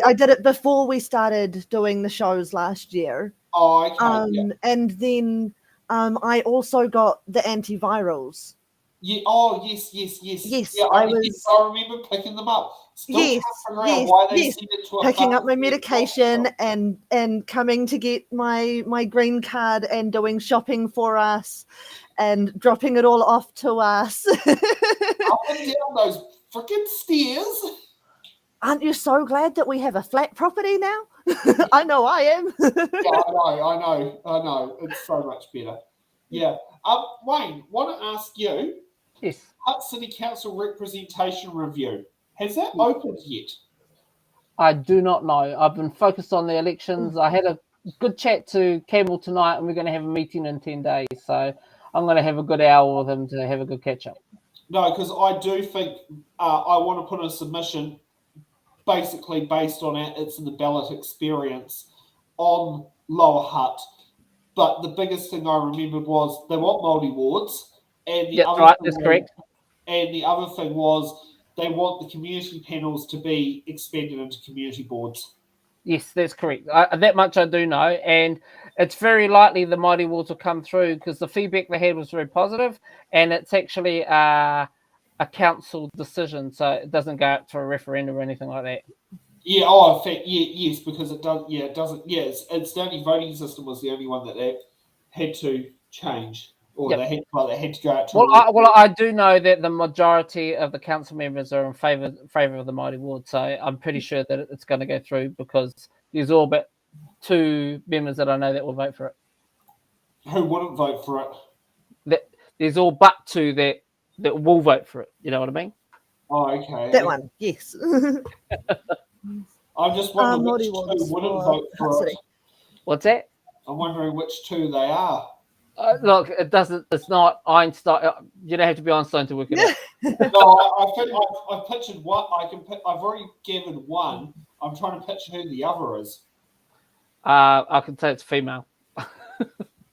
I did it before we started doing the shows last year. Oh, okay. And then I also got the antivirals. Yeah. Oh, yes. Yes, yeah, I remember picking them up. Still picking up my medication and coming to get my green card and doing shopping for us and dropping it all off to us. Up and down those freaking stairs. Aren't you so glad that we have a flat property now? I know I am. I know. It's so much better. Yeah. Wayne, want to ask you. Yes. Hutt City Council representation review. Has that opened yet? I do not know. I've been focused on the elections. I had a good chat to Campbell tonight, and we're going to have a meeting in 10 days. So I'm going to have a good hour with him to have a good catch up. No, because I do think I want to put a submission basically based on it's in the ballot experience on Lower Hutt. But the biggest thing I remembered was they want Māori wards. And that's correct. And the other thing was they want the community panels to be expanded into community boards. Yes, that's correct. That much I do know. And it's very likely the Māori wards will come through because the feedback they had was very positive. And it's actually a council decision, so it doesn't go out to a referendum or anything like that. Yeah. Oh, in fact, yes, because it does. Yeah, it doesn't. Yeah, it's the only voting system was the only one that they had to change, or Yep. they had to go out to. Well, I do know that the majority of the council members are in favour of the Māori ward, so I'm pretty sure that it's going to go through because there's all but 2 members that I know that will vote for it. Who wouldn't vote for it? There's all but 2 that will vote for it. You know what I mean? Oh, okay. That one, yes. I'm just wondering which Māori 2 wards wouldn't for vote Hutt for it. City. What's that? I'm wondering which 2 they are. Look, it doesn't. It's not Einstein. You don't have to be Einstein to work it out. No, I think I've pictured one. I've already given one. I'm trying to picture who the other is. I can say it's female.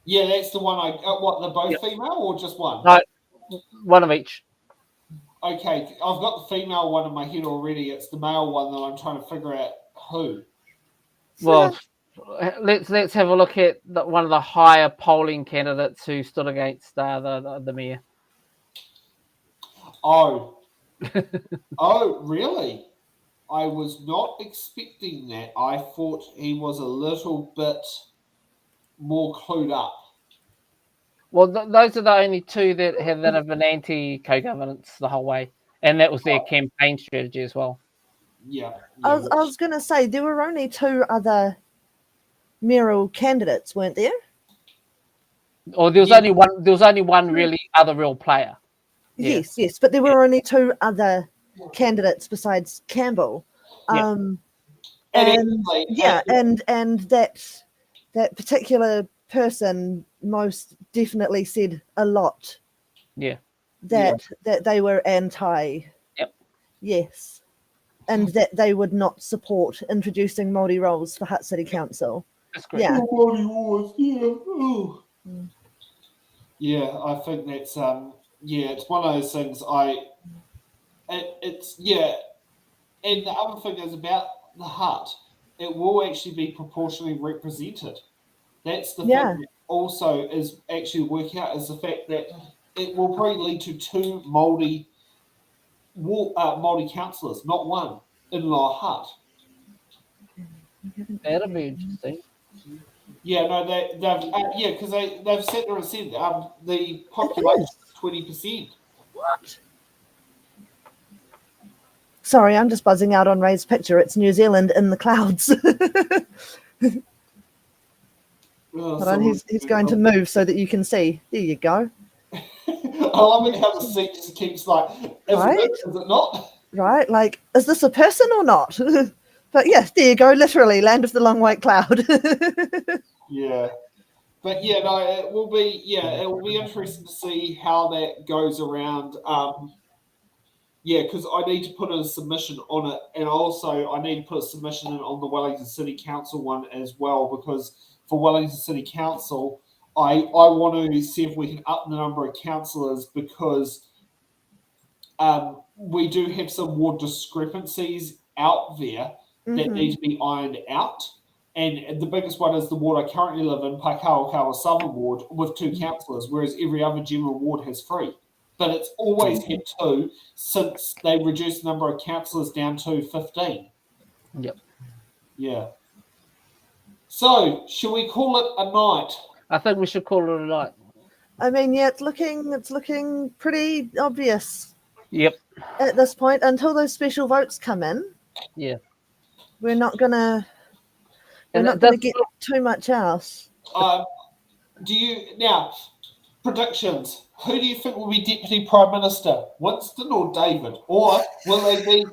Yeah, that's the one. What? They're both female or just one? No, one of each. Okay, I've got the female one in my head already. It's the male one that I'm trying to figure out who. Well, let's have a look at one of the higher polling candidates who stood against the mayor. Oh, oh, really? I was not expecting that. I thought he was a little bit more clued up. Well, those are the only 2 that have been anti-co-governance the whole way, and that was their campaign strategy as well. Yeah. I was going to say there were only 2 other mayoral candidates, weren't there? Or there was only one. There was only one really other real player. Yeah. Yes, but there were only 2 other candidates besides Campbell. Yeah. And that particular person most definitely said a lot. Yeah. That they were anti. Yep. Yes. And that they would not support introducing Māori roles for Hutt City Council. That's great. Yeah. Māori wars, Ooh. Yeah, I think that's it's one of those things. It's and the other thing is about the Hutt, it will actually be proportionally represented. That's the thing that also is actually working out is the fact that it will probably lead to 2 Māori councillors, not one, in Lower Hutt. That'll be interesting. Yeah, no, because they've sat there and said the population is 20%. What? Sorry, I'm just buzzing out on Ray's picture. It's New Zealand in the clouds. Hold on, he's going to move so that you can see. There you go. I love it how the seat just keeps like, is it not? Right, like, is this a person or not? But yes, there you go, literally, land of the long white cloud. Yeah. But it will be interesting to see how that goes around. Because I need to put a submission on it, and also I need to put a submission in on the Wellington City Council one as well, because for Wellington City Council, I want to see if we can up the number of councillors, because we do have some ward discrepancies out there that need to be ironed out. And the biggest one is the ward I currently live in, Pakaukawa Southern Ward, with 2 councillors, whereas every other general ward has 3. But it's always had 2 since they reduced the number of councillors down to 15. Yep. Yeah. So, should we call it a night? I think we should call it a night. I mean, yeah, it's looking pretty obvious. Yep. At this point, until those special votes come in. Yeah. We're not gonna get too much else. Predictions? Who do you think will be Deputy Prime Minister? Winston or David? Or will they be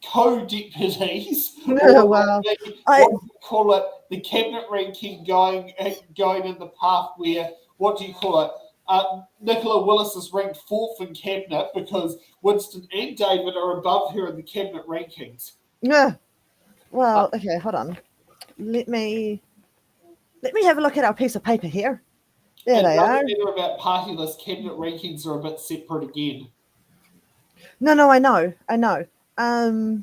co-deputies? Wow. What do you call it? The cabinet ranking going in the path where, what do you call it? Nicola Willis is ranked 4th in cabinet because Winston and David are above her in the cabinet rankings. Yeah. Well, okay, hold on. Let me have a look at our piece of paper here. There they are. About party list cabinet rankings are a bit separate again. No, I know. I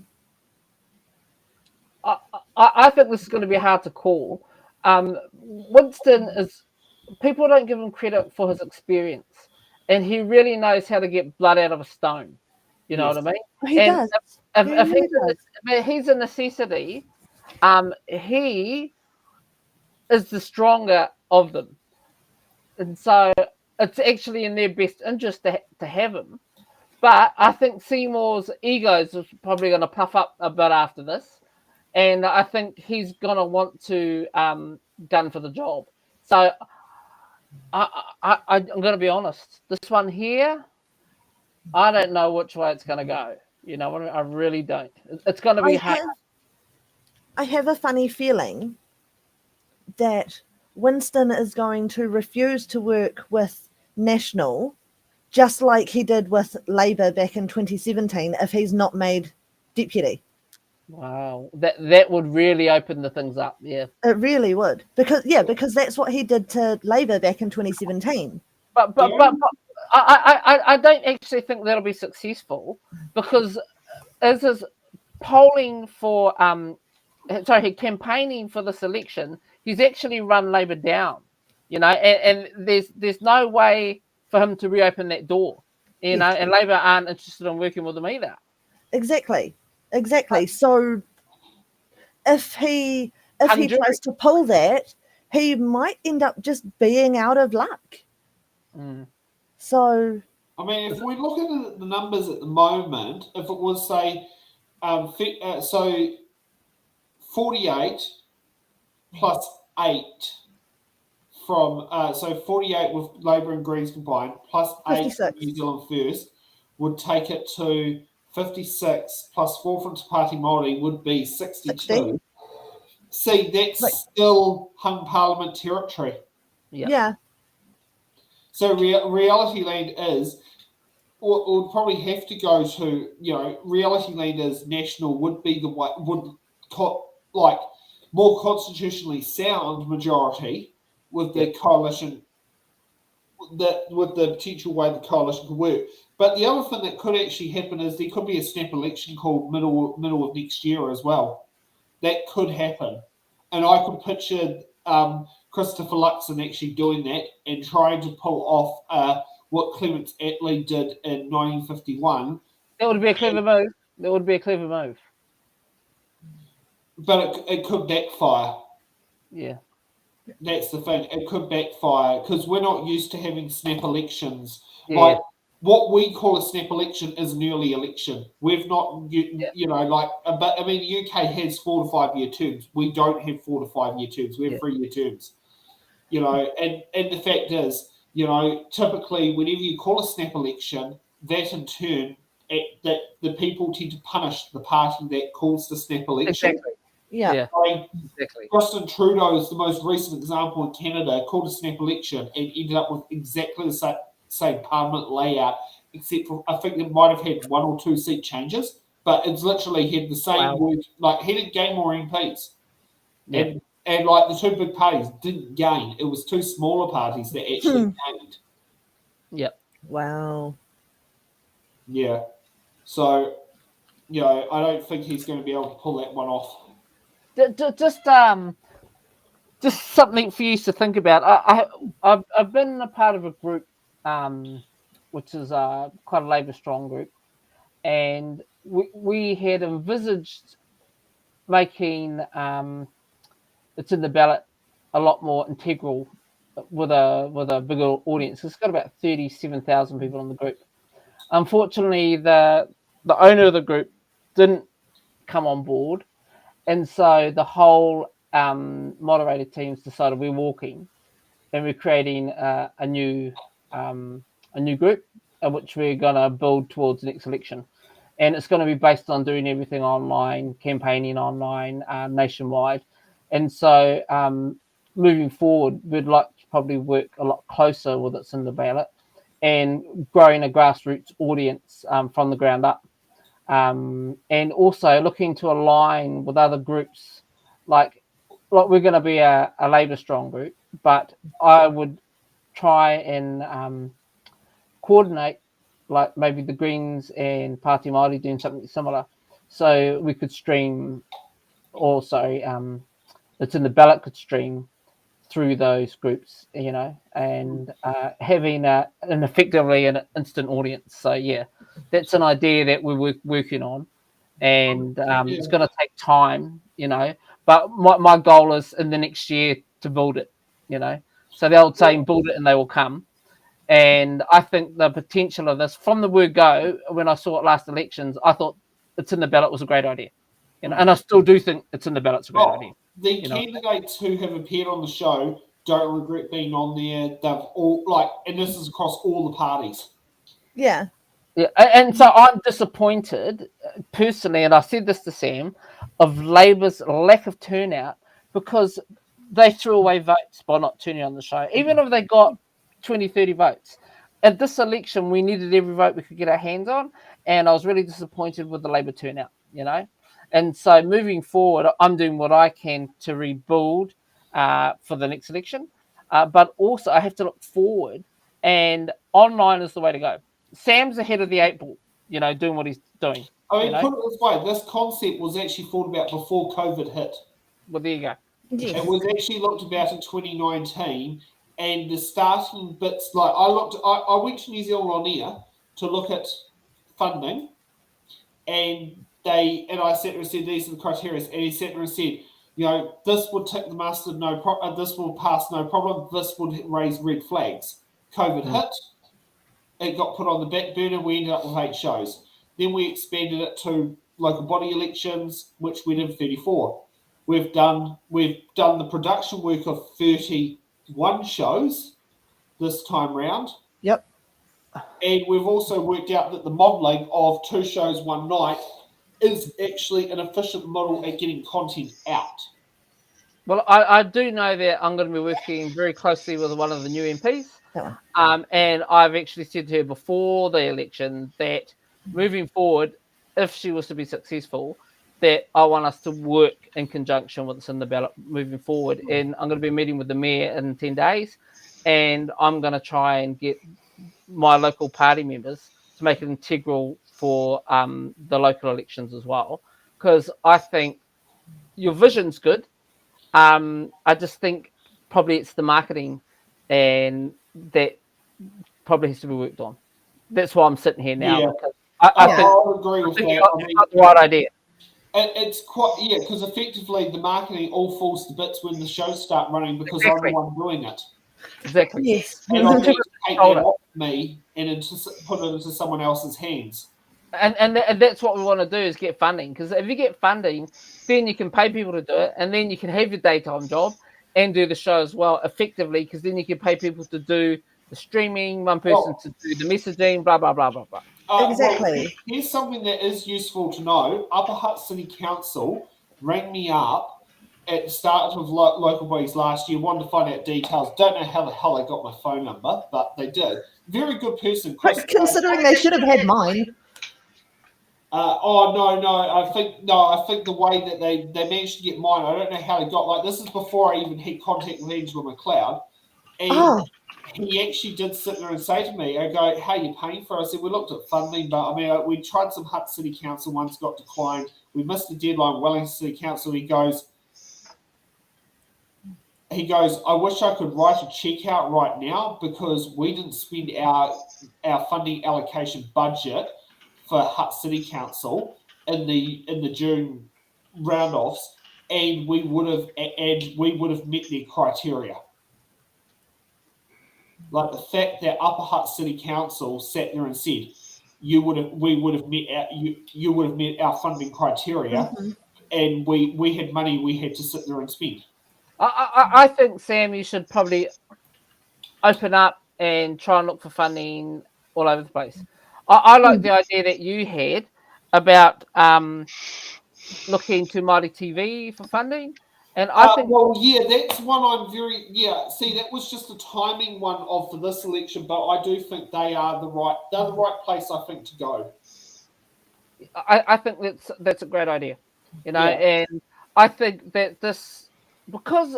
think this is going to be hard to call. Winston is. People don't give him credit for his experience. and he really knows how to get blood out of a stone. You know Yes. what I mean? He And does. If, He if, really he's a, does. if he's a necessity, he is the stronger of them, and so it's actually in their best interest to have him. But I think Seymour's egos is probably going to puff up a bit after this, and I think he's going to want to gun for the job. So I'm going to be honest. This one here, I don't know which way it's going to go. You know what I mean? I really don't. It's going to be hard. I have a funny feeling that Winston is going to refuse to work with National, just like he did with Labour back in 2017, if he's not made deputy. Wow, that would really open the things up. Yeah, It really would, because that's what he did to Labour back in 2017. but I don't actually think that'll be successful, because as is polling for campaigning for this election, he's actually run Labour down. You know, and there's no way for him to reopen that door. You know, and Labour aren't interested in working with him either. Exactly. So if he tries to pull that, he might end up just being out of luck. So I mean, if we look at the numbers at the moment, if it was say, so 48 plus 8 from so 48 with Labour and Greens combined plus 8 from New Zealand First would take it to 56 plus 4 from Te Pāti Māori would be 62. 60. See, that's still hung Parliament territory. Yeah. So Reality Land is, or would probably have to go to, Reality Land is National would be the way, like more constitutionally sound majority with the coalition, with the potential way the coalition could work. But the other thing that could actually happen is there could be a snap election called middle of next year as well. That could happen. And I could picture Christopher Luxon actually doing that and trying to pull off what Clements Attlee did in 1951. That would be a clever move. That would be a clever move. But it could backfire. Yeah. That's the thing. It could backfire because we're not used to having snap elections. Yeah. Like what we call a snap election is an early election. We've not, but I mean, the UK has 4 to 5 year terms. We don't have 4 to 5 year terms. We have 3 year terms. And the fact is, typically whenever you call a snap election, that in turn, that the people tend to punish the party that calls the snap election. Exactly. Yeah. Exactly. Justin Trudeau is the most recent example in Canada, called a snap election and ended up with exactly the same parliament layout, except for I think it might have had 1 or 2 seat changes, but it's literally had the same word, like he didn't gain more MPs. Yeah. And like the 2 big parties didn't gain. It was 2 smaller parties that actually gained. Yep. Wow. Yeah. So, I don't think he's going to be able to pull that one off. Just something for you to think about. I've been a part of a group, which is quite a Labour strong group, and we had envisaged making it's in the ballot a lot more integral with a bigger audience. It's got about 37,000 people in the group. Unfortunately, the owner of the group didn't come on board, and so the whole moderated teams decided we're walking, and we're creating a new group in which we're going to build towards the next election, and it's going to be based on doing everything online, campaigning online, nationwide, and so moving forward, we'd like to probably work a lot closer with it's in the ballot, and growing a grassroots audience from the ground up. And also looking to align with other groups, like we're going to be a Labour strong group, but I would try and coordinate, like maybe the Greens and Pāti Māori doing something similar, so we could stream. Also, it's in the ballot could stream through those groups, and having an effectively an instant audience. So yeah, that's an idea that we're working on, and it's going to take time, but my goal is in the next year to build it, so the old saying, build it and they will come. And I think the potential of this, from the word go, when I saw it last elections, I thought it's in the ballot was a great idea, and I still do think it's in the ballot's a great idea. The candidates who have appeared on the show don't regret being on there. They've all and this is across all the parties. Yeah. Yeah, and so I'm disappointed personally, and I said this to Sam, of Labor's lack of turnout, because they threw away votes by not turning on the show, even if they got 20, 30 votes. At this election, we needed every vote we could get our hands on, and I was really disappointed with the Labor turnout, And so moving forward, I'm doing what I can to rebuild for the next election, but also I have to look forward, and online is the way to go. Sam's ahead of the 8 ball, doing what he's doing. I mean, put it this way, this concept was actually thought about before COVID hit. Well, there you go. Yes. It was actually looked about in 2019, and the starting bits, I went to New Zealand on air to look at funding, and I sat there and said, these are the criteria, and he sat there and said, this would tick the mustard, no problem, this will pass, no problem, this would raise red flags. COVID hit. It got put on the back burner. We ended up with 8 shows. Then we expanded it to local body elections, which we did 34. We've done the production work of 31 shows this time round. Yep. And we've also worked out that the modelling of 2 shows one night is actually an efficient model at getting content out. Well, I do know that I'm going to be working very closely with one of the new MPs. And I've actually said to her before the election that moving forward, if she was to be successful, that I want us to work in conjunction with us in the ballot moving forward. And I'm going to be meeting with the mayor in 10 days, and I'm going to try and get my local party members to make it integral for the local elections as well, because I think your vision's good. I just think probably it's the marketing, and that probably has to be worked on. That's why I'm sitting here now. Yeah. Because I think I agree with that. it's not the right idea. It's quite, because effectively the marketing all falls to bits when the shows start running, because I'm the one doing it. Exactly. Yes. And I need to take that off me and put it into someone else's hands. And that's what we want to do, is get funding. Because if you get funding, then you can pay people to do it, and then you can have your daytime job and do the show as well effectively, because then you can pay people to do the streaming, one person to do the messaging, blah, blah, blah, blah, blah. Exactly. Well, here's something that is useful to know. Upper Hutt City Council rang me up at the start of local bodies last year, wanted to find out details. Don't know how the hell they got my phone number, but they did. Very good person, Chris. Considering they should have had mine. I think the way that they managed to get mine, I don't know how they got, this is before I even had contact with Angela McLeod. And he actually did sit there and say to me, I go, how are you paying for it? I said, we looked at funding, but we tried some Hutt City Council ones, got declined. We missed the deadline, Wellington City Council. He goes, I wish I could write a check out right now, because we didn't spend our funding allocation budget for Hutt City Council in the June round-offs, and we would have met their criteria. Like the fact that Upper Hutt City Council sat there and said, you would have met our funding criteria, and we had money we had to sit there and spend. I think, Sam, you should probably open up and try and look for funding all over the place. I like the idea that you had about looking to Māori TV for funding. And I think, that's one I'm very, see, that was just a timing one for this election, but I do think they're the right place, I think, to go. I think that's a great idea, and I think that this, because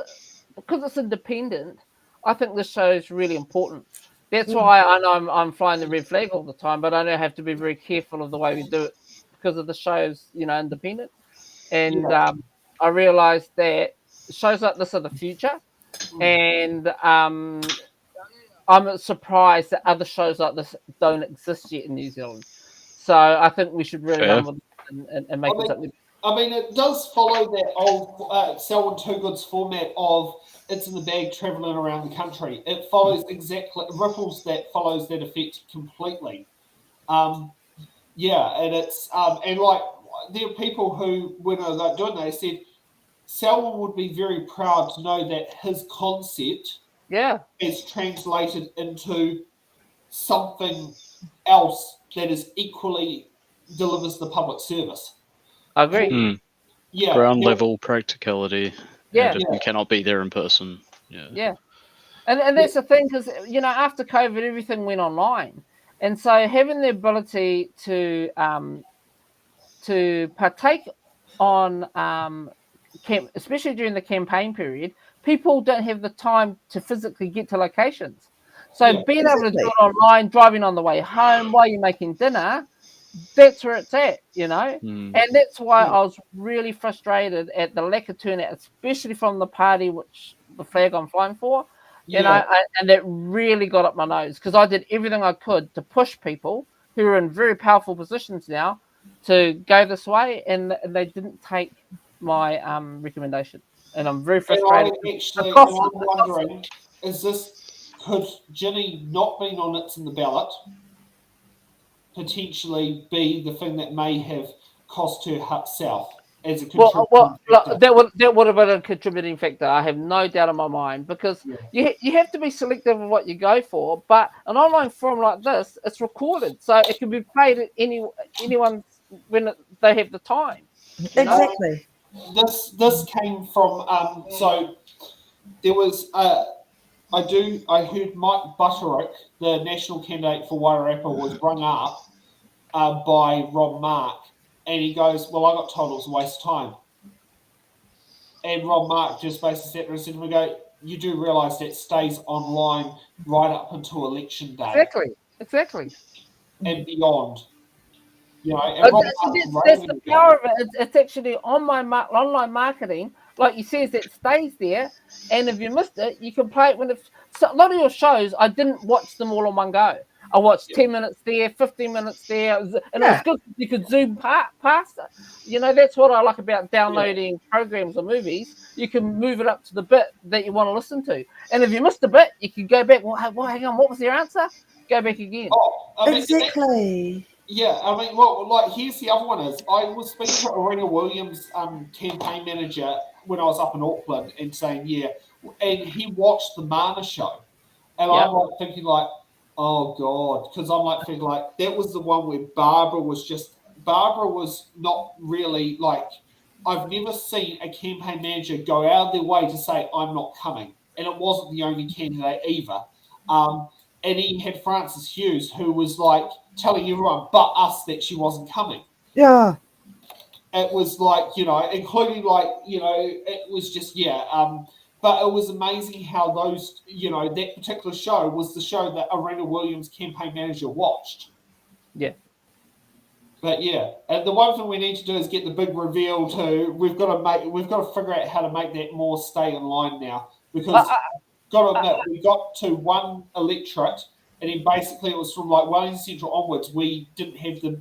it's independent, I think this show is really important. That's why I know I'm flying the red flag all the time, but I know I have to be very careful of the way we do it, because of the show's, independent. And I realized that shows like this are the future. and I'm surprised that other shows like this don't exist yet in New Zealand. So I think we should really Fair. run with it and make it something. I mean, it does follow that old Selwyn Too Good's format of it's in the bag traveling around the country. It follows exactly, ripples that follows that effect completely. Yeah, and it's, and like, there are people who, when I was doing that, they said, Selwyn would be very proud to know that his concept is translated into something else that is equally delivers the public service. I agree. Yeah, Ground level practicality. Yeah. And if you cannot be there in person. Yeah. And that's the thing, because after COVID, everything went online, and so having the ability to partake on especially during the campaign period, people don't have the time to physically get to locations. So being able to do it online, driving on the way home while you're making dinner, that's where it's at, and that's why I was really frustrated at the lack of turnout, especially from the party, which the flag I'm flying for. And that really got up my nose, because I did everything I could to push people who are in very powerful positions now to go this way, and they didn't take my recommendation, and I'm very frustrated. And I'm wondering, could Ginny not being on It's in the Ballot potentially be the thing that may have cost her Hut South as a contributing factor? That would have been a contributing factor. I have no doubt in my mind, because you have to be selective of what you go for. But an online forum like this, it's recorded, so it can be played at anyone when they have the time. Exactly. This came from so there was I heard Mike Butterick, the national candidate for Wairarapa, was rung up by Rob Mark, and he goes, "Well, I got told it was a waste of time." And Rob Mark just basically sat there and said to me, "Go, you do realise that stays online right up until election day, exactly, and beyond." That's the power of it. It's actually on my online marketing, like he says, it stays there, and if you missed it, you can play it when it's. So a lot of your shows, I didn't watch them all on one go. I watched 10 minutes there, 15 minutes there, and it was good. You could zoom past it. That's what I like about downloading programs or movies. You can move it up to the bit that you want to listen to, and if you missed a bit, you can go back. Well, hang on, what was their answer? Go back again. Exactly. Yeah, I mean, well, here's the other one is, I was speaking to Arena Williams' campaign manager when I was up in Auckland and saying, and he watched the Mana show. And I'm like thinking like, oh God, because I'm like thinking like, that was the one where Barbara was not really like, I've never seen a campaign manager go out of their way to say, I'm not coming. And it wasn't the only candidate either. And he had Frances Hughes, who was like telling everyone but us that she wasn't coming. Yeah. It was like, including like, it was just, but it was amazing how those, that particular show was the show that Arena Williams' campaign manager watched. Yeah. But and the one thing we need to do is get the big reveal too. We've got to figure out how to make that more stay in line now, because got to admit, we got to one electorate, and then basically it was from like Wellington Central onwards. We didn't have the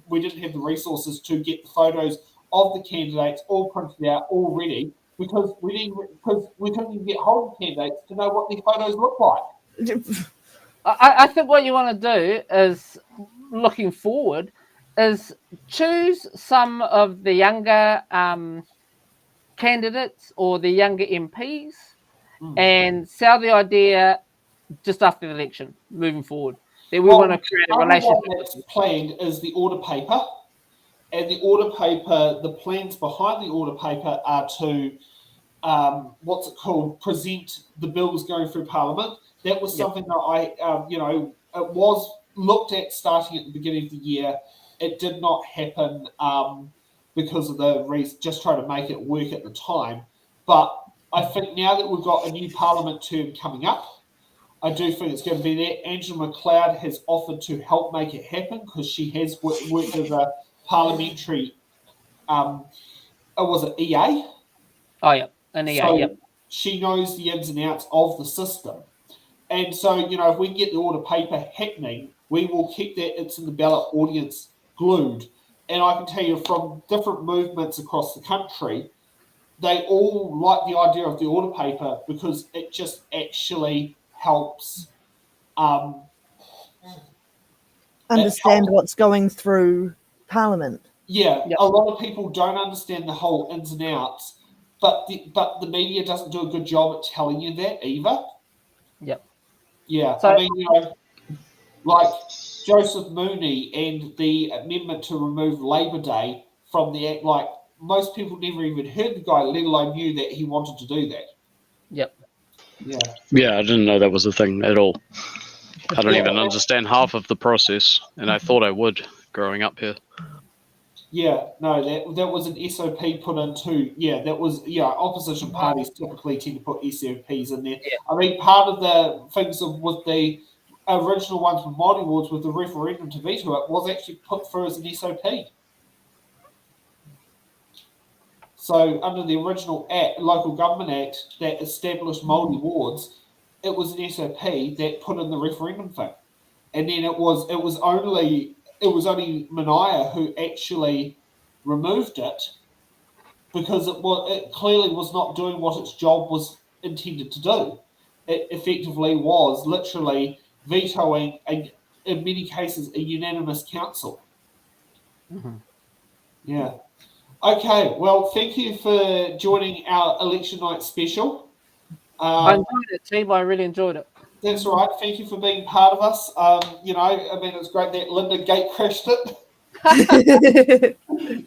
resources to get the photos of the candidates all printed out, all ready, because we couldn't even get hold of candidates to know what their photos look like. I think what you want to do is, looking forward, is choose some of the younger candidates or the younger MPs. And sell the idea just after the election, moving forward. That we want to create a relationship. That's planned is the order paper, and the order paper. The plans behind the order paper are to present the bills going through Parliament. That was something that it was looked at starting at the beginning of the year. It did not happen because of the reason, just trying to make it work at the time, but I think now that we've got a new Parliament term coming up, I do think it's going to be there. Angela McLeod has offered to help make it happen, because she has worked as a parliamentary, was it EA? Oh, yeah, an EA, she knows the ins and outs of the system. And so, you know, if we get the order paper happening, we will keep that It's in the Ballot audience glued. And I can tell you from different movements across the country, they all like the idea of the order paper because it just actually helps Understand what's going through Parliament. Yeah, Yep. a lot of people don't understand the whole ins and outs, but the media doesn't do a good job at telling you that either. Yep. Yeah, So- I mean, you know, like Joseph Mooney and the amendment to remove Labor Day from the act, like most people never even heard the guy, let alone knew that he wanted to do that. Yep. Yeah. Yeah, I didn't know that was a thing at all. I don't Yeah. even understand half of the process, and I thought I would growing up here. Yeah, no, that was an SOP put into, that was, opposition parties typically tend to put SOPs in there. Yeah. I mean, part of the things with the original ones with Māori wards with the referendum to veto it was actually put through as an SOP. So under the original Act, Local Government Act that established Māori wards, it was an SOP that put in the referendum thing. And then it was only Manaia who actually removed it because it clearly was not doing what its job was intended to do. It effectively was literally vetoing in many cases a unanimous council. Mm-hmm. Yeah. Okay. Well, thank you for joining our election night special. I enjoyed it, team. I really enjoyed it. That's right. Thank you for being part of us. You know, I mean, it's great that Linda gate crashed it.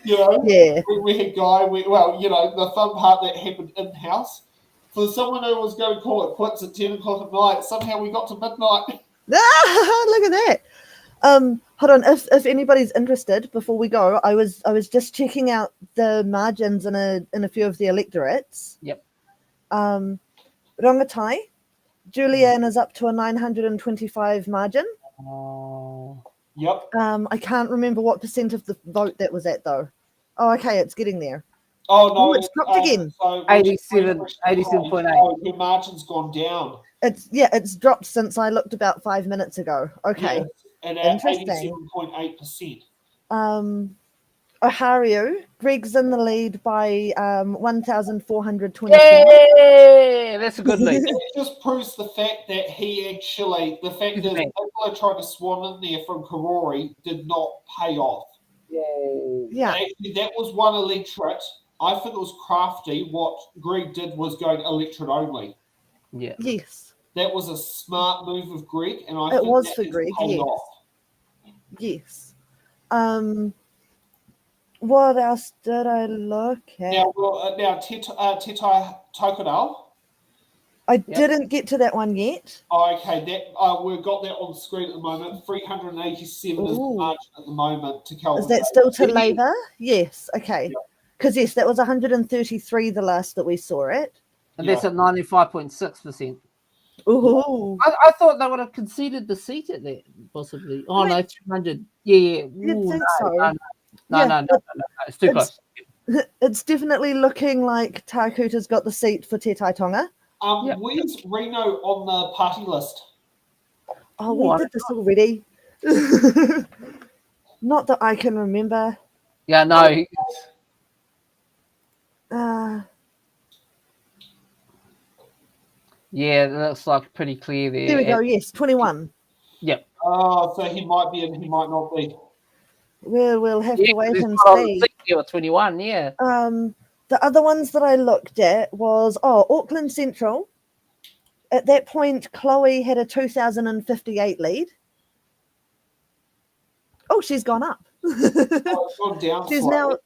You know, Yeah. we had Guy. You know, the fun part that happened in house. For someone who was going to call it quits at 10 o'clock at night, somehow we got to midnight. Look at that. Hold on. If anybody's interested, before we go, I was just checking out the margins in a few of the electorates. Yep. Rongatai, Julianne is up to a 925 margin. Oh. Yep. I can't remember what percent of the vote that was at though. Oh, okay, it's getting there. Oh no, it's dropped again. So 87.8. Your margin's gone down. It's dropped since I looked about 5 minutes ago. Okay. Yes, and at Interesting. 87.8%. Ohario, Greg's in the lead by 1,424. Yay! That's a good lead. It just proves the fact that the fact that people are trying to swan in there from Karori did not pay off. Yeah. Actually, that was one electorate. I think it was crafty. What Greg did was going electorate only. Yeah. Yes. That was a smart move of Greg, and I It think was that for has Greg, paid yes. off. Yes. What else did I look at? Now Te Tokadal. I didn't get to that one yet. Oh, okay, we've got that on the screen at the moment. 387 is the Ooh. margin at the moment to Kelvin. Is that still to Labour? Yes. Okay. Because yes, that was 133 the last that we saw it. And that's at 95.6%. Ooh. I thought they would have conceded the seat at that, possibly. Oh, no, 300. Yeah. You'd Ooh, think no, so. No. It's too close. It's definitely looking like Takuta's got the seat for Te Tai Tonga. Where's Reno on the party list? Oh, we did this already. Not that I can remember. Yeah, no. Yeah, that looks like pretty clear there. There we go. Yes, 21. Yep. Oh, so he might be and he might not be. We'll have to wait and see. 21, yeah. The other ones that I looked at was Auckland Central. At that point, Chloe had a 2,058 lead. Oh, she's gone up. It's gone down. She's slightly.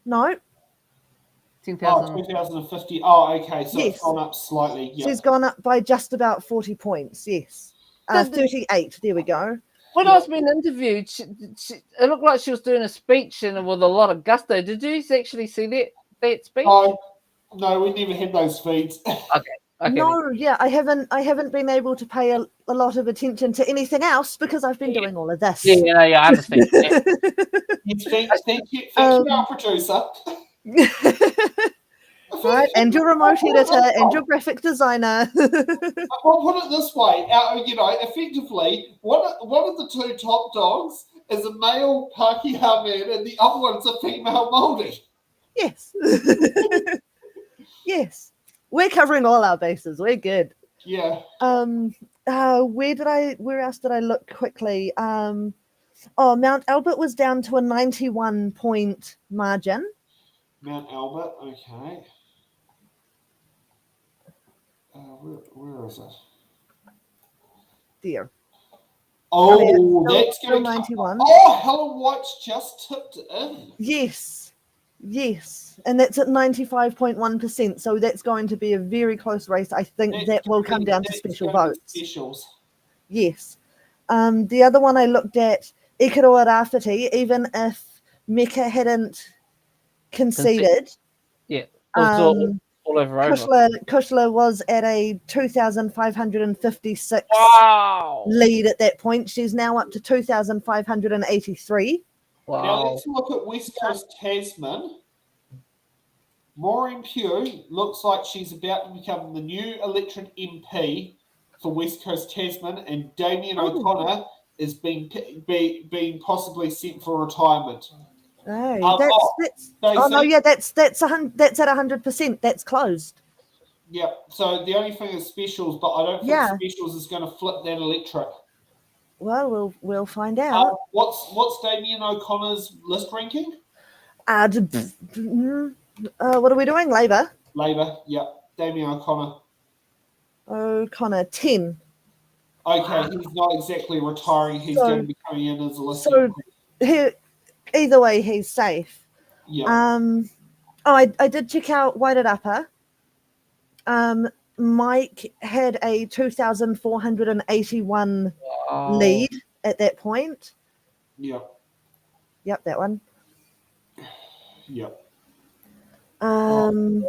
now 10,000. 2,050. Oh, okay. So Yes. it's gone up slightly. Yep. she's gone up by just about 40 points. Yes, 38. There we go. When I was being interviewed, it looked like she was doing a speech and with a lot of gusto. Did you actually see that speech? No, we never had those feeds. Okay. No, yeah, I haven't been able to pay a lot of attention to anything else because I've been doing all of this. Yeah, I understand. Thank you, our producer. Right, and your remote editor and your graphic designer. I'll put it this way, effectively, one of the two top dogs is a male Pākehā man and the other one's a female Māori. Yes. Yes. We're covering all our bases. We're good. Yeah. Where else did I look quickly? Mount Albert was down to a 91 point margin. Mount Albert, okay. Where is it? There. Oh, yeah, that's still going to 91. Oh, Helen White's just tipped in. Yes. And that's at 95.1%. So that's going to be a very close race. I think that will come down to special votes. Specials. Yes. The other one I looked at, Aotearoa Rāwhiti, even if Mecca hadn't conceded, Yeah. All over. Kushla was at a 2,556 lead at that point. She's now up to 2,583. Wow. Now let's look at West Coast Tasman. Maureen Pugh looks like she's about to become the new elected MP for West Coast Tasman, and Damien O'Connor is being possibly sent for retirement. That's at 100%. That's closed. Yeah. So the only thing is specials, but I don't think specials is going to flip that electorate. Well, we'll find out. What's Damien O'Connor's list ranking? What are we doing? Labour. Yep. Damien O'Connor. 10. Okay, he's not exactly retiring. He's going to be coming in as a list. So either way, he's safe. Yeah. I did check out Whited Upper. Mike had a 2,481 lead at that point. Yep. Yep, that one. Yep. Um,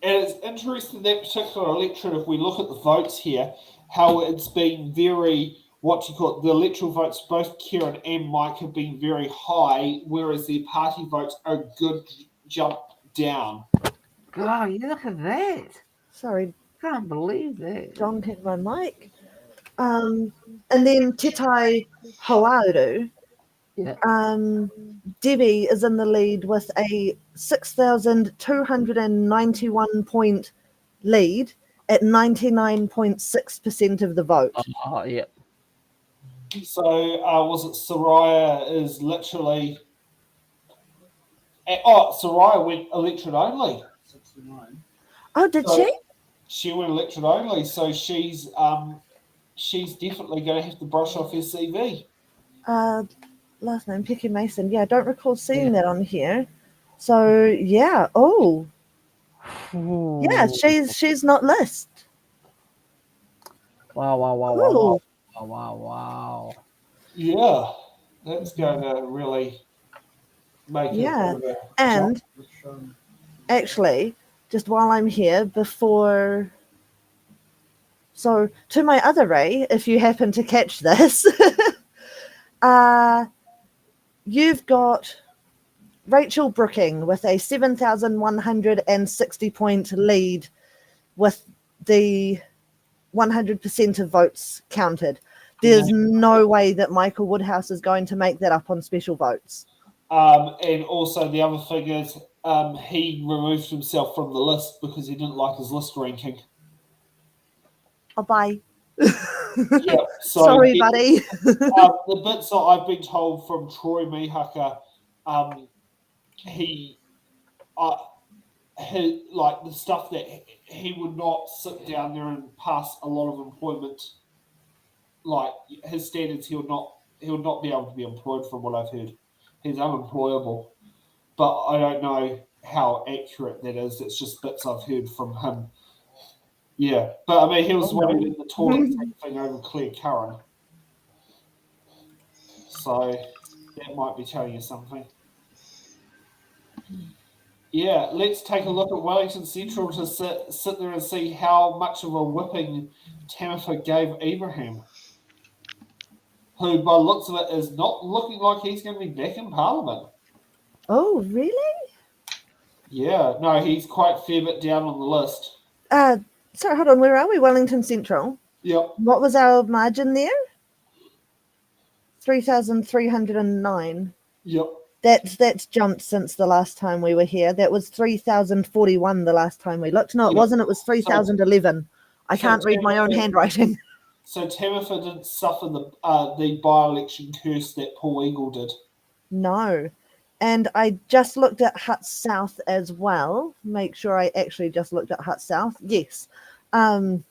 And it's interesting that particular electorate, if we look at the votes here, how it's been very, the electoral votes, both Kieran and Mike have been very high, whereas their party votes are a good jump down. God, you look at that. Sorry. Can't believe that. John hit my mic. And then Titai Hoauru. Yeah. Debbie is in the lead with a 6,291 point lead at 99.6% of the vote. Oh, yeah. So was it Soraya is literally... Soraya went electorate only. 69. Oh, did she? She went electorate only, so she's definitely going to have to brush off her CV. Last name, Picky Mason. Yeah, I don't recall seeing that on here. So, yeah. Oh. Yeah, she's not list. Wow. Yeah, that's going to really make it. Yeah, and actually, just while I'm here, so to my other Ray, if you happen to catch this, you've got Rachel Brooking with a 7,160 point lead with the 100% of votes counted. There's no way that Michael Woodhouse is going to make that up on special votes. And also the other thing is he removed himself from the list because he didn't like his list ranking. Oh, bye. Yeah, sorry, buddy. The bits that I've been told from Troy Mihaka, he like the stuff that he would not sit down there and pass a lot of employment. Like his standards, he would not be able to be employed from what I've heard. He's unemployable, but I don't know how accurate that is. It's just bits I've heard from him. Yeah, but I mean, he was winning in the toilet thing over Claire Curran. So that might be telling you something. Yeah, let's take a look at Wellington Central to sit there and see how much of a whipping Tamitha gave Abraham, who by the looks of it is not looking like he's going to be back in Parliament. Oh, really? Yeah, no, he's quite a fair bit down on the list. Sorry, hold on. Where are we? Wellington Central. Yep. What was our margin there? 3,309. Yep. That's jumped since the last time we were here. That was 3,041 the last time we looked. No, it Yep. wasn't. It was 3,011. I can't read my own handwriting. So Tamitha didn't suffer the by-election curse that Paul Eagle did. No. And I just looked at Hutt South as well. Make sure I actually just looked at Hutt South. Yes. I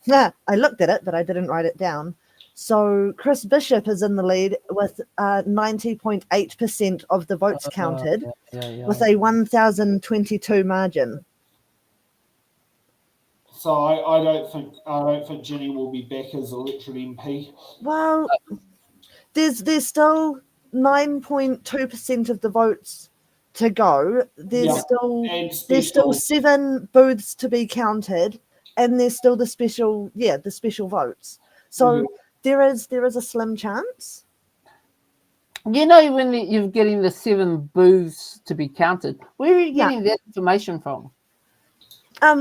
looked at it, but I didn't write it down. So Chris Bishop is in the lead with 90.8% of the votes counted with a 1,022 margin. So I don't think Jenny will be back as elected MP. Well, there's still 9.2% of the votes to go. There's still 7 booths to be counted, and there's still the special votes. So there is a slim chance. You know, when you're getting the 7 booths to be counted, where are you getting that information from?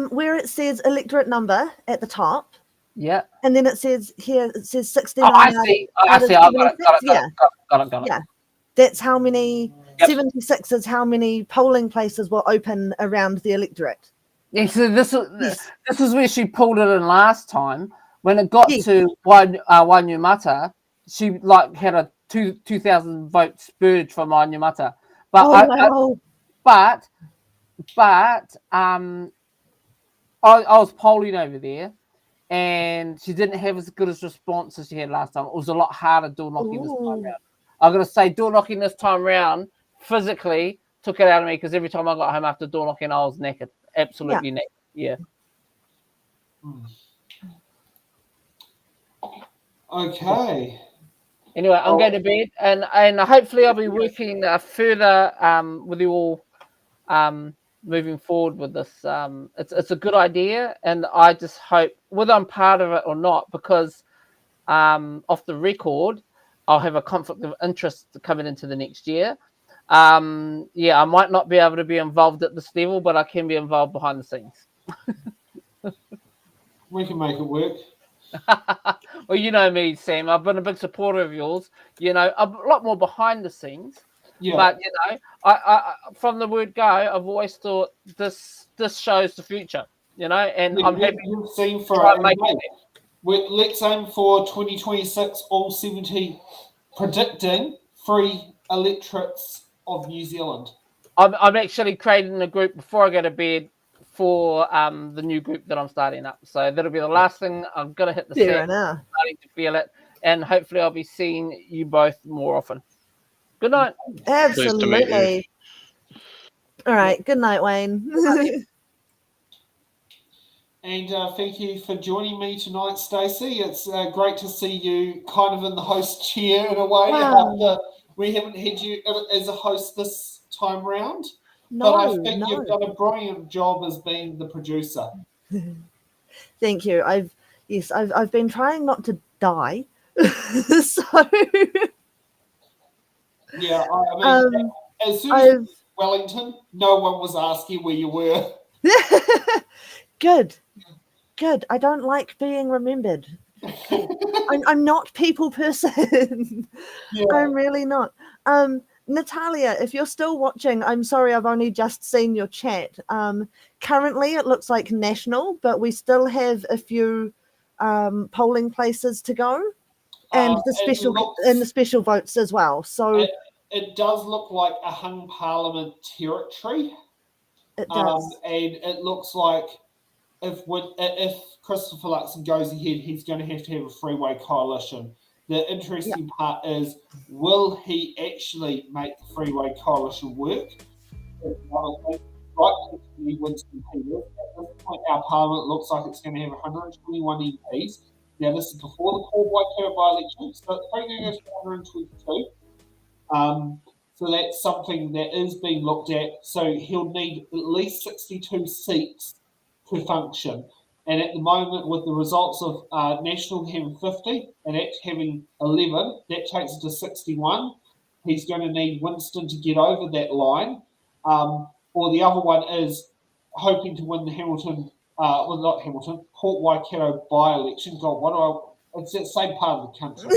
Where it says electorate number at the top. Yeah. And then it says 69. Oh, I see. I got it. Yeah. That's how many, 76 is how many polling places were open around the electorate. Yeah, so this is where she pulled it in last time. When it got to Wainuiomata, she had a 2,000 vote spurge from Wainuiomata. But I was polling over there, and she didn't have as good a response as she had last time. It was a lot harder door knocking this time around. I'm going to say door knocking this time around physically took it out of me, because every time I got home after door knocking, I was knackered. Absolutely knackered. Yeah. Okay. Anyway, I'm going to bed, and hopefully I'll be working further with you all moving forward with this. It's a good idea, and I just hope, whether I'm part of it or not, because off the record, I'll have a conflict of interest coming into the next year. I might not be able to be involved at this level, but I can be involved behind the scenes. We can make it work. Well, you know me, Sam. I've been a big supporter of yours. You know, a lot more behind the scenes. Yeah. But you know, I from the word go, I've always thought this shows the future. You know, and I'm happy to try and make it. Let's aim for 2026. All 70 predicting free electorates of New Zealand. I'm actually creating a group before I go to bed for the new group that I'm starting up. So that'll be the last thing. I'm gonna hit the set. Starting to feel it, and hopefully I'll be seeing you both more often. Good night. Absolutely. All right. Good night, Wayne. And thank you for joining me tonight, Stacey. It's great to see you kind of in the host chair in a way. Wow. We haven't had you as a host this time round. No, but I think you've done a brilliant job as being the producer. Thank you. I've been trying not to die. So yeah, I mean, as soon as Wellington, no one was asking where you were. Good. I don't like being remembered. I'm not people person. Yeah. I'm really not. Natalia, if you're still watching, I'm sorry, I've only just seen your chat. Currently, it looks like national, but we still have a few polling places to go, and the special votes as well. So it does look like a hung parliament territory. It does, and it looks like if Christopher Luxon goes ahead, he's going to have a freeway coalition. The interesting part is, will he actually make the freeway coalition work? Winston Peters. At this point, our parliament looks like it's going to have 121 MPs. Now, this is before the Paul Waikato by-election, so it's probably going to go to 122. So that's something that is being looked at. So he'll need at least 62 seats to function. And at the moment, with the results of National having 50 and Act having 11, that takes it to 61. He's going to need Winston to get over that line. or the other one is hoping to win the Port Waikato by-election. God, it's that same part of the country.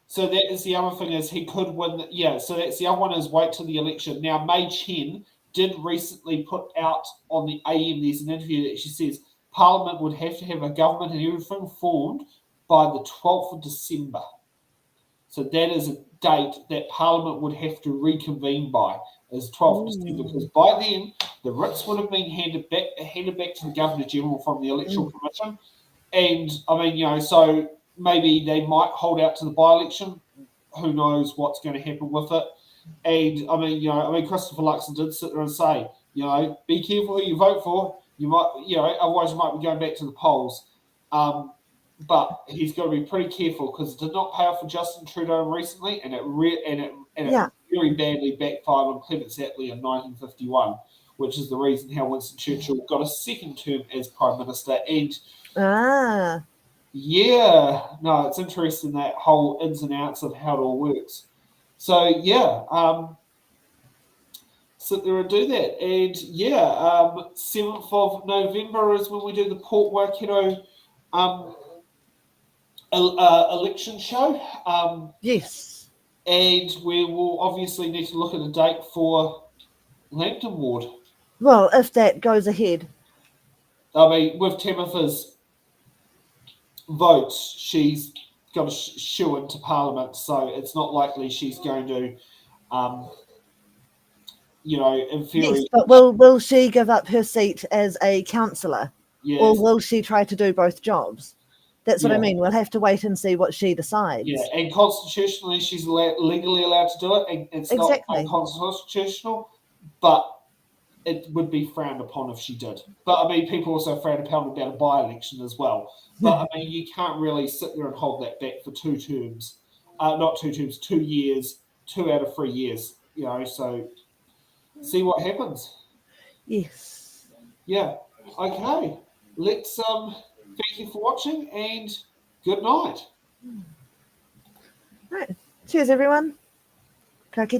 So that is the other thing is he could win. So that's the other one is wait till the election. Now, May Chen did recently put out on the AM, there's an interview that she says Parliament would have to have a government and everything formed by the 12th of December. So that is a date that Parliament would have to reconvene by, is 12th of December, because by then the writs would have been handed back to the Governor General from the Electoral Commission. And I mean, so maybe they might hold out to the by-election. Who knows what's going to happen with it? And I mean, Christopher Luxon did sit there and say, be careful who you vote for. You might, otherwise you might be going back to the polls. But he's got to be pretty careful because it did not pay off for Justin Trudeau recently, and it very badly backfired on Clement Attlee in 1951, which is the reason how Winston Churchill got a second term as Prime Minister. And it's interesting, that whole ins and outs of how it all works. So sit there and do that. And 7th of November is when we do the Port Waikato election show. Yes. And we will obviously need to look at a date for Lambton Ward. Well, if that goes ahead. I mean, with Tamitha's votes, she's got to shoo into Parliament, so it's not likely she's going to, in theory. Yes, but will she give up her seat as a councillor? Yes. Or will she try to do both jobs? That's what I mean. We'll have to wait and see what she decides. Yeah, and constitutionally, she's legally allowed to do it. And it's not unconstitutional, but it would be frowned upon if she did. But I mean, people also frown upon about a by-election as well. But I mean, you can't really sit there and hold that back for 2 terms. Not 2 terms, 2 years, 2 out of 3 years. So see what happens. Yes. Yeah. Okay. Let's thank you for watching and good night. Right. Cheers, everyone.